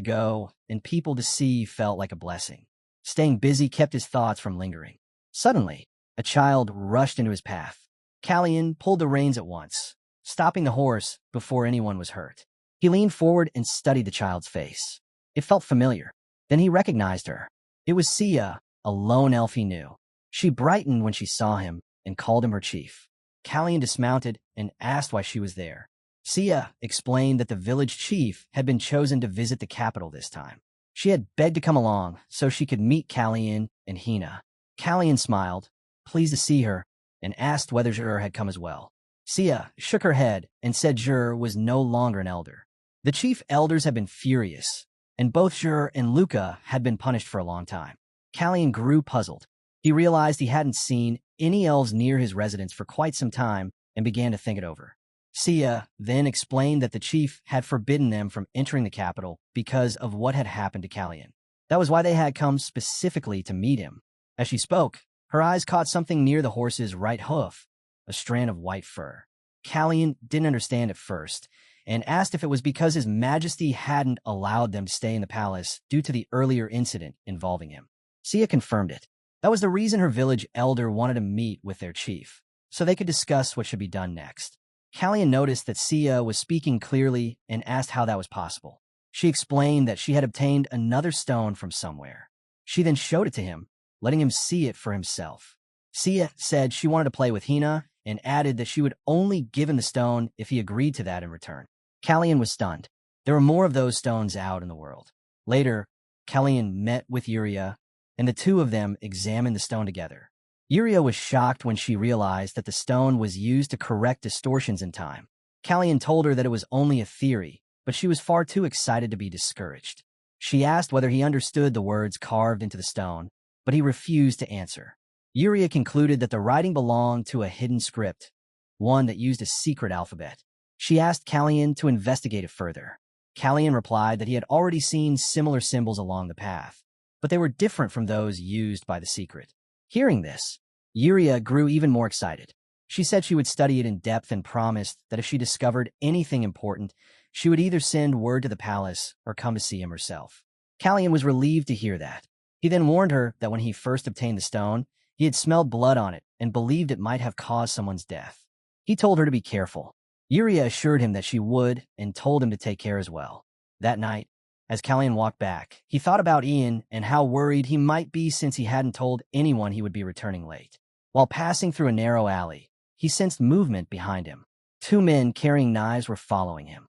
go and people to see felt like a blessing. Staying busy kept his thoughts from lingering. Suddenly, a child rushed into his path. Callian pulled the reins at once, stopping the horse before anyone was hurt. He leaned forward and studied the child's face. It felt familiar. Then he recognized her. It was Sia, a lone elf he knew. She brightened when she saw him and called him her chief. Callian dismounted and asked why she was there. Sia explained that the village chief had been chosen to visit the capital this time. She had begged to come along so she could meet Callian and Hina. Callian smiled, pleased to see her, and asked whether Jur had come as well. Sia shook her head and said Jur was no longer an elder. The chief elders had been furious, and both Jur and Luca had been punished for a long time. Callian grew puzzled. He realized he hadn't seen any elves near his residence for quite some time and began to think it over. Sia then explained that the chief had forbidden them from entering the capital because of what had happened to Callian. That was why they had come specifically to meet him. As she spoke, her eyes caught something near the horse's right hoof, a strand of white fur. Callian didn't understand at first, and asked if it was because His Majesty hadn't allowed them to stay in the palace due to the earlier incident involving him. Sia confirmed it. That was the reason her village elder wanted to meet with their chief, so they could discuss what should be done next. Callian noticed that Sia was speaking clearly and asked how that was possible. She explained that she had obtained another stone from somewhere. She then showed it to him, letting him see it for himself. Sia said she wanted to play with Hina and added that she would only give him the stone if he agreed to that in return. Callian was stunned. There were more of those stones out in the world. Later, Callian met with Uria, and the two of them examined the stone together. Uria was shocked when she realized that the stone was used to correct distortions in time. Callian told her that it was only a theory, but she was far too excited to be discouraged. She asked whether he understood the words carved into the stone, but he refused to answer. Uria concluded that the writing belonged to a hidden script, one that used a secret alphabet. She asked Callian to investigate it further. Callian replied that he had already seen similar symbols along the path, but they were different from those used by the secret. Hearing this, Uria grew even more excited. She said she would study it in depth and promised that if she discovered anything important, she would either send word to the palace or come to see him herself. Callian was relieved to hear that. He then warned her that when he first obtained the stone, he had smelled blood on it and believed it might have caused someone's death. He told her to be careful. Uria assured him that she would and told him to take care as well. That night, as Callian walked back, he thought about Ian and how worried he might be since he hadn't told anyone he would be returning late. While passing through a narrow alley, he sensed movement behind him. Two men carrying knives were following him.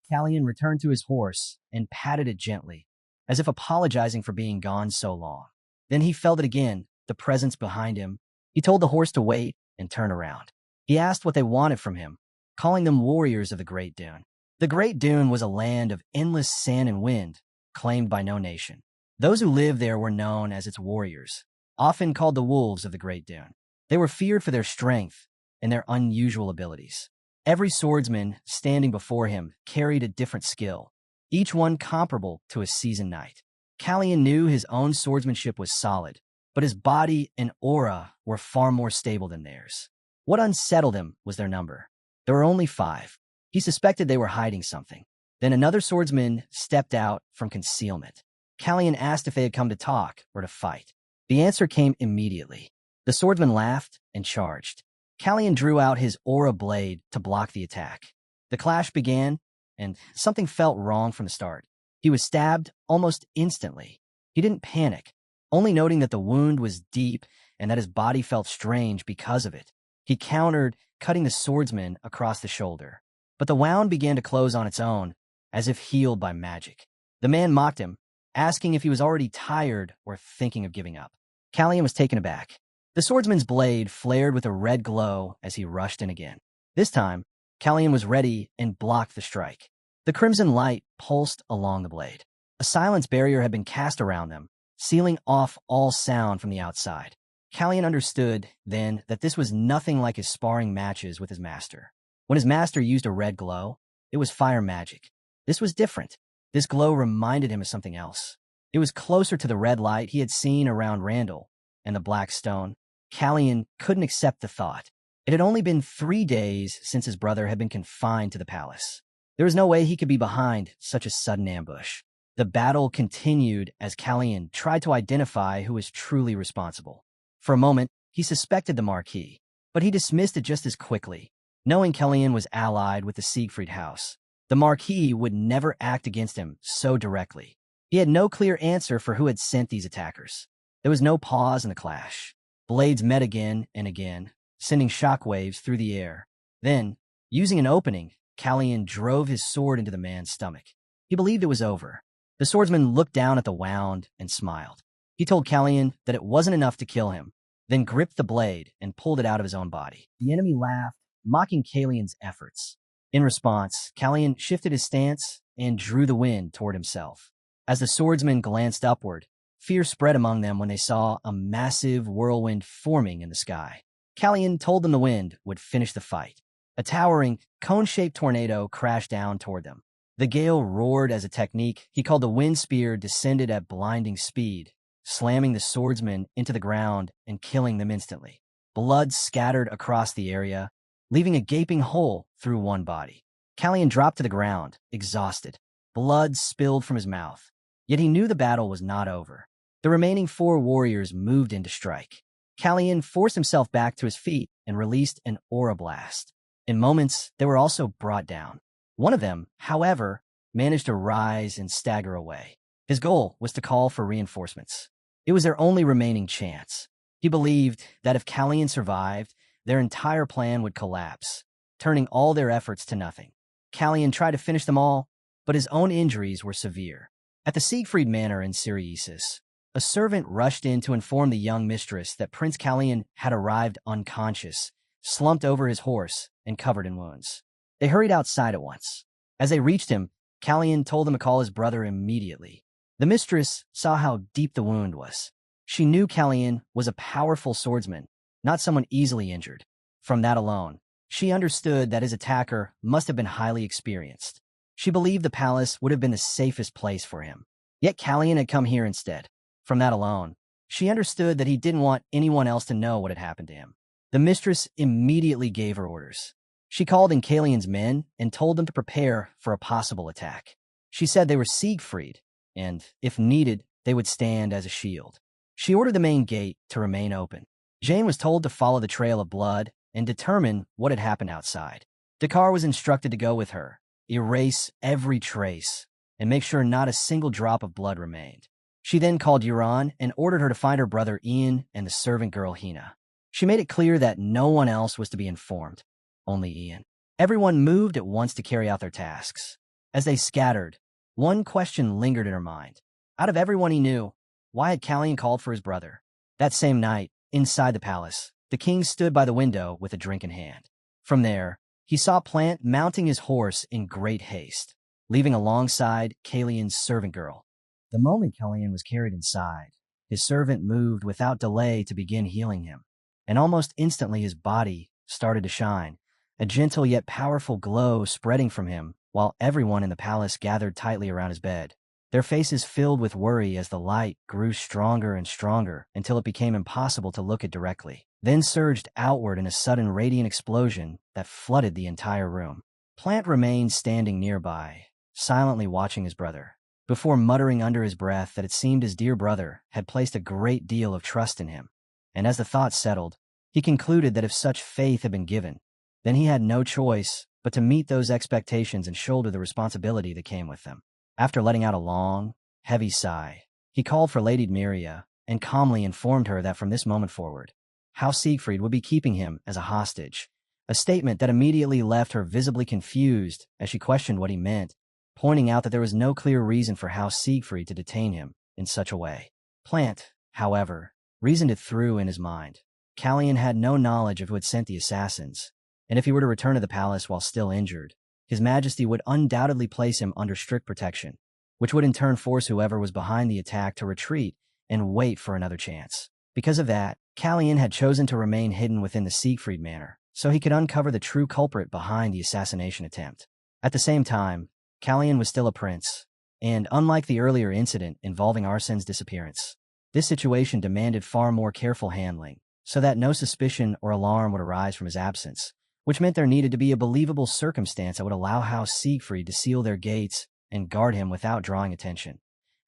Callian returned to his horse and patted it gently, as if apologizing for being gone so long. Then he felt it again, the presence behind him. He told the horse to wait and turn around. He asked what they wanted from him, calling them warriors of the Great Dune. The Great Dune was a land of endless sand and wind, claimed by no nation. Those who lived there were known as its warriors, often called the wolves of the Great Dune. They were feared for their strength and their unusual abilities. Every swordsman standing before him carried a different skill, each one comparable to a seasoned knight. Callian knew his own swordsmanship was solid, but his body and aura were far more stable than theirs. What unsettled him was their number. There were only 5. He suspected they were hiding something. Then another swordsman stepped out from concealment. Callian asked if they had come to talk or to fight. The answer came immediately. The swordsman laughed and charged. Callion drew out his aura blade to block the attack. The clash began, and something felt wrong from the start. He was stabbed almost instantly. He didn't panic, only noting that the wound was deep and that his body felt strange because of it. He countered, cutting the swordsman across the shoulder. But the wound began to close on its own, as if healed by magic. The man mocked him, asking if he was already tired or thinking of giving up. Callion was taken aback. The swordsman's blade flared with a red glow as he rushed in again. This time, Callion was ready and blocked the strike. The crimson light pulsed along the blade. A silence barrier had been cast around them, sealing off all sound from the outside. Callion understood, then, that this was nothing like his sparring matches with his master. When his master used a red glow, it was fire magic. This was different. This glow reminded him of something else. It was closer to the red light he had seen around Randall and the black stone. Callion couldn't accept the thought. It had only been 3 days since his brother had been confined to the palace. There was no way he could be behind such a sudden ambush. The battle continued as Callion tried to identify who was truly responsible. For a moment, he suspected the Marquis, but he dismissed it just as quickly. Knowing Callion was allied with the Siegfried house, the Marquis would never act against him so directly. He had no clear answer for who had sent these attackers. There was no pause in the clash. Blades met again and again, sending shockwaves through the air. Then, using an opening, Callion drove his sword into the man's stomach. He believed it was over. The swordsman looked down at the wound and smiled. He told Callion that it wasn't enough to kill him, then gripped the blade and pulled it out of his own body. The enemy laughed, mocking Callion's efforts. In response, Callion shifted his stance and drew the wind toward himself. As the swordsman glanced upward, fear spread among them when they saw a massive whirlwind forming in the sky. Callion told them the wind would finish the fight. A towering, cone-shaped tornado crashed down toward them. The gale roared as a technique he called the wind spear descended at blinding speed, slamming the swordsmen into the ground and killing them instantly. Blood scattered across the area, leaving a gaping hole through one body. Callion dropped to the ground, exhausted. Blood spilled from his mouth. Yet he knew the battle was not over. The remaining 4 warriors moved in to strike. Callion forced himself back to his feet and released an aura blast. In moments, they were also brought down. One of them, however, managed to rise and stagger away. His goal was to call for reinforcements. It was their only remaining chance. He believed that if Callion survived, their entire plan would collapse, turning all their efforts to nothing. Callion tried to finish them all, but his own injuries were severe. At the Siegfried Manor in Syriesis, a servant rushed in to inform the young mistress that Prince Callion had arrived unconscious, slumped over his horse, and covered in wounds. They hurried outside at once. As they reached him, Callion told them to call his brother immediately. The mistress saw how deep the wound was. She knew Callion was a powerful swordsman, not someone easily injured. From that alone, she understood that his attacker must have been highly experienced. She believed the palace would have been the safest place for him. Yet Callion had come here instead. From that alone, she understood that he didn't want anyone else to know what had happened to him. The mistress immediately gave her orders. She called in Callion's men and told them to prepare for a possible attack. She said they were Siegfried, and, if needed, they would stand as a shield. She ordered the main gate to remain open. Jane was told to follow the trail of blood and determine what had happened outside. Dakar was instructed to go with her, erase every trace, and make sure not a single drop of blood remained. She then called Euron and ordered her to find her brother Ian and the servant girl Hina. She made it clear that no one else was to be informed, only Ian. Everyone moved at once to carry out their tasks. As they scattered, one question lingered in her mind. Out of everyone he knew, why had Callion called for his brother? That same night, inside the palace, the king stood by the window with a drink in hand. From there, he saw Plant mounting his horse in great haste, leaving alongside Callion's servant girl. The moment Callion was carried inside, his servant moved without delay to begin healing him, and almost instantly his body started to shine, a gentle yet powerful glow spreading from him, while everyone in the palace gathered tightly around his bed. Their faces filled with worry as the light grew stronger and stronger until it became impossible to look it directly, then surged outward in a sudden radiant explosion that flooded the entire room. Plant remained standing nearby, silently watching his brother, before muttering under his breath that it seemed his dear brother had placed a great deal of trust in him. And as the thought settled, he concluded that if such faith had been given, then he had no choice but to meet those expectations and shoulder the responsibility that came with them. After letting out a long, heavy sigh, he called for Lady Miria and calmly informed her that from this moment forward, House Siegfried would be keeping him as a hostage, a statement that immediately left her visibly confused as she questioned what he meant, pointing out that there was no clear reason for House Siegfried to detain him in such a way. Plant, however, reasoned it through in his mind. Callian had no knowledge of who had sent the assassins, and if he were to return to the palace while still injured, His Majesty would undoubtedly place him under strict protection, which would in turn force whoever was behind the attack to retreat and wait for another chance. Because of that, Callian had chosen to remain hidden within the Siegfried Manor, so he could uncover the true culprit behind the assassination attempt. At the same time, Callian was still a prince, and unlike the earlier incident involving Arsene's disappearance, this situation demanded far more careful handling, so that no suspicion or alarm would arise from his absence, which meant there needed to be a believable circumstance that would allow House Siegfried to seal their gates and guard him without drawing attention.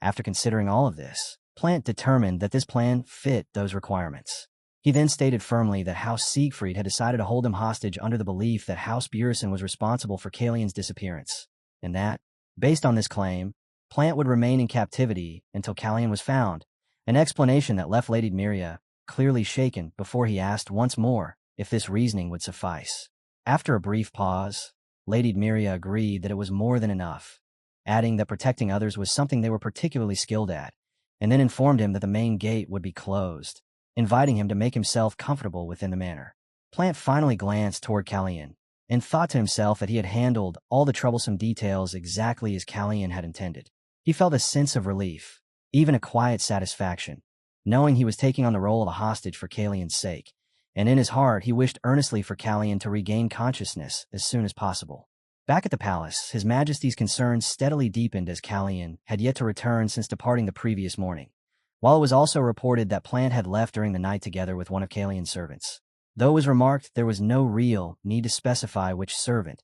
After considering all of this, Plant determined that this plan fit those requirements. He then stated firmly that House Siegfried had decided to hold him hostage under the belief that House Burison was responsible for Callian's disappearance, and that, based on this claim, Plant would remain in captivity until Callian was found, an explanation that left Lady Miria clearly shaken before he asked once more if this reasoning would suffice. After a brief pause, Lady Miria agreed that it was more than enough, adding that protecting others was something they were particularly skilled at, and then informed him that the main gate would be closed, inviting him to make himself comfortable within the manor. Plant finally glanced toward Callian and thought to himself that he had handled all the troublesome details exactly as Callian had intended. He felt a sense of relief, even a quiet satisfaction, knowing he was taking on the role of a hostage for Callian's sake, and in his heart he wished earnestly for Callian to regain consciousness as soon as possible. Back at the palace, His Majesty's concerns steadily deepened as Callian had yet to return since departing the previous morning, while it was also reported that Plant had left during the night together with one of Callian's servants. Though it was remarked there was no real need to specify which servant,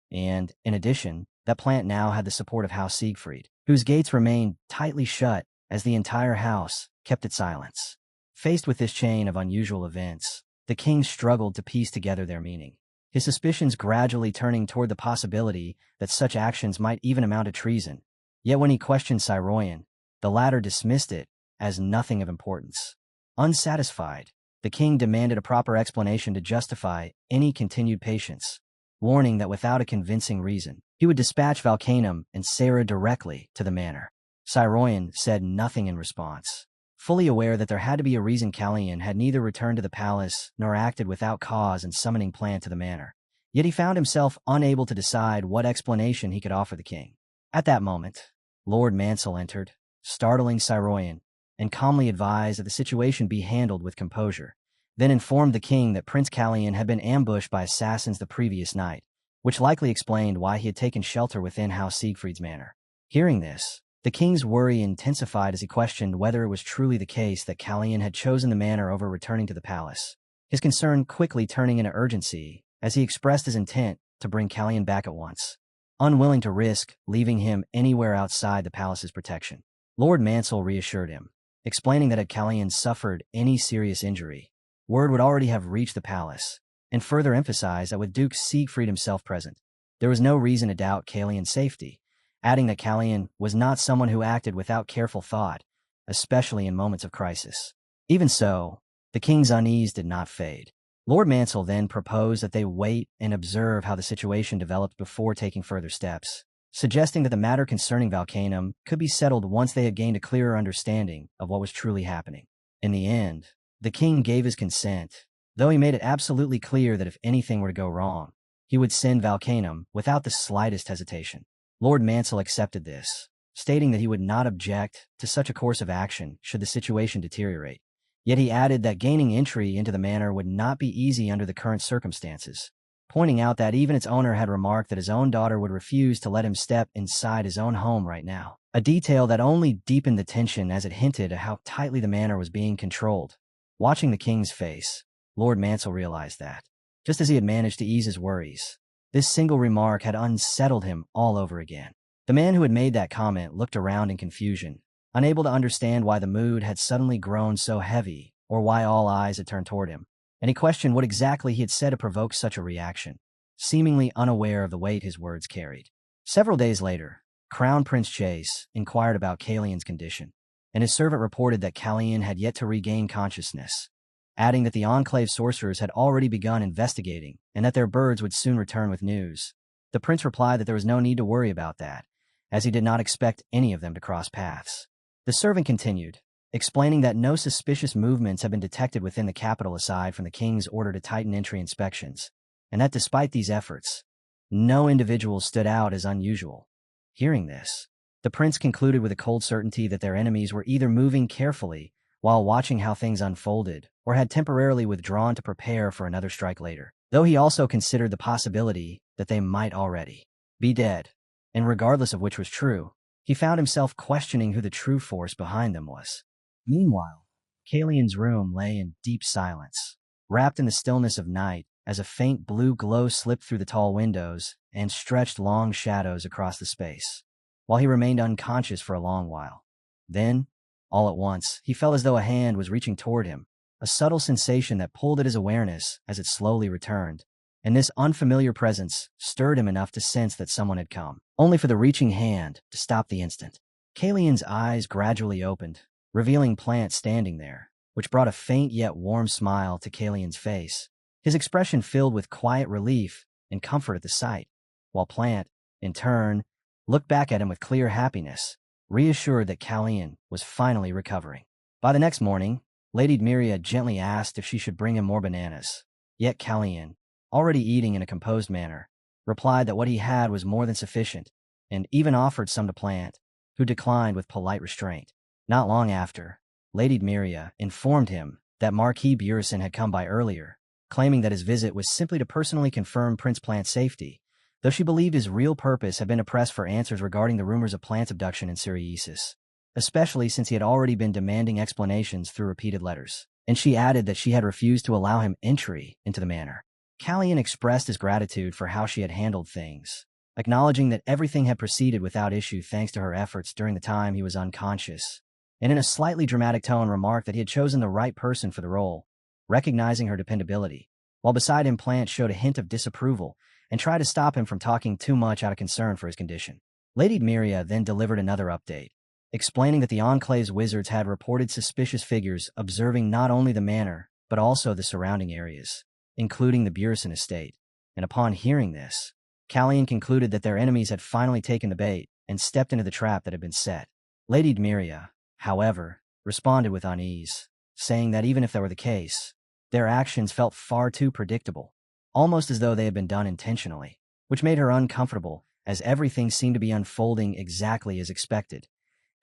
and, in addition, that Plant now had the support of House Siegfried, whose gates remained tightly shut as the entire house kept its silence. Faced with this chain of unusual events, the king struggled to piece together their meaning, his suspicions gradually turning toward the possibility that such actions might even amount to treason. Yet when he questioned Cyroyan, the latter dismissed it as nothing of importance. Unsatisfied, the king demanded a proper explanation to justify any continued patience, warning that without a convincing reason, he would dispatch Valcanum and Sarah directly to the manor. Cyroyan said nothing in response, fully aware that there had to be a reason Callian had neither returned to the palace nor acted without cause in summoning Plant to the manor. Yet he found himself unable to decide what explanation he could offer the king. At that moment, Lord Mansell entered, startling Cyroyan, and calmly advised that the situation be handled with composure, then informed the king that Prince Callian had been ambushed by assassins the previous night, which likely explained why he had taken shelter within House Siegfried's manor. Hearing this, the king's worry intensified as he questioned whether it was truly the case that Callian had chosen the manor over returning to the palace, his concern quickly turning into urgency as he expressed his intent to bring Callian back at once, unwilling to risk leaving him anywhere outside the palace's protection. Lord Mansell reassured him, explaining that had Callian suffered any serious injury, word would already have reached the palace, and further emphasized that with Duke Siegfried himself present, there was no reason to doubt Callian's safety, adding that Callian was not someone who acted without careful thought, especially in moments of crisis. Even so, the king's unease did not fade. Lord Mansell then proposed that they wait and observe how the situation developed before taking further steps, suggesting that the matter concerning Valcanum could be settled once they had gained a clearer understanding of what was truly happening. In the end, the king gave his consent, though he made it absolutely clear that if anything were to go wrong, he would send Valcanum without the slightest hesitation. Lord Mansell accepted this, stating that he would not object to such a course of action should the situation deteriorate. Yet he added that gaining entry into the manor would not be easy under the current circumstances, pointing out that even its owner had remarked that his own daughter would refuse to let him step inside his own home right now, a detail that only deepened the tension as it hinted at how tightly the manor was being controlled. Watching the king's face, Lord Mansell realized that, just as he had managed to ease his worries, this single remark had unsettled him all over again. The man who had made that comment looked around in confusion, unable to understand why the mood had suddenly grown so heavy or why all eyes had turned toward him, and he questioned what exactly he had said to provoke such a reaction, seemingly unaware of the weight his words carried. Several days later, Crown Prince Chase inquired about Kalian's condition, and his servant reported that Kalian had yet to regain consciousness, adding that the Enclave sorcerers had already begun investigating and that their birds would soon return with news. The prince replied that there was no need to worry about that, as he did not expect any of them to cross paths. The servant continued, explaining that no suspicious movements had been detected within the capital aside from the king's order to tighten entry inspections, and that despite these efforts, no individuals stood out as unusual. Hearing this, the prince concluded with a cold certainty that their enemies were either moving carefully while watching how things unfolded or had temporarily withdrawn to prepare for another strike later, though he also considered the possibility that they might already be dead. And regardless of which was true, he found himself questioning who the true force behind them was. Meanwhile, Kalian's room lay in deep silence, wrapped in the stillness of night as a faint blue glow slipped through the tall windows and stretched long shadows across the space, while he remained unconscious for a long while. Then, all at once, he felt as though a hand was reaching toward him, a subtle sensation that pulled at his awareness as it slowly returned, and this unfamiliar presence stirred him enough to sense that someone had come, only for the reaching hand to stop the instant. Kalian's eyes gradually opened, revealing Plant standing there, which brought a faint yet warm smile to Kalian's face, his expression filled with quiet relief and comfort at the sight, while Plant, in turn, looked back at him with clear happiness, reassured that Kalian was finally recovering. By the next morning, Lady Miria gently asked if she should bring him more bananas, yet Kalian, already eating in a composed manner, replied that what he had was more than sufficient, and even offered some to Plant, who declined with polite restraint. Not long after, Lady Miria informed him that Marquis Burison had come by earlier, claiming that his visit was simply to personally confirm Prince Plant's safety, though she believed his real purpose had been to press for answers regarding the rumors of Plant's abduction in Siriasis, especially since he had already been demanding explanations through repeated letters, and she added that she had refused to allow him entry into the manor. Kalian expressed his gratitude for how she had handled things, acknowledging that everything had proceeded without issue thanks to her efforts during the time he was unconscious, and in a slightly dramatic tone remarked that he had chosen the right person for the role, recognizing her dependability, while beside him Plant showed a hint of disapproval and tried to stop him from talking too much out of concern for his condition. Lady Miria then delivered another update, explaining that the Enclave's wizards had reported suspicious figures observing not only the manor, but also the surrounding areas, including the Burison estate, and upon hearing this, Kalian concluded that their enemies had finally taken the bait and stepped into the trap that had been set. Lady Miria, however, responded with unease, saying that even if that were the case, their actions felt far too predictable, almost as though they had been done intentionally, which made her uncomfortable as everything seemed to be unfolding exactly as expected.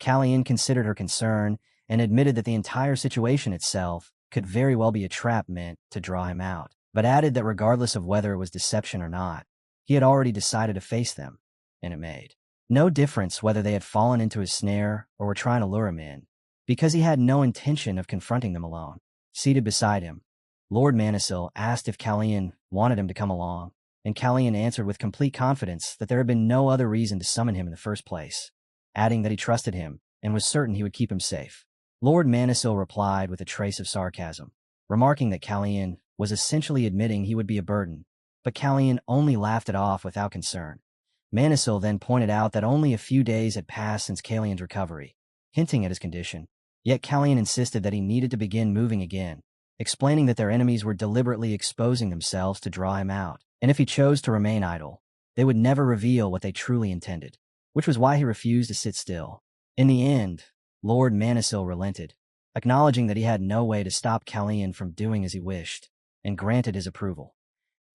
Kalian considered her concern and admitted that the entire situation itself could very well be a trap meant to draw him out, but added that regardless of whether it was deception or not, he had already decided to face them, and it made no difference whether they had fallen into his snare or were trying to lure him in, because he had no intention of confronting them alone. Seated beside him, Lord Manisil asked if Kalian wanted him to come along, and Kalian answered with complete confidence that there had been no other reason to summon him in the first place, adding that he trusted him and was certain he would keep him safe. Lord Manisil replied with a trace of sarcasm, remarking that Kalian was essentially admitting he would be a burden, but Kalian only laughed it off without concern. Manisil then pointed out that only a few days had passed since Kalian's recovery, hinting at his condition, yet Kalian insisted that he needed to begin moving again, explaining that their enemies were deliberately exposing themselves to draw him out, and if he chose to remain idle, they would never reveal what they truly intended, which was why he refused to sit still. In the end, Lord Manisil relented, acknowledging that he had no way to stop Kalian from doing as he wished, and granted his approval.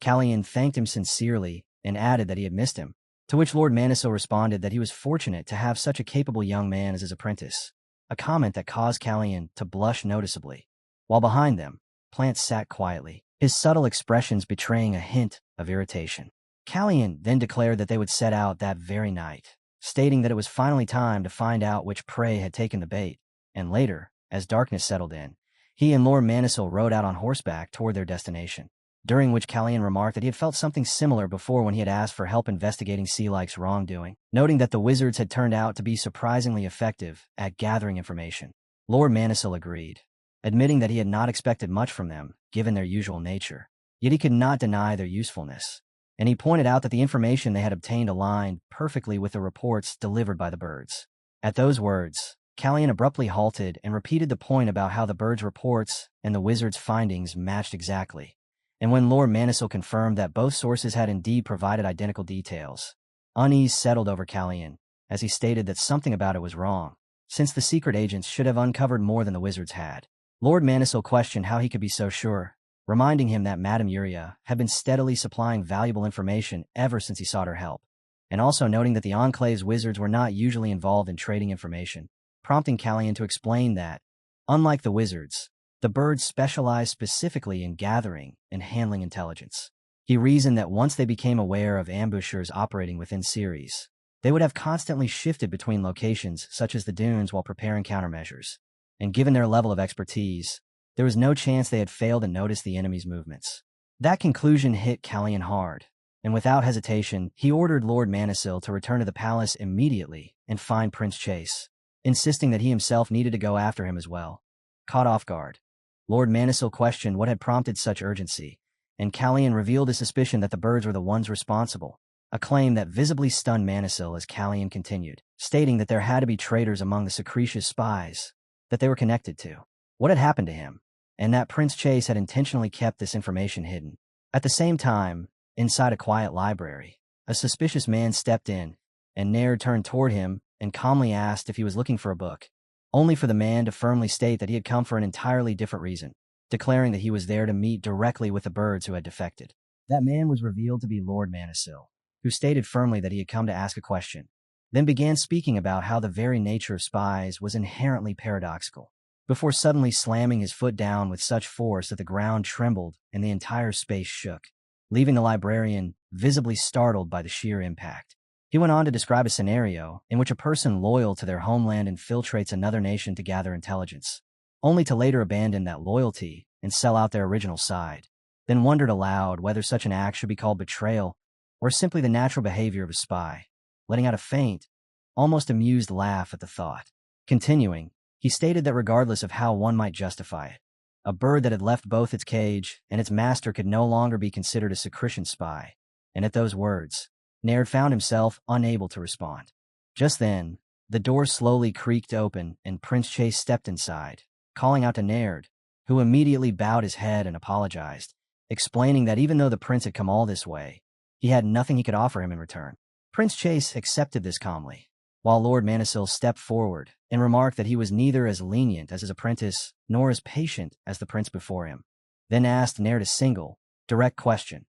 Kalian thanked him sincerely and added that he had missed him, to which Lord Manisil responded that he was fortunate to have such a capable young man as his apprentice, a comment that caused Kalian to blush noticeably. While behind them, Plant sat quietly, his subtle expressions betraying a hint of irritation. Kalian then declared that they would set out that very night, stating that it was finally time to find out which prey had taken the bait, and later, as darkness settled in, he and Lord Manisil rode out on horseback toward their destination, during which Kalian remarked that he had felt something similar before when he had asked for help investigating Sea-Like's wrongdoing, noting that the wizards had turned out to be surprisingly effective at gathering information. Lord Manisil agreed, admitting that he had not expected much from them, given their usual nature. Yet he could not deny their usefulness, and he pointed out that the information they had obtained aligned perfectly with the reports delivered by the birds. At those words, Callian abruptly halted and repeated the point about how the birds' reports and the wizard's findings matched exactly. And when Lord Manisil confirmed that both sources had indeed provided identical details, unease settled over Callian, as he stated that something about it was wrong, since the secret agents should have uncovered more than the wizards had. Lord Manisil questioned how he could be so sure, reminding him that Madame Uria had been steadily supplying valuable information ever since he sought her help, and also noting that the Enclave's wizards were not usually involved in trading information, prompting Callian to explain that, unlike the wizards, the birds specialized specifically in gathering and handling intelligence. He reasoned that once they became aware of ambushers operating within Ceres, they would have constantly shifted between locations such as the dunes while preparing countermeasures, and given their level of expertise, there was no chance they had failed to notice the enemy's movements. That conclusion hit Callian hard, and without hesitation, he ordered Lord Manisil to return to the palace immediately and find Prince Chase, insisting that he himself needed to go after him as well. Caught off guard, Lord Manisil questioned what had prompted such urgency, and Callian revealed his suspicion that the birds were the ones responsible, a claim that visibly stunned Manisil as Callian continued, stating that there had to be traitors among the Secretia's spies that they were connected to. What had happened to him, and that Prince Chase had intentionally kept this information hidden. At the same time, inside a quiet library, a suspicious man stepped in, and Naird turned toward him and calmly asked if he was looking for a book, only for the man to firmly state that he had come for an entirely different reason, declaring that he was there to meet directly with the birds who had defected. That man was revealed to be Lord Manisil, who stated firmly that he had come to ask a question, then began speaking about how the very nature of spies was inherently paradoxical, before suddenly slamming his foot down with such force that the ground trembled and the entire space shook, leaving the librarian visibly startled by the sheer impact. He went on to describe a scenario in which a person loyal to their homeland infiltrates another nation to gather intelligence, only to later abandon that loyalty and sell out their original side, then wondered aloud whether such an act should be called betrayal or simply the natural behavior of a spy, letting out a faint, almost amused laugh at the thought. Continuing, he stated that regardless of how one might justify it, a bird that had left both its cage and its master could no longer be considered a Secretian spy, and at those words, Naird found himself unable to respond. Just then, the door slowly creaked open and Prince Chase stepped inside, calling out to Naird, who immediately bowed his head and apologized, explaining that even though the prince had come all this way, he had nothing he could offer him in return. Prince Chase accepted this calmly, while Lord Manisil stepped forward and remarked that he was neither as lenient as his apprentice nor as patient as the prince before him, then asked Naird a single, direct question,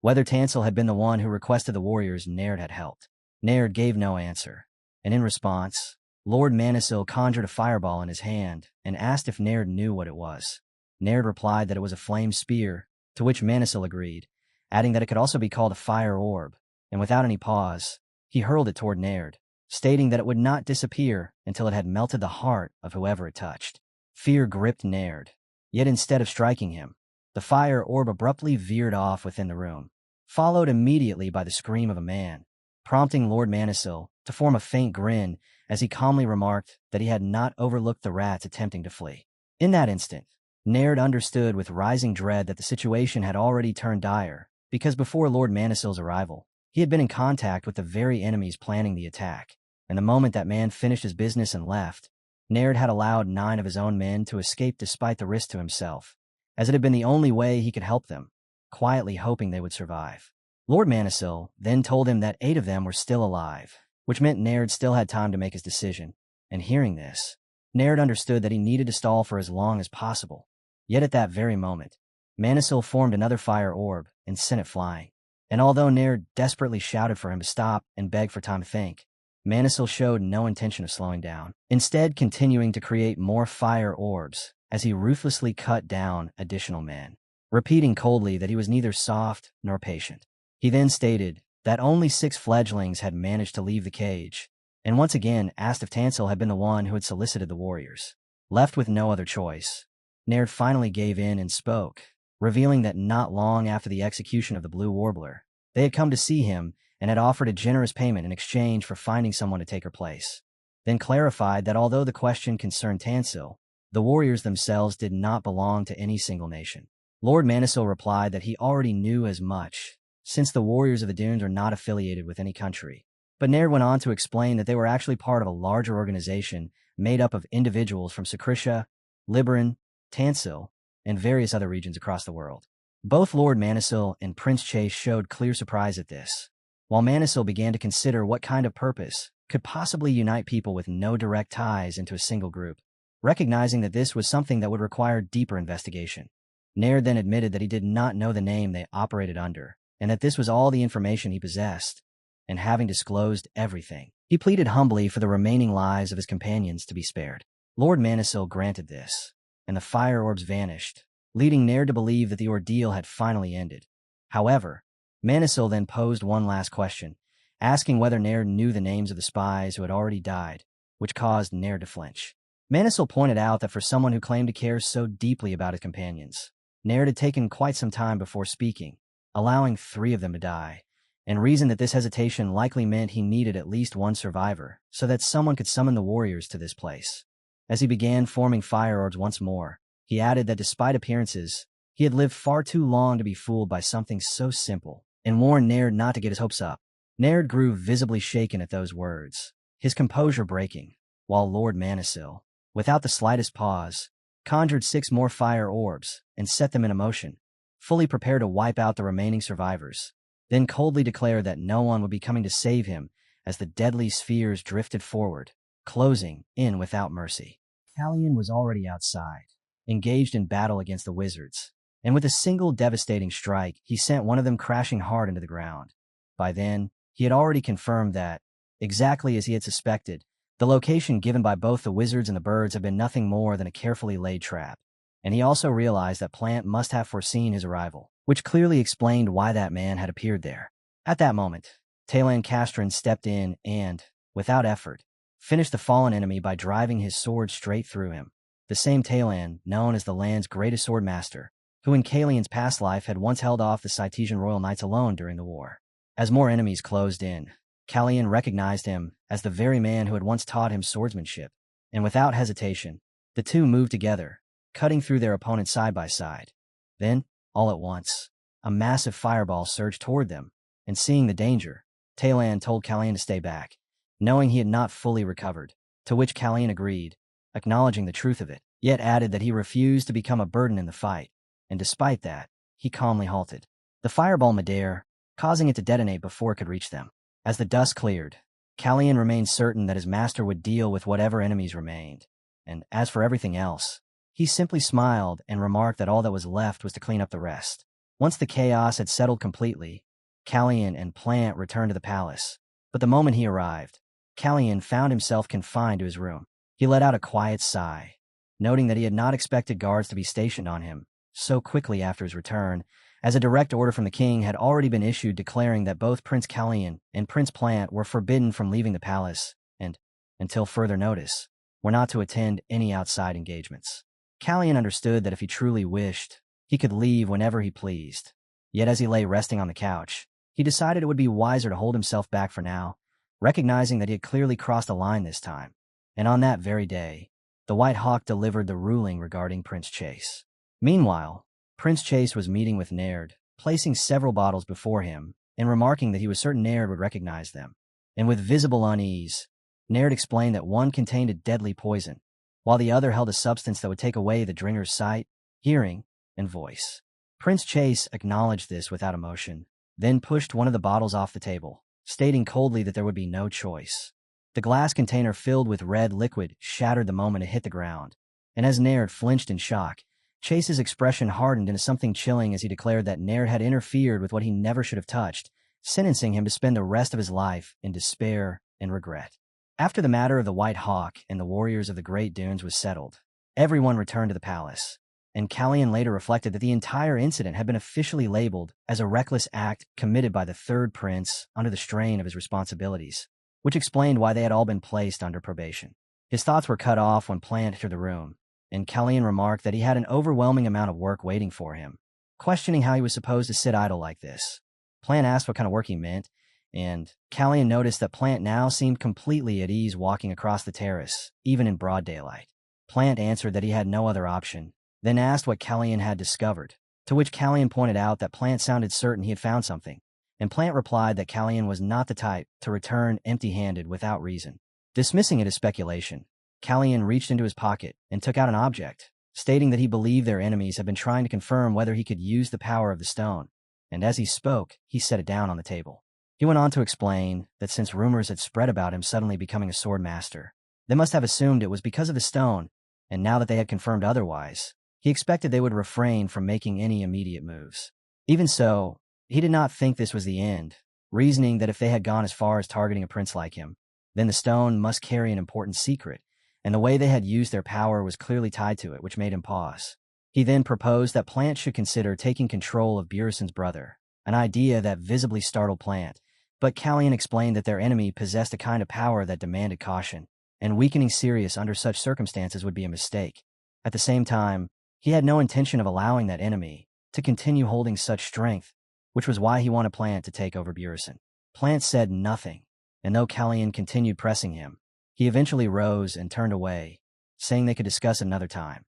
whether Tansel had been the one who requested the warriors Naird had helped. Naird gave no answer, and in response, Lord Manisil conjured a fireball in his hand and asked if Naird knew what it was. Naird replied that it was a flame spear, to which Manisil agreed, adding that it could also be called a fire orb, and without any pause, he hurled it toward Naird, stating that it would not disappear until it had melted the heart of whoever it touched. Fear gripped Naird, yet instead of striking him, the fire orb abruptly veered off within the room, followed immediately by the scream of a man, prompting Lord Manisil to form a faint grin as he calmly remarked that he had not overlooked the rats attempting to flee. In that instant, Naird understood with rising dread that the situation had already turned dire, because before Lord Manisil's arrival, he had been in contact with the very enemies planning the attack, and the moment that man finished his business and left, Naird had allowed 9 of his own men to escape despite the risk to himself, as it had been the only way he could help them, quietly hoping they would survive. Lord Manisil then told him that 8 of them were still alive, which meant Naird still had time to make his decision, and hearing this, Naird understood that he needed to stall for as long as possible. Yet at that very moment, Manisil formed another fire orb and sent it flying, and although Naird desperately shouted for him to stop and begged for time to think, Manisil showed no intention of slowing down, instead continuing to create more fire orbs as he ruthlessly cut down additional men, repeating coldly that he was neither soft nor patient. He then stated that only 6 fledglings had managed to leave the cage, and once again asked if Tansel had been the one who had solicited the warriors. Left with no other choice, Naird finally gave in and spoke, revealing that not long after the execution of the Blue Warbler, they had come to see him and had offered a generous payment in exchange for finding someone to take her place. Then clarified that although the question concerned Tansel, The warriors themselves did not belong to any single nation. Lord Manisil replied that he already knew as much, since the warriors of the dunes are not affiliated with any country. But Naird went on to explain that they were actually part of a larger organization made up of individuals from Sakrisha, Liberin, Tansil, and various other regions across the world. Both Lord Manisil and Prince Chase showed clear surprise at this, while Manisil began to consider what kind of purpose could possibly unite people with no direct ties into a single group, recognizing that this was something that would require deeper investigation. Naird then admitted that he did not know the name they operated under, and that this was all the information he possessed, and having disclosed everything, he pleaded humbly for the remaining lives of his companions to be spared. Lord Manisil granted this, and the fire orbs vanished, leading Naird to believe that the ordeal had finally ended. However, Manisil then posed one last question, asking whether Naird knew the names of the spies who had already died, which caused Naird to flinch. Manisil pointed out that for someone who claimed to care so deeply about his companions, Naird had taken quite some time before speaking, allowing 3 of them to die, and reasoned that this hesitation likely meant he needed at least one survivor so that someone could summon the warriors to this place. As he began forming fire orbs once more, he added that despite appearances, he had lived far too long to be fooled by something so simple, and warned Naird not to get his hopes up. Naird grew visibly shaken at those words, his composure breaking, while Lord Manisil, without the slightest pause, conjured 6 more fire orbs and set them in motion, fully prepared to wipe out the remaining survivors, then coldly declared that no one would be coming to save him as the deadly spheres drifted forward, closing in without mercy. Callian was already outside, engaged in battle against the wizards, and with a single devastating strike, he sent one of them crashing hard into the ground. By then, he had already confirmed that, exactly as he had suspected, the location given by both the wizards and the birds had been nothing more than a carefully laid trap, and he also realized that Plant must have foreseen his arrival, which clearly explained why that man had appeared there. At that moment, Talan Castron stepped in and, without effort, finished the fallen enemy by driving his sword straight through him. The same Talan, known as the land's greatest sword master, who in Kalian's past life had once held off the Cytesian royal knights alone during the war. As more enemies closed in, Callian recognized him as the very man who had once taught him swordsmanship, and without hesitation, the two moved together, cutting through their opponents side by side. Then, all at once, a massive fireball surged toward them, and seeing the danger, Talan told Callian to stay back, knowing he had not fully recovered, to which Callian agreed, acknowledging the truth of it, yet added that he refused to become a burden in the fight, and despite that, he calmly halted the fireball midair, causing it to detonate before it could reach them. As the dust cleared, Callian remained certain that his master would deal with whatever enemies remained, and as for everything else, he simply smiled and remarked that all that was left was to clean up the rest. Once the chaos had settled completely, Callian and Plant returned to the palace, but the moment he arrived, Callian found himself confined to his room. He let out a quiet sigh, noting that he had not expected guards to be stationed on him so quickly after his return, as a direct order from the king had already been issued declaring that both Prince Callian and Prince Plant were forbidden from leaving the palace and, until further notice, were not to attend any outside engagements. Callian understood that if he truly wished, he could leave whenever he pleased. Yet as he lay resting on the couch, he decided it would be wiser to hold himself back for now, recognizing that he had clearly crossed a line this time. And on that very day, the White Hawk delivered the ruling regarding Prince Chase. Meanwhile, Prince Chase was meeting with Naird, placing several bottles before him, and remarking that he was certain Naird would recognize them. And with visible unease, Naird explained that one contained a deadly poison, while the other held a substance that would take away the drinker's sight, hearing, and voice. Prince Chase acknowledged this without emotion, then pushed one of the bottles off the table, stating coldly that there would be no choice. The glass container filled with red liquid shattered the moment it hit the ground, and as Naird flinched in shock, Chase's expression hardened into something chilling as he declared that Naird had interfered with what he never should have touched, sentencing him to spend the rest of his life in despair and regret. After the matter of the White Hawk and the warriors of the Great Dunes was settled, everyone returned to the palace, and Callian later reflected that the entire incident had been officially labeled as a reckless act committed by the third prince under the strain of his responsibilities, which explained why they had all been placed under probation. His thoughts were cut off when Plant entered the room, and Callian remarked that he had an overwhelming amount of work waiting for him, questioning how he was supposed to sit idle like this. Plant asked what kind of work he meant, and Callian noticed that Plant now seemed completely at ease walking across the terrace, even in broad daylight. Plant answered that he had no other option, then asked what Callian had discovered, to which Callian pointed out that Plant sounded certain he had found something, and Plant replied that Callian was not the type to return empty-handed without reason. Dismissing it as speculation, Callian reached into his pocket and took out an object, stating that he believed their enemies had been trying to confirm whether he could use the power of the stone, and as he spoke, he set it down on the table. He went on to explain that since rumors had spread about him suddenly becoming a sword master, they must have assumed it was because of the stone, and now that they had confirmed otherwise, he expected they would refrain from making any immediate moves. Even so, he did not think this was the end, reasoning that if they had gone as far as targeting a prince like him, then the stone must carry an important secret, and the way they had used their power was clearly tied to it, which made him pause. He then proposed that Plant should consider taking control of Burisen's brother, an idea that visibly startled Plant, but Callian explained that their enemy possessed a kind of power that demanded caution, and weakening Sirius under such circumstances would be a mistake. At the same time, he had no intention of allowing that enemy to continue holding such strength, which was why he wanted Plant to take over Burisen. Plant said nothing, and though Callian continued pressing him, he eventually rose and turned away, saying they could discuss another time.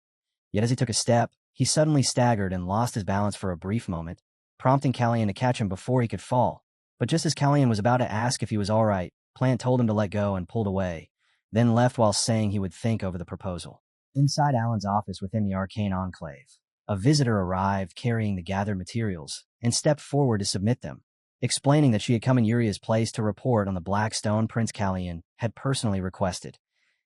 Yet as he took a step, he suddenly staggered and lost his balance for a brief moment, prompting Callian to catch him before he could fall. But just as Callian was about to ask if he was all right, Plant told him to let go and pulled away, then left while saying he would think over the proposal. Inside Alan's office within the Arcane Enclave, a visitor arrived carrying the gathered materials and stepped forward to submit them, explaining that she had come in Uria's place to report on the black stone Prince Callian had personally requested.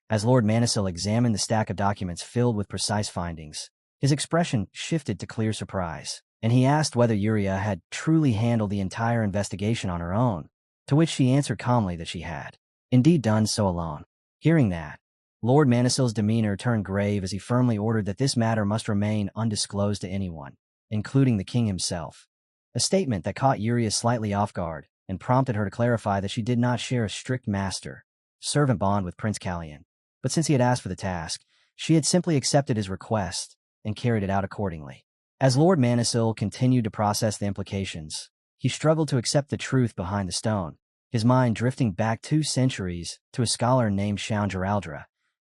As Lord Manisil examined the stack of documents filled with precise findings, his expression shifted to clear surprise, and he asked whether Yuria had truly handled the entire investigation on her own, to which she answered calmly that she had indeed done so alone. Hearing that, Lord Manisil's demeanor turned grave as he firmly ordered that this matter must remain undisclosed to anyone, including the king himself, a statement that caught Yuria slightly off guard and prompted her to clarify that she did not share a strict master-servant bond with Prince Callian, but since he had asked for the task, she had simply accepted his request and carried it out accordingly. As Lord Manisil continued to process the implications, he struggled to accept the truth behind the stone, his mind drifting back 2 centuries to a scholar named Shaun Geraldra,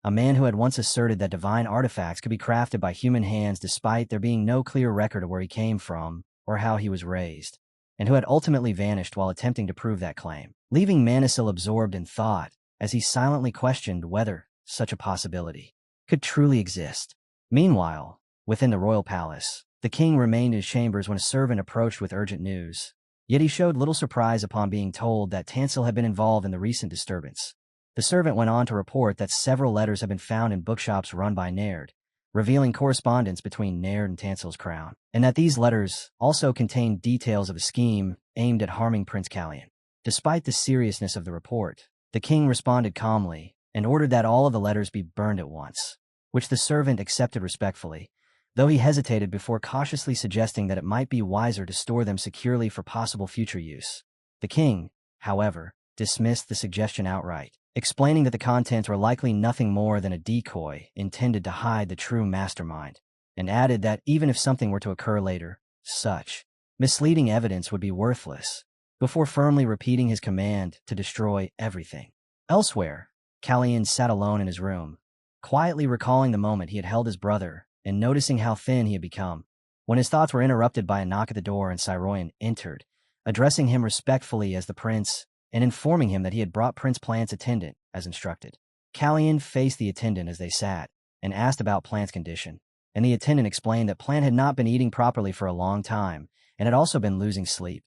a man who had once asserted that divine artifacts could be crafted by human hands despite there being no clear record of where he came from or how he was raised, and who had ultimately vanished while attempting to prove that claim, leaving Manisil absorbed in thought as he silently questioned whether such a possibility could truly exist. Meanwhile, within the royal palace, the king remained in his chambers when a servant approached with urgent news, yet he showed little surprise upon being told that Tansel had been involved in the recent disturbance. The servant went on to report that several letters had been found in bookshops run by Naird, revealing correspondence between Naird and Tansel's crown, and that these letters also contained details of a scheme aimed at harming Prince Callian. Despite the seriousness of the report, the king responded calmly and ordered that all of the letters be burned at once, which the servant accepted respectfully, though he hesitated before cautiously suggesting that it might be wiser to store them securely for possible future use. The king, however, dismissed the suggestion outright, explaining that the contents were likely nothing more than a decoy intended to hide the true mastermind, and added that even if something were to occur later, such misleading evidence would be worthless, before firmly repeating his command to destroy everything. Elsewhere, Callian sat alone in his room, quietly recalling the moment he had held his brother and noticing how thin he had become, when his thoughts were interrupted by a knock at the door and Cyroyan entered, addressing him respectfully as the prince and informing him that he had brought Prince Plant's attendant as instructed. Callian faced the attendant as they sat and asked about Plant's condition, and the attendant explained that Plant had not been eating properly for a long time and had also been losing sleep,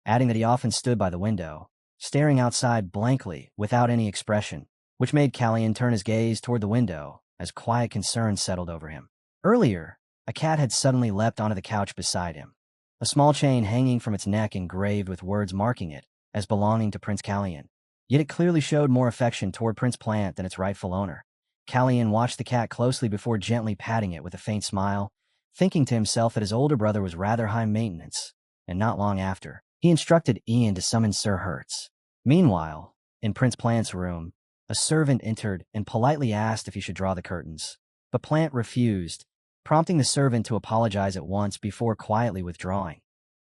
adding that he often stood by the window, staring outside blankly without any expression, which made Callian turn his gaze toward the window as quiet concern settled over him. Earlier, a cat had suddenly leapt onto the couch beside him, a small chain hanging from its neck engraved with words marking it as belonging to Prince Callian. Yet it clearly showed more affection toward Prince Plant than its rightful owner. Callian watched the cat closely before gently patting it with a faint smile, thinking to himself that his older brother was rather high maintenance, and not long after, he instructed Ian to summon Sir Hertz. Meanwhile, in Prince Plant's room, a servant entered and politely asked if he should draw the curtains, but Plant refused, prompting the servant to apologize at once before quietly withdrawing.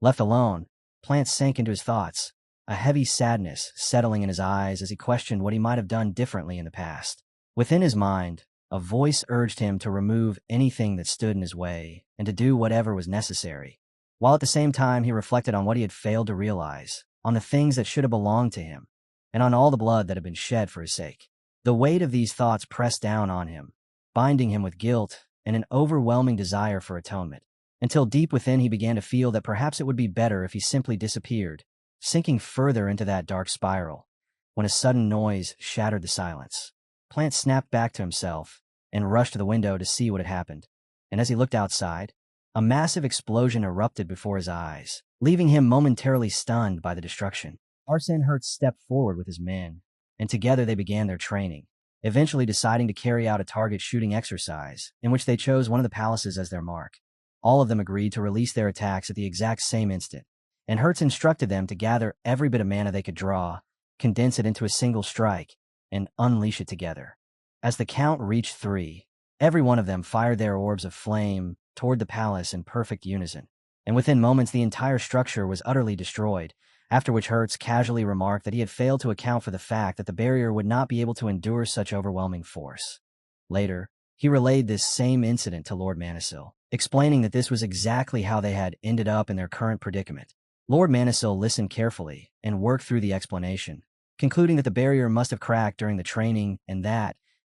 Left alone, Plant sank into his thoughts, a heavy sadness settling in his eyes as he questioned what he might have done differently in the past. Within his mind, A voice urged him to remove anything that stood in his way and to do whatever was necessary, while at the same time he reflected on what he had failed to realize, on the things that should have belonged to him, and on all the blood that had been shed for his sake. The weight of these thoughts pressed down on him, binding him with guilt and an overwhelming desire for atonement, until deep within he began to feel that perhaps it would be better if he simply disappeared, sinking further into that dark spiral, when a sudden noise shattered the silence. Plant snapped back to himself and rushed to the window to see what had happened, and as he looked outside, a massive explosion erupted before his eyes, leaving him momentarily stunned by the destruction. Arsene Hertz stepped forward with his men, and together they began their training, eventually deciding to carry out a target shooting exercise, in which they chose one of the palaces as their mark. All of them agreed to release their attacks at the exact same instant, and Hertz instructed them to gather every bit of mana they could draw, condense it into a single strike, and unleash it together. As the count reached 3, every one of them fired their orbs of flame toward the palace in perfect unison, and within moments the entire structure was utterly destroyed, after which Hertz casually remarked that he had failed to account for the fact that the barrier would not be able to endure such overwhelming force. Later, he relayed this same incident to Lord Manisil, explaining that this was exactly how they had ended up in their current predicament. Lord Manisil listened carefully and worked through the explanation, concluding that the barrier must have cracked during the training and that,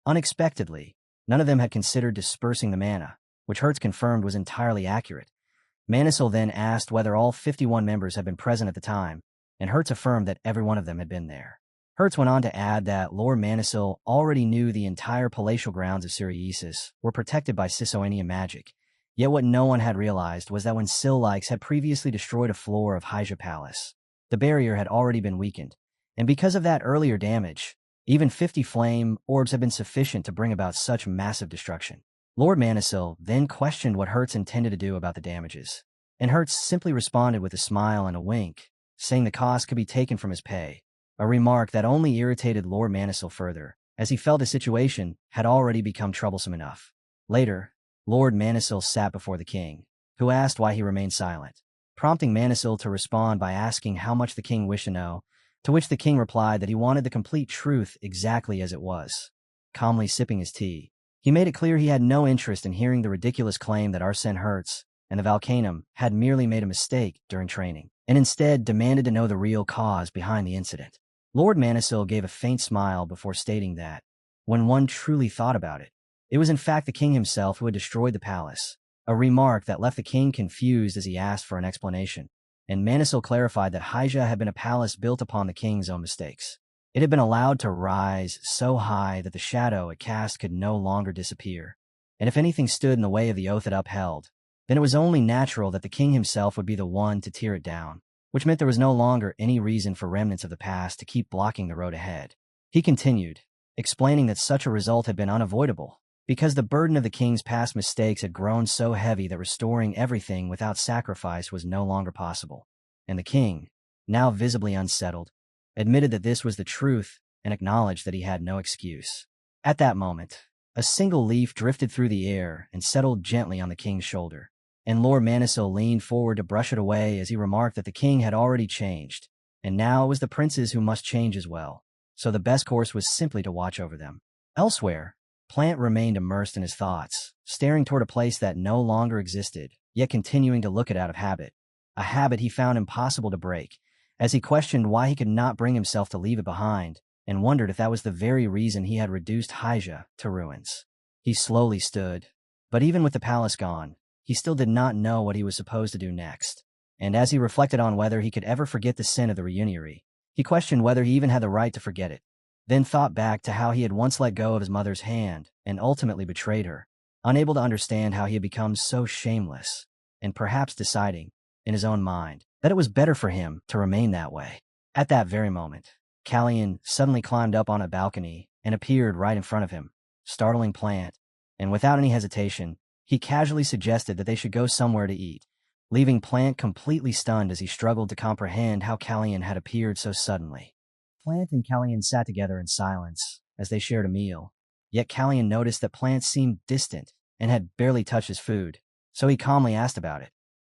unexpectedly, none of them had considered dispersing the mana, which Hertz confirmed was entirely accurate. Manisil then asked whether all 51 members had been present at the time, and Hertz affirmed that every one of them had been there. Hertz went on to add that Lord Manisil already knew the entire palatial grounds of Siriasis were protected by Sisoanian magic, yet what no one had realized was that when Sillikes had previously destroyed a floor of Hyja Palace, the barrier had already been weakened, and because of that earlier damage, even 50 flame orbs had been sufficient to bring about such massive destruction. Lord Manisil then questioned what Hertz intended to do about the damages, and Hertz simply responded with a smile and a wink, saying the cost could be taken from his pay, a remark that only irritated Lord Manisil further, as he felt the situation had already become troublesome enough. Later, Lord Manisil sat before the king, who asked why he remained silent, prompting Manisil to respond by asking how much the king wished to know, to which the king replied that he wanted the complete truth exactly as it was. Calmly sipping his tea, he made it clear he had no interest in hearing the ridiculous claim that Arsene Hertz and the Volcanum had merely made a mistake during training, and instead demanded to know the real cause behind the incident. Lord Manisil gave a faint smile before stating that, when one truly thought about it, it was in fact the king himself who had destroyed the palace, a remark that left the king confused as he asked for an explanation, and Manisil clarified that Hyja had been a palace built upon the king's own mistakes. It had been allowed to rise so high that the shadow it cast could no longer disappear, and if anything stood in the way of the oath it upheld, then it was only natural that the king himself would be the one to tear it down, which meant there was no longer any reason for remnants of the past to keep blocking the road ahead. He continued, explaining that such a result had been unavoidable, because the burden of the king's past mistakes had grown so heavy that restoring everything without sacrifice was no longer possible, and the king, now visibly unsettled, admitted that this was the truth and acknowledged that he had no excuse. At that moment, a single leaf drifted through the air and settled gently on the king's shoulder, and Lord Manisil leaned forward to brush it away as he remarked that the king had already changed, and now it was the princes who must change as well, so the best course was simply to watch over them. Elsewhere, Plant remained immersed in his thoughts, staring toward a place that no longer existed, yet continuing to look it out of habit, a habit he found impossible to break, as he questioned why he could not bring himself to leave it behind, and wondered if that was the very reason he had reduced Hyja to ruins. He slowly stood, but even with the palace gone, he still did not know what he was supposed to do next, and as he reflected on whether he could ever forget the sin of the reunionary, he questioned whether he even had the right to forget it, then thought back to how he had once let go of his mother's hand and ultimately betrayed her, unable to understand how he had become so shameless, and perhaps deciding, in his own mind, that it was better for him to remain that way. At that very moment, Callian suddenly climbed up on a balcony and appeared right in front of him, startling Plant, and without any hesitation, he casually suggested that they should go somewhere to eat, leaving Plant completely stunned as he struggled to comprehend how Callian had appeared so suddenly. Plant and Callian sat together in silence as they shared a meal, yet Callian noticed that Plant seemed distant and had barely touched his food, so he calmly asked about it,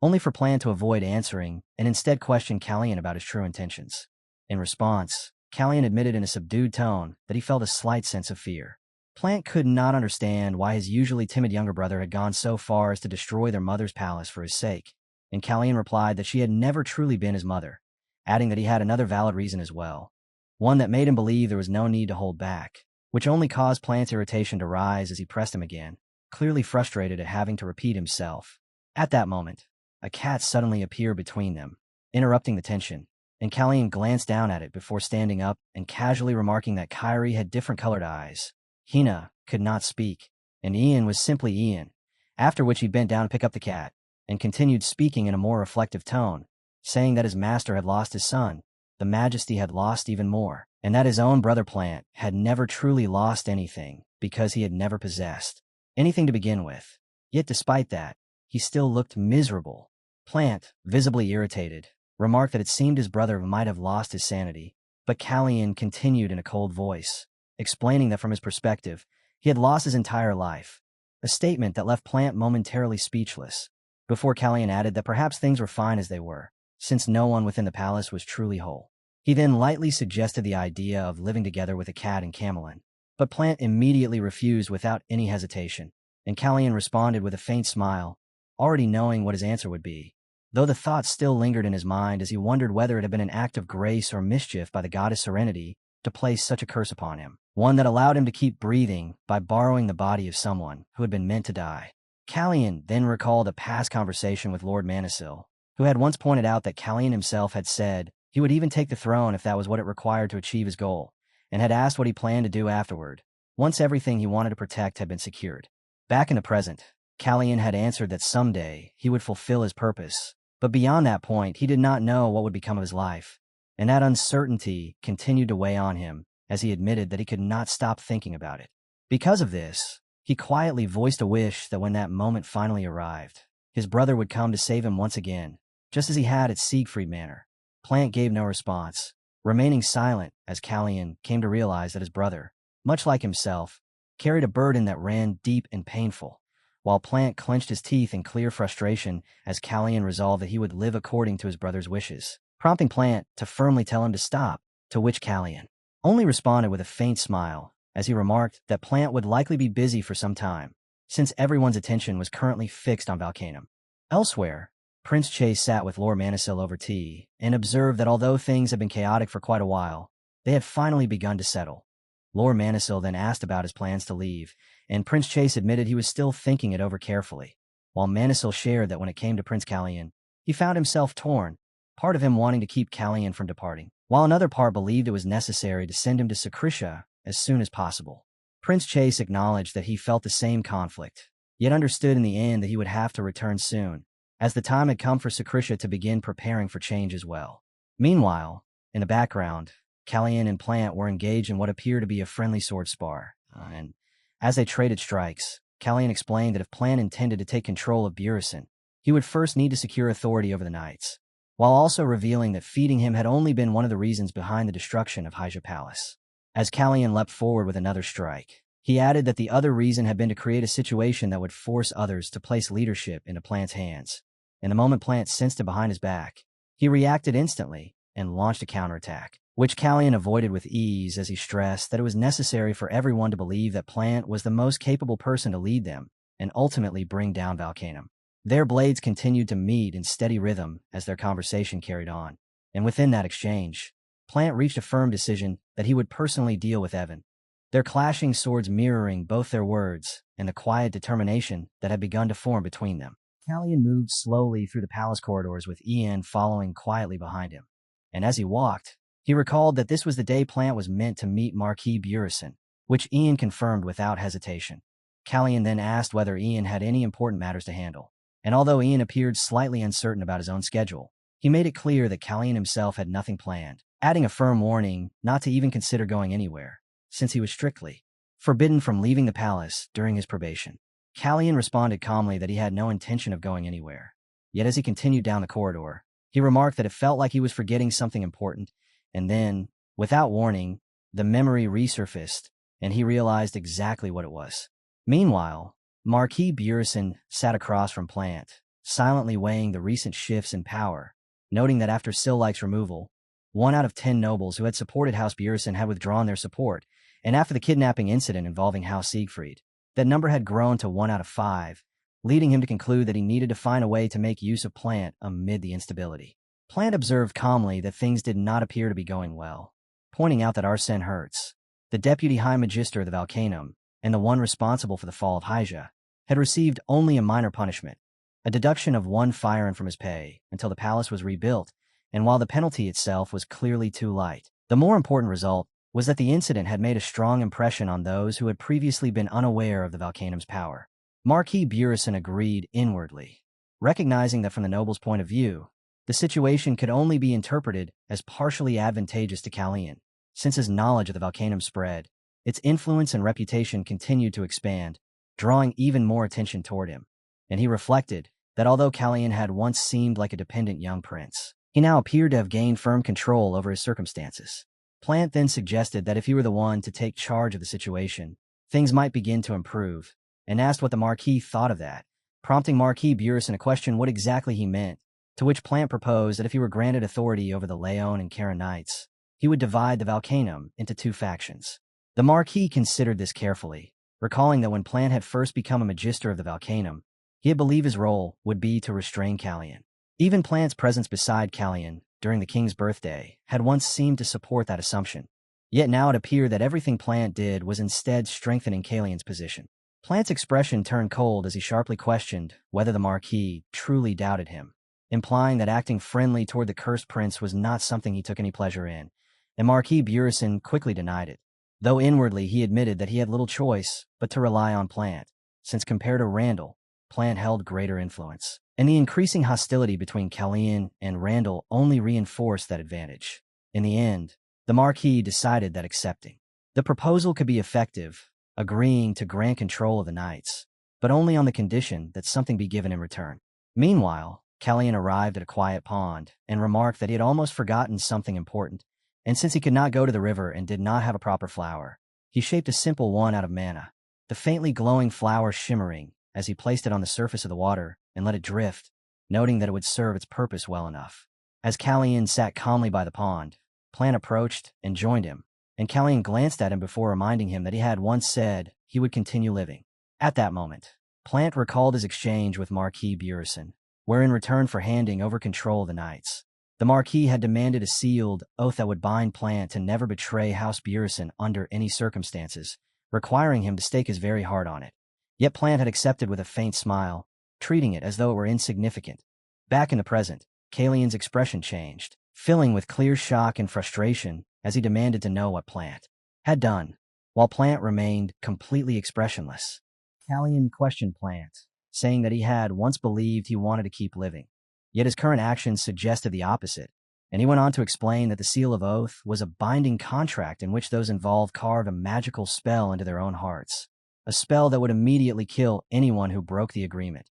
only for Plant to avoid answering and instead question Callian about his true intentions. In response, Callian admitted in a subdued tone that he felt a slight sense of fear. Plant could not understand why his usually timid younger brother had gone so far as to destroy their mother's palace for his sake, and Callian replied that she had never truly been his mother, adding that he had another valid reason as well, one that made him believe there was no need to hold back, which only caused Plant's irritation to rise as he pressed him again, clearly frustrated at having to repeat himself. At that moment, a cat suddenly appeared between them, interrupting the tension, and Callian glanced down at it before standing up and casually remarking that Kyrie had different colored eyes. Hina could not speak, and Ian was simply Ian, after which he bent down to pick up the cat, and continued speaking in a more reflective tone, saying that his master had lost his son, the Majesty had lost even more, and that his own brother Plant had never truly lost anything because he had never possessed anything to begin with. Yet despite that, he still looked miserable. Plant, visibly irritated, remarked that it seemed his brother might have lost his sanity, but Callian continued in a cold voice, explaining that from his perspective, he had lost his entire life, a statement that left Plant momentarily speechless, before Callian added that perhaps things were fine as they were, since no one within the palace was truly whole. He then lightly suggested the idea of living together with a cat in Camelin, but Plant immediately refused without any hesitation, and Callian responded with a faint smile, already knowing what his answer would be, though the thought still lingered in his mind as he wondered whether it had been an act of grace or mischief by the goddess Serenity to place such a curse upon him, one that allowed him to keep breathing by borrowing the body of someone who had been meant to die. Callian then recalled a past conversation with Lord Manisil, who had once pointed out that Callian himself had said he would even take the throne if that was what it required to achieve his goal, and had asked what he planned to do afterward, once everything he wanted to protect had been secured. Back in the present, Callian had answered that someday he would fulfill his purpose, but beyond that point he did not know what would become of his life, and that uncertainty continued to weigh on him as he admitted that he could not stop thinking about it. Because of this, he quietly voiced a wish that when that moment finally arrived, his brother would come to save him once again, just as he had at Siegfried Manor. Plant gave no response, remaining silent as Callian came to realize that his brother, much like himself, carried a burden that ran deep and painful, while Plant clenched his teeth in clear frustration as Callian resolved that he would live according to his brother's wishes, prompting Plant to firmly tell him to stop, to which Callian only responded with a faint smile as he remarked that Plant would likely be busy for some time, since everyone's attention was currently fixed on Valcanum. Elsewhere, Prince Chase sat with Lord Manisil over tea and observed that although things had been chaotic for quite a while, they had finally begun to settle. Lord Manisil then asked about his plans to leave, and Prince Chase admitted he was still thinking it over carefully, while Manisil shared that when it came to Prince Callian, he found himself torn, part of him wanting to keep Callian from departing, while another part believed it was necessary to send him to Secretia as soon as possible. Prince Chase acknowledged that he felt the same conflict, yet understood in the end that he would have to return soon, as the time had come for Secretia to begin preparing for change as well. Meanwhile, in the background, Callian and Plant were engaged in what appeared to be a friendly sword spar, and as they traded strikes, Callian explained that if Plant intended to take control of Burison, he would first need to secure authority over the knights, while also revealing that feeding him had only been one of the reasons behind the destruction of Hyja Palace. As Callian leapt forward with another strike, he added that the other reason had been to create a situation that would force others to place leadership into Plant's hands. And the moment Plant sensed it behind his back, he reacted instantly and launched a counterattack, which Callian avoided with ease as he stressed that it was necessary for everyone to believe that Plant was the most capable person to lead them and ultimately bring down Valcanum. Their blades continued to meet in steady rhythm as their conversation carried on, and within that exchange, Plant reached a firm decision that he would personally deal with Evan, their clashing swords mirroring both their words and the quiet determination that had begun to form between them. Callian moved slowly through the palace corridors with Ian following quietly behind him, and as he walked, he recalled that this was the day Plant was meant to meet Marquis Burison, which Ian confirmed without hesitation. Callian then asked whether Ian had any important matters to handle, and although Ian appeared slightly uncertain about his own schedule, he made it clear that Callian himself had nothing planned, adding a firm warning not to even consider going anywhere, since he was strictly forbidden from leaving the palace during his probation. Callian responded calmly that he had no intention of going anywhere, yet as he continued down the corridor, he remarked that it felt like he was forgetting something important, and then, without warning, the memory resurfaced, and he realized exactly what it was. Meanwhile, Marquis Burison sat across from Plant, silently weighing the recent shifts in power, noting that after Sillike's removal, 1 out of 10 nobles who had supported House Burison had withdrawn their support, And after the kidnapping incident involving House Siegfried, that number had grown to 1 out of 5, leading him to conclude that he needed to find a way to make use of Plant amid the instability. Plant observed calmly that things did not appear to be going well, pointing out that Arsene Hertz, the deputy high magister of the Volcanum, and the one responsible for the fall of Hyja, had received only a minor punishment, a deduction of 1 firen from his pay until the palace was rebuilt, and while the penalty itself was clearly too light, the more important result was that the incident had made a strong impression on those who had previously been unaware of the Volcanum's power. Marquis Burison agreed inwardly, recognizing that from the noble's point of view, the situation could only be interpreted as partially advantageous to Kalyan. Since his knowledge of the Volcanum spread, its influence and reputation continued to expand, drawing even more attention toward him. And he reflected that although Kalyan had once seemed like a dependent young prince, he now appeared to have gained firm control over his circumstances. Plant then suggested that if he were the one to take charge of the situation, things might begin to improve, and asked what the Marquis thought of that, prompting Marquis Burison to question what exactly he meant, to which Plant proposed that if he were granted authority over the Leon and Karen Knights, he would divide the Volcanum into 2 factions. The Marquis considered this carefully, recalling that when Plant had first become a magister of the Volcanum, he had believed his role would be to restrain Kalyan. Even Plant's presence beside Kalyan during the king's birthday had once seemed to support that assumption. Yet now it appeared that everything Plant did was instead strengthening Kalyan's position. Plant's expression turned cold as he sharply questioned whether the Marquis truly doubted him, implying that acting friendly toward the cursed prince was not something he took any pleasure in, and Marquis Burison quickly denied it, though inwardly he admitted that he had little choice but to rely on Plant, since compared to Randall, Plant held greater influence. And the increasing hostility between Kalyan and Randall only reinforced that advantage. In the end, the Marquis decided that accepting the proposal could be effective, agreeing to grant control of the knights, but only on the condition that something be given in return. Meanwhile, Kalyan arrived at a quiet pond and remarked that he had almost forgotten something important, and since he could not go to the river and did not have a proper flower, he shaped a simple one out of manna, the faintly glowing flower shimmering as he placed it on the surface of the water and let it drift, noting that it would serve its purpose well enough. As Kalyan sat calmly by the pond, Plant approached and joined him, and Kalyan glanced at him before reminding him that he had once said he would continue living. At that moment, Plant recalled his exchange with Marquis Burison, where in return for handing over control of the knights, the Marquis had demanded a sealed oath that would bind Plant to never betray House Burison under any circumstances, requiring him to stake his very heart on it. Yet Plant had accepted with a faint smile, treating it as though it were insignificant. Back in the present, Kalyan's expression changed, filling with clear shock and frustration as he demanded to know what Plant had done, while Plant remained completely expressionless. Kalyan questioned Plant, saying that he had once believed he wanted to keep living, yet his current actions suggested the opposite, and he went on to explain that the Seal of Oath was a binding contract in which those involved carved a magical spell into their own hearts, a spell that would immediately kill anyone who broke the agreement.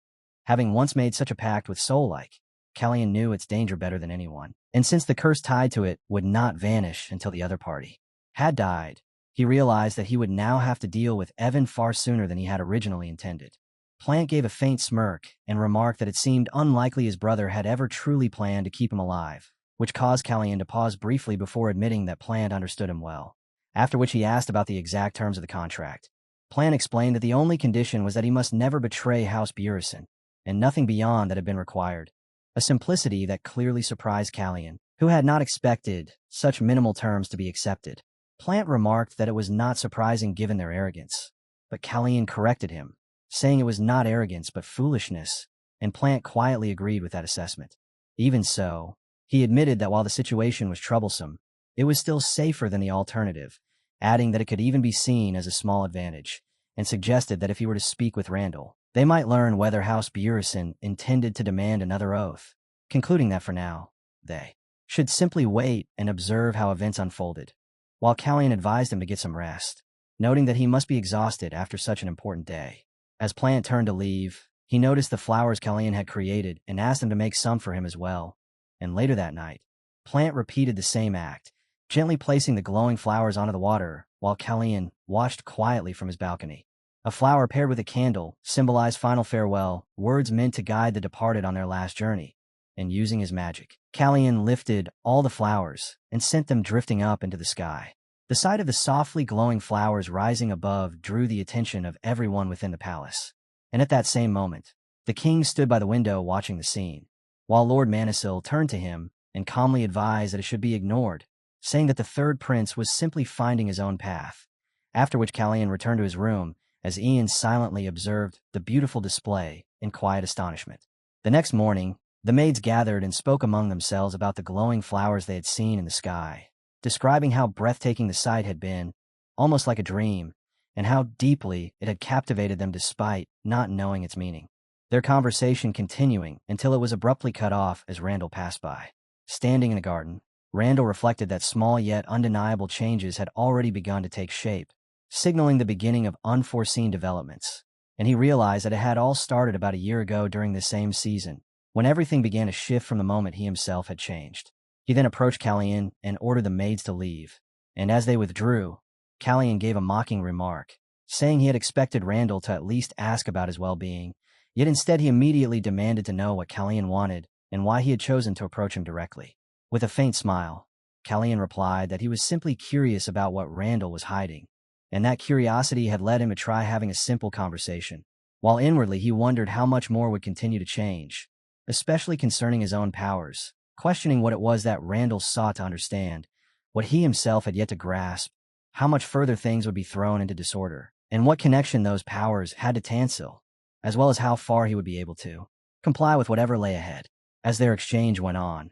Having once made such a pact with Soul-like, Kalyan knew its danger better than anyone, and since the curse tied to it would not vanish until the other party had died, he realized that he would now have to deal with Evan far sooner than he had originally intended. Plant gave a faint smirk and remarked that it seemed unlikely his brother had ever truly planned to keep him alive, which caused Kalyan to pause briefly before admitting that Plant understood him well, after which he asked about the exact terms of the contract. Plant explained that the only condition was that he must never betray House Burison, and nothing beyond that had been required, a simplicity that clearly surprised Kalyan, who had not expected such minimal terms to be accepted. Plant remarked that it was not surprising given their arrogance, but Kalyan corrected him, saying it was not arrogance but foolishness, and Plant quietly agreed with that assessment. Even so, he admitted that while the situation was troublesome, it was still safer than the alternative, adding that it could even be seen as a small advantage, and suggested that if he were to speak with Randall, they might learn whether House Burison intended to demand another oath, concluding that for now, they should simply wait and observe how events unfolded, while Kalyan advised him to get some rest, noting that he must be exhausted after such an important day. As Plant turned to leave, he noticed the flowers Kalyan had created and asked him to make some for him as well, and later that night, Plant repeated the same act, gently placing the glowing flowers onto the water while Kalyan watched quietly from his balcony. A flower paired with a candle symbolized final farewell, words meant to guide the departed on their last journey. And using his magic, Kalyan lifted all the flowers and sent them drifting up into the sky. The sight of the softly glowing flowers rising above drew the attention of everyone within the palace. And at that same moment, the king stood by the window watching the scene, while Lord Manisil turned to him and calmly advised that it should be ignored, saying that the third prince was simply finding his own path, after which Callian returned to his room as Ian silently observed the beautiful display in quiet astonishment. The next morning, the maids gathered and spoke among themselves about the glowing flowers they had seen in the sky, describing how breathtaking the sight had been, almost like a dream, and how deeply it had captivated them despite not knowing its meaning. Their conversation continuing until it was abruptly cut off as Randall passed by. Standing in a garden, Randall reflected that small yet undeniable changes had already begun to take shape, signaling the beginning of unforeseen developments, and he realized that it had all started about a year ago during the same season, when everything began to shift from the moment he himself had changed. He then approached Callian and ordered the maids to leave, and as they withdrew, Callian gave a mocking remark, saying he had expected Randall to at least ask about his well-being, yet instead he immediately demanded to know what Callian wanted and why he had chosen to approach him directly. With a faint smile, Callian replied that he was simply curious about what Randall was hiding, and that curiosity had led him to try having a simple conversation, while inwardly he wondered how much more would continue to change, especially concerning his own powers, questioning what it was that Randall sought to understand, what he himself had yet to grasp, how much further things would be thrown into disorder, and what connection those powers had to Tansil, as well as how far he would be able to comply with whatever lay ahead. As their exchange went on,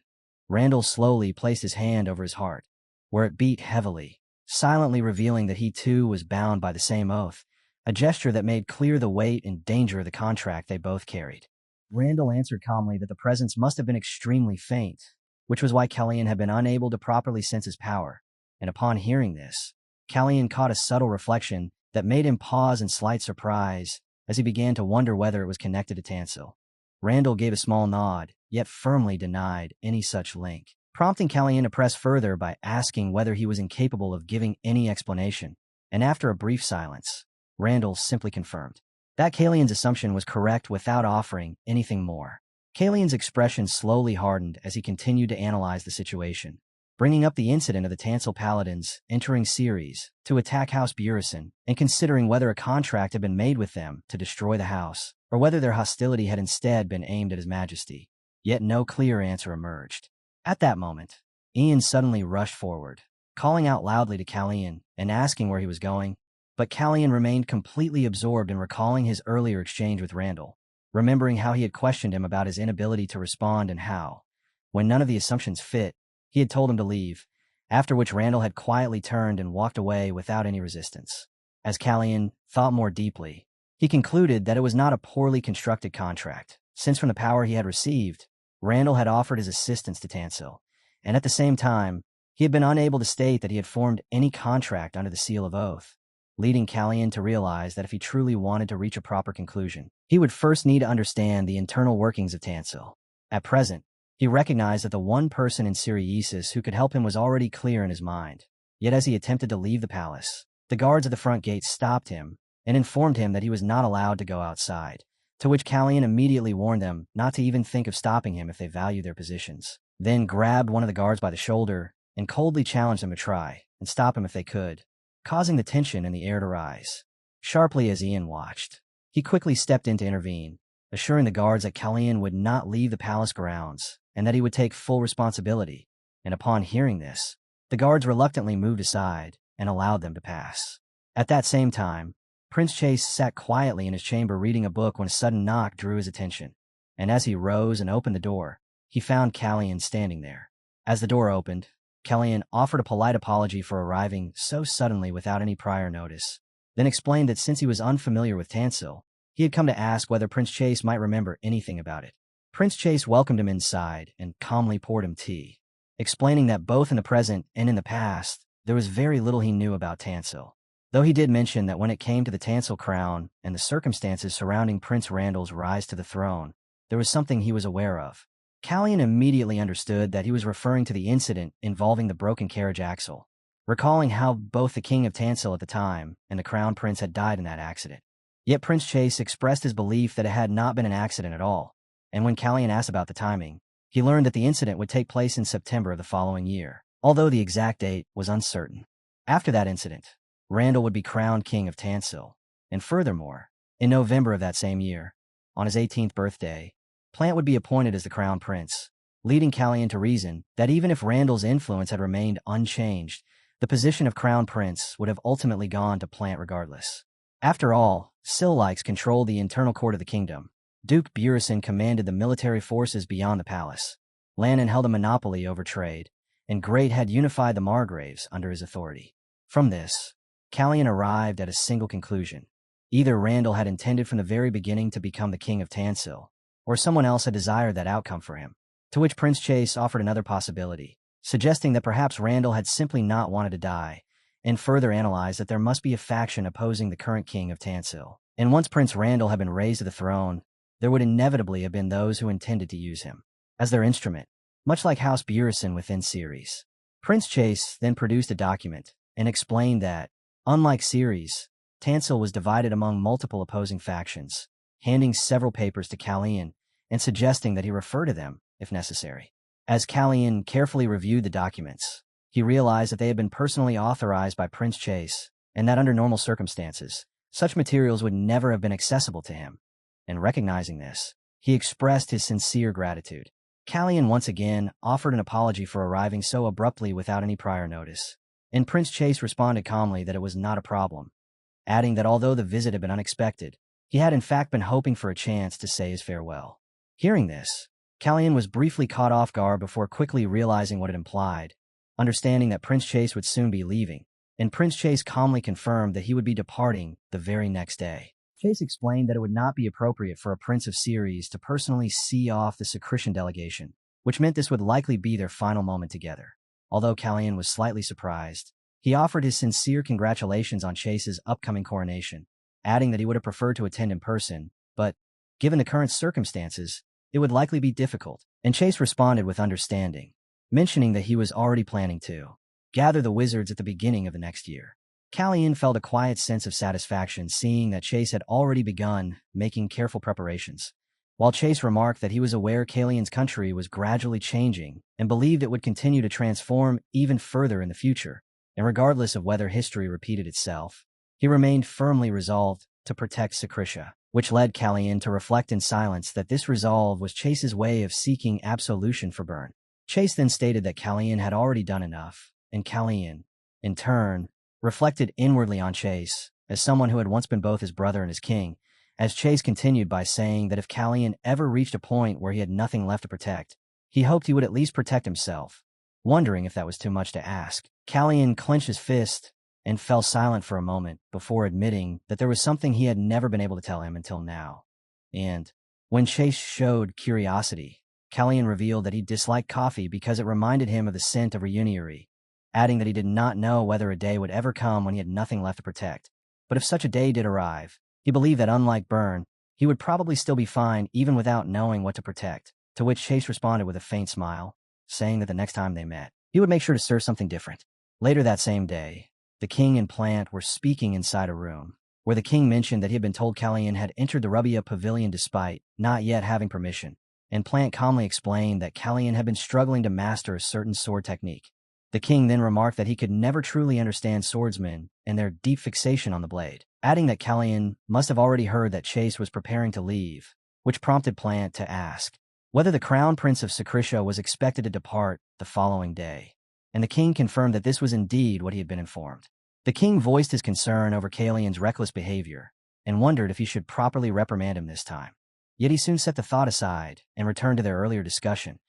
Randall slowly placed his hand over his heart, where it beat heavily, silently revealing that he too was bound by the same oath, a gesture that made clear the weight and danger of the contract they both carried. Randall answered calmly that the presence must have been extremely faint, which was why Callian had been unable to properly sense his power, and upon hearing this, Callian caught a subtle reflection that made him pause in slight surprise as he began to wonder whether it was connected to Tansil. Randall gave a small nod, yet firmly denied any such link, prompting Callian to press further by asking whether he was incapable of giving any explanation, and after a brief silence, Randall simply confirmed that Callian's assumption was correct without offering anything more. Callian's expression slowly hardened as he continued to analyze the situation, bringing up the incident of the Tansil Paladins entering Ceres to attack House Burison and considering whether a contract had been made with them to destroy the house, or whether their hostility had instead been aimed at His Majesty. Yet no clear answer emerged. At that moment, Ian suddenly rushed forward, calling out loudly to Callian and asking where he was going, but Callian remained completely absorbed in recalling his earlier exchange with Randall, remembering how he had questioned him about his inability to respond and how, when none of the assumptions fit, he had told him to leave, after which Randall had quietly turned and walked away without any resistance. As Callian thought more deeply, he concluded that it was not a poorly constructed contract, since from the power he had received, Randall had offered his assistance to Tansil, and at the same time, he had been unable to state that he had formed any contract under the seal of oath, leading Callian to realize that if he truly wanted to reach a proper conclusion, he would first need to understand the internal workings of Tansil. At present, he recognized that the one person in Sirius who could help him was already clear in his mind. Yet as he attempted to leave the palace, the guards at the front gate stopped him and informed him that he was not allowed to go outside, to which Callian immediately warned them not to even think of stopping him if they valued their positions, then grabbed one of the guards by the shoulder and coldly challenged them to try and stop him if they could, causing the tension in the air to rise. Sharply as Ian watched, he quickly stepped in to intervene, assuring the guards that Callian would not leave the palace grounds and that he would take full responsibility, and upon hearing this, the guards reluctantly moved aside and allowed them to pass. At that same time, Prince Chase sat quietly in his chamber reading a book when a sudden knock drew his attention, and as he rose and opened the door, he found Callian standing there. As the door opened, Callian offered a polite apology for arriving so suddenly without any prior notice, then explained that since he was unfamiliar with Tansil, he had come to ask whether Prince Chase might remember anything about it. Prince Chase welcomed him inside and calmly poured him tea, explaining that both in the present and in the past, there was very little he knew about Tansil, though he did mention that when it came to the Tansil crown and the circumstances surrounding Prince Randall's rise to the throne, there was something he was aware of. Callian immediately understood that he was referring to the incident involving the broken carriage axle, recalling how both the King of Tansil at the time and the Crown Prince had died in that accident. Yet Prince Chase expressed his belief that it had not been an accident at all, and when Callian asked about the timing, he learned that the incident would take place in September of the following year, although the exact date was uncertain. After that incident, Randall would be crowned king of Tansil. And furthermore, in November of that same year, on his 18th birthday, Plant would be appointed as the crown prince, leading Callian to reason that even if Randall's influence had remained unchanged, the position of crown prince would have ultimately gone to Plant regardless. After all, Sillikes controlled the internal court of the kingdom. Duke Burison commanded the military forces beyond the palace. Lannon held a monopoly over trade, and Great had unified the Margraves under his authority. From this, Callian arrived at a single conclusion. Either Randall had intended from the very beginning to become the king of Tansil, or someone else had desired that outcome for him, to which Prince Chase offered another possibility, suggesting that perhaps Randall had simply not wanted to die, and further analyzed that there must be a faction opposing the current king of Tansil. And once Prince Randall had been raised to the throne, there would inevitably have been those who intended to use him as their instrument, much like House Burison within Ceres. Prince Chase then produced a document and explained that, unlike Ceres, Tansil was divided among multiple opposing factions, handing several papers to Callian and suggesting that he refer to them if necessary. As Callian carefully reviewed the documents, he realized that they had been personally authorized by Prince Chase and that under normal circumstances, such materials would never have been accessible to him. And recognizing this, he expressed his sincere gratitude. Callian once again offered an apology for arriving so abruptly without any prior notice, and Prince Chase responded calmly that it was not a problem, adding that although the visit had been unexpected, he had in fact been hoping for a chance to say his farewell. Hearing this, Callian was briefly caught off guard before quickly realizing what it implied, understanding that Prince Chase would soon be leaving, and Prince Chase calmly confirmed that he would be departing the very next day. Chase explained that it would not be appropriate for a prince of Ceres to personally see off the Secretion delegation, which meant this would likely be their final moment together. Although Callian was slightly surprised, he offered his sincere congratulations on Chase's upcoming coronation, adding that he would have preferred to attend in person, but, given the current circumstances, it would likely be difficult, and Chase responded with understanding, mentioning that he was already planning to gather the wizards at the beginning of the next year. Callian felt a quiet sense of satisfaction seeing that Chase had already begun making careful preparations, while Chase remarked that he was aware Callian's country was gradually changing and believed it would continue to transform even further in the future, and regardless of whether history repeated itself, he remained firmly resolved to protect Secretia, which led Callian to reflect in silence that this resolve was Chase's way of seeking absolution for Byrne. Chase then stated that Callian had already done enough, and Callian, in turn, reflected inwardly on Chase, as someone who had once been both his brother and his king, as Chase continued by saying that if Callian ever reached a point where he had nothing left to protect, he hoped he would at least protect himself. Wondering if that was too much to ask, Callian clenched his fist and fell silent for a moment before admitting that there was something he had never been able to tell him until now. And, when Chase showed curiosity, Callian revealed that he disliked coffee because it reminded him of the scent of reuniary, adding that he did not know whether a day would ever come when he had nothing left to protect. But if such a day did arrive, he believed that unlike Byrne, he would probably still be fine even without knowing what to protect, to which Chase responded with a faint smile, saying that the next time they met, he would make sure to serve something different. Later that same day, the king and Plant were speaking inside a room, where the king mentioned that he had been told Callian had entered the Rubia pavilion despite not yet having permission, and Plant calmly explained that Callian had been struggling to master a certain sword technique. The king then remarked that he could never truly understand swordsmen and their deep fixation on the blade, adding that Callian must have already heard that Chase was preparing to leave, which prompted Plant to ask whether the crown prince of Secretia was expected to depart the following day, and the king confirmed that this was indeed what he had been informed. The king voiced his concern over Callian's reckless behavior and wondered if he should properly reprimand him this time. Yet he soon set the thought aside and returned to their earlier discussion,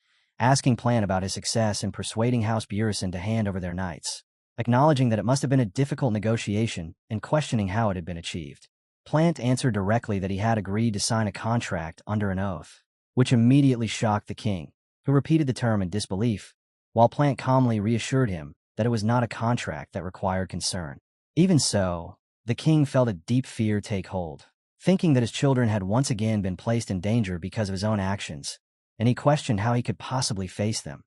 asking Plant about his success in persuading House Burison to hand over their knights, acknowledging that it must have been a difficult negotiation and questioning how it had been achieved. Plant answered directly that he had agreed to sign a contract under an oath, which immediately shocked the king, who repeated the term in disbelief, while Plant calmly reassured him that it was not a contract that required concern. Even so, the king felt a deep fear take hold, thinking that his children had once again been placed in danger because of his own actions, and he questioned how he could possibly face them.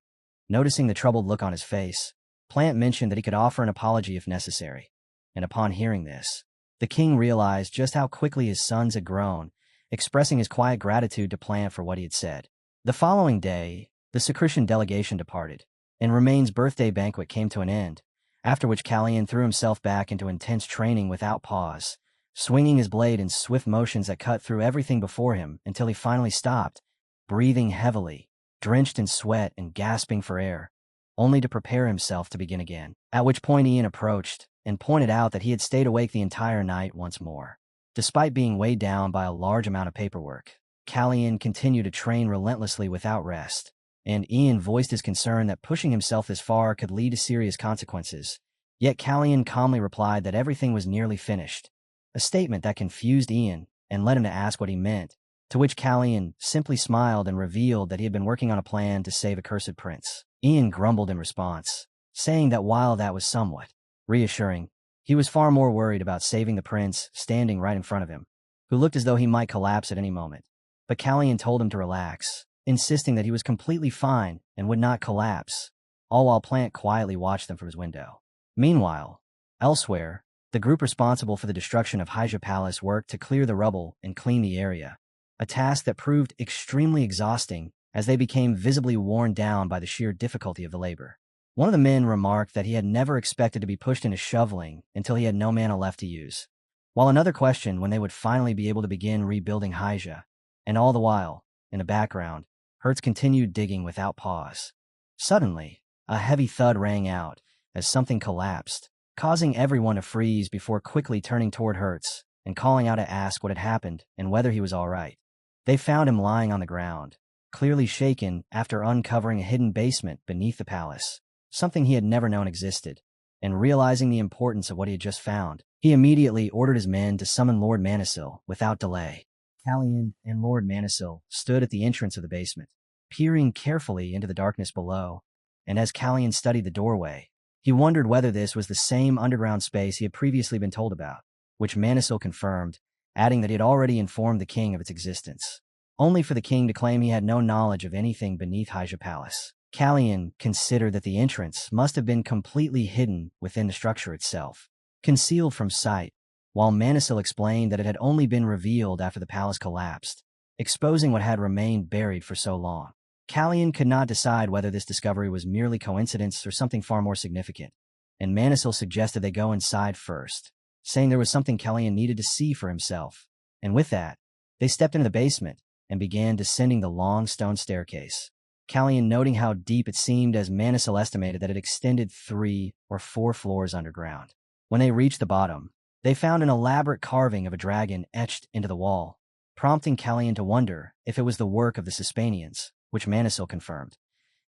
Noticing the troubled look on his face, Plant mentioned that he could offer an apology if necessary, and upon hearing this, the king realized just how quickly his sons had grown, expressing his quiet gratitude to Plant for what he had said. The following day, the Secretion delegation departed, and Remaine's birthday banquet came to an end, after which Kallian threw himself back into intense training without pause, swinging his blade in swift motions that cut through everything before him until he finally stopped, breathing heavily, drenched in sweat and gasping for air, only to prepare himself to begin again, at which point Ian approached and pointed out that he had stayed awake the entire night once more. Despite being weighed down by a large amount of paperwork, Kallian continued to train relentlessly without rest, and Ian voiced his concern that pushing himself this far could lead to serious consequences. Yet Kallian calmly replied that everything was nearly finished, a statement that confused Ian and led him to ask what he meant, to which Kallian simply smiled and revealed that he had been working on a plan to save a cursed prince. Ian grumbled in response, saying that while that was somewhat reassuring, he was far more worried about saving the prince standing right in front of him, who looked as though he might collapse at any moment. But Kallian told him to relax, insisting that he was completely fine and would not collapse, all while Plant quietly watched them from his window. Meanwhile, elsewhere, the group responsible for the destruction of Hyjia Palace worked to clear the rubble and clean the area, a task that proved extremely exhausting as they became visibly worn down by the sheer difficulty of the labor. One of the men remarked that he had never expected to be pushed into shoveling until he had no mana left to use, while another questioned when they would finally be able to begin rebuilding Hyjia. And all the while, in the background, Hertz continued digging without pause. Suddenly, a heavy thud rang out as something collapsed, causing everyone to freeze before quickly turning toward Hertz and calling out to ask what had happened and whether he was all right. They found him lying on the ground, clearly shaken after uncovering a hidden basement beneath the palace, something he had never known existed, and realizing the importance of what he had just found, he immediately ordered his men to summon Lord Manisil without delay. Kallian and Lord Manisil stood at the entrance of the basement, peering carefully into the darkness below, and as Kallian studied the doorway, he wondered whether this was the same underground space he had previously been told about, which Manisil confirmed, adding that he had already informed the king of its existence, only for the king to claim he had no knowledge of anything beneath Hyjia Palace. Kallian considered that the entrance must have been completely hidden within the structure itself, concealed from sight, while Manisil explained that it had only been revealed after the palace collapsed, exposing what had remained buried for so long. Kallian could not decide whether this discovery was merely coincidence or something far more significant, and Manisil suggested they go inside first, saying there was something Kallian needed to see for himself. And with that, they stepped into the basement and began descending the long stone staircase, Kallian noting how deep it seemed as Manisil estimated that it extended 3 or 4 floors underground. When they reached the bottom, they found an elaborate carving of a dragon etched into the wall, prompting Kallian to wonder if it was the work of the Suspanians, which Manisil confirmed.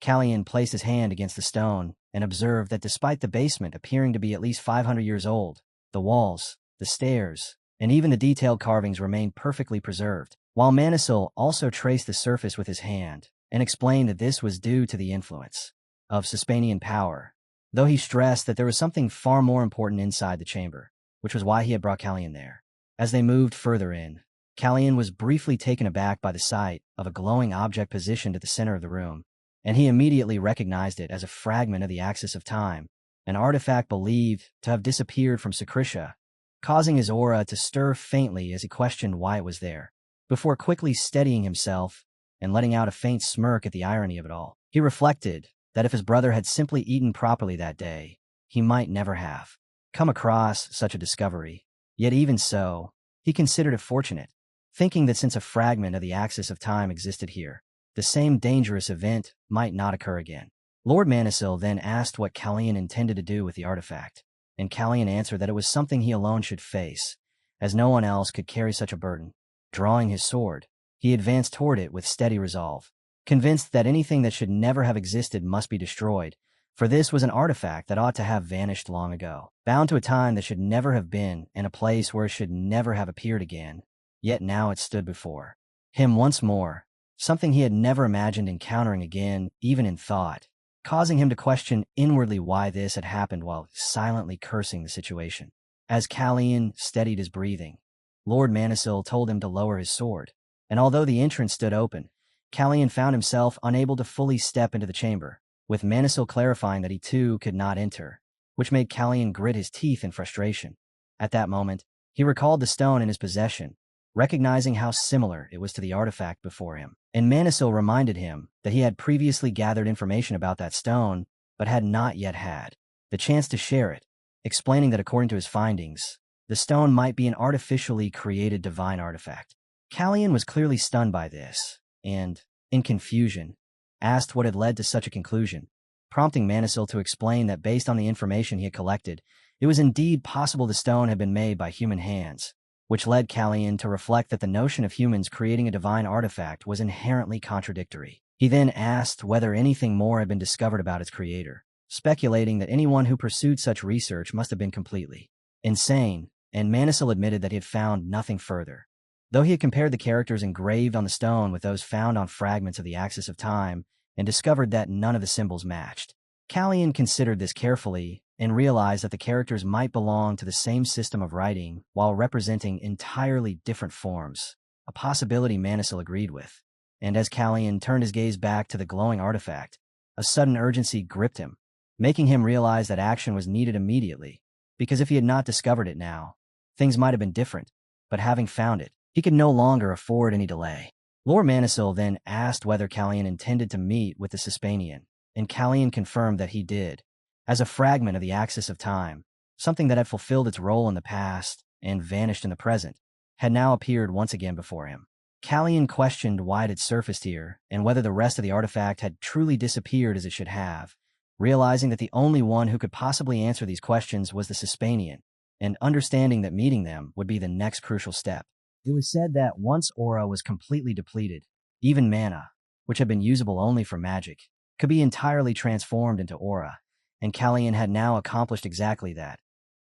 Kallian placed his hand against the stone and observed that despite the basement appearing to be at least 500 years old, the walls, the stairs, and even the detailed carvings remained perfectly preserved, while Manisil also traced the surface with his hand and explained that this was due to the influence of Suspanian power, though he stressed that there was something far more important inside the chamber, which was why he had brought Kallian there. As they moved further in, Kallian was briefly taken aback by the sight of a glowing object positioned at the center of the room, and he immediately recognized it as a fragment of the axis of time, an artifact believed to have disappeared from Sakrisha, causing his aura to stir faintly as he questioned why it was there, before quickly steadying himself and letting out a faint smirk at the irony of it all. He reflected that if his brother had simply eaten properly that day, he might never have come across such a discovery. Yet even so, he considered it fortunate, thinking that since a fragment of the axis of time existed here, the same dangerous event might not occur again. Lord Manisil then asked what Kallian intended to do with the artifact, and Kallian answered that it was something he alone should face, as no one else could carry such a burden. Drawing his sword, he advanced toward it with steady resolve, convinced that anything that should never have existed must be destroyed, for this was an artifact that ought to have vanished long ago, bound to a time that should never have been and a place where it should never have appeared again. Yet now it stood before him once more, something he had never imagined encountering again, even in thought, causing him to question inwardly why this had happened while silently cursing the situation. As Kallian steadied his breathing, Lord Manisil told him to lower his sword, and although the entrance stood open, Kallian found himself unable to fully step into the chamber, with Manisil clarifying that he too could not enter, which made Kallian grit his teeth in frustration. At that moment, he recalled the stone in his possession, recognizing how similar it was to the artifact before him, and Manisil reminded him that he had previously gathered information about that stone, but had not yet had the chance to share it, explaining that according to his findings, the stone might be an artificially created divine artifact. Kallian was clearly stunned by this, and, in confusion, asked what had led to such a conclusion, prompting Manisil to explain that based on the information he had collected, it was indeed possible the stone had been made by human hands, which led Kallian to reflect that the notion of humans creating a divine artifact was inherently contradictory. He then asked whether anything more had been discovered about its creator, speculating that anyone who pursued such research must have been completely insane, and Manisil admitted that he had found nothing further. Though he had compared the characters engraved on the stone with those found on fragments of the axis of time and discovered that none of the symbols matched, Kallian considered this carefully and realized that the characters might belong to the same system of writing while representing entirely different forms, a possibility Manisil agreed with. And as Kallian turned his gaze back to the glowing artifact, a sudden urgency gripped him, making him realize that action was needed immediately, because if he had not discovered it now, things might have been different, but having found it, he could no longer afford any delay. Lord Manisil then asked whether Kallian intended to meet with the Suspanian, and Kallian confirmed that he did, as a fragment of the axis of time, something that had fulfilled its role in the past and vanished in the present, had now appeared once again before him. Kallian questioned why it had surfaced here and whether the rest of the artifact had truly disappeared as it should have, realizing that the only one who could possibly answer these questions was the Suspanian, and understanding that meeting them would be the next crucial step. It was said that once aura was completely depleted, even mana, which had been usable only for magic, could be entirely transformed into aura, and Kallian had now accomplished exactly that.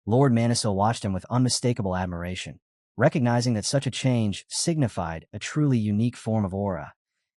Lord Manisil watched him with unmistakable admiration, recognizing that such a change signified a truly unique form of aura,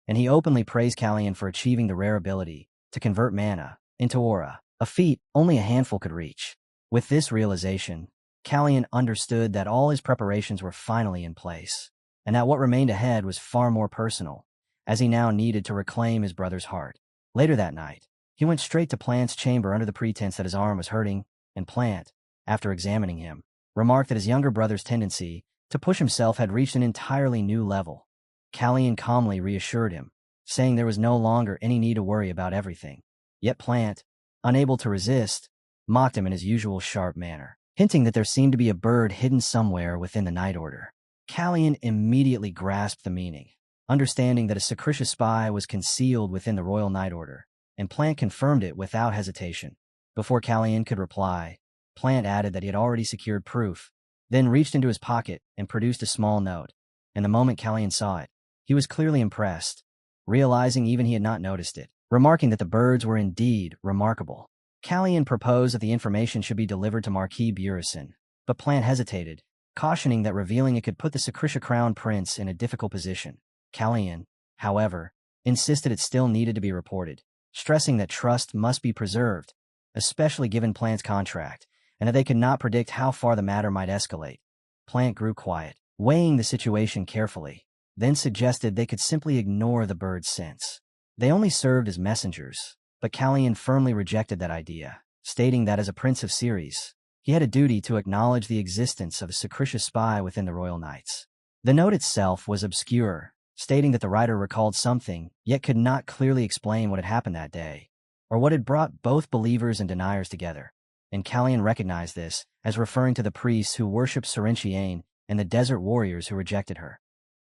and he openly praised Kallian for achieving the rare ability to convert mana into aura, a feat only a handful could reach. With this realization, Kallian understood that all his preparations were finally in place, and that what remained ahead was far more personal, as he now needed to reclaim his brother's heart. Later that night, he went straight to Plant's chamber under the pretense that his arm was hurting, and Plant, after examining him, remarked that his younger brother's tendency to push himself had reached an entirely new level. Kallian calmly reassured him, saying there was no longer any need to worry about everything. Yet Plant, unable to resist, mocked him in his usual sharp manner, hinting that there seemed to be a bird hidden somewhere within the Night Order. Kallian immediately grasped the meaning, understanding that a Sakrishya spy was concealed within the Royal Night Order, and Plant confirmed it without hesitation. Before Kallian could reply, Plant added that he had already secured proof, then reached into his pocket and produced a small note, and the moment Kallian saw it, he was clearly impressed, realizing even he had not noticed it, remarking that the birds were indeed remarkable. Kallian proposed that the information should be delivered to Marquis Burison, but Plant hesitated, cautioning that revealing it could put the Sakrishya Crown Prince in a difficult position. Kallian, however, insisted it still needed to be reported, stressing that trust must be preserved, especially given Plant's contract, and that they could not predict how far the matter might escalate. Plant grew quiet, weighing the situation carefully, then suggested they could simply ignore the birds' sense. They only served as messengers, but Kallian firmly rejected that idea, stating that as a prince of Ceres, he had a duty to acknowledge the existence of a Sakrishya spy within the Royal Knights. The note itself was obscure, stating that the writer recalled something, yet could not clearly explain what had happened that day, or what had brought both believers and deniers together, and Kallian recognized this as referring to the priests who worshipped Serenchiane and the desert warriors who rejected her.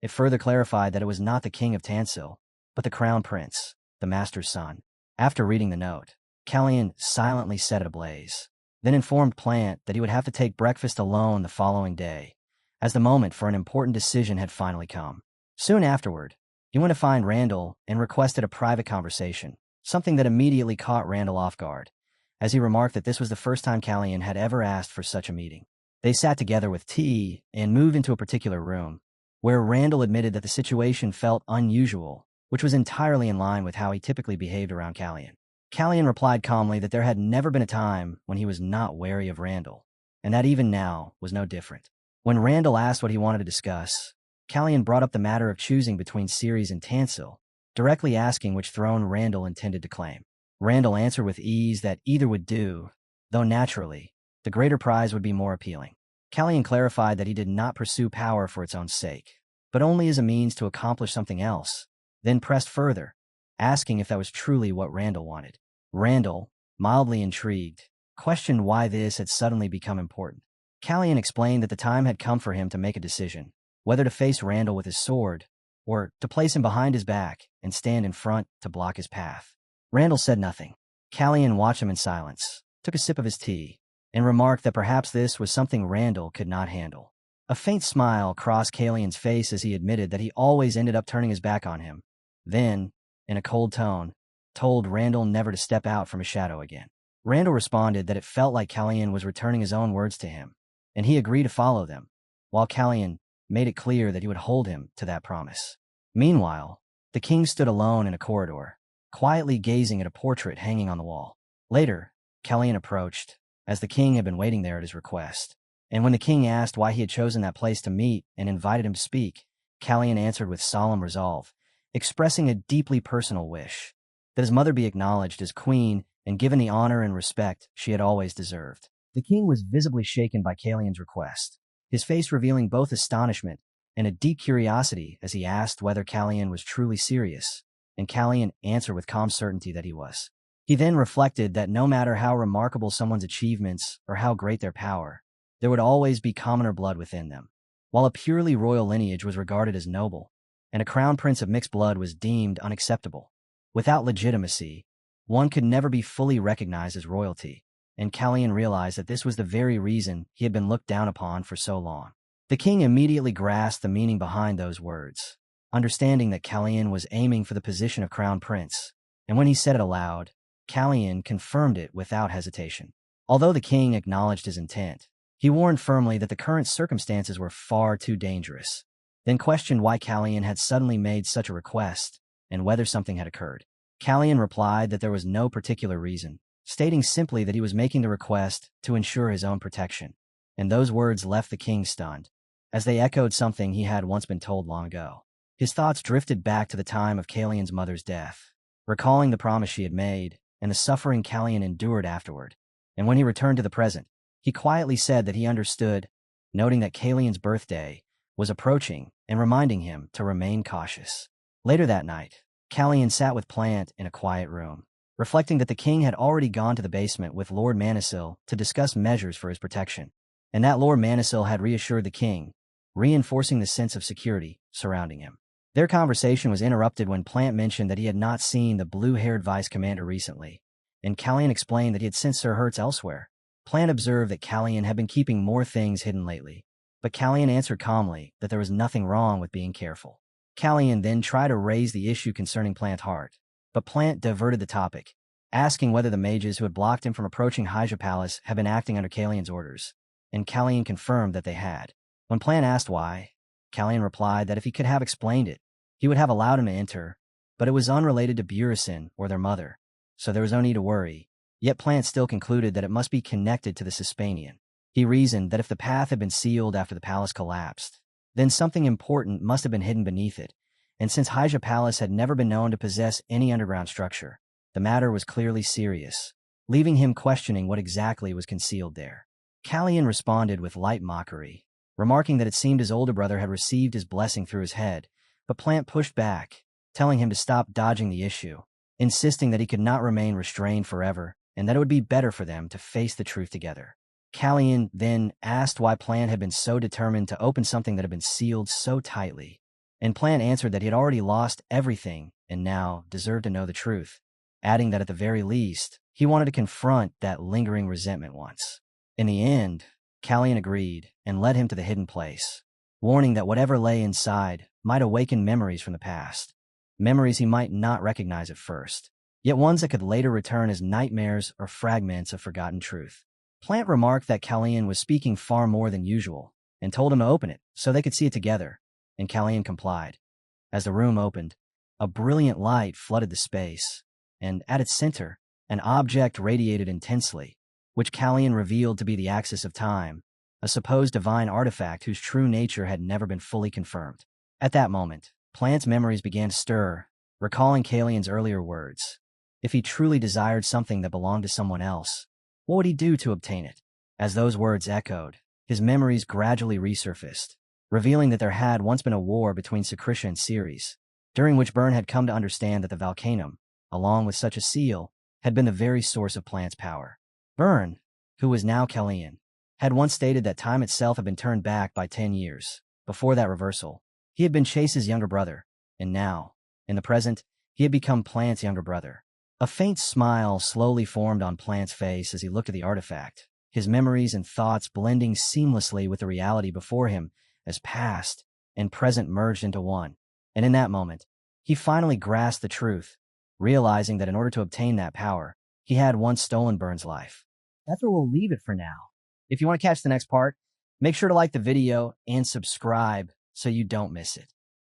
It further clarified that it was not the king of Tansil, but the crown prince, the master's son. After reading the note, Kallian silently set it ablaze, then informed Plant that he would have to take breakfast alone the following day, as the moment for an important decision had finally come. Soon afterward, he went to find Randall and requested a private conversation, something that immediately caught Randall off guard, as he remarked that this was the first time Kallian had ever asked for such a meeting. They sat together with tea and moved into a particular room, where Randall admitted that the situation felt unusual, which was entirely in line with how he typically behaved around Kallian. Kallian replied calmly that there had never been a time when he was not wary of Randall, and that even now was no different. When Randall asked what he wanted to discuss, Kallian brought up the matter of choosing between Ceres and Tansil, directly asking which throne Randall intended to claim. Randall answered with ease that either would do, though naturally, the greater prize would be more appealing. Kallian clarified that he did not pursue power for its own sake, but only as a means to accomplish something else, then pressed further, asking if that was truly what Randall wanted. Randall, mildly intrigued, questioned why this had suddenly become important. Callian explained that the time had come for him to make a decision, whether to face Randall with his sword, or to place him behind his back and stand in front to block his path. Randall said nothing. Callian watched him in silence, took a sip of his tea, and remarked that perhaps this was something Randall could not handle. A faint smile crossed Callian's face as he admitted that he always ended up turning his back on him. Then, in a cold tone, told Randall never to step out from his shadow again. Randall responded that it felt like Callian was returning his own words to him, and he agreed to follow them, while Callian made it clear that he would hold him to that promise. Meanwhile, the king stood alone in a corridor, quietly gazing at a portrait hanging on the wall. Later, Callian approached, as the king had been waiting there at his request. And when the king asked why he had chosen that place to meet and invited him to speak, Callian answered with solemn resolve, expressing a deeply personal wish that his mother be acknowledged as queen and given the honor and respect she had always deserved. The king was visibly shaken by Callian's request, his face revealing both astonishment and a deep curiosity as he asked whether Callian was truly serious, and Callian answered with calm certainty that he was. He then reflected that no matter how remarkable someone's achievements or how great their power, there would always be commoner blood within them. While a purely royal lineage was regarded as noble, and a crown prince of mixed blood was deemed unacceptable, without legitimacy, one could never be fully recognized as royalty, and Callian realized that this was the very reason he had been looked down upon for so long. The king immediately grasped the meaning behind those words, understanding that Callian was aiming for the position of crown prince, and when he said it aloud, Callian confirmed it without hesitation. Although the king acknowledged his intent, he warned firmly that the current circumstances were far too dangerous, then questioned why Callian had suddenly made such a request and whether something had occurred. Callian replied that there was no particular reason, stating simply that he was making the request to ensure his own protection. And those words left the king stunned, as they echoed something he had once been told long ago. His thoughts drifted back to the time of Callian's mother's death, recalling the promise she had made and the suffering Callian endured afterward. And when he returned to the present, he quietly said that he understood, noting that Callian's birthday was approaching and reminding him to remain cautious. Later that night, Callian sat with Plant in a quiet room, reflecting that the king had already gone to the basement with Lord Manisil to discuss measures for his protection, and that Lord Manisil had reassured the king, reinforcing the sense of security surrounding him. Their conversation was interrupted when Plant mentioned that he had not seen the blue-haired vice commander recently, and Callian explained that he had sent Sir Hertz elsewhere. Plant observed that Callian had been keeping more things hidden lately, but Callian answered calmly that there was nothing wrong with being careful. Callian then tried to raise the issue concerning Plant's heart, but Plant diverted the topic, asking whether the mages who had blocked him from approaching Hyja Palace had been acting under Callian's orders, and Callian confirmed that they had. When Plant asked why, Callian replied that if he could have explained it, he would have allowed him to enter, but it was unrelated to Burison or their mother, so there was no need to worry. Yet Plant still concluded that it must be connected to the Suspanian. He reasoned that if the path had been sealed after the palace collapsed, then something important must have been hidden beneath it, and since Hyja Palace had never been known to possess any underground structure, the matter was clearly serious, leaving him questioning what exactly was concealed there. Callian responded with light mockery, remarking that it seemed his older brother had received his blessing through his head, but Plant pushed back, telling him to stop dodging the issue, insisting that he could not remain restrained forever and that it would be better for them to face the truth together. Callian then asked why Plant had been so determined to open something that had been sealed so tightly, and Plant answered that he had already lost everything and now deserved to know the truth, adding that at the very least, he wanted to confront that lingering resentment once. In the end, Callian agreed and led him to the hidden place, warning that whatever lay inside might awaken memories from the past, memories he might not recognize at first, yet ones that could later return as nightmares or fragments of forgotten truth. Plant remarked that Callian was speaking far more than usual and told him to open it so they could see it together, and Callian complied. As the room opened, a brilliant light flooded the space, and at its center, an object radiated intensely, which Callian revealed to be the axis of time, a supposed divine artifact whose true nature had never been fully confirmed. At that moment, Plant's memories began to stir, recalling Callian's earlier words. If he truly desired something that belonged to someone else, what would he do to obtain it? As those words echoed, his memories gradually resurfaced, revealing that there had once been a war between Secretia and Ceres, during which Byrne had come to understand that the Volcanum, along with such a seal, had been the very source of Plant's power. Byrne, who was now Kellyan, had once stated that time itself had been turned back by 10 years. Before that reversal, he had been Chase's younger brother, and now, in the present, he had become Plant's younger brother. A faint smile slowly formed on Plant's face as he looked at the artifact, his memories and thoughts blending seamlessly with the reality before him as past and present merged into one. And in that moment, he finally grasped the truth, realizing that in order to obtain that power, he had once stolen Burn's life. That's where we'll leave it for now. If you want to catch the next part, make sure to like the video and subscribe so you don't miss it.